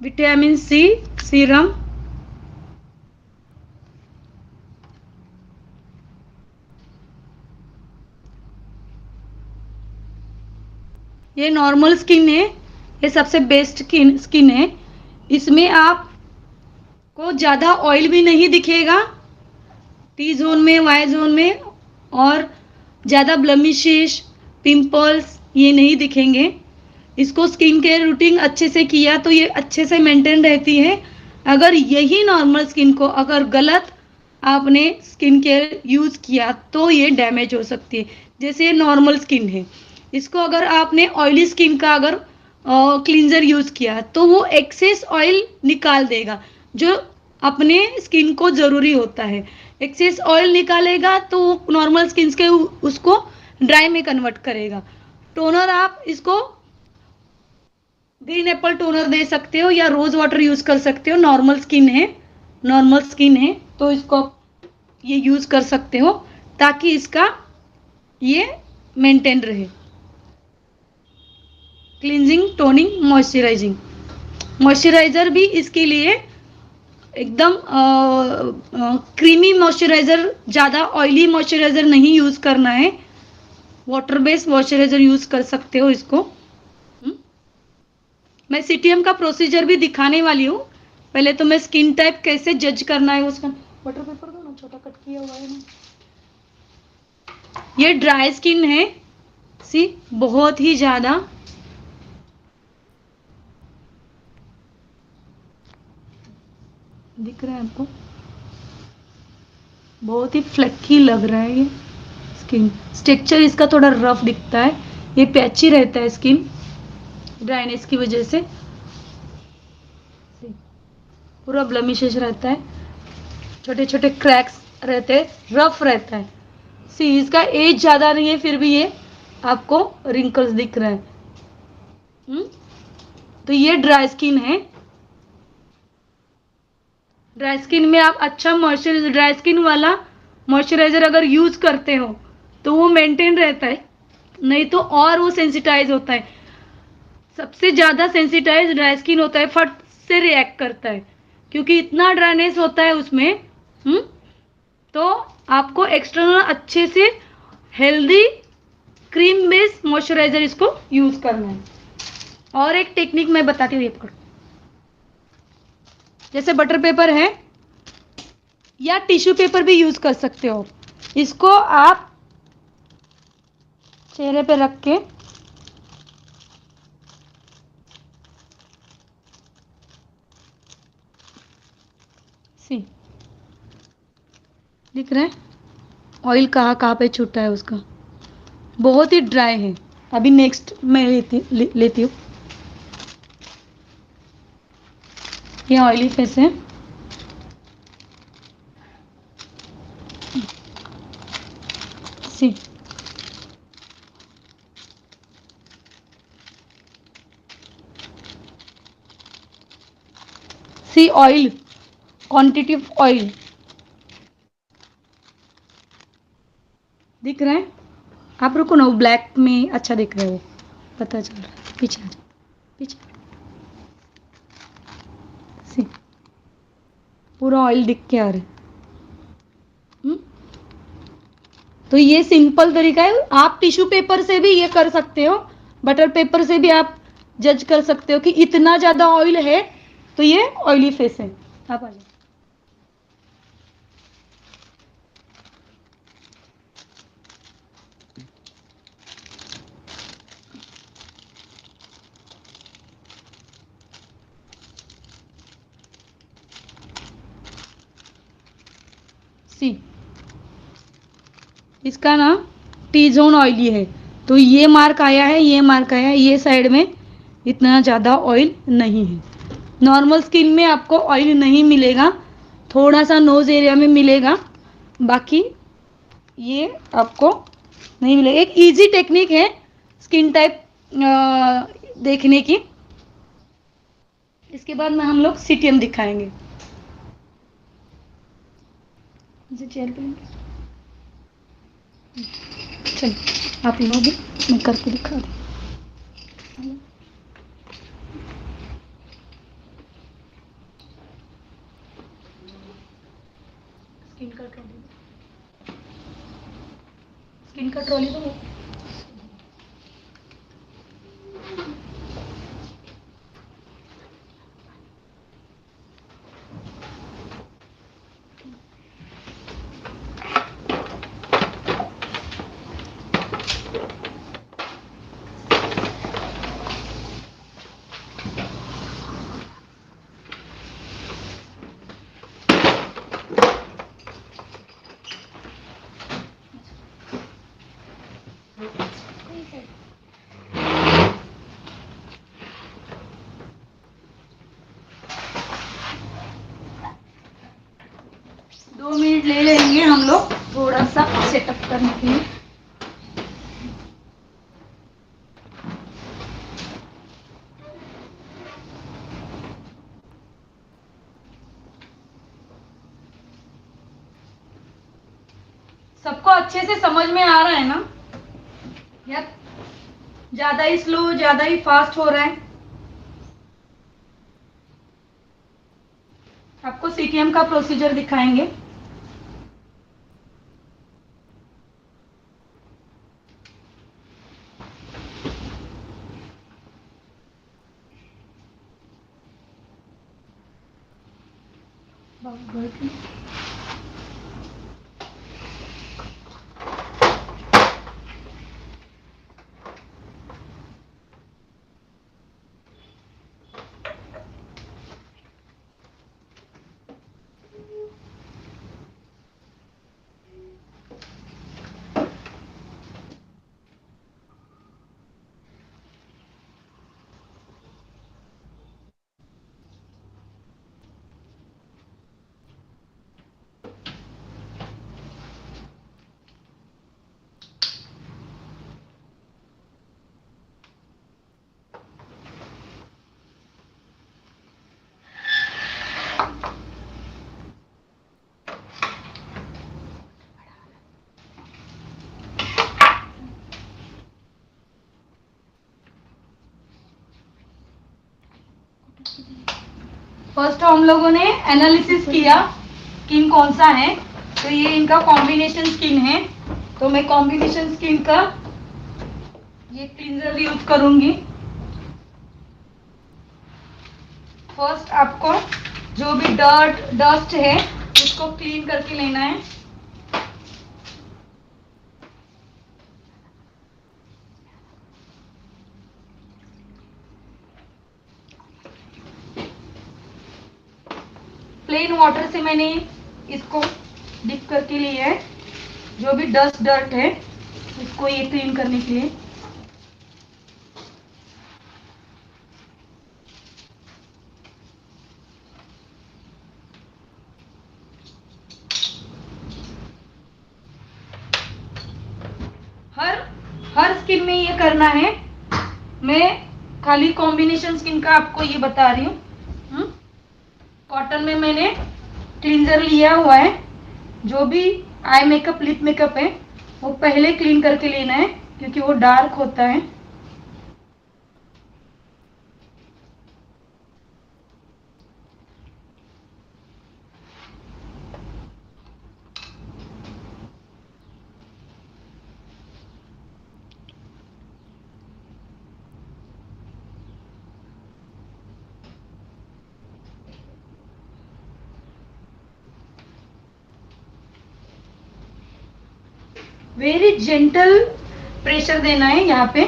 विटामिन सी सीरम, ये नॉर्मल स्किन है, ये सबसे बेस्ट स्किन है। इसमें आपको ज़्यादा ऑयल भी नहीं दिखेगा टी जोन में, वाई जोन में, और ज़्यादा ब्लमिशेस, पिंपल्स ये नहीं दिखेंगे। इसको स्किन केयर रूटीन अच्छे से किया तो ये अच्छे से मेंटेन रहती है। अगर यही नॉर्मल स्किन को अगर गलत आपने स्किन केयर यूज़ किया तो ये डैमेज हो सकती है। जैसे ये नॉर्मल स्किन है, इसको अगर आपने ऑयली स्किन का अगर क्लींजर यूज़ किया तो वो एक्सेस ऑयल निकाल देगा, जो अपने स्किन को ज़रूरी होता है। एक्सेस ऑयल निकालेगा तो नॉर्मल स्किन के उसको ड्राई में कन्वर्ट करेगा। टोनर आप इसको ग्रीन एप्पल टोनर दे सकते हो या रोज वाटर यूज कर सकते हो। नॉर्मल स्किन है, नॉर्मल स्किन है तो इसको ये यूज कर सकते हो ताकि इसका ये मेंटेन रहे। Cleansing, toning, moisturising. मॉइस्चराइजर भी इसके लिए एकदम क्रीमी मॉइस्चराइजर, ज़्यादा ऑयली मॉइस्चराइजर नहीं यूज करना है। वाटर बेस्ड मॉइस्चराइजर यूज कर सकते हो इसको। मैं सीटीएम का प्रोसीजर भी दिखाने वाली हूँ। पहले तो मैं स्किन टाइप कैसे जज करना है उसका, बटर पेपर दो ना, छोटा कट किया हुआ है ना। ये ड्राई स्किन है, सी बहुत ही ज़्यादा। दिख रहा है आपको, बहुत ही फ्लैकी लग रहा है ये स्किन। स्ट्रक्चर इसका थोड़ा रफ दिखता है, ये पैची रहता है स्किन ड्राइनेस की वजह से। पूरा ब्लमिशेस रहता है, छोटे छोटे क्रैक्स रहते हैं, रफ रहता है। सी इसका एज ज़्यादा नहीं है फिर भी ये आपको रिंकल्स दिख रहा है। तो ये ड्राई स्किन है। ड्राई स्किन में आप अच्छा मॉइस्चराइजर, ड्राई स्किन वाला मॉइस्चराइजर अगर यूज करते हो तो वो मेंटेन रहता है, नहीं तो और वो सेंसिटाइज होता है। सबसे ज़्यादा सेंसिटाइज ड्राई स्किन होता है, फट से रिएक्ट करता है क्योंकि इतना ड्राइनेस होता है उसमें। तो आपको एक्सटर्नल अच्छे से हेल्दी क्रीम बेस्ड मॉइस्चराइजर इसको यूज करना है। और एक टेक्निक मैं बताती हूँ, ये पकड़ो। जैसे बटर पेपर है या टिश्यू पेपर भी यूज कर सकते हो। इसको आप चेहरे पे रख के सी दिख रहा है ऑयल कहाँ कहाँ पे छूटा है उसका। बहुत ही ड्राई है। अभी नेक्स्ट मैं लेती हूँ। ये ऑयली फेस है, सी सी ऑयल, क्वांटिटी ऑफ ऑयल दिख रहा है। आप रुको ना, वो ब्लैक में अच्छा दिख रहा है, वो पता चल रहा है। पीछे आ जाओ, पीछे। सी पूरा ऑयल दिख के आ रहा है। तो ये सिंपल तरीका है। आप टिश्यू पेपर से भी ये कर सकते हो, बटर पेपर से भी आप जज कर सकते हो कि इतना ज़्यादा ऑयल है तो ये ऑयली फेस है। आप आ जाओ। सी, इसका ना टी जोन ऑयली है, तो ये मार्क आया है, ये मार्क आया है, ये साइड में इतना ज़्यादा ऑयल नहीं है। नॉर्मल स्किन में आपको ऑयल नहीं मिलेगा, थोड़ा सा नोज एरिया में मिलेगा, बाकी ये आपको नहीं मिलेगा। एक इजी टेक्निक है स्किन टाइप देखने की। इसके बाद में हम लोग सीटीएम दिखाएंगे। इसे चेयर पे लेंगे। चलिए आप लोग भी, मैं करके दिखा दूँ। स्किन का ट्रॉली, स्किन का ट्रॉली तो दो मिनट ले लेंगे हम लोग थोड़ा सा सेटअप करने के लिए। सबको अच्छे से समझ में आ रहा है ना, या ज्यादा ही स्लो, ज्यादा ही फास्ट हो रहा है? आपको सीटीएम का प्रोसीजर दिखाएंगे। फर्स्ट हम लोगों ने एनालिसिस किया स्किन कौन सा है, तो ये इनका कॉम्बिनेशन स्किन है, तो मैं कॉम्बिनेशन स्किन का ये क्लींजर यूज करूंगी। फर्स्ट आपको जो भी डस्ट है उसको क्लीन करके लेना है। प्लेन वाटर से मैंने इसको डिप करके लिया है, जो भी डर्ट है इसको ये क्लीन करने के लिए। हर स्किन में ये करना है, मैं खाली कॉम्बिनेशन स्किन का आपको ये बता रही हूँ। कॉटन में मैंने क्लींजर लिया हुआ है, जो भी आई मेकअप लिप मेकअप है वो पहले क्लीन करके लेना है क्योंकि वो डार्क होता है। वेरी जेंटल प्रेशर देना है यहाँ पे,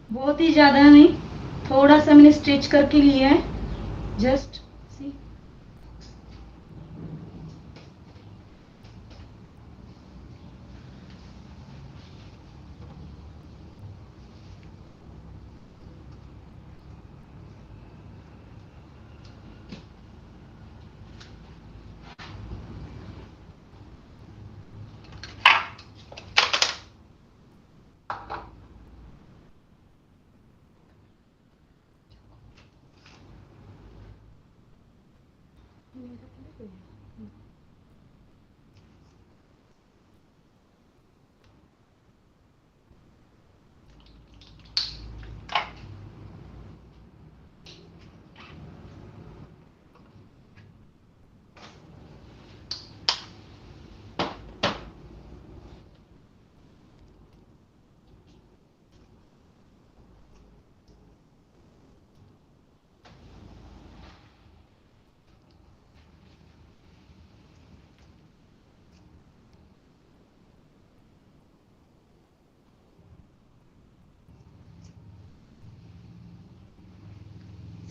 बहुत ही ज्यादा नहीं, थोड़ा सा मैंने स्ट्रेच करके लिया है, just see.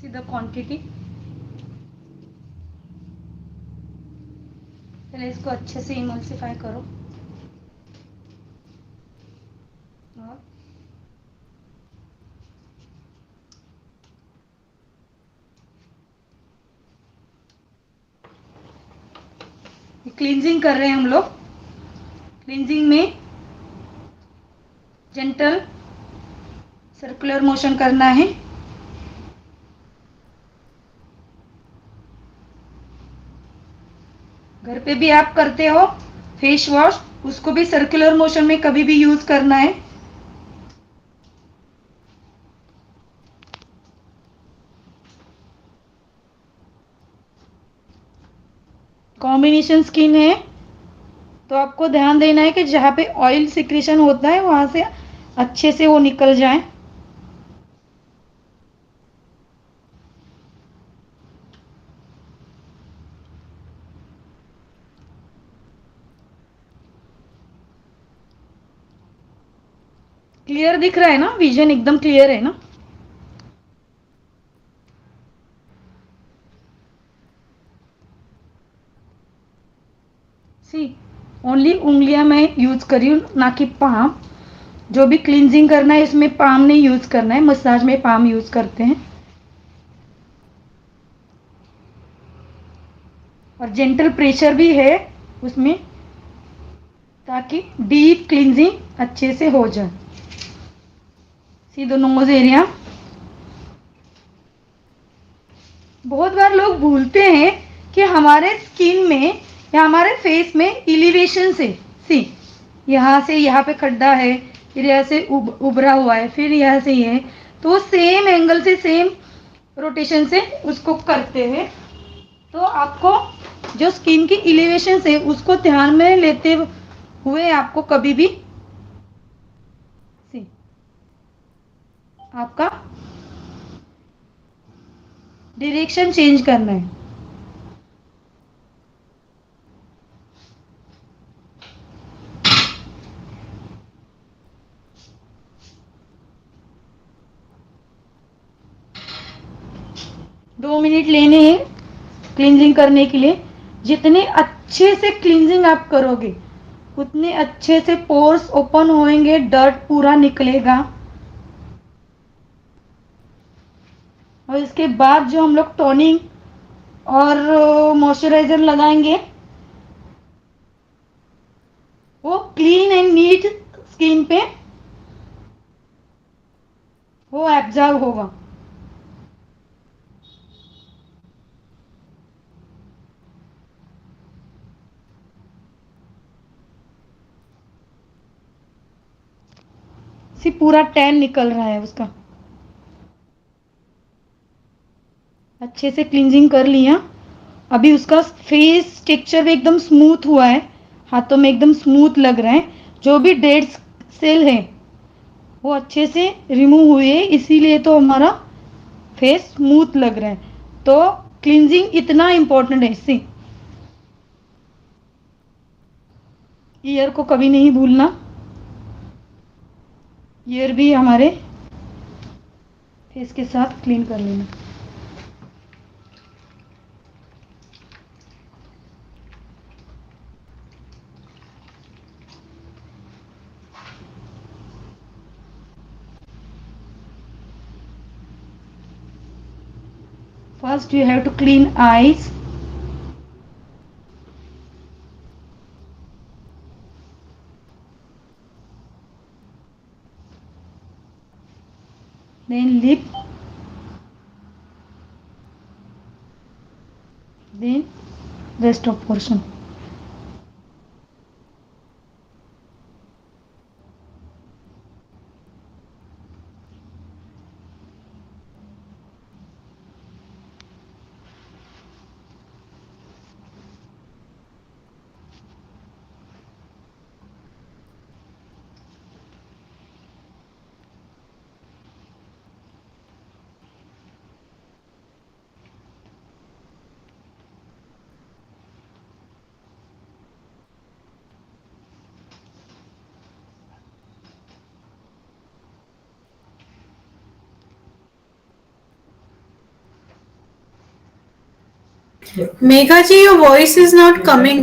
See the quantity. पहले इसको अच्छे से इमल्सिफाई करो और क्लींजिंग कर रहे हैं हम लोग। क्लींजिंग में जेंटल सर्कुलर मोशन करना है। घर पे भी आप करते हो फेस वॉश, उसको भी सर्कुलर मोशन में कभी भी यूज करना है। कॉम्बिनेशन स्किन है तो आपको ध्यान देना है कि जहाँ पे ऑयल सिक्रेशन होता है वहां से अच्छे से वो निकल जाए। क्लियर दिख रहा है ना? विजन एकदम क्लियर है ना? सी ओनली उंगलियां मैं यूज करी हूँ, ना कि पाम। जो भी क्लींजिंग करना है इसमें पाम नहीं यूज करना है, मसाज में पाम यूज करते हैं। और जेंटल प्रेशर भी है उसमें ताकि डीप क्लींजिंग अच्छे से हो जाए। See the nose area. बहुत बार लोग भूलते हैं कि हमारे स्किन में या हमारे फेस में एलिवेशन से, सी यहाँ से यहाँ पे खड्डा है, फिर यहाँ से उभरा हुआ है, फिर यहाँ से ये, तो सेम एंगल से सेम रोटेशन से उसको करते हैं। तो आपको जो स्किन की एलिवेशन है उसको ध्यान में लेते हुए आपको कभी भी सी आपका डायरेक्शन चेंज करना है। 2 मिनट लेने हैं क्लींजिंग करने के लिए। जितने अच्छे से क्लींजिंग आप करोगे उतने अच्छे से पोर्स ओपन होएंगे, डर्ट पूरा निकलेगा। और इसके बाद जो हम लोग टोनिंग और मॉइस्चराइजर लगाएंगे वो क्लीन एंड नीट स्किन पे वो एब्जॉर्ब होगा। सी पूरा टैन निकल रहा है उसका। अच्छे से क्लींजिंग कर लिया। अभी उसका फेस टेक्सचर एकदम स्मूथ हुआ है, हाथों में एकदम स्मूथ लग रहा है। जो भी डेड सेल है वो अच्छे से रिमूव हुए, इसीलिए तो हमारा फेस स्मूथ लग रहा है। तो क्लींजिंग इतना इंपॉर्टेंट है। सी ईयर को कभी नहीं भूलना, ईयर भी हमारे फेस के साथ क्लीन कर लेना। First you have to clean eyes, then lip, then rest of portion. Megha ji, your voice is not coming.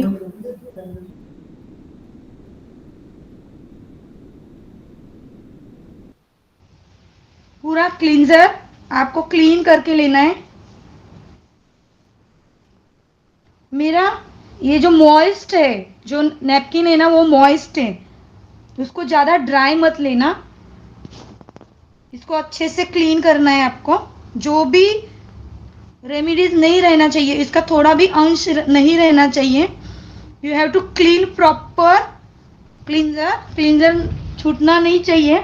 पूरा क्लींजर आपको क्लीन करके लेना है. मेरा ये जो मॉइस्ट है, जो नैपकिन है ना, वो मॉइस्ट है. उसको ज़्यादा ड्राई मत लेना. इसको अच्छे से क्लीन करना है आपको. जो भी रेमिडीज नहीं रहना चाहिए, इसका थोड़ा भी अंश नहीं रहना चाहिए. You have to clean proper. Cleanser cleanser छूटना नहीं चाहिए.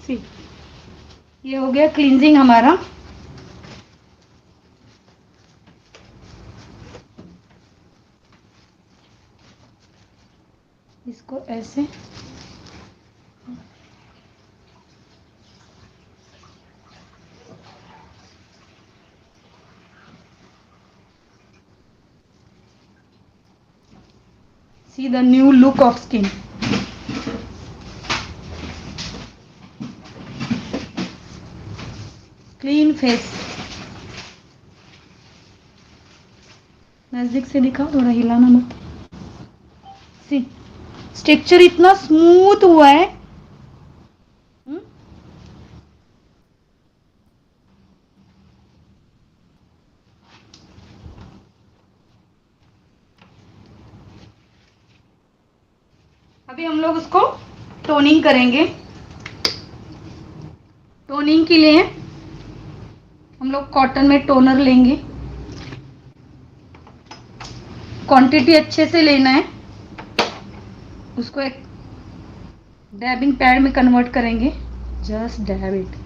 सी, ये हो गया क्लींजिंग हमारा. इसको ऐसे see the new look of skin. Clean face. नजदीक से दिखाओ, थोड़ा हिलाना मत. सी, स्ट्रक्चर इतना स्मूथ हुआ है. अभी हम लोग उसको टोनिंग करेंगे. टोनिंग के लिए हम लोग कॉटन में टोनर लेंगे. क्वांटिटी अच्छे से लेना है. उसको एक डैबिंग पैड में कन्वर्ट करेंगे. Just dab it.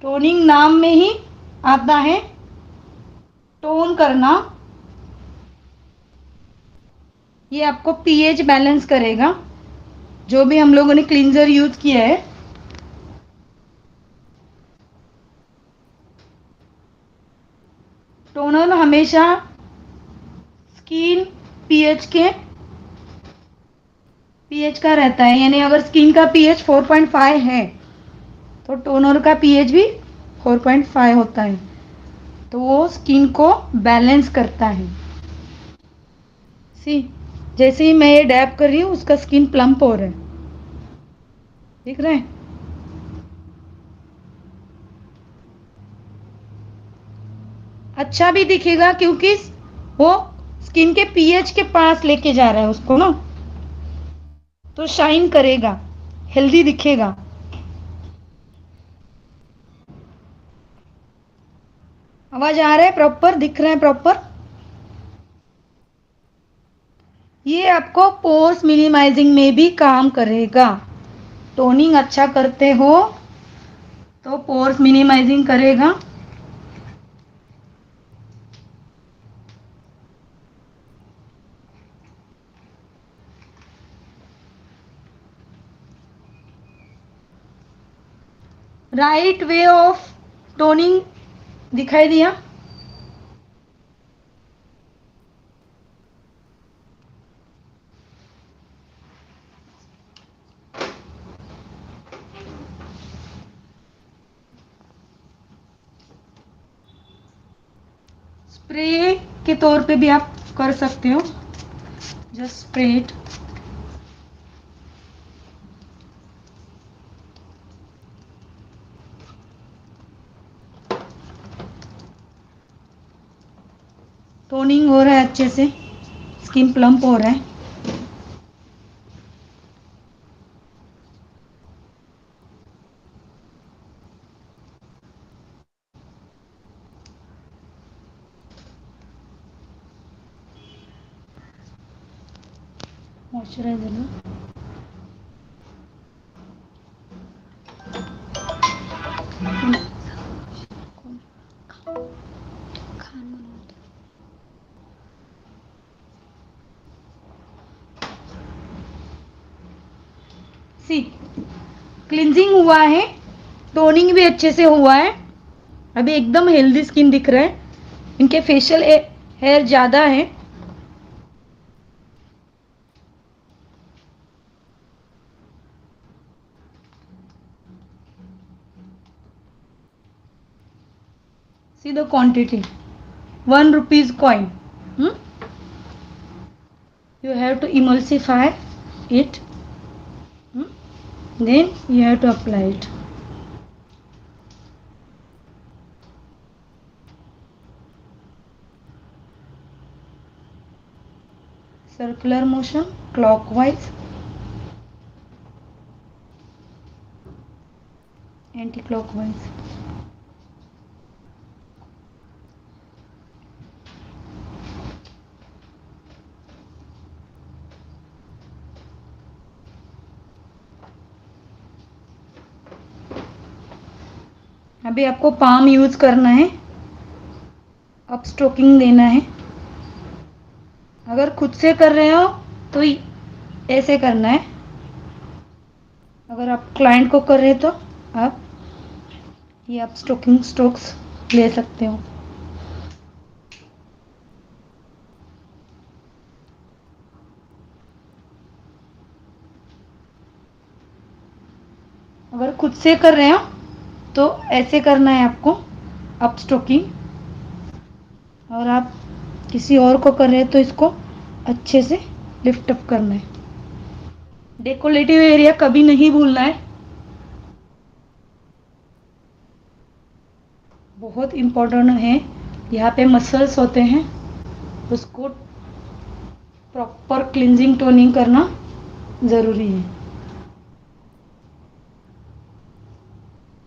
टोनिंग नाम में ही आता है, टोन करना. ये आपको पीएच बैलेंस करेगा. जो भी हम लोगों ने क्लींजर यूज किया है, टोनर हमेशा स्किन पीएच के पीएच का रहता है. यानी अगर स्किन का पीएच 4.5 है तो टोनर का पीएच भी 4.5 होता है. तो वो स्किन को बैलेंस करता है. सी, जैसे ही मैं ये डैब कर रही हूँ, उसका स्किन प्लम्प हो रहा है. दिख रहा है? अच्छा भी दिखेगा क्योंकि वो स्किन के पीएच के पास लेके जा रहा है उसको ना, तो शाइन करेगा, हेल्दी दिखेगा. आवाज आ रहा है प्रॉपर? दिख रहा है प्रॉपर? ये आपको पोर्स मिनिमाइजिंग में भी काम करेगा. टोनिंग अच्छा करते हो तो पोर्स मिनिमाइजिंग करेगा. राइट वे ऑफ टोनिंग दिखाई दिया? स्प्रे के तौर पे भी आप कर सकते हो. Just spray it. टोनिंग हो रहा है अच्छे से. स्किन प्लम्प हो रहा है. मॉइस्चराइजर लो. सी क्लिनजिंग हुआ है. टोनिंग भी अच्छे से हुआ है. अभी एकदम हेल्दी स्किन दिख रहा है. इनके फेशियल हेयर ज़्यादा है. See the quantity. 1 rupees coin. You have to emulsify it. Then you have to apply it. Circular motion, clockwise, anti-clockwise. अभी आपको पाम यूज करना है. अप स्ट्रोकिंग देना है. अगर खुद से कर रहे हो तो ऐसे करना है. अगर आप क्लाइंट को कर रहे हो तो आप ये आप स्ट्रोकिंग स्ट्रोक्स ले सकते हो. अगर खुद से कर रहे हो तो ऐसे करना है आपको अप स्ट्रोकिंग. और आप किसी और को कर रहे हो तो इसको अच्छे से लिफ्ट अप करना है. डेकोरेटिव एरिया कभी नहीं भूलना है. बहुत इम्पोर्टेंट है. यहाँ पे मसल्स होते हैं, उसको प्रॉपर क्लिनजिंग टोनिंग करना ज़रूरी है.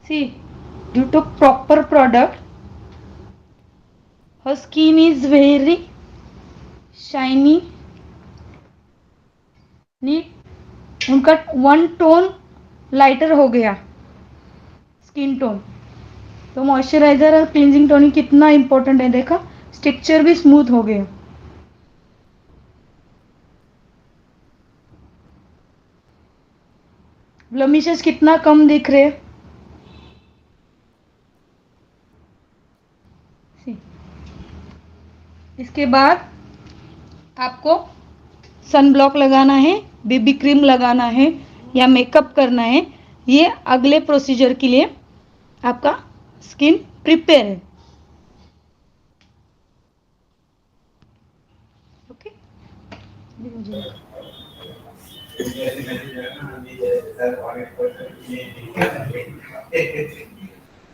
See due to proper product her skin is very shiny neat. उनका 1 टोन लाइटर हो गया स्किन टोन. तो मॉइस्चराइजर और क्लींजिंग टोनिंग कितना इंपॉर्टेंट है. देखा स्ट्रक्चर भी स्मूथ हो गया. ब्लमिशेस कितना कम दिख रहे. इसके बाद आपको सन ब्लॉक लगाना है, बेबी क्रीम लगाना है या मेकअप करना है. ये अगले प्रोसीजर के लिए आपका स्किन प्रिपेयर है. ओके.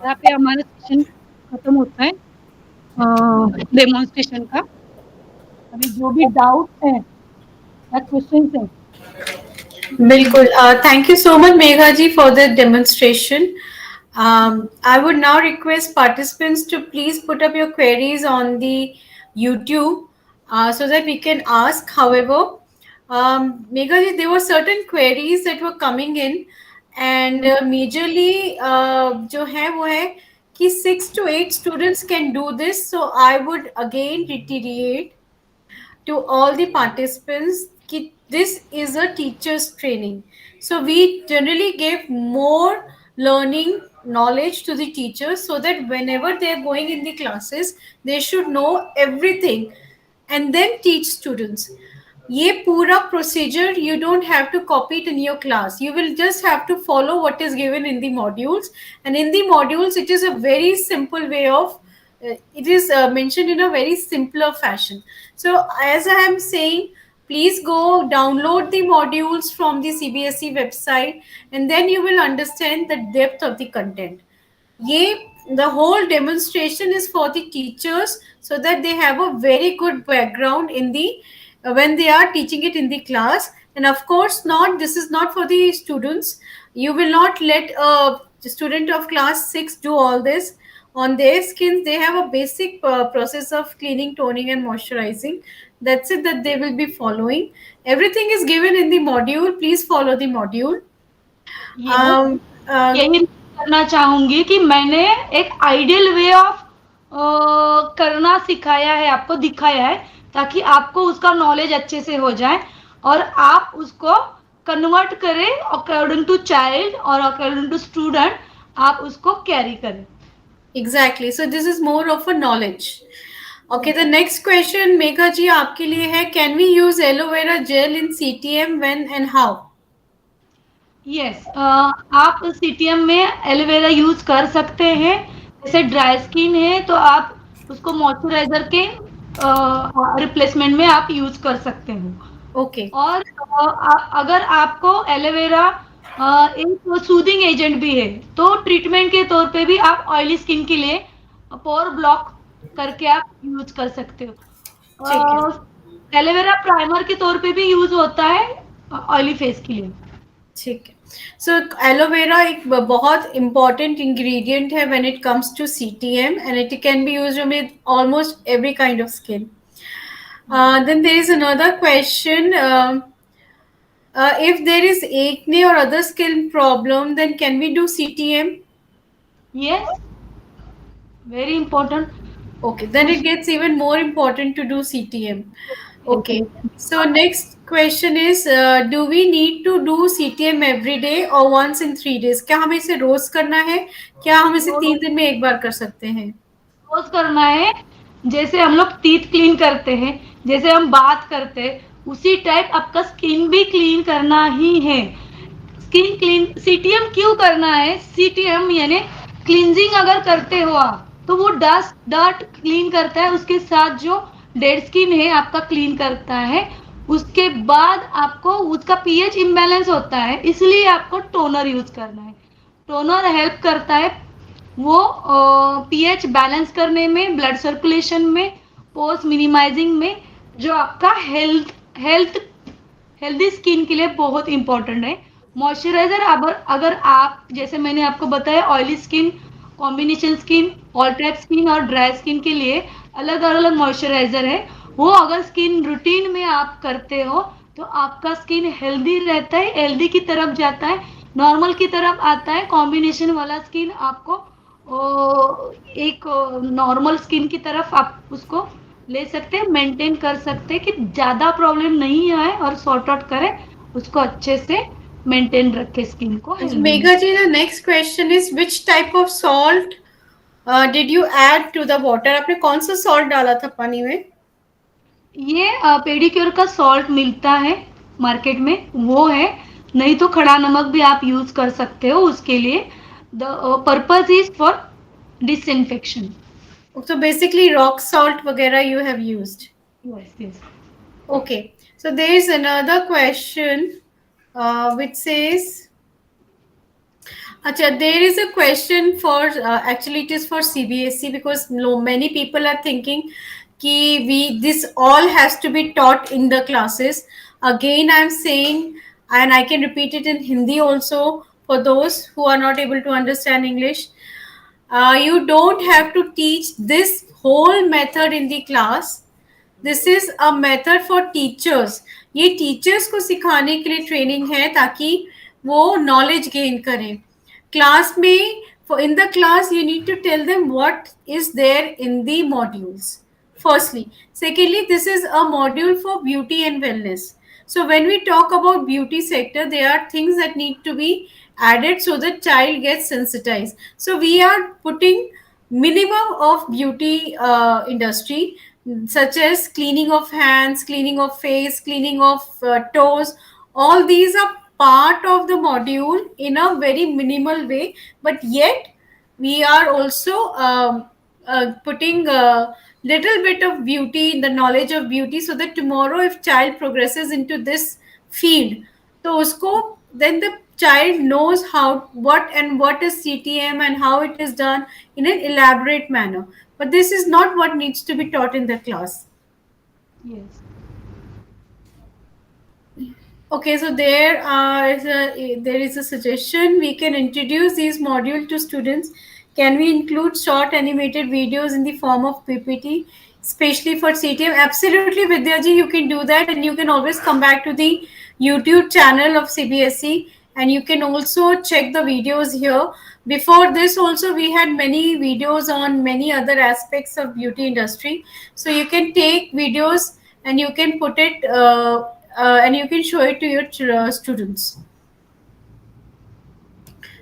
यहाँ पे हमारा सेशन खत्म होता है डेमोन्स्ट्रेशन का. अभी जो भी डाउट है या क्वेश्चन है. Bilkul. Thank you so much, Megha ji, for the demonstration. I would now request participants to please put up your queries on the YouTube so that we can ask. However, Megha ji, there were certain queries that were coming in, and majorly जो है वो है कि 6 to 8 students can do this. So I would again reiterate to all the participants कि this is a teacher's training. So we generally give more learning knowledge to the teachers so that whenever they are going in the classes, they should know everything and then teach students. ये पूरा procedure you don't have to copy it in your class. You will just have to follow what is given in the modules. And in the modules, it is a very simple way of it is mentioned in a very simpler fashion. So as I am saying, please go download the modules from the CBSE website, and then you will understand the depth of the content. ये the whole demonstration is for the teachers, so that they have a very good background in the when they are teaching it in the class. And of course not, this is not for the students. You will not let a student of class 6 do all this on their skins. They have a basic process of cleaning, toning and moisturizing. That's it, that they will be following. Everything is given in the module. Please follow the module. Yes, uh, यही करना चाहूंगी कि मैंने एक ideal way of करना सिखाया है, आपको दिखाया है, ताकि आपको उसका नॉलेज अच्छे से हो जाए और आप उसको कन्वर्ट करें अकॉर्डिंग टू चाइल्ड और अकॉर्डिंग टू स्टूडेंट, आप उसको कैरी करें. Exactly. So this is more of a knowledge. Okay, the next question, Megha ji, आपके लिए है. Can we use aloe vera gel in CTM, when and how? Yes, आप CTM में aloe vera use कर सकते हैं. जैसे ड्राई स्किन है तो आप उसको मॉइस्चराइजर के रिप्लेसमेंट में आप यूज कर सकते हो. Okay. और अगर आपको एलोवेरा एक सूदिंग एजेंट भी है, तो ट्रीटमेंट के तौर पे भी आप ऑयली स्किन के लिए पोर ब्लॉक करके आप यूज कर सकते ठीक है. हो. एलोवेरा प्राइमर के तौर पे भी यूज होता है ऑयली फेस के लिए. ठीक है. So aloe vera एक बहुत important ingredient है when it comes to CTM, and it can be used with almost every kind of skin. Then there is another question. If there is acne or other skin problem, then can we do CTM? Yes, very important. Okay, then it gets even more important to do CTM. Okay, so next question is, do we need to do CTM every day or once in 3 days? क्या हमें इसे रोज करना है? क्या हम इसे 3 दिन में एक बार कर सकते हैं? रोज करना है. जैसे हम लोग टीथ क्लीन करते हैं, जैसे हम बात करते हैं, उसी टाइप आपका स्किन भी क्लीन करना ही है. स्किन क्लीन सीटीएम क्यों करना है? सीटीएम यानी क्लींजिंग अगर करते हो आप, तो वो डस्ट डर्ट क्लीन करता है, उसके साथ जो डेड स्किन है आपका क्लीन करता है. उसके बाद आपको उसका पीएच इम्बैलेंस होता है, इसलिए आपको टोनर यूज करना है. टोनर हेल्प करता है वो पीएच बैलेंस करने में, ब्लड सर्कुलेशन में, पोर्स मिनिमाइजिंग में, जो आपका हेल्थ हेल्दी स्किन के लिए बहुत इंपॉर्टेंट है. मॉइस्चराइजर अगर आप, जैसे मैंने आपको बताया, oily skin, combination skin, all type skin और ड्राई स्किन के लिए अलग अलग मॉइस्चराइजर है. वो अगर स्किन रूटीन में आप करते हो तो आपका स्किन हेल्दी रहता है, हेल्दी की तरफ जाता है, नॉर्मल की तरफ आता है. कॉम्बिनेशन वाला स्किन आपको एक नॉर्मल स्किन की तरफ आप उसको ले सकते हैं, मेंटेन कर सकते हैं कि ज्यादा प्रॉब्लम नहीं आए और सॉर्ट आउट करें उसको, अच्छे से मेंटेन रखे स्किन को So, healthy. Megha ji, the next question is, which type of salt did you add to the water? आपने कौन सा salt डाला था पानी में? ये पेडिक्योर का सॉल्ट मिलता है मार्केट में, वो है. नहीं तो खड़ा नमक भी आप यूज कर सकते हो उसके लिए. The purpose is for disinfection. So basically rock salt वगैरह you have used. Yes yes. Okay, so there is another question which says, Acha, there is a question for, actually it is for CBSE, because many people are thinking कि this all has to be taught in the classes. Again, I'm saying, and I can repeat it in Hindi also for those who are not able to understand English. You don't have to teach this whole method in the class. This is a method for teachers. ये teachers को सिखाने के लिए training है, ताकि वो knowledge gain करें class में. In the class you need to tell them what is there in the modules, firstly. Secondly, this is a module for beauty and wellness. So when we talk about beauty sector, there are things that need to be added so the child gets sensitized. So we are putting minimum of beauty industry, such as cleaning of hands, cleaning of face, cleaning of toes. All these are part of the module in a very minimal way, but yet we are also putting a little bit of beauty in the knowledge of beauty, so that tomorrow if child progresses into this field, तो उसको then the child knows how what is CTM and how it is done in an elaborate manner. But this is not what needs to be taught in the class. Yes. Okay, so there is a suggestion we can introduce these module to students. Can we include short animated videos in the form of PPT, especially for CTM? Absolutely, Vidyaji, you can do that, and you can always come back to the YouTube channel of CBSE, and you can also check the videos here. Before this, also we had many videos on many other aspects of beauty industry, so you can take videos and you can put it and you can show it to your students.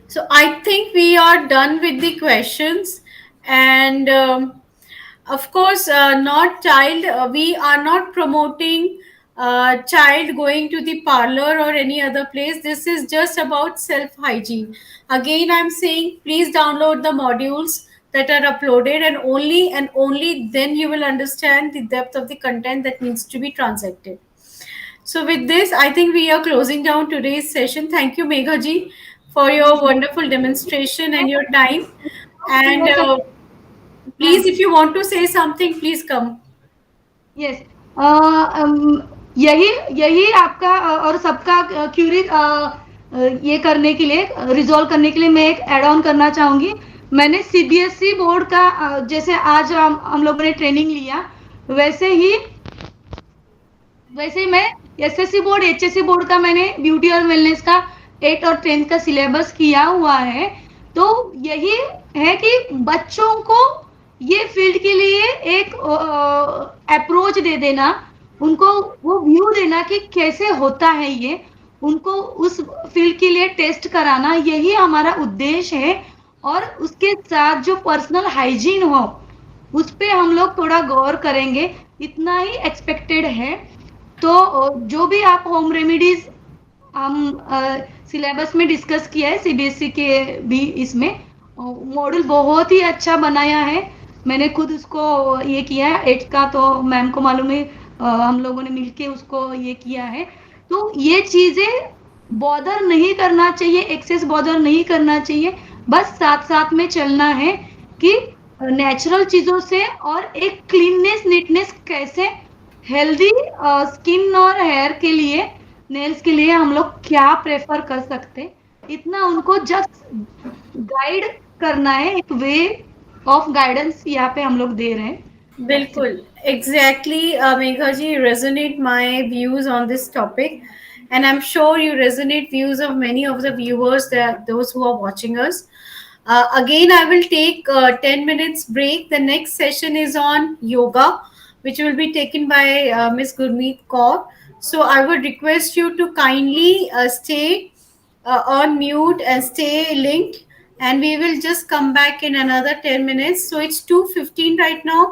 So I think we are done with the questions, and of course, not child. We are not promoting child going to the parlor or any other place. This is just about self hygiene. Again, I'm saying please download the modules that are uploaded, and only then you will understand the depth of the content that needs to be transacted. So with this, I think we are closing down today's session. Thank you, Meghaji, for your wonderful demonstration and your time. And please, if you want to say something, please come. Yes, यही यही आपका और सबका Curie ये करने के लिए, resolve करने के लिए मैं एक ऐड ऑन करना चाहूंगी. मैंने सीबीएसई बोर्ड का जैसे आज हम लोगों ने ट्रेनिंग लिया, वैसे ही वैसे ही मैं एसएससी बोर्ड, एचएससी बोर्ड का मैंने ब्यूटी और वेलनेस का 8 और 10 का सिलेबस किया हुआ है. तो यही है कि बच्चों को ये फील्ड के लिए एक अप्रोच दे देना, उनको वो व्यू देना कि कैसे होता है ये, उनको उस फील्ड के लिए टेस्ट कराना, यही हमारा उद्देश्य है. और उसके साथ जो पर्सनल हाइजीन हो, उस पे हम लोग थोड़ा गौर करेंगे, इतना ही एक्सपेक्टेड है. तो जो भी आप होम रेमेडीज हम सिलेबस में डिस्कस किया है, सीबीएसई के भी इसमें मॉडल बहुत ही अच्छा बनाया है. मैंने खुद उसको ये किया है, 8 का तो मैम को मालूम है, हम लोगों ने मिलके उसको ये किया है. तो ये चीजें बॉदर नहीं करना चाहिए, एक्सेस बॉदर नहीं करना चाहिए, बस साथ साथ में चलना है कि नेचुरल चीजों से और एक क्लीननेस नीटनेस कैसे हेल्दी स्किन और हेयर के लिए, नेल्स के लिए हम लोग क्या प्रेफर कर सकते, इतना उनको जस्ट गाइड करना है. एक वे ऑफ गाइडेंस यहाँ पे हम लोग दे रहे हैं. That's it. Bilkul, exactly, Meghaji, resonate my views on this topic, and I'm sure you resonate views of many of the viewers, that those who are watching us. Again, I will take 10 minutes break. The next session is on yoga, which will be taken by Miss Gurmeet Kaur. So I would request you to kindly stay on mute and stay linked, and we will just come back in another 10 minutes. So it's 2:15 right now.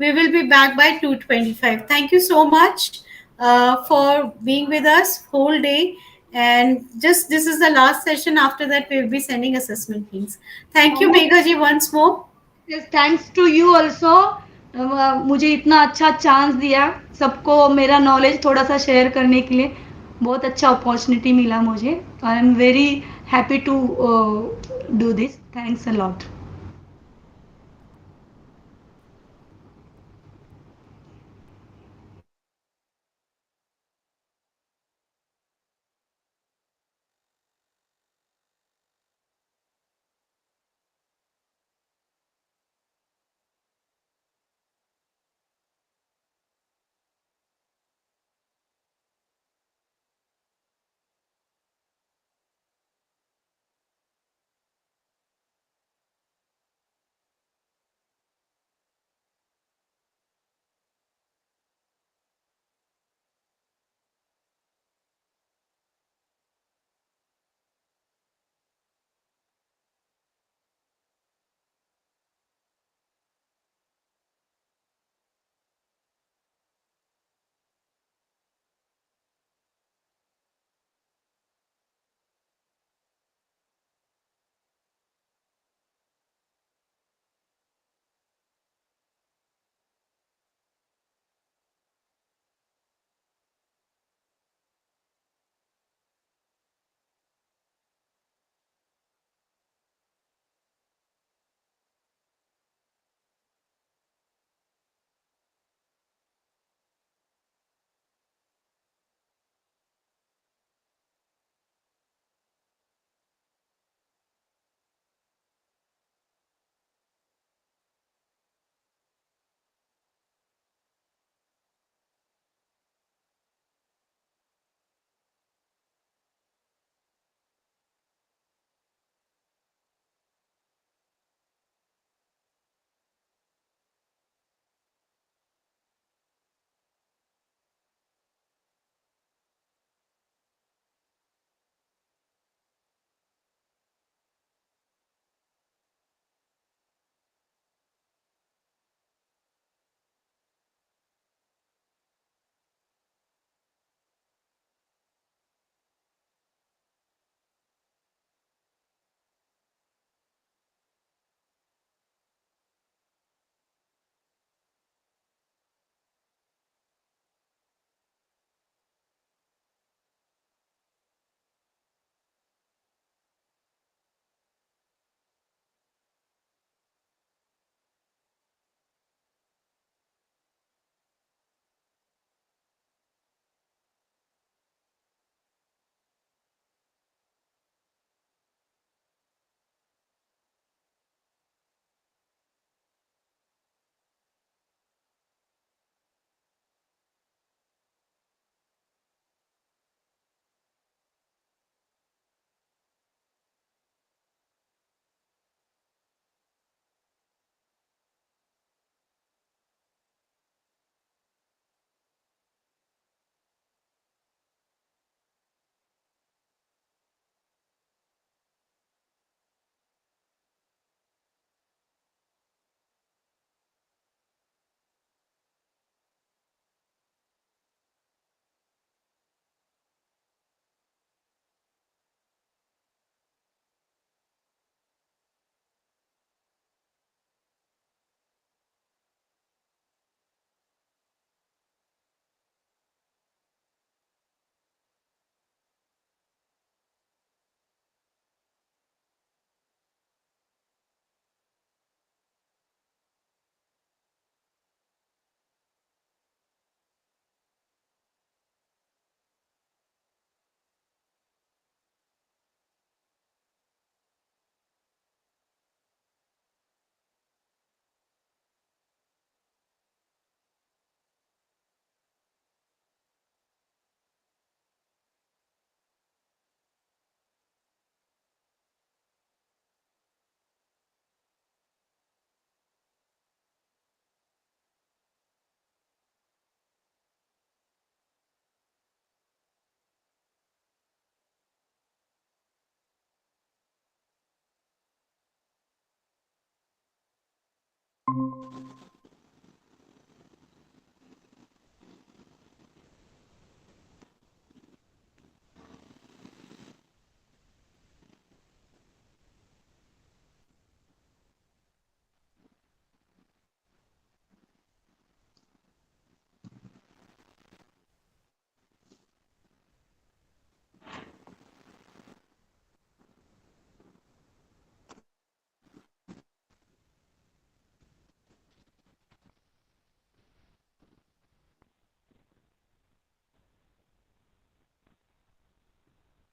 We will be back by 2:25. Thank you so much for being with us whole day. And just this is the last session. After that, we will be sending assessment links. Thank you, Meghaji, once more. Thanks to you also, मुझे इतना अच्छा chance दिया, सबको मेरा knowledge थोड़ा सा share करने के लिए बहुत अच्छा अपॉर्चुनिटी मिला मुझे. I am very happy to do this. Thanks a lot.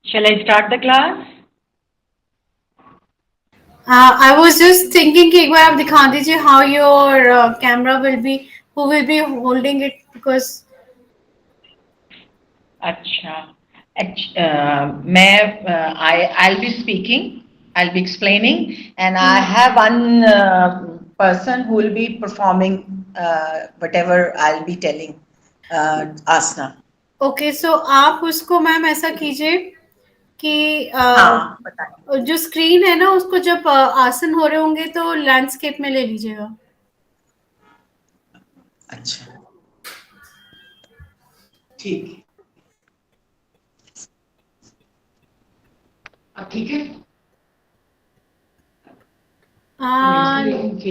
Shall I start the class? I was just thinking कि एक बार आप दिखा दीजिए how your camera will be, who will be holding it, because अच्छा मैं I'll be speaking, I'll be explaining, and I have one person who will be performing whatever I'll be telling asana. Okay so आप उसको ma'am ऐसा कीजिए कि हाँ बताइए. जो स्क्रीन है ना उसको जब आसन हो रहे होंगे तो लैंडस्केप में ले लीजिएगा. अच्छा ठीक है. अब ठीक है.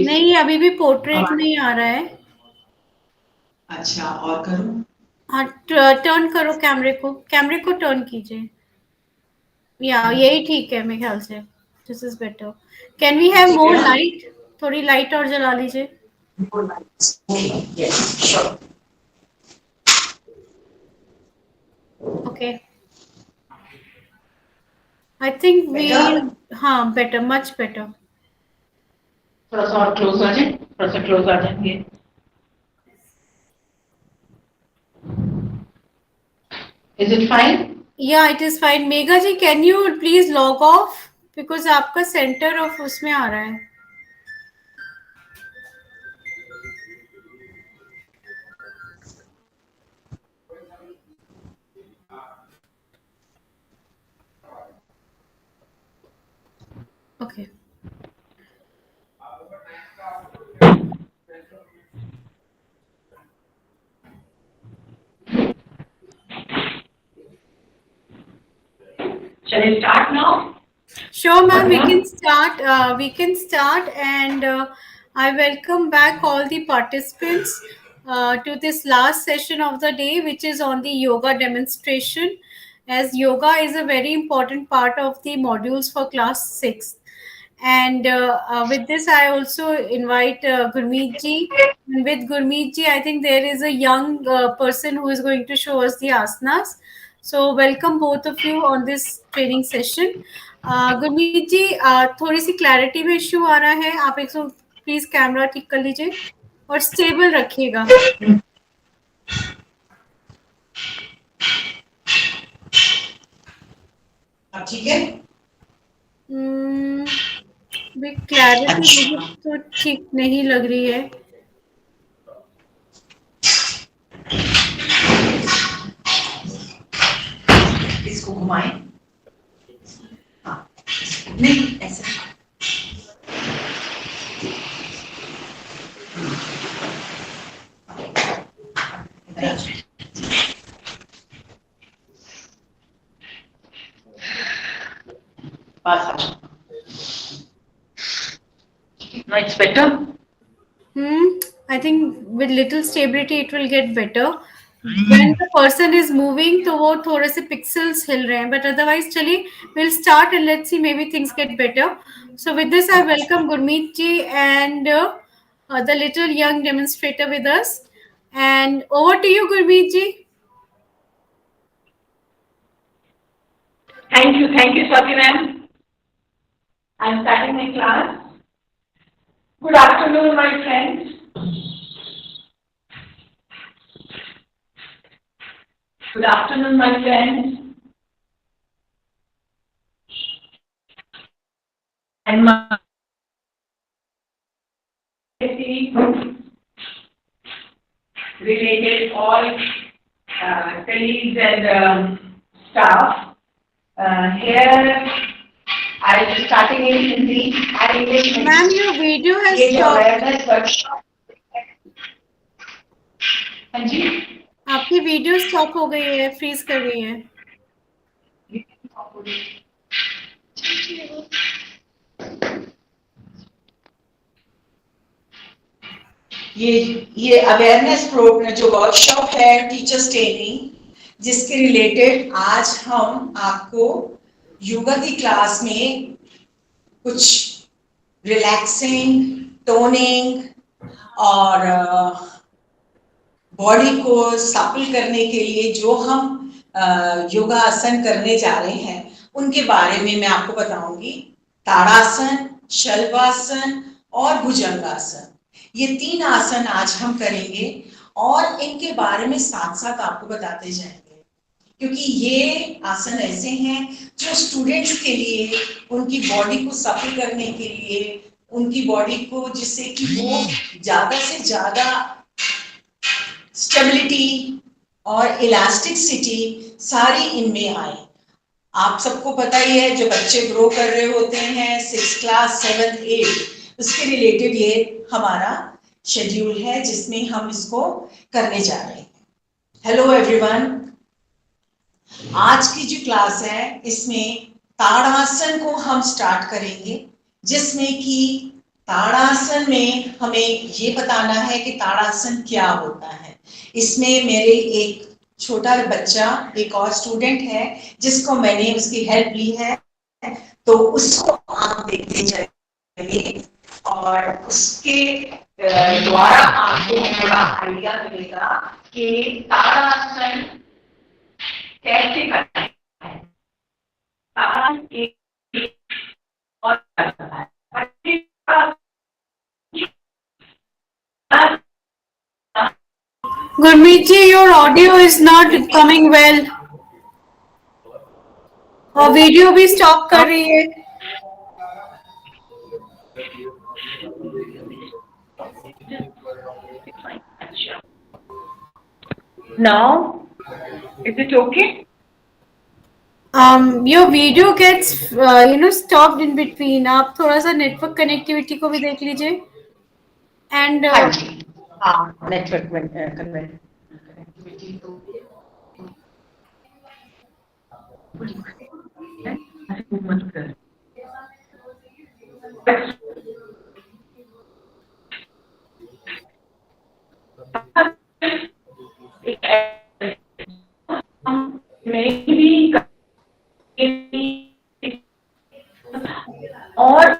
नहीं अभी भी पोर्ट्रेट नहीं आ रहा है. अच्छा और करूं. हाँ टर्न करो कैमरे को टर्न कीजिए. या यही ठीक है मेरे ख्याल से. This is better. Can we have more light. थोड़ी लाइट और जला लीजिए. Yes, sure. Okay I think we. Better? हाँ बेटर मच बेटर. थोड़ा सा और क्लोज आ जाए, थोड़ा सा क्लोज आ जाएंगे. Is it fine? या it is fine. Megha ji can you please log off because आपका सेंटर ऑफ उसमें आ रहा है. Okay Shall I start now? Sure, ma'am. We Madam? can start. And I welcome back all the participants to this last session of the day, which is on the yoga demonstration. As yoga is a very important part of the modules for class 6. And with this, I also invite Gurmeet ji. And with Gurmeet ji, I think there is a young person who is going to show us the asanas. So welcome both of you on this training session. Gurmeet ji थोड़ी सी clarity में issue आ रहा है. आप एक सौ please camera ठीक कर लीजिए और स्टेबल रखिएगा. अब ठीक है. क्लैरिटी मुझे तो ठीक नहीं लग रही है. इसको घुमाएं. हाँ नहीं ऐसे. पास आ जाओ. Now it's better. I think with little stability it will get better. When the person is moving तो वो थोड़े से pixels हिल रहे हैं. But otherwise चलिए we'll start and let's see maybe things get better. So with this I welcome Gurmeet ji and the little young demonstrator with us. And over to you Gurmeet ji. Thank you, Swati ma'am. I'm starting my class. Good afternoon, my friends. Good afternoon, my friends. And my related all colleagues and staff. Here I'll be starting in Hindi and English ma'am mix. your video has ये जो stopped. awareness workshop, हाँ जी, आपकी video stop हो गई है, freeze कर गई है. ये ये अवेयरनेस प्रोग्राम जो वर्कशॉप है टीचर्स ट्रेनिंग जिसके रिलेटेड आज हम आपको योगा की क्लास में कुछ रिलैक्सिंग टोनिंग और बॉडी को सपल करने के लिए जो हम योगा आसन करने जा रहे हैं उनके बारे में मैं आपको बताऊंगी। ताड़ासन, शलभासन और भुजंगासन, ये 3 आसन आज हम करेंगे और इनके बारे में साथ साथ आपको बताते जाएंगे, क्योंकि ये आसन ऐसे हैं जो स्टूडेंट्स के लिए उनकी बॉडी को सफल करने के लिए, उनकी बॉडी को जिससे कि वो ज्यादा से ज्यादा स्टेबिलिटी और इलास्टिसिटी सारी इनमें आए। आप सबको पता ही है जो बच्चे ग्रो कर रहे होते हैं 6th क्लास 7th 8th उसके रिलेटेड ये हमारा शेड्यूल है जिसमें हम इसको करने जा रहे हैं। हेलो एवरीवन, आज की जो क्लास है इसमें ताड़ासन को हम स्टार्ट करेंगे, जिसमें कि ताड़ासन में हमें ये बताना है कि ताड़ासन क्या होता है। इसमें मेरे एक छोटा बच्चा एक और स्टूडेंट है जिसको मैंने उसकी हेल्प ली है, तो उसको आप देखते जाइए और उसके द्वारा आपको थोड़ा आइडिया मिलेगा कि ताड़ासन कैसे करना है। ताड़ासन एक और करना है। Gurmeet ji, your audio is not coming well. और वीडियो भी स्टॉप कर रही है. Now, is it okay? Your video gets stopped in between. आप थोड़ा सा नेटवर्क कनेक्टिविटी को भी देख लीजिए. And हाँ जी, हाँ नेटवर्क में कनेक्टिविटी तो मत कर। और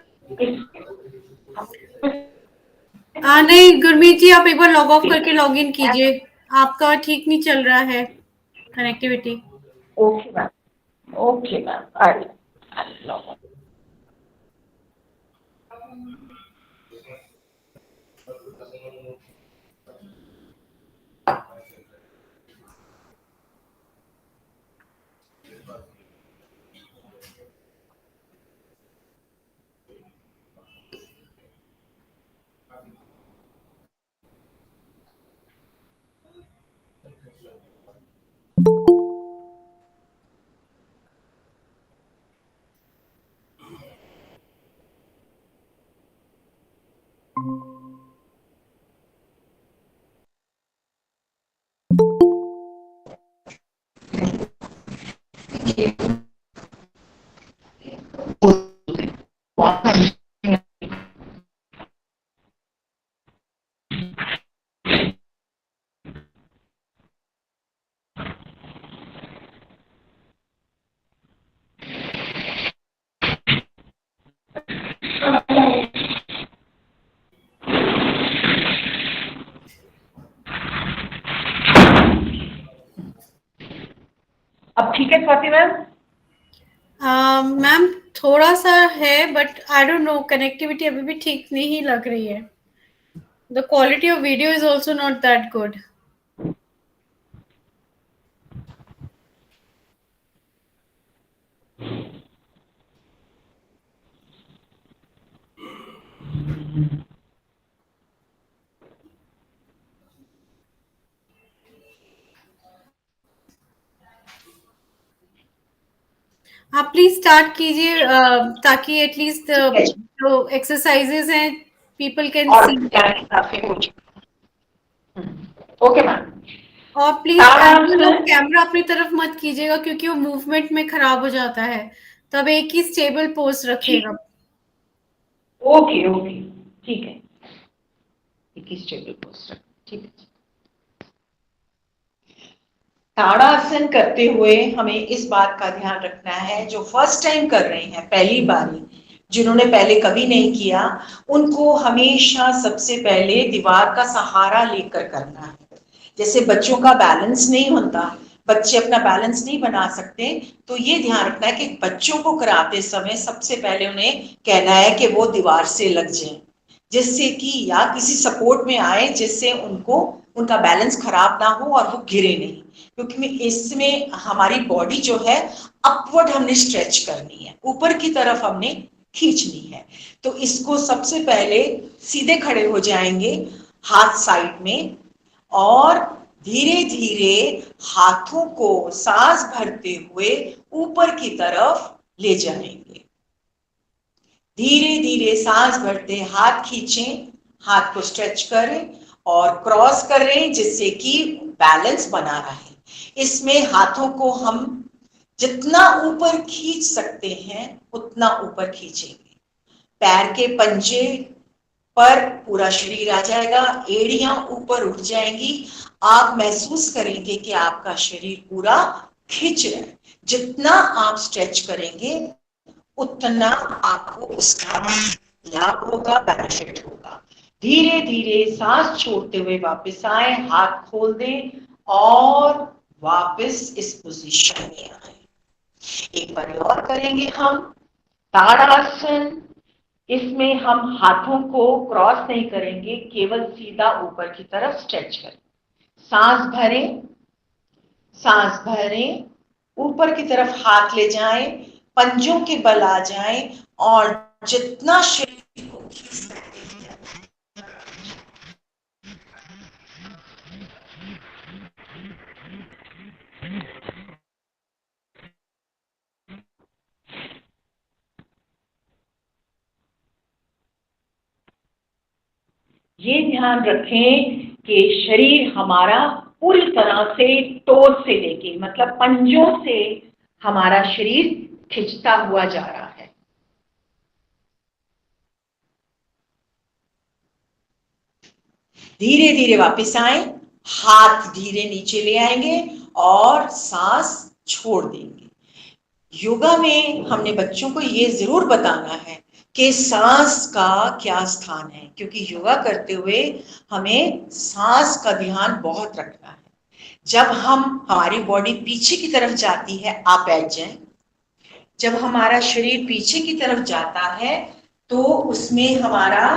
नहीं गुरमीत जी, आप एक बार लॉग ऑफ करके लॉग इन कीजिए. आपका ठीक नहीं चल रहा है connectivity. Okay ma'am, okay ma'am, अब ठीक है स्वाति मैम? मैम थोड़ा सा है but I don't know, connectivity अभी भी ठीक नहीं लग रही है. The quality of video is also not that good. आप प्लीज स्टार्ट कीजिए, ताकि एटलीस्ट ठीक है जी। जो एक्सरसाइजेज हैं पीपल कैन और सी। तैयारी काफी हो चुकी। Okay ma'am. और प्लीज वो लोग ताड़ासन। कैमरा अपनी तरफ मत कीजिएगा, क्योंकि वो मूवमेंट में खराब हो जाता है। तब एक ही स्टेबल पोज ठीक। रखेगा। Okay okay. ठीक है। एक ही स्टेबल पोस्टर। ठीक है। ताड़ासन करते हुए हमें इस बात का ध्यान रखना है, जो फर्स्ट टाइम कर रहे हैं, पहली बारी, जिन्होंने पहले कभी नहीं किया, उनको हमेशा सबसे पहले दीवार का सहारा लेकर करना है। जैसे बच्चों का बैलेंस नहीं होता, बच्चे अपना बैलेंस नहीं बना सकते, तो ये ध्यान रखना है कि बच्चों को कराते समय सबसे पहले उन्हें कहना है कि वो दीवार से लग जाएं, जिससे कि या किसी सपोर्ट में आए, जिससे उनको उनका बैलेंस खराब ना हो और वो गिरे नहीं। क्योंकि इसमें हमारी बॉडी जो है अपवर्ड हमने स्ट्रेच करनी है, ऊपर की तरफ हमने खींचनी है। तो इसको सबसे पहले सीधे खड़े हो जाएंगे, हाथ साइड में, और धीरे धीरे हाथों को सांस भरते हुए ऊपर की तरफ ले जाएंगे। धीरे धीरे सांस भरते हाथ खींचें, हाथ को स्ट्रेच करें और क्रॉस करें, जिससे कि बैलेंस बना रहे। इसमें हाथों को हम जितना ऊपर खींच सकते हैं उतना ऊपर खींचेंगे। पैर के पंजे पर पूरा शरीर आ जाएगा, एड़ियां ऊपर उठ जाएंगी। आप महसूस करेंगे कि आपका शरीर पूरा खिंच रहा है। जितना आप स्ट्रेच करेंगे उतना आपको उसका लाभ होगा, बेनिफिट होगा। धीरे धीरे सांस छोड़ते हुए वापस आए, हाथ खोल दें और वापस इस पोजीशन में आए। एक बार और करेंगे हम ताड़ासन। इसमें हम हाथों को क्रॉस नहीं करेंगे, केवल सीधा ऊपर की तरफ स्ट्रेच करें। सांस भरें, सांस भरें, ऊपर की तरफ हाथ ले जाएं, पंजों के बल आ जाएं और जितना शरीर को खींच सकते हैं। ये ध्यान रखें कि शरीर हमारा पूरी तरह से टोर से लेके, मतलब पंजों से हमारा शरीर खिंचता हुआ जा रहा है। धीरे धीरे वापस आए, हाथ धीरे नीचे ले आएंगे और सांस छोड़ देंगे। योगा में हमने बच्चों को ये जरूर बताना है कि सांस का क्या स्थान है, क्योंकि योगा करते हुए हमें सांस का ध्यान बहुत रखना है। जब हमारी बॉडी पीछे की तरफ जाती है, आप बैठ जाएं, जब हमारा शरीर पीछे की तरफ जाता है तो उसमें हमारा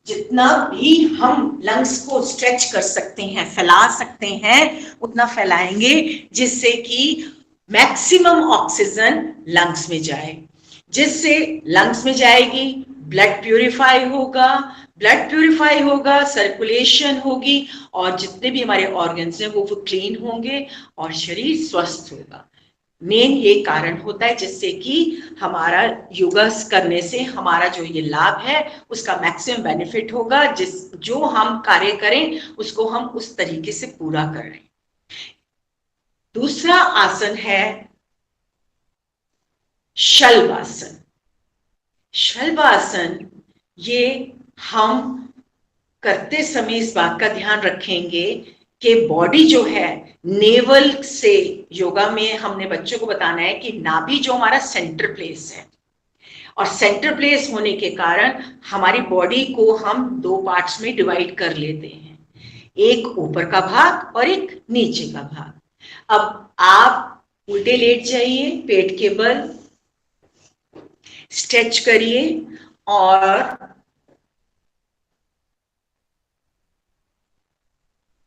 जितना भी हम लंग्स को स्ट्रेच कर सकते हैं, फैला सकते हैं, उतना फैलाएंगे, जिससे कि मैक्सिमम ऑक्सीजन लंग्स में जाए। जिससे लंग्स में जाएगी, ब्लड प्यूरिफाई होगा, ब्लड प्यूरिफाई होगा, सर्कुलेशन होगी, और जितने भी हमारे ऑर्गन्स हैं वो क्लीन होंगे और शरीर स्वस्थ होगा। मेन ये कारण होता है, जिससे कि हमारा योगा करने से हमारा जो ये लाभ है उसका मैक्सिमम बेनिफिट होगा। जो हम कार्य करें उसको हम उस तरीके से पूरा करें। दूसरा आसन है शल्वासन। शल्वासन ये हम करते समय इस बात का ध्यान रखेंगे कि बॉडी जो है नेवल से, योगा में हमने बच्चों को बताना है कि नाभि जो हमारा सेंटर प्लेस है, और सेंटर प्लेस होने के कारण हमारी बॉडी को हम दो पार्ट्स में डिवाइड कर लेते हैं, एक ऊपर का भाग और एक नीचे का भाग। अब आप उल्टे लेट जाइए, पेट के बल स्ट्रेच करिए और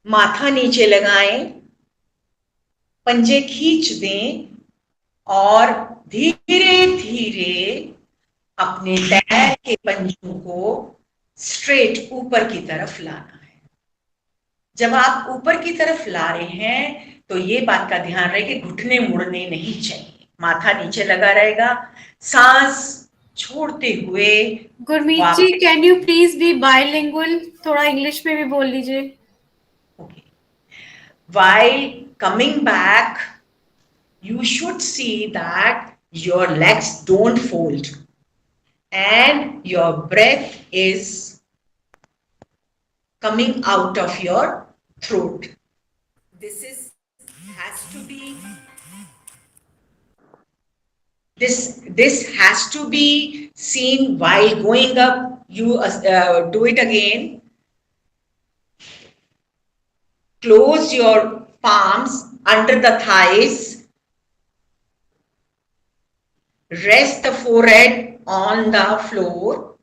माथा नीचे लगाएं, पंजे खींच दें और धीरे धीरे अपने पैर के पंजों को स्ट्रेट ऊपर की तरफ लाना है। जब आप ऊपर की तरफ ला रहे हैं तो ये बात का ध्यान रहे कि घुटने मुड़ने नहीं चाहिए। माथा नीचे लगा रहेगा, सांस छोड़ते हुए Gurmeet ji, can you please be bilingual, थोड़ा इंग्लिश में भी बोल लीजिए. Okay. While coming back, you should see that your legs don't fold and your breath is coming out of your throat. This is has to be this has to be seen while going up. You do it again. Close your palms under the thighs. Rest the forehead on the floor.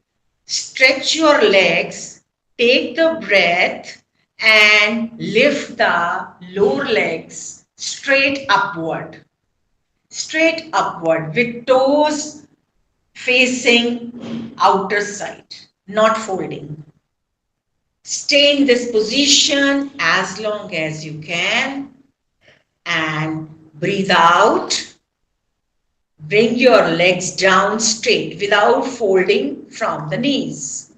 Stretch your legs. Take the breath and lift the lower legs straight upward. Straight upward with toes facing outer side, not folding. Stay in this position as long as you can and breathe out. Bring your legs down straight without folding from the knees.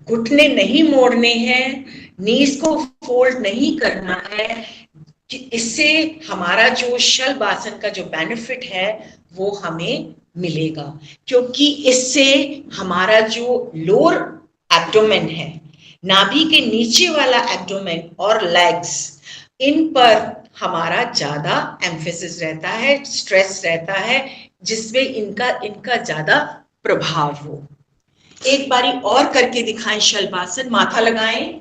घुटने नहीं मोड़ने हैं, नीज को fold नहीं करना है. इससे हमारा जो शलभासन का जो बेनिफिट है वो हमें मिलेगा, क्योंकि इससे हमारा जो लोअर एब्डोमेन है, नाभि के नीचे वाला एब्डोमेन और लेग्स, इन पर हमारा ज्यादा एम्फेसिस रहता है, स्ट्रेस रहता है, जिसमें इनका ज्यादा प्रभाव हो. एक बारी और करके दिखाएं शलभासन. माथा लगाएं.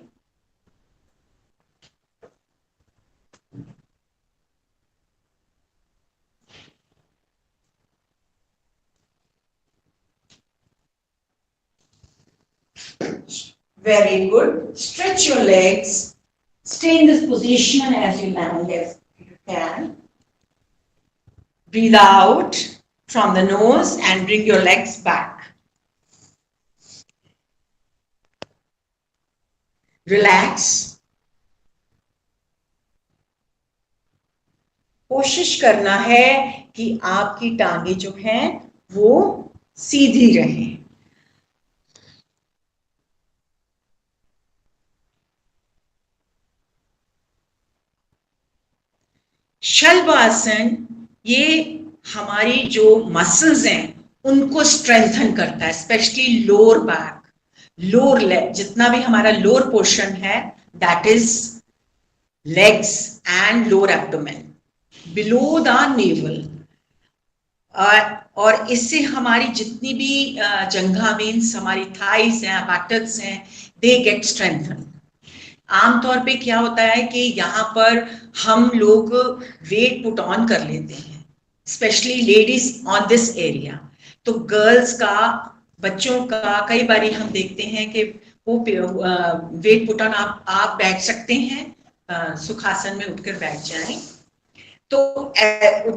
Very good. Stretch your legs. Stay in this position as you land as you can. Breathe out from the nose and bring your legs back. Relax. कोशिश करना है कि आपकी टांगे जो हैं वो सीधी रहें. शलभासन ये हमारी जो मसल्स हैं उनको स्ट्रेंथन करता है, specially lower back, lower leg, जितना भी हमारा लोअर पोर्शन है, that is legs and lower abdomen below the naval. और इससे हमारी जितनी भी जंघा मीन्स हमारी थाइस हैं, बटक्स हैं, दे गेट स्ट्रेंथन. आमतौर पे क्या होता है कि यहाँ पर हम लोग वेट पुट ऑन कर लेते हैं, specially ladies on this area. तो गर्ल्स का, बच्चों का कई बारी हम देखते हैं कि वो वेट पुट ऑन, आप बैठ सकते हैं, सुखासन में उठकर बैठ जाएं. तो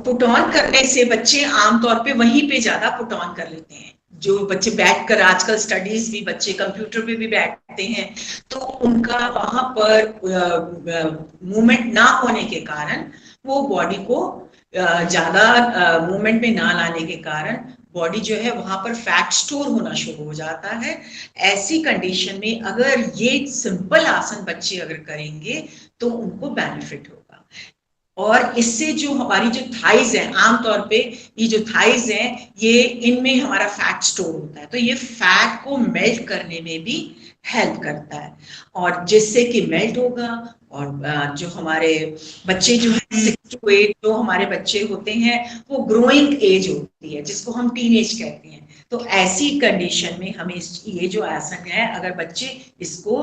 पुट ऑन करने से बच्चे आमतौर पे वहीं पे ज्यादा पुट ऑन कर लेते हैं. जो बच्चे बैठकर, आजकल स्टडीज भी बच्चे कंप्यूटर पे भी बैठते हैं, तो उनका वहां पर मूवमेंट ना होने के कारण वो बॉडी को ज्यादा मूवमेंट में ना लाने के कारण बॉडी जो है वहां पर फैट स्टोर होना शुरू हो जाता है. ऐसी कंडीशन में अगर ये सिंपल आसन बच्चे अगर करेंगे तो उनको बेनिफिट होगा. और इससे जो हमारी जो थाइज है, आमतौर पे ये जो थाइज हैं, ये इनमें हमारा फैट स्टोर होता है, तो ये फैट को मेल्ट करने में भी हेल्प करता है. और जिससे कि मेल्ट होगा, और जो हमारे बच्चे जो है 6 to 8 जो हमारे बच्चे होते हैं वो ग्रोइंग एज होती है, जिसको हम टीनेज कहते हैं. तो ऐसी कंडीशन में हमें ये जो आसन है, अगर बच्चे इसको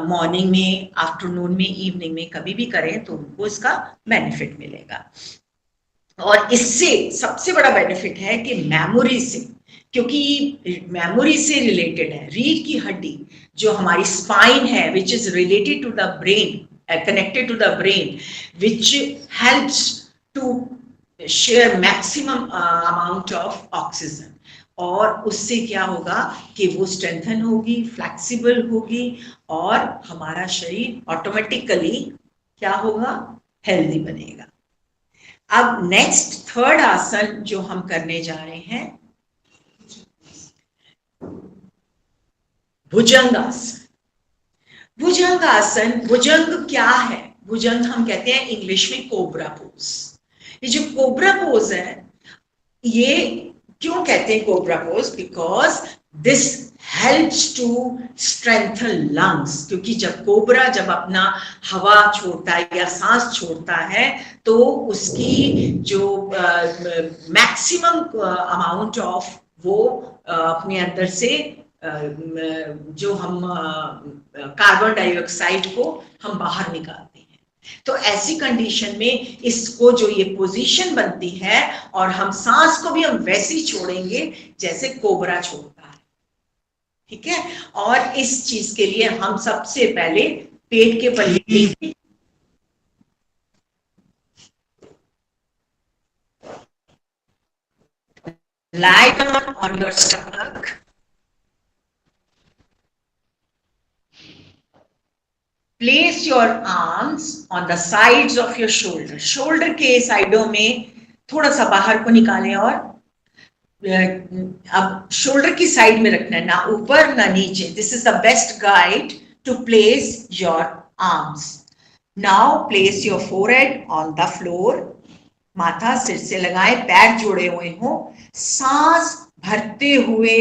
मॉर्निंग में, आफ्टरनून में, इवनिंग में कभी भी करें तो उनको इसका बेनिफिट मिलेगा. और इससे सबसे बड़ा बेनिफिट है कि मेमोरी से, क्योंकि मेमोरी से रिलेटेड है, रीढ़ की हड्डी जो हमारी स्पाइन है, which is related to the brain, connected to the brain, which helps to share maximum amount of oxygen. और उससे क्या होगा कि वो स्ट्रेंथन होगी, फ्लेक्सिबल होगी, और हमारा शरीर ऑटोमेटिकली क्या होगा, हेल्दी बनेगा. अब नेक्स्ट थर्ड आसन जो हम करने जा रहे हैं, भुजंग आसन। भुजंग आसन, भुजंग क्या है? भुजंग हम कहते हैं इंग्लिश में कोबरा पोज। ये जो कोबरा पोज है, ये क्यों कहते हैं cobra pose? Because this helps to strengthen lungs. क्योंकि जब कोबरा जब अपना हवा छोड़ता है या सांस छोड़ता है, तो उसकी जो मैक्सिमम अमाउंट ऑफ वो अपने अंदर से जो हम कार्बन डाइऑक्साइड को हम बाहर निकालते हैं। तो ऐसी कंडीशन में इसको जो ये पोजीशन बनती है, और हम सांस को भी हम वैसे ही छोड़ेंगे जैसे कोबरा छोड़ता है, ठीक है। और इस चीज के लिए हम सबसे पहले पेट के बल लेंगे, lie down on your stomach, place your arms on the sides of your shoulder. Shoulder के साइडों में थोड़ा सा बाहर को निकालें, और अब शोल्डर की साइड में रखना है, ना ऊपर ना नीचे। This is the best guide to place your arms. Now place your forehead on the floor. माथा सिर से लगाए, पैर जोड़े हुए हो, सांस भरते हुए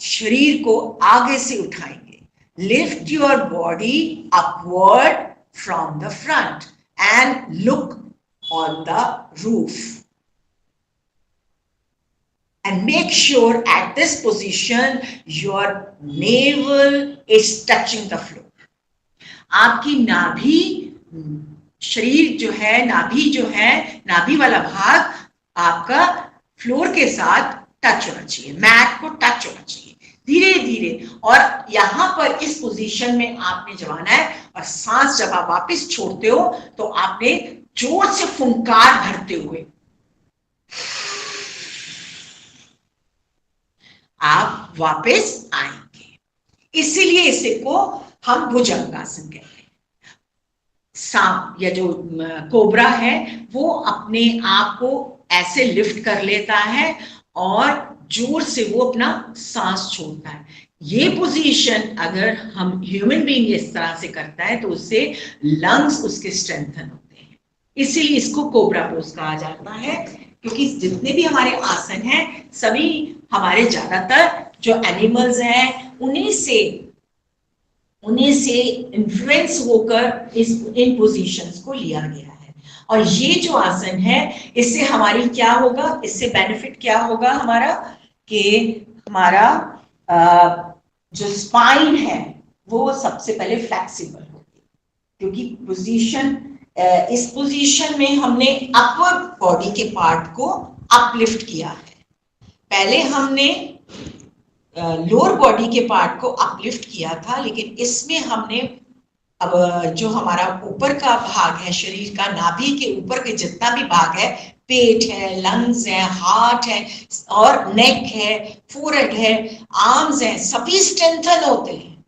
शरीर को आगे से उठाएंगे। Lift your body upward from the front end look on the roof, and make sure at this position your navel is touching the floor. आपकी नाभि, शरीर जो है, नाभि जो है, नाभि वाला भाग आपका फ्लोर के साथ टच होना चाहिए, मैट को टच होना चाहिए, धीरे धीरे। और यहां पर इस पोजीशन में आपने जब आना है, और सांस जब आप वापस छोड़ते हो तो आपने जोर से फुंकार भरते हुए आप वापस आएंगे। इसीलिए इसे को हम भुजंगासन कहते हैं। सांप या जो कोबरा है वो अपने आप को ऐसे लिफ्ट कर लेता है और जोर से वो अपना सांस छोड़ता है। ये पोजीशन अगर हम ह्यूमन बीइंग इस तरह से करता है तो उससे लंग्स उसके स्ट्रेंथन होते हैं। इसीलिए इसको कोबरा पोज कहा जाता है, क्योंकि जितने भी हमारे आसन हैं सभी हमारे ज्यादातर जो एनिमल्स हैं उन्हीं से इन्फ्लुएंस होकर इन पोजीशंस को लिया गया है। और ये जो आसन है इससे हमारी क्या होगा, इससे बेनिफिट क्या होगा हमारा, कि हमारा जो स्पाइन है वो सबसे पहले फ्लेक्सिबल होगी, क्योंकि पोजीशन इस पोजीशन में हमने अपर बॉडी के पार्ट को अपलिफ्ट किया है। पहले हमने लोअर बॉडी के पार्ट को अपलिफ्ट किया था, लेकिन इसमें हमने अब जो हमारा ऊपर का भाग है शरीर का, नाभि के ऊपर के जितना भी भाग है, पेट है, लंग्स है, हार्ट है और नेक है, फोरहेड है, आर्म्स है, सभी स्ट्रेंथन होते हैं।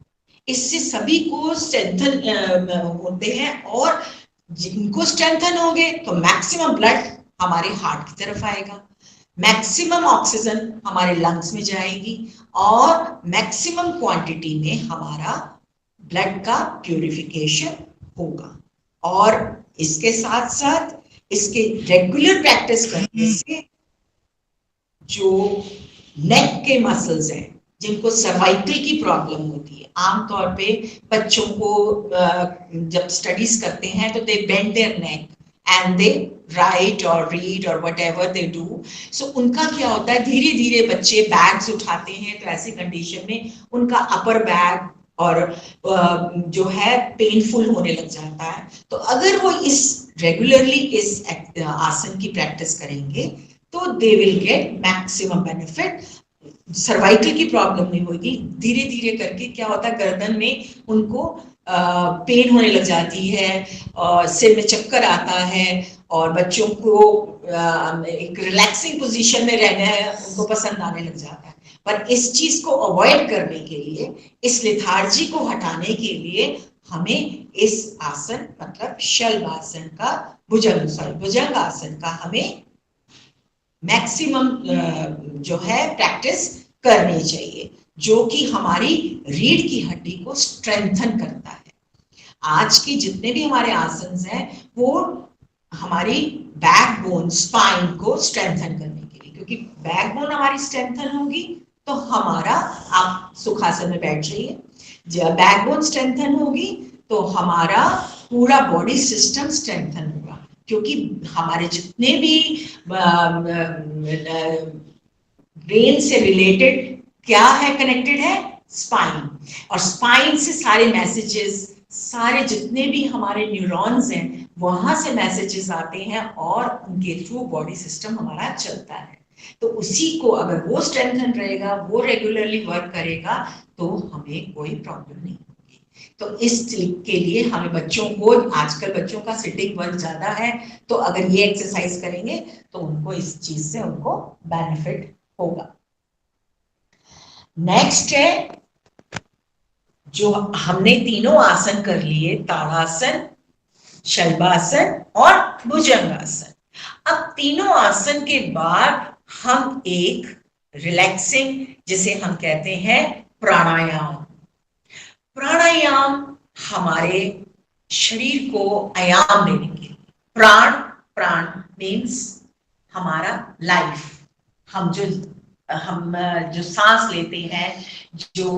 इससे सभी को स्ट्रेंथन होते हैं, और जिनको स्ट्रेंथन होंगे तो मैक्सिमम ब्लड हमारे हार्ट की तरफ आएगा, मैक्सिमम ऑक्सीजन हमारे लंग्स में जाएगी, और मैक्सिमम क्वांटिटी में हमारा ब्लड का प्यूरिफिकेशन होगा। और इसके साथ साथ इसके रेगुलर प्रैक्टिस करने से जो नेक के मसल्स हैं, जिनको सर्वाइकल की प्रॉब्लम होती है, आमतौर पे बच्चों को जब स्टडीज करते हैं तो they bend their neck and they write और रीड और व्हाटएवर दे डू। सो उनका क्या होता है, धीरे धीरे बच्चे बैग्स उठाते हैं, तो ऐसी कंडीशन में उनका अपर बैग और जो है पेनफुल होने लग जाता है। तो अगर वो इस रेगुलरली इस आसन की प्रैक्टिस करेंगे तो they will get maximum benefit. Cervical की प्रॉब्लम नहीं होगी। धीरे धीरे करके क्या होता है, गर्दन में उनको पेन होने लग जाती है, सिर में चक्कर आता है, और बच्चों को एक रिलैक्सिंग पोजीशन में रहना है उनको पसंद आने लग जाता है। पर इस चीज को अवॉइड करने के लिए, इस लेथार्जी को हटाने के लिए हमें इस आसन मतलब शल्वासन का भुजंग आसन का हमें मैक्सिमम जो है प्रैक्टिस करनी चाहिए, जो कि हमारी रीढ़ की हड्डी को स्ट्रेंथन करता है। आज के जितने भी हमारे आसन हैं वो हमारी बैकबोन स्पाइन को स्ट्रेंथन करने के लिए, क्योंकि बैकबोन हमारी स्ट्रेंथन होगी तो हमारा, आप सुखासन में बैठ जाइए, जब बैकबोन स्ट्रेंथन होगी तो हमारा पूरा बॉडी सिस्टम स्ट्रेंथन होगा, क्योंकि हमारे जितने भी ब्रेन से रिलेटेड क्या है, कनेक्टेड है स्पाइन, और स्पाइन से सारे मैसेजेस, सारे जितने भी हमारे न्यूरॉन्स हैं वहां से मैसेजेस आते हैं और उनके थ्रू बॉडी सिस्टम हमारा चलता है। तो उसी को अगर वो स्ट्रेंथन रहेगा, वो रेगुलरली वर्क करेगा, तो हमें कोई प्रॉब्लम नहीं होगी। तो इस के लिए हमें बच्चों को, आजकल बच्चों का सिटिंग वर्क ज्यादा है, तो अगर ये एक्सरसाइज करेंगे तो उनको इस चीज से उनको बेनिफिट होगा। नेक्स्ट है, जो हमने तीनों आसन कर लिए, ताड़ासन, शल्वासन और भुजंगासन। अब तीनों आसन के बाद हम एक रिलैक्सिंग, जिसे हम कहते हैं प्राणायाम। प्राणायाम हमारे शरीर को आयाम देने के लिए, प्राण मीन्स हमारा लाइफ, हम जो सांस लेते हैं, जो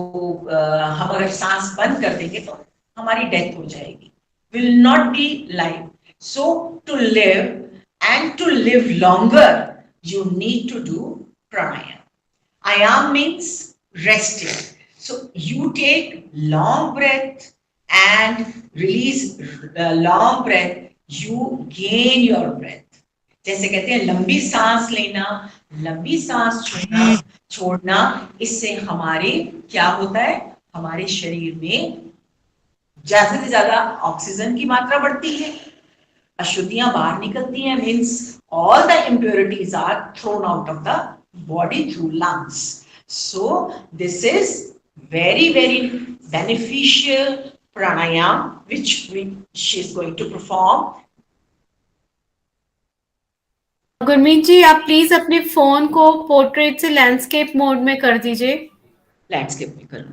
हम अगर सांस बंद कर देंगे तो हमारी डेथ हो जाएगी, will not be life. So to live and to live longer, you need to do pranayam. Ayam means resting. So you take long breath and release long breath. You gain your breath. जैसे कहते हैं लंबी सांस लेना, लंबी सांस छोड़ना, इससे हमारे क्या होता है, हमारे शरीर में ज्यादा से ज्यादा ऑक्सीजन की मात्रा बढ़ती है, अशुद्धियां बाहर निकलती हैं, means all the impurities are thrown out of the body through lungs. So this is very beneficial pranayam which she is going to perform. Gurmeet ji, आप प्लीज अपने फोन को पोर्ट्रेट से लैंडस्केप मोड में कर दीजिए। लैंडस्केप में कर,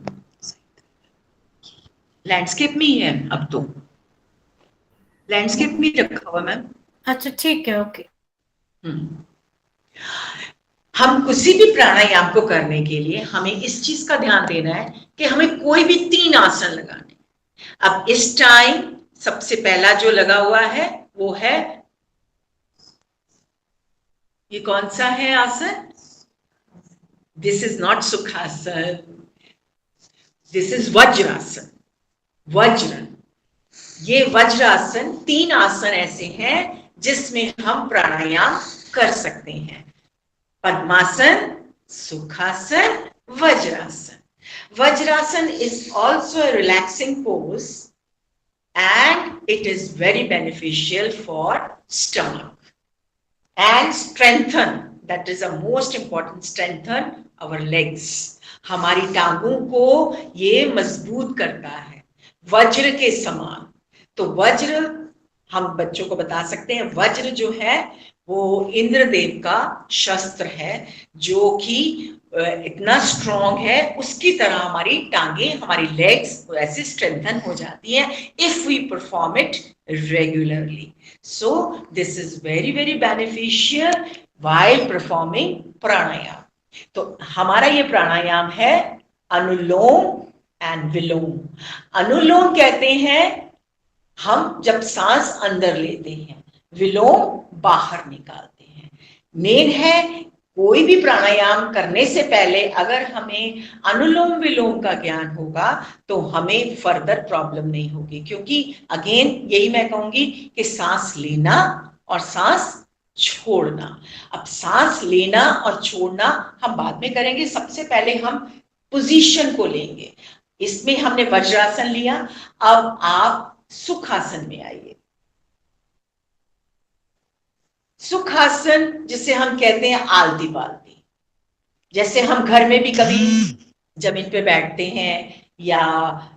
लैंडस्केप में ही है, अब तो लैंडस्केप में रखा हुआ मैम। अच्छा ठीक है, ओके। हम किसी भी प्राणायाम को करने के लिए हमें इस चीज का ध्यान देना है कि हमें कोई भी 3 आसन लगाने। अब इस टाइम सबसे पहला जो लगा हुआ है वो है, ये कौन सा है आसन? This is not Sukhasana, this is Vajrasana. Vajra, ये वज्रासन, 3 आसन ऐसे हैं जिसमें हम प्राणायाम कर सकते हैं, पद्मासन, सुखासन, vajrasana. Vajrasan is also a relaxing pose and it is very beneficial for stomach and strengthen, that is the most important, strengthen our legs. हमारी टांगों को ये मजबूत करता है वज्र के समान। तो वज्र हम बच्चों को बता सकते हैं, वज्र जो है वो इंद्रदेव का शस्त्र है, जो कि इतना स्ट्रॉन्ग है, उसकी तरह हमारी टांगे, हमारी लेग्स ऐसे स्ट्रेंथन हो जाती हैं if we perform it regularly. So this is very very beneficial while performing pranayam. तो हमारा ये प्राणायाम है अनुलोम एंड विलोम. अनुलोम कहते हैं हम जब सांस अंदर लेते हैं, विलोम बाहर निकालते हैं. मेन है कोई भी प्राणायाम करने से पहले अगर हमें अनुलोम विलोम का ज्ञान होगा तो हमें फर्दर प्रॉब्लम नहीं होगी, क्योंकि अगेन यही मैं कहूंगी कि सांस लेना और सांस छोड़ना. अब सांस लेना और छोड़ना हम बाद में करेंगे, सबसे पहले हम पोजीशन को लेंगे. इसमें हमने वज्रासन लिया, अब आप सुखासन में आइए. सुखासन जिसे हम कहते हैं आलती पालती, जैसे हम घर में भी कभी जमीन पे बैठते हैं या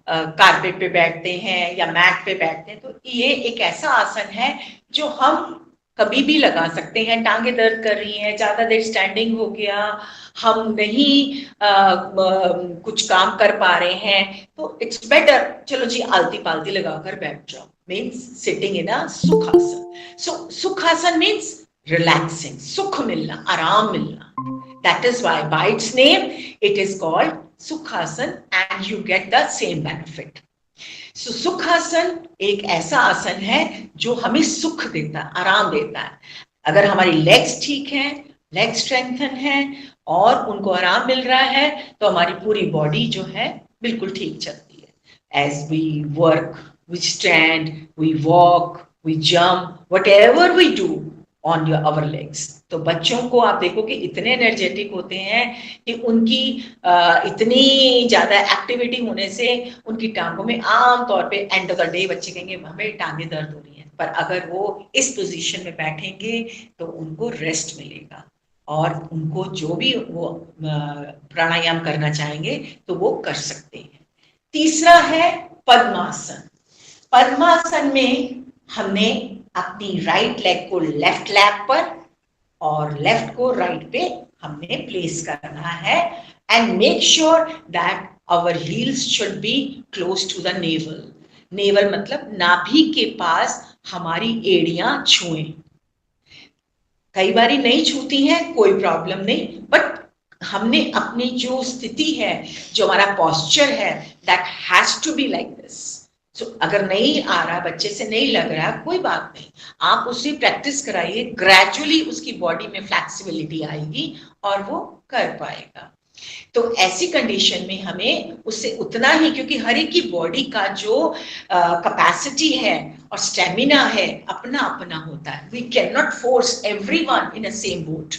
कारपेट पे बैठते हैं या मैट पे बैठते हैं, तो ये एक ऐसा आसन है जो हम कभी भी लगा सकते हैं। टांगे दर्द कर रही हैं, ज्यादा देर स्टैंडिंग हो गया, हम नहीं कुछ काम कर पा रहे हैं, तो इट्स बेटर चलो जी आलती पालती लगाकर बैठ जाओ, means sitting in a Sukhasana. So Sukhasana means relaxing, सुख मिलना, आराम मिलना। That is why by its name it is called Sukhasan and you get the same benefit. So Sukhasan एक ऐसा आसन है जो हमें सुख देता है, आराम देता है। अगर हमारी लेग्स ठीक हैं, लेग स्ट्रेंथन है और उनको आराम मिल रहा है, तो हमारी पूरी बॉडी जो है बिल्कुल ठीक चलती है। As we work, we stand, we walk, we jump, whatever we do on our legs, तो बच्चों को आप देखोगे इतने एनर्जेटिक होते हैं कि उनकी इतनी ज्यादा एक्टिविटी होने से उनकी टांगों में आम तौर पे एंड ऑफ द डे बच्चे कहेंगे हमें टांगे दर्द हो रही हैं, पर अगर वो इस पोजीशन में बैठेंगे तो उनको रेस्ट मिलेगा और उनको जो भी वो प्राणायाम करना चाहेंगे तो वो कर सकते हैं। तीसरा है पद्मासन। पद्मासन में हमने अपनी राइट लेग को लेफ्ट लैप पर और लेफ्ट को राइट पे हमने प्लेस करना है and make sure that our heels should be close to the navel. Navel मतलब नाभि के पास हमारी एड़ियां छुएं। कई बारी नहीं छूती हैं, कोई प्रॉब्लम नहीं, बट हमने अपनी जो स्थिति है, जो हमारा पॉस्चर है, that has to be like this. So, अगर नहीं आ रहा, बच्चे से नहीं लग रहा, कोई बात नहीं, आप उससे प्रैक्टिस कराइए, ग्रेजुअली उसकी बॉडी में फ्लेक्सिबिलिटी आएगी और वो कर पाएगा। तो ऐसी कंडीशन में हमें उससे उतना ही, क्योंकि हर एक की बॉडी का जो कैपेसिटी है और स्टेमिना है अपना अपना होता है। We can not force everyone in a same boat,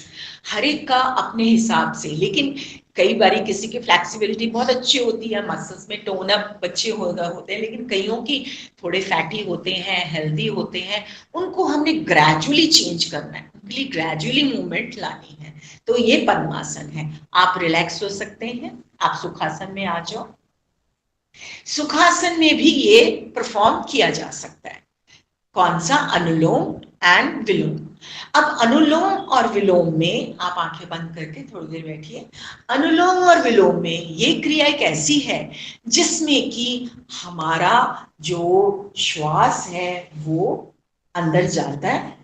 हर एक का अपने हिसाब से। लेकिन कई बारी किसी की फ्लेक्सिबिलिटी बहुत अच्छी होती है, मसल्स में टोन अप बच्चे होते हैं, लेकिन कईयों की थोड़े फैटी होते हैं, हेल्दी होते हैं, उनको हमने ग्रेजुअली चेंज करना है, उनके लिए ग्रेजुअली मूवमेंट लानी है। तो ये पद्मासन है। आप रिलैक्स हो सकते हैं, आप सुखासन में आ जाओ। सुखासन में भी ये परफॉर्म किया जा सकता है। कौन सा? अनुलोम एंड विलोम। अब अनुलोम और विलोम में आप आंखें बंद करके थोड़ी देर बैठिए। अनुलोम और विलोम में ये क्रिया एक ऐसी है जिसमें कि हमारा जो श्वास है वो अंदर जाता है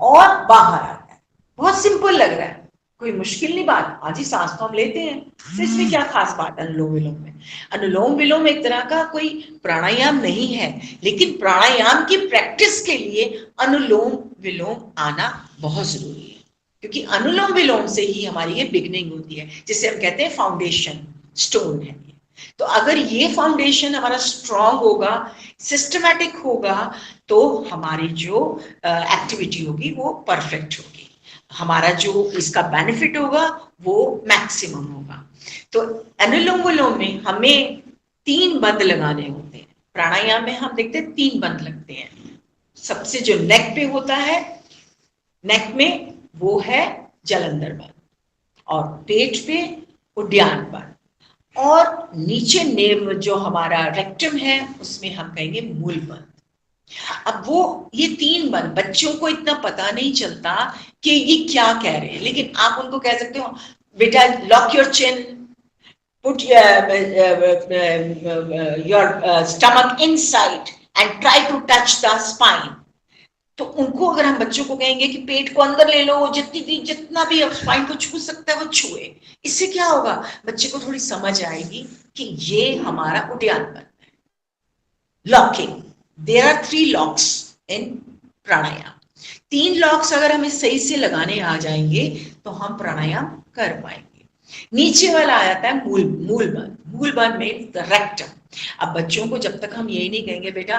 और बाहर आता है। बहुत सिंपल लग रहा है, कोई मुश्किल नहीं बात, आज ही सांस तो हम लेते हैं, तो इसमें क्या खास बात है अनुलोम विलोम में? अनुलोम विलोम एक तरह का कोई प्राणायाम नहीं है, लेकिन प्राणायाम की प्रैक्टिस के लिए अनुलोम विलोम आना बहुत जरूरी है, क्योंकि अनुलोम विलोम से ही हमारी ये बिगनिंग होती है, जिसे हम कहते हैं फाउंडेशन स्टोन है। तो अगर ये फाउंडेशन हमारा स्ट्रांग होगा, सिस्टमैटिक होगा, तो हमारी जो एक्टिविटी होगी वो परफेक्ट होगी, हमारा जो इसका बेनिफिट होगा वो मैक्सिमम होगा। तो अनुलोम विलोम में हमें 3 बंद लगाने होते हैं। प्राणायाम में हम देखते हैं 3 बंद लगते हैं। सबसे जो नेक पे होता है, नेक में वो है जलंधर बंद, और पेट पे उद्यान बंद, और नीचे नेव जो हमारा रेक्टम है उसमें हम कहेंगे मूल बंद। अब वो ये 3 बंद बच्चों को इतना पता नहीं चलता कि ये क्या कह रहे हैं, लेकिन आप उनको कह सकते हो बेटा lock your chin, put your stomach inside and try to touch the spine. तो उनको अगर हम बच्चों को कहेंगे कि पेट को अंदर ले लो, जितना भी स्पाइन को छू सकता है वो छुए, इससे क्या होगा, बच्चे को थोड़ी समझ आएगी कि ये हमारा उद्यान बंद है। Locking, there are 3 locks in pranayama. 3 locks अगर हमें सही से लगाने आ जाएंगे तो हम प्राणायाम कर पाएंगे। नीचे वाला आ जाता है मूल बंद। मूल बंद में द रेक्टम। अब बच्चों को जब तक हम यही नहीं कहेंगे बेटा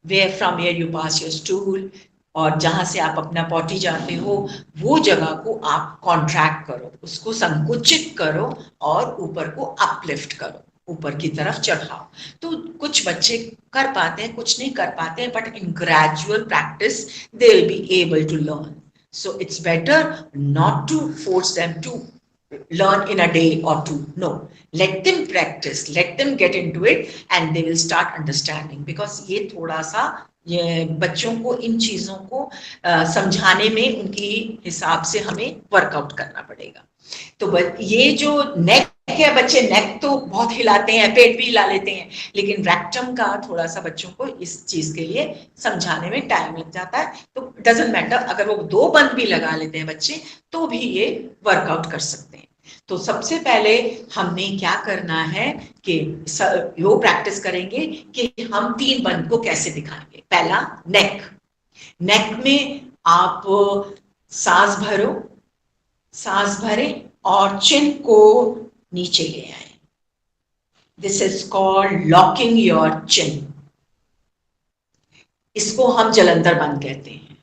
where from where you pass your stool, और जहां से आप अपना पॉटी जाते हो वो जगह को आप कॉन्ट्रैक्ट करो, उसको संकुचित करो और ऊपर को अपलिफ्ट करो, ऊपर की तरफ चढ़ाओ। तो कुछ बच्चे कर पाते हैं, कुछ नहीं कर पाते हैं, but in gradual practice they will be able to learn. So it's better not to force them to learn in a day or two. No, let them practice, let them get into it, and they will start understanding. Because ये थोड़ा सा ये बच्चों को इन चीजों को समझाने में उनकी हिसाब से हमें वर्कआउट करना पड़ेगा. तो ये जो नेक है, बच्चे नेक तो बहुत हिलाते हैं, पेट भी हिला लेते हैं, लेकिन रेक्टम का थोड़ा सा बच्चों को इस चीज के लिए समझाने में टाइम लग जाता है. तो डजंट मैटर, अगर वो 2 बंद भी लगा लेते हैं बच्चे तो भी ये वर्कआउट कर सकते हैं. तो सबसे पहले हमने क्या करना है कि वो प्रैक्टिस करेंगे कि हम 3 बंद को कैसे दिखाएंगे. पहला नेक. नेक में आप सांस भरो, सांस भरें और चिन को नीचे ले आए. This is called locking your chin. इसको हम जलंधर बंद कहते हैं.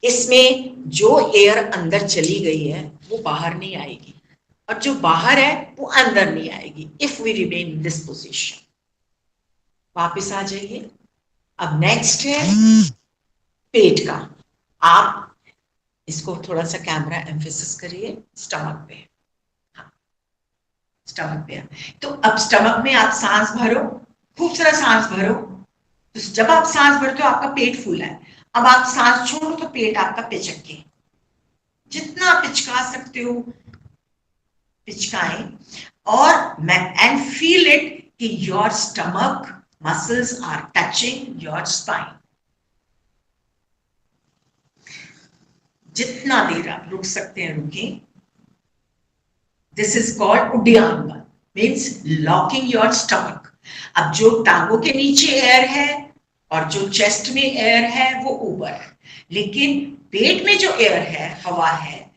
इसमें जो एयर अंदर चली गई है वो बाहर नहीं आएगी, और जो बाहर है वो अंदर नहीं आएगी. If we remain in this position. वापस आ जाइए. अब नेक्स्ट है पेट का. आप इसको थोड़ा सा कैमरा एम्फेसिस करिए स्टमक पे. हाँ, स्टमक पे. तो अब स्टमक में आप सांस भरो, खूब सारा सांस भरो. तो जब आप सांस भरते हो आपका पेट फूला है. अब आप सांस छोड़ो तो पेट आपका पिचके. जितना पिचका सकते हो पिचकाएं. और एंड फील इट कि your stomach muscles are touching your spine. जितना देर आप रुक सकते हैं रुकें. दिस इज कॉल्ड उड्डयन बंद, मीन्स लॉकिंग योर स्टमक. अब जो टांगों के नीचे एयर है और जो चेस्ट में एयर है वो ऊपर है, लेकिन पेट में जो एयर है, हवा है,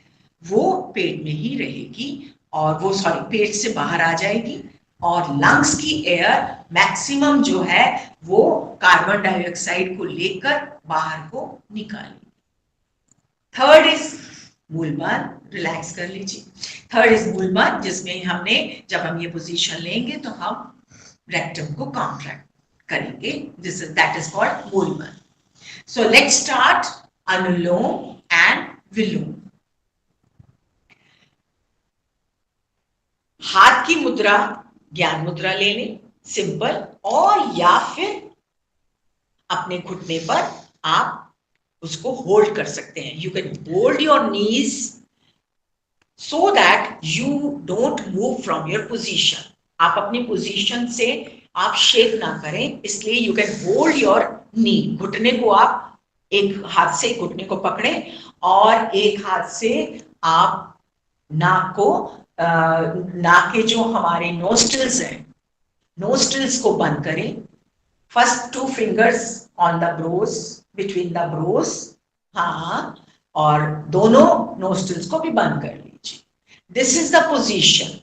वो पेट में ही रहेगी और वो पेट से बाहर आ जाएगी. और लंग्स की एयर मैक्सिमम जो है वो कार्बन डाइऑक्साइड को लेकर बाहर को निकालेगी. Third is मूलबंद. रिलैक्स कर लीजिए. थर्ड इज मूलबंद, जिसमें हमने जब हम ये पोजीशन लेंगे तो हम रेक्टम को कॉन्ट्रैक्ट करेंगे. This is that is called Mulabandh. So let's start Anulom and Vilom. हाथ की मुद्रा ज्ञान मुद्रा ले लें, सिंपल. और या फिर अपने घुटने पर आप उसको होल्ड कर सकते हैं. You can hold your knees so that you don't move from your position. आप अपनी पोजीशन से आप शेक ना करें, इसलिए you can hold your knee. घुटने को आप एक हाथ से घुटने को पकड़ें और एक हाथ से आप नाक को नाक के जो हमारे नोस्ट्रिल्स हैं, नोस्ट्रिल्स को बंद करें. First 2 fingers on the brows, between the brows. हाँ, और दोनों नोस्ट्रिल्स को भी बंद कर लीजिए. This is the position.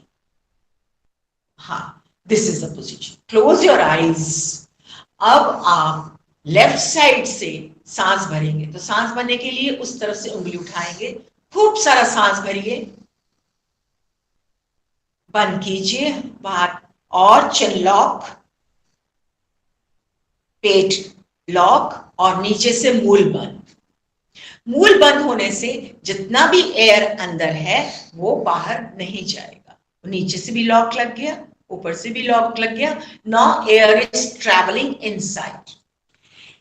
हाँ, this is the position. Close your eyes. अब आप लेफ्ट साइड से सांस भरेंगे. तो सांस भरने के लिए उस तरफ से उंगली उठाएंगे, खूब सारा सांस भरिए, बंद कीजिए बाहर, और चिन लॉक, पेट लॉक, और नीचे से मूल बंद. मूल बंद होने से जितना भी एयर अंदर है वो बाहर नहीं जाएगा. नीचे से भी लॉक लग गया, ऊपर से भी लॉक लग गया. Now air is travelling inside.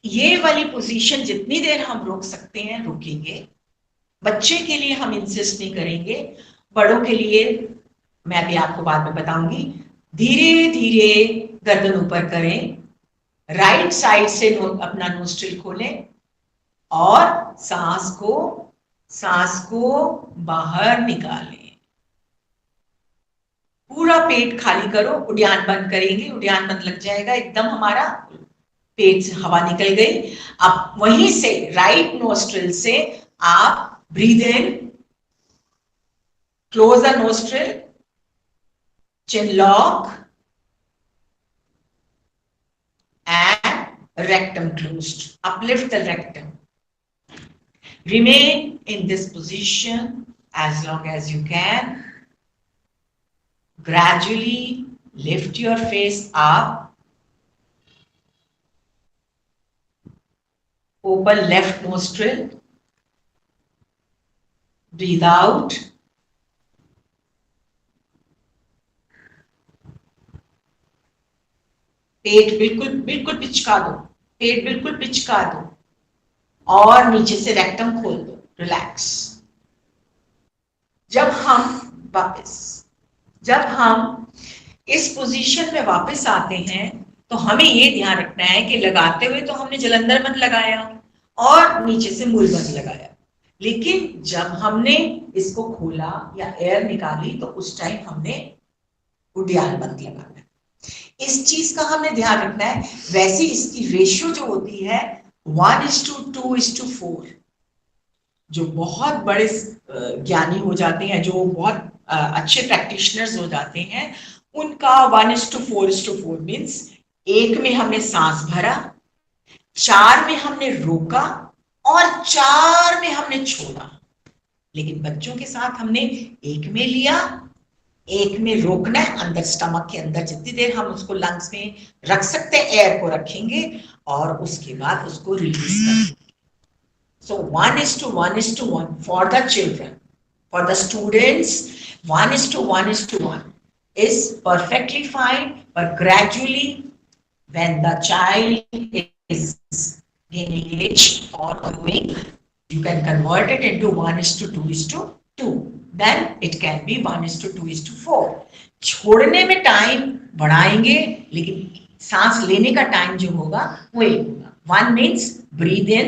ये वाली पोजीशन जितनी देर हम रोक सकते हैं रुकेंगे. बच्चे के लिए हम इंसिस्ट नहीं करेंगे, बड़ों के लिए मैं भी आपको बाद में बताऊंगी. धीरे धीरे गर्दन ऊपर करें, राइट साइड से अपना नोस्ट्रिल खोलें और सांस को बाहर निकालें. पूरा पेट खाली करो. उड्यान बंद करेंगे, उड्यान बंद लग जाएगा एकदम, हमारा पेट से हवा निकल गई. अब वहीं से राइट नोस्ट्रिल से आप breathe in, close the nostril, chin lock, and rectum closed. Uplift the rectum. Remain in this position as long as you can. Gradually lift your face up. Open left nostril. Breathe out. पेट बिल्कुल बिल्कुल पिचका दो, पेट बिल्कुल पिचका दो और नीचे से rectum खोल दो, रिलैक्स। जब हम इस पोजीशन में वापस आते हैं तो हमें ये ध्यान रखना है कि लगाते हुए तो हमने जलंधर बंद लगाया और नीचे से मूल बंद लगाया, लेकिन जब हमने इसको खोला या एयर निकाली तो उस टाइम हमने उड्डयन बंद लगाना है। इस चीज का हमने ध्यान रखना है। वैसे इसकी रेशियो जो होती है 1:2:4, जो बहुत बड़े ज्ञानी हो जाते हैं, जो बहुत अच्छे प्रैक्टिशनर्स हो जाते हैं, उनका 1:4:4 मीन्स एक में हमने सांस भरा, 4 में हमने रोका और 4 में हमने छोड़ा। लेकिन बच्चों के साथ हमने एक में लिया, एक में रोकना है, अंदर स्टमक के अंदर जितनी देर हम उसको लंग्स में रख सकते हैं एयर को रखेंगे और उसके बाद उसको रिलीज करेंगे। So 1:1:1 for the children. For the students, 1:1:1 is perfectly fine, but gradually when the child is gaining age or growing, you can convert it into 1:2:2. Then it can be 1:2:4. छोड़ने में time बढ़ाएंगे, लेकिन सांस लेने का time जो होगा वो एक होगा। 1 means breathe in,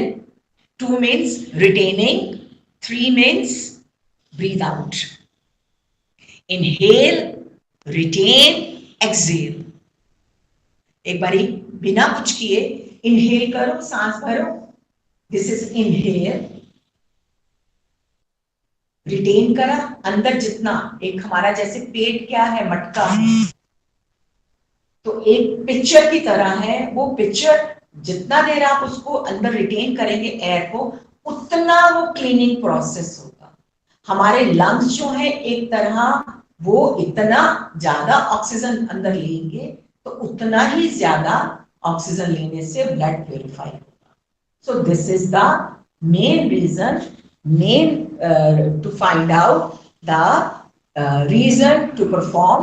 2 means retaining, 3 means breathe out. Inhale, retain, exhale. एक बारी बिना कुछ किए इनहेल करो, सांस भरो, दिस इज इनहेल, रिटेन करा, अंदर जितना, एक हमारा जैसे पेट क्या है, मटका है, तो एक पिक्चर की तरह है, वो पिक्चर जितना देर आप उसको अंदर रिटेन करेंगे एयर को, उतना वो क्लीनिंग प्रोसेस होगा। हमारे लंग्स जो है एक तरह वो इतना ज्यादा ऑक्सीजन अंदर लेंगे तो उतना ही ज्यादा ऑक्सीजन लेने से ब्लड प्यूरिफाई होगा। So this is the main reason, to find out the reason to perform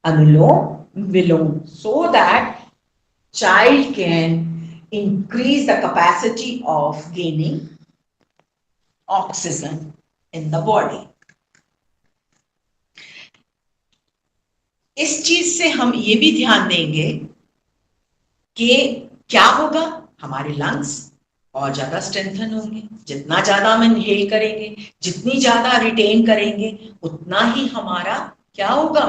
Anulom Vilom, so that child can increase the capacity of gaining oxygen in the body. इस चीज से हम ये भी ध्यान देंगे कि क्या होगा, हमारे लंग्स और ज्यादा स्ट्रेंथन होंगे। जितना ज्यादा हम इनहेल करेंगे, जितनी ज्यादा रिटेन करेंगे, उतना ही हमारा क्या होगा,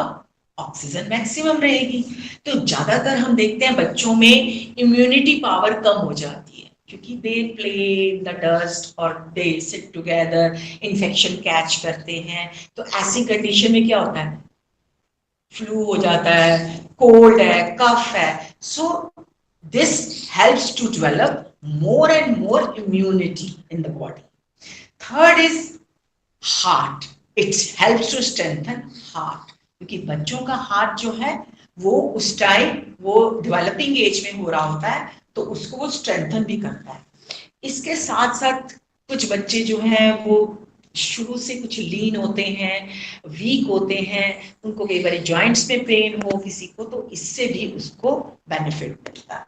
ऑक्सीजन मैक्सिमम रहेगी। तो ज्यादातर हम देखते हैं बच्चों में इम्यूनिटी पावर कम हो जाती है, क्योंकि they play in the dust और they sit together, infection catch करते हैं। तो ऐसी कंडीशन में क्या होता है, फ्लू हो जाता है, कोल्ड है, कफ है। So this helps to develop more and more immunity in the body. Third is heart. It helps to strengthen heart. क्योंकि बच्चों का हार्ट जो है वो उस टाइम वो डेवलपिंग एज में हो रहा होता है, तो उसको वो स्ट्रेंथन भी करता है। इसके साथ साथ कुछ बच्चे जो हैं वो शुरू से कुछ लीन होते हैं, वीक होते हैं, उनको कई बार जॉइंट्स में पेन हो किसी को, तो इससे भी उसको बेनिफिट मिलता है।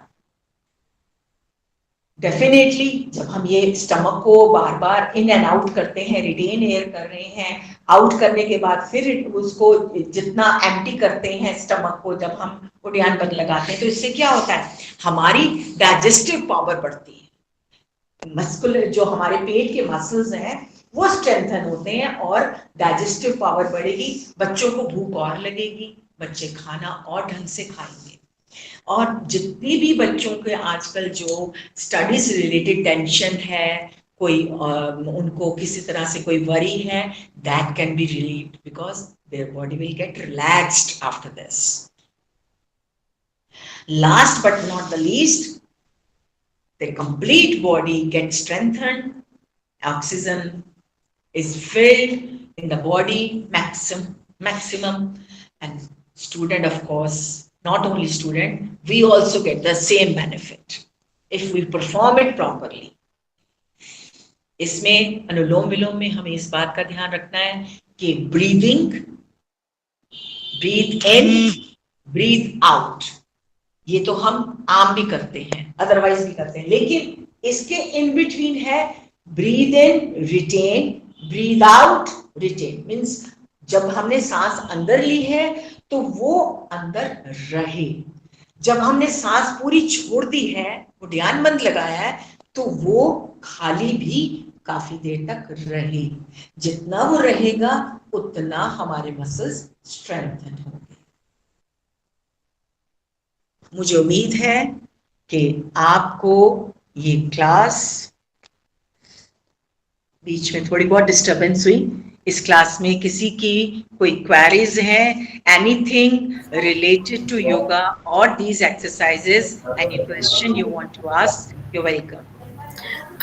डेफिनेटली जब हम ये स्टमक को बार बार इन एंड आउट करते हैं, रिटेन एयर कर रहे हैं, आउट करने के बाद फिर उसको जितना एम्प्टी करते हैं स्टमक को, जब हम उड्डयन बंद लगाते हैं, तो इससे क्या होता है, हमारी डाइजेस्टिव पावर बढ़ती है। मस्कुलर जो हमारे पेट के मसल्स हैं वो स्ट्रेंथन होते हैं और डाइजेस्टिव पावर बढ़ेगी, बच्चों को भूख और लगेगी, बच्चे खाना और ढंग से खाएंगे। और जितनी भी बच्चों के आजकल जो स्टडीज रिलेटेड टेंशन है, कोई उनको किसी तरह से कोई वरी है, that can be relieved because their body will get relaxed after this. Last but not the least, the complete body gets strengthened, oxygen is filled in the body maximum, and student, of course, not only student, we also get the same benefit if we perform it properly. इसमें अनुलोम विलोम में हमें इस बात का ध्यान रखना है कि ब्रीदिंग, ब्रीथ इन, ब्रीथ आउट, ये तो हम आम भी करते हैं, अदरवाइज भी करते हैं, लेकिन इसके इन बिटवीन है breathe in retain, breathe out retain. Means जब हमने सांस अंदर ली है तो वो अंदर रहे, जब हमने सांस पूरी छोड़ दी है, उद्यान बंद लगाया है, तो वो खाली भी काफी देर तक रहे। जितना वो रहेगा उतना हमारे मसल्स स्ट्रेंथन होंगे। मुझे उम्मीद है कि आपको ये क्लास, बीच में थोड़ी बहुत डिस्टरबेंस हुई, इस क्लास में किसी की कोई क्वेरीज हैं, एनीथिंग रिलेटेड टू योगा और these exercises, any question you want to ask, you welcome.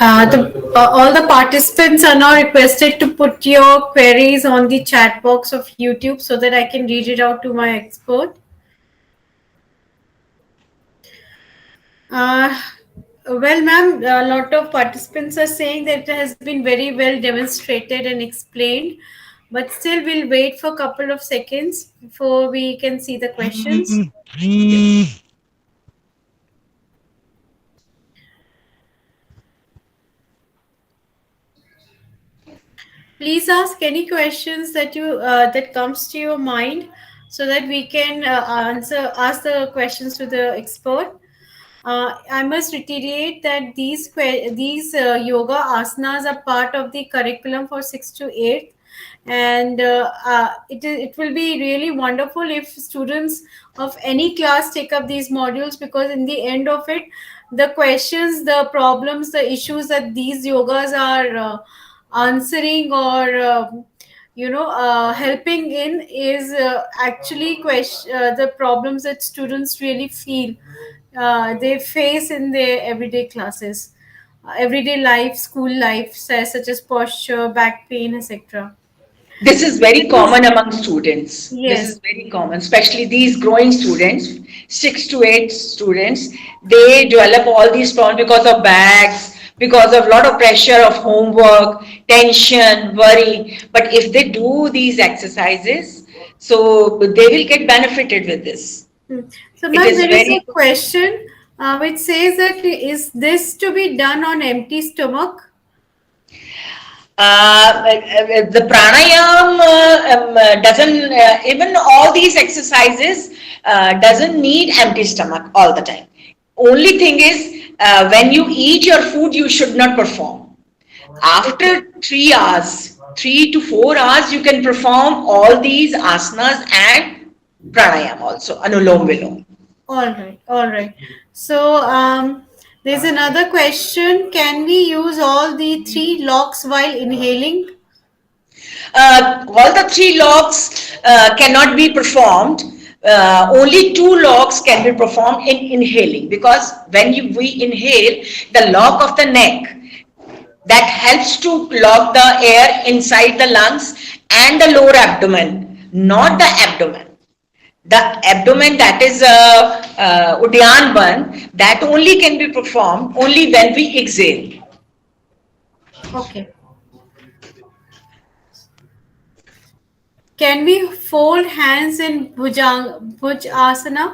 All the participants are now requested to put your queries on the chat box of YouTube so that I can read it out to my expert. Well, ma'am, a lot of participants are saying that it has been very well demonstrated and explained, but still we'll wait for a couple of seconds before we can see the questions. Please ask any questions that that comes to your mind so that we can ask the questions to the expert. I must reiterate that these yoga asanas are part of the curriculum for 6th to 8th, and it will be really wonderful if students of any class take up these modules, because in the end of it, the questions, the problems, the issues that these yogas are answering or helping in is actually the problems that students really feel they face in their everyday classes, everyday life, school life, such as posture, back pain, etc. This is very common among students. This Yes. is very common, especially these growing students, 6 to 8 students. They develop all these problems because of bags, because of a lot of pressure of homework, tension, worry. But if they do these exercises, so they will get benefited with this. So, It ma'am, is there is a very question which says that is this to be done on empty stomach? The pranayam doesn't, even all these exercises doesn't need empty stomach all the time. Only thing is, when you eat your food, you should not perform. After 3 hours, 3 to 4 hours, you can perform all these asanas and pranayam also, anulom vilom. All right. So, there's another question. Can we use all the 3 locks while inhaling? All the 3 locks cannot be performed. Only 2 locks can be performed in inhaling, because when we inhale, the lock of the neck, that helps to lock the air inside the lungs and the lower abdomen, not the abdomen. The abdomen, that is Udyan Bandh, that only can be performed only when we exhale. Okay. Can we fold hands in Bhujasana?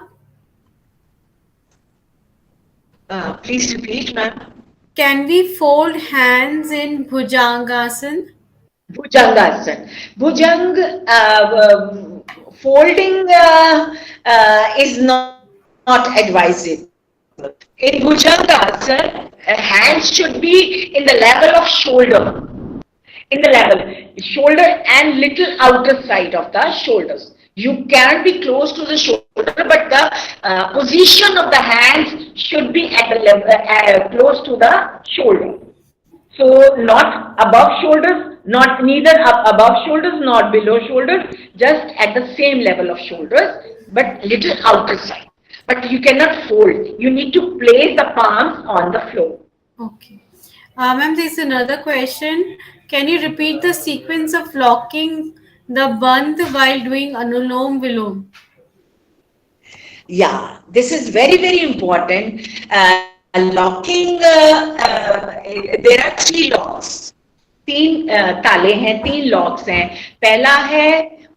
Please repeat, ma'am. Can we fold hands in Bhujangasana? Bhujangasana. Bhujang folding is not advisable. In Bhujangasana, hands should be in the level of shoulder. In the level, shoulder and little outer side of the shoulders. You can be close to the shoulder, but the position of the hands should be at the level close to the shoulder. So not above shoulders, not neither above shoulders, not below shoulders, just at the same level of shoulders, but little outer side. But you cannot fold. You need to place the palms on the floor. Okay. Ma'am, there's another question. Can you repeat the sequence of locking the bandh while doing Anulom Vilom? Yeah, this is very, very important. Locking, there are 3 locks. 3 ताले हैं, 3 locks हैं. पहला है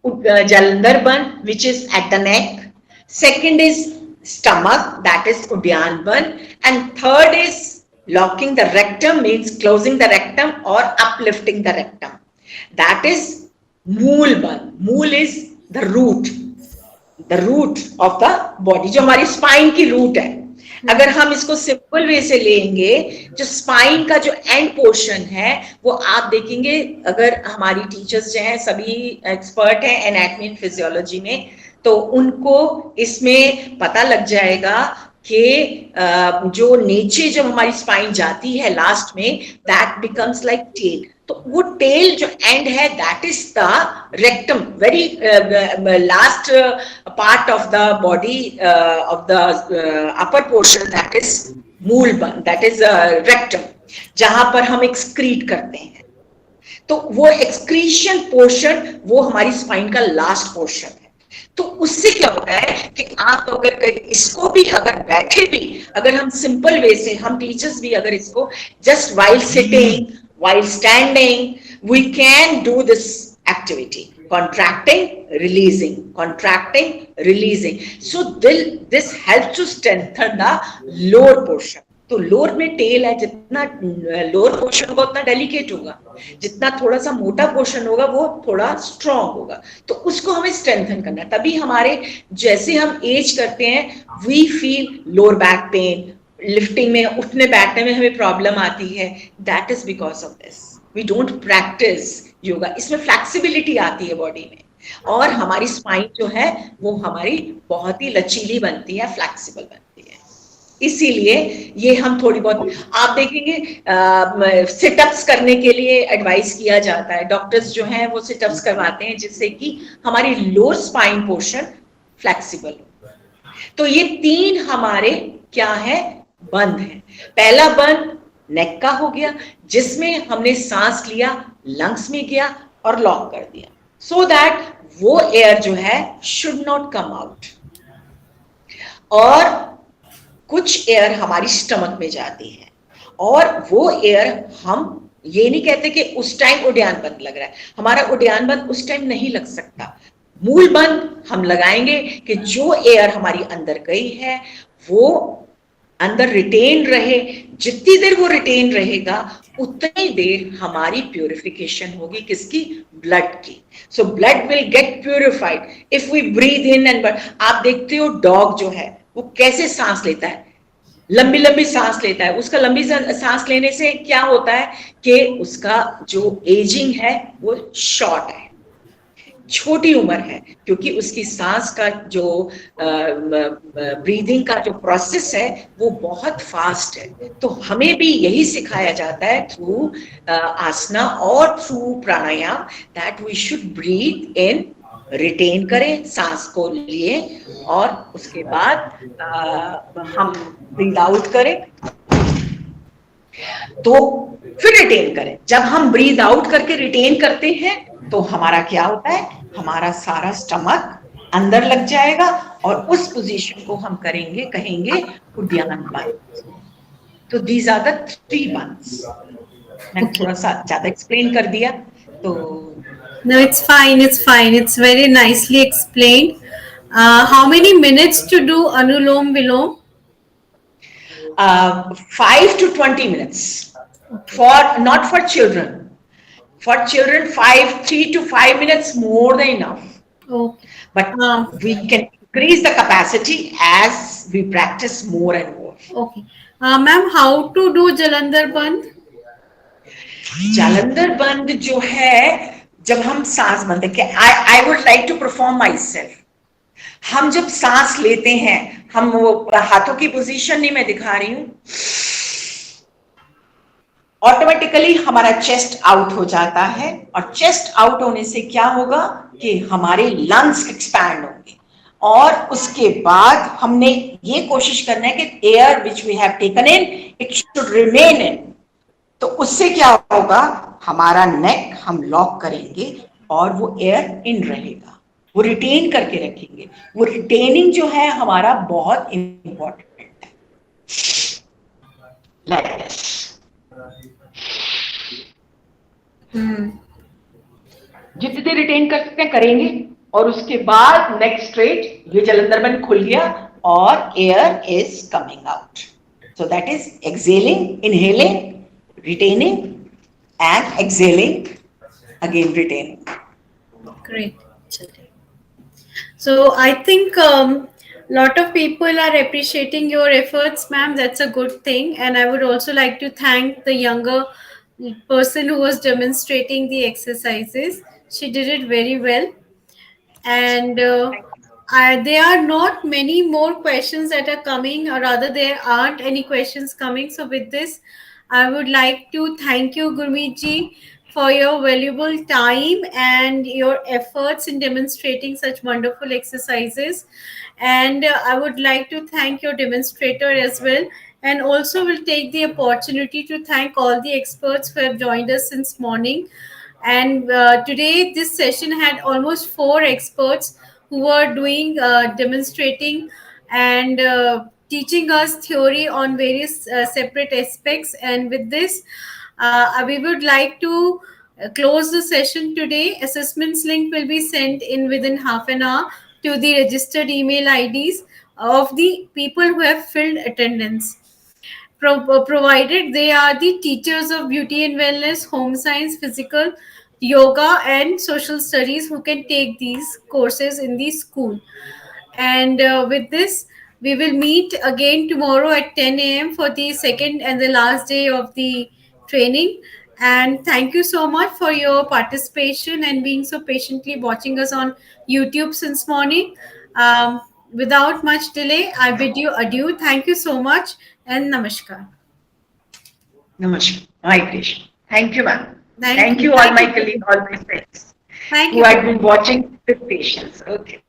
Jalandhar Bandh, which is at the neck. Second is stomach, that is Udyan Bandh, and third is locking the rectum, means closing the rectum or uplifting the rectum. That is Mool Bandh. Mool is the root of the body, जो हमारी spine की root है. अगर हम इसको simple way से लेंगे, जो स्पाइन का जो एंड पोर्शन है वो आप देखेंगे, अगर हमारी टीचर्स जो हैं सभी एक्सपर्ट हैं एनाटॉमी एंड फिजियोलॉजी में, तो उनको इसमें पता लग जाएगा कि जो नीचे जब हमारी स्पाइन जाती है लास्ट में, दैट बिकम्स लाइक टेल. तो वो टेल जो एंड है, that is the rectum, very last part of the body of the upper portion, that is मूल बंध, दैट इज रेक्टम, जहां पर हम एक्सक्रीट करते हैं. तो वो एक्सक्रीशन पोर्शन वो हमारी स्पाइन का लास्ट पोर्शन है. तो उससे क्या होता है कि आप अगर इसको भी अगर बैठे भी, अगर हम सिंपल वे से, हम टीचर्स भी अगर इसको just while sitting, while standing, we can do this activity, contracting, releasing. So this helps to strengthen the lower portion. तो लोअर में टेल है, जितना लोअर पोर्शन होगा उतना डेलिकेट होगा, जितना थोड़ा सा मोटा पोर्शन होगा वो थोड़ा स्ट्रॉन्ग होगा. तो उसको हमें स्ट्रेंथन करना है. तभी हमारे जैसे हम एज करते हैं, we feel lower back pain, lifting में, उठने बैठने में हमें प्रॉब्लम आती है. That is because of this. We don't practice yoga. इसमें फ्लेक्सिबिलिटी आती है बॉडी में, और हमारी स्पाइन जो है वो हमारी बहुत ही लचीली बनती है, फ्लेक्सिबल बनती है. इसीलिए ये हम थोड़ी बहुत, आप देखेंगे सिटअप्स करने के लिए एडवाइस किया जाता है. डॉक्टर्स जो हैं वो सिटअप्स करवाते हैं जिससे कि हमारी लोअर स्पाइन पोर्शन फ्लेक्सिबल हो. तो ये 3 हमारे क्या है, बंद है. पहला बंद नेक का हो गया, जिसमें हमने सांस लिया, लंग्स में गया और लॉक कर दिया, सो दैट वो एयर जो है शुड नॉट कम आउट. और कुछ एयर हमारी स्टमक में जाती है, और वो एयर, हम ये नहीं कहते कि उस टाइम उद्यान बंद लग रहा है, हमारा उद्यान बंद उस टाइम नहीं लग सकता. मूल बंद हम लगाएंगे कि जो एयर हमारी अंदर गई है वो अंदर रिटेन रहे. जितनी देर वो रिटेन रहेगा उतनी देर हमारी प्यूरिफिकेशन होगी. किसकी? ब्लड की. So blood will get purified if we breathe in and. आप देखते हो डॉग जो है वो कैसे सांस लेता है, लंबी लंबी सांस लेता है. उसका लंबी सांस लेने से क्या होता है कि उसका जो एजिंग है वो शॉर्ट है, छोटी उम्र है, क्योंकि उसकी सांस का जो ब्रीदिंग का जो प्रोसेस है वो बहुत फास्ट है. तो हमें भी यही सिखाया जाता है थ्रू आसना और through pranayama, that we should breathe in, retain करें सांस को लिए, और उसके बाद हम ब्रीथ आउट करें, तो फिर रिटेन करें. जब हम ब्रीथ आउट करके रिटेन करते हैं तो हमारा क्या होता है, हमारा सारा स्टमक अंदर लग जाएगा, और उस पोजीशन को हम करेंगे, कहेंगे उद्यान बंध. तो दीज आर द 3 बंध्स. मैंने थोड़ा सा ज्यादा एक्सप्लेन कर दिया. तो No, it's fine. It's fine. It's very nicely explained. How many minutes to do Anulom Vilom? 5 to 20 minutes. For not for children. For children, 3 to 5 minutes more than enough. Okay. But we can increase the capacity as we practice more and more. Okay. Ma'am, how to do Jalandhar Bandh? Jalandhar बंद जो है, जब हम सांस बंद है, I would like to perform myself. हम जब सांस लेते हैं, हम वो हाथों की पोजीशन नहीं मैं दिखा रही हूं, ऑटोमेटिकली हमारा चेस्ट आउट हो जाता है. और चेस्ट आउट होने से क्या होगा कि हमारे लंग्स एक्सपैंड होंगे, और उसके बाद हमने ये कोशिश करना है कि air which we have taken in, it should remain in. तो उससे क्या होगा, हमारा नेक हम लॉक करेंगे और वो एयर इन रहेगा, वो रिटेन करके रखेंगे. वो रिटेनिंग जो है हमारा बहुत इंपॉर्टेंट है. जितने रिटेन कर सकते हैं करेंगे, और उसके बाद नेक्स्ट स्ट्रेट, ये जालंधर बंद खुल गया, or air is coming out. So that is exhaling, inhaling, retaining, and exhaling, again retaining. Great. So I think lot of people are appreciating your efforts, ma'am. That's a good thing. And I would also like to thank the younger person who was demonstrating the exercises. She did it very well. And there are not many more questions that are coming, or rather there aren't any questions coming. So with this, I would like to thank you, Gurmeet ji, for your valuable time and your efforts in demonstrating such wonderful exercises. And I would like to thank your demonstrator as well, and also will take the opportunity to thank all the experts who have joined us since morning. And today this session had almost four experts who were doing demonstrating and teaching us theory on various separate aspects. And with this, we would like to close the session today. Assessments link will be sent in within half an hour to the registered email IDs of the people who have filled attendance, provided they are the teachers of beauty and wellness, home science, physical, yoga, and social studies who can take these courses in the school. And with this, we will meet again tomorrow at 10 a.m. for the second and the last day of the training. And thank you so much for your participation and being so patiently watching us on YouTube since morning. Without much delay, I bid you adieu. Thank you so much and namaskar. Namaskar. My pleasure. Thank you, ma'am. Thank Thank you. you, all Thank my you. colleagues, all my friends Thank who you. had been watching with patience. Okay.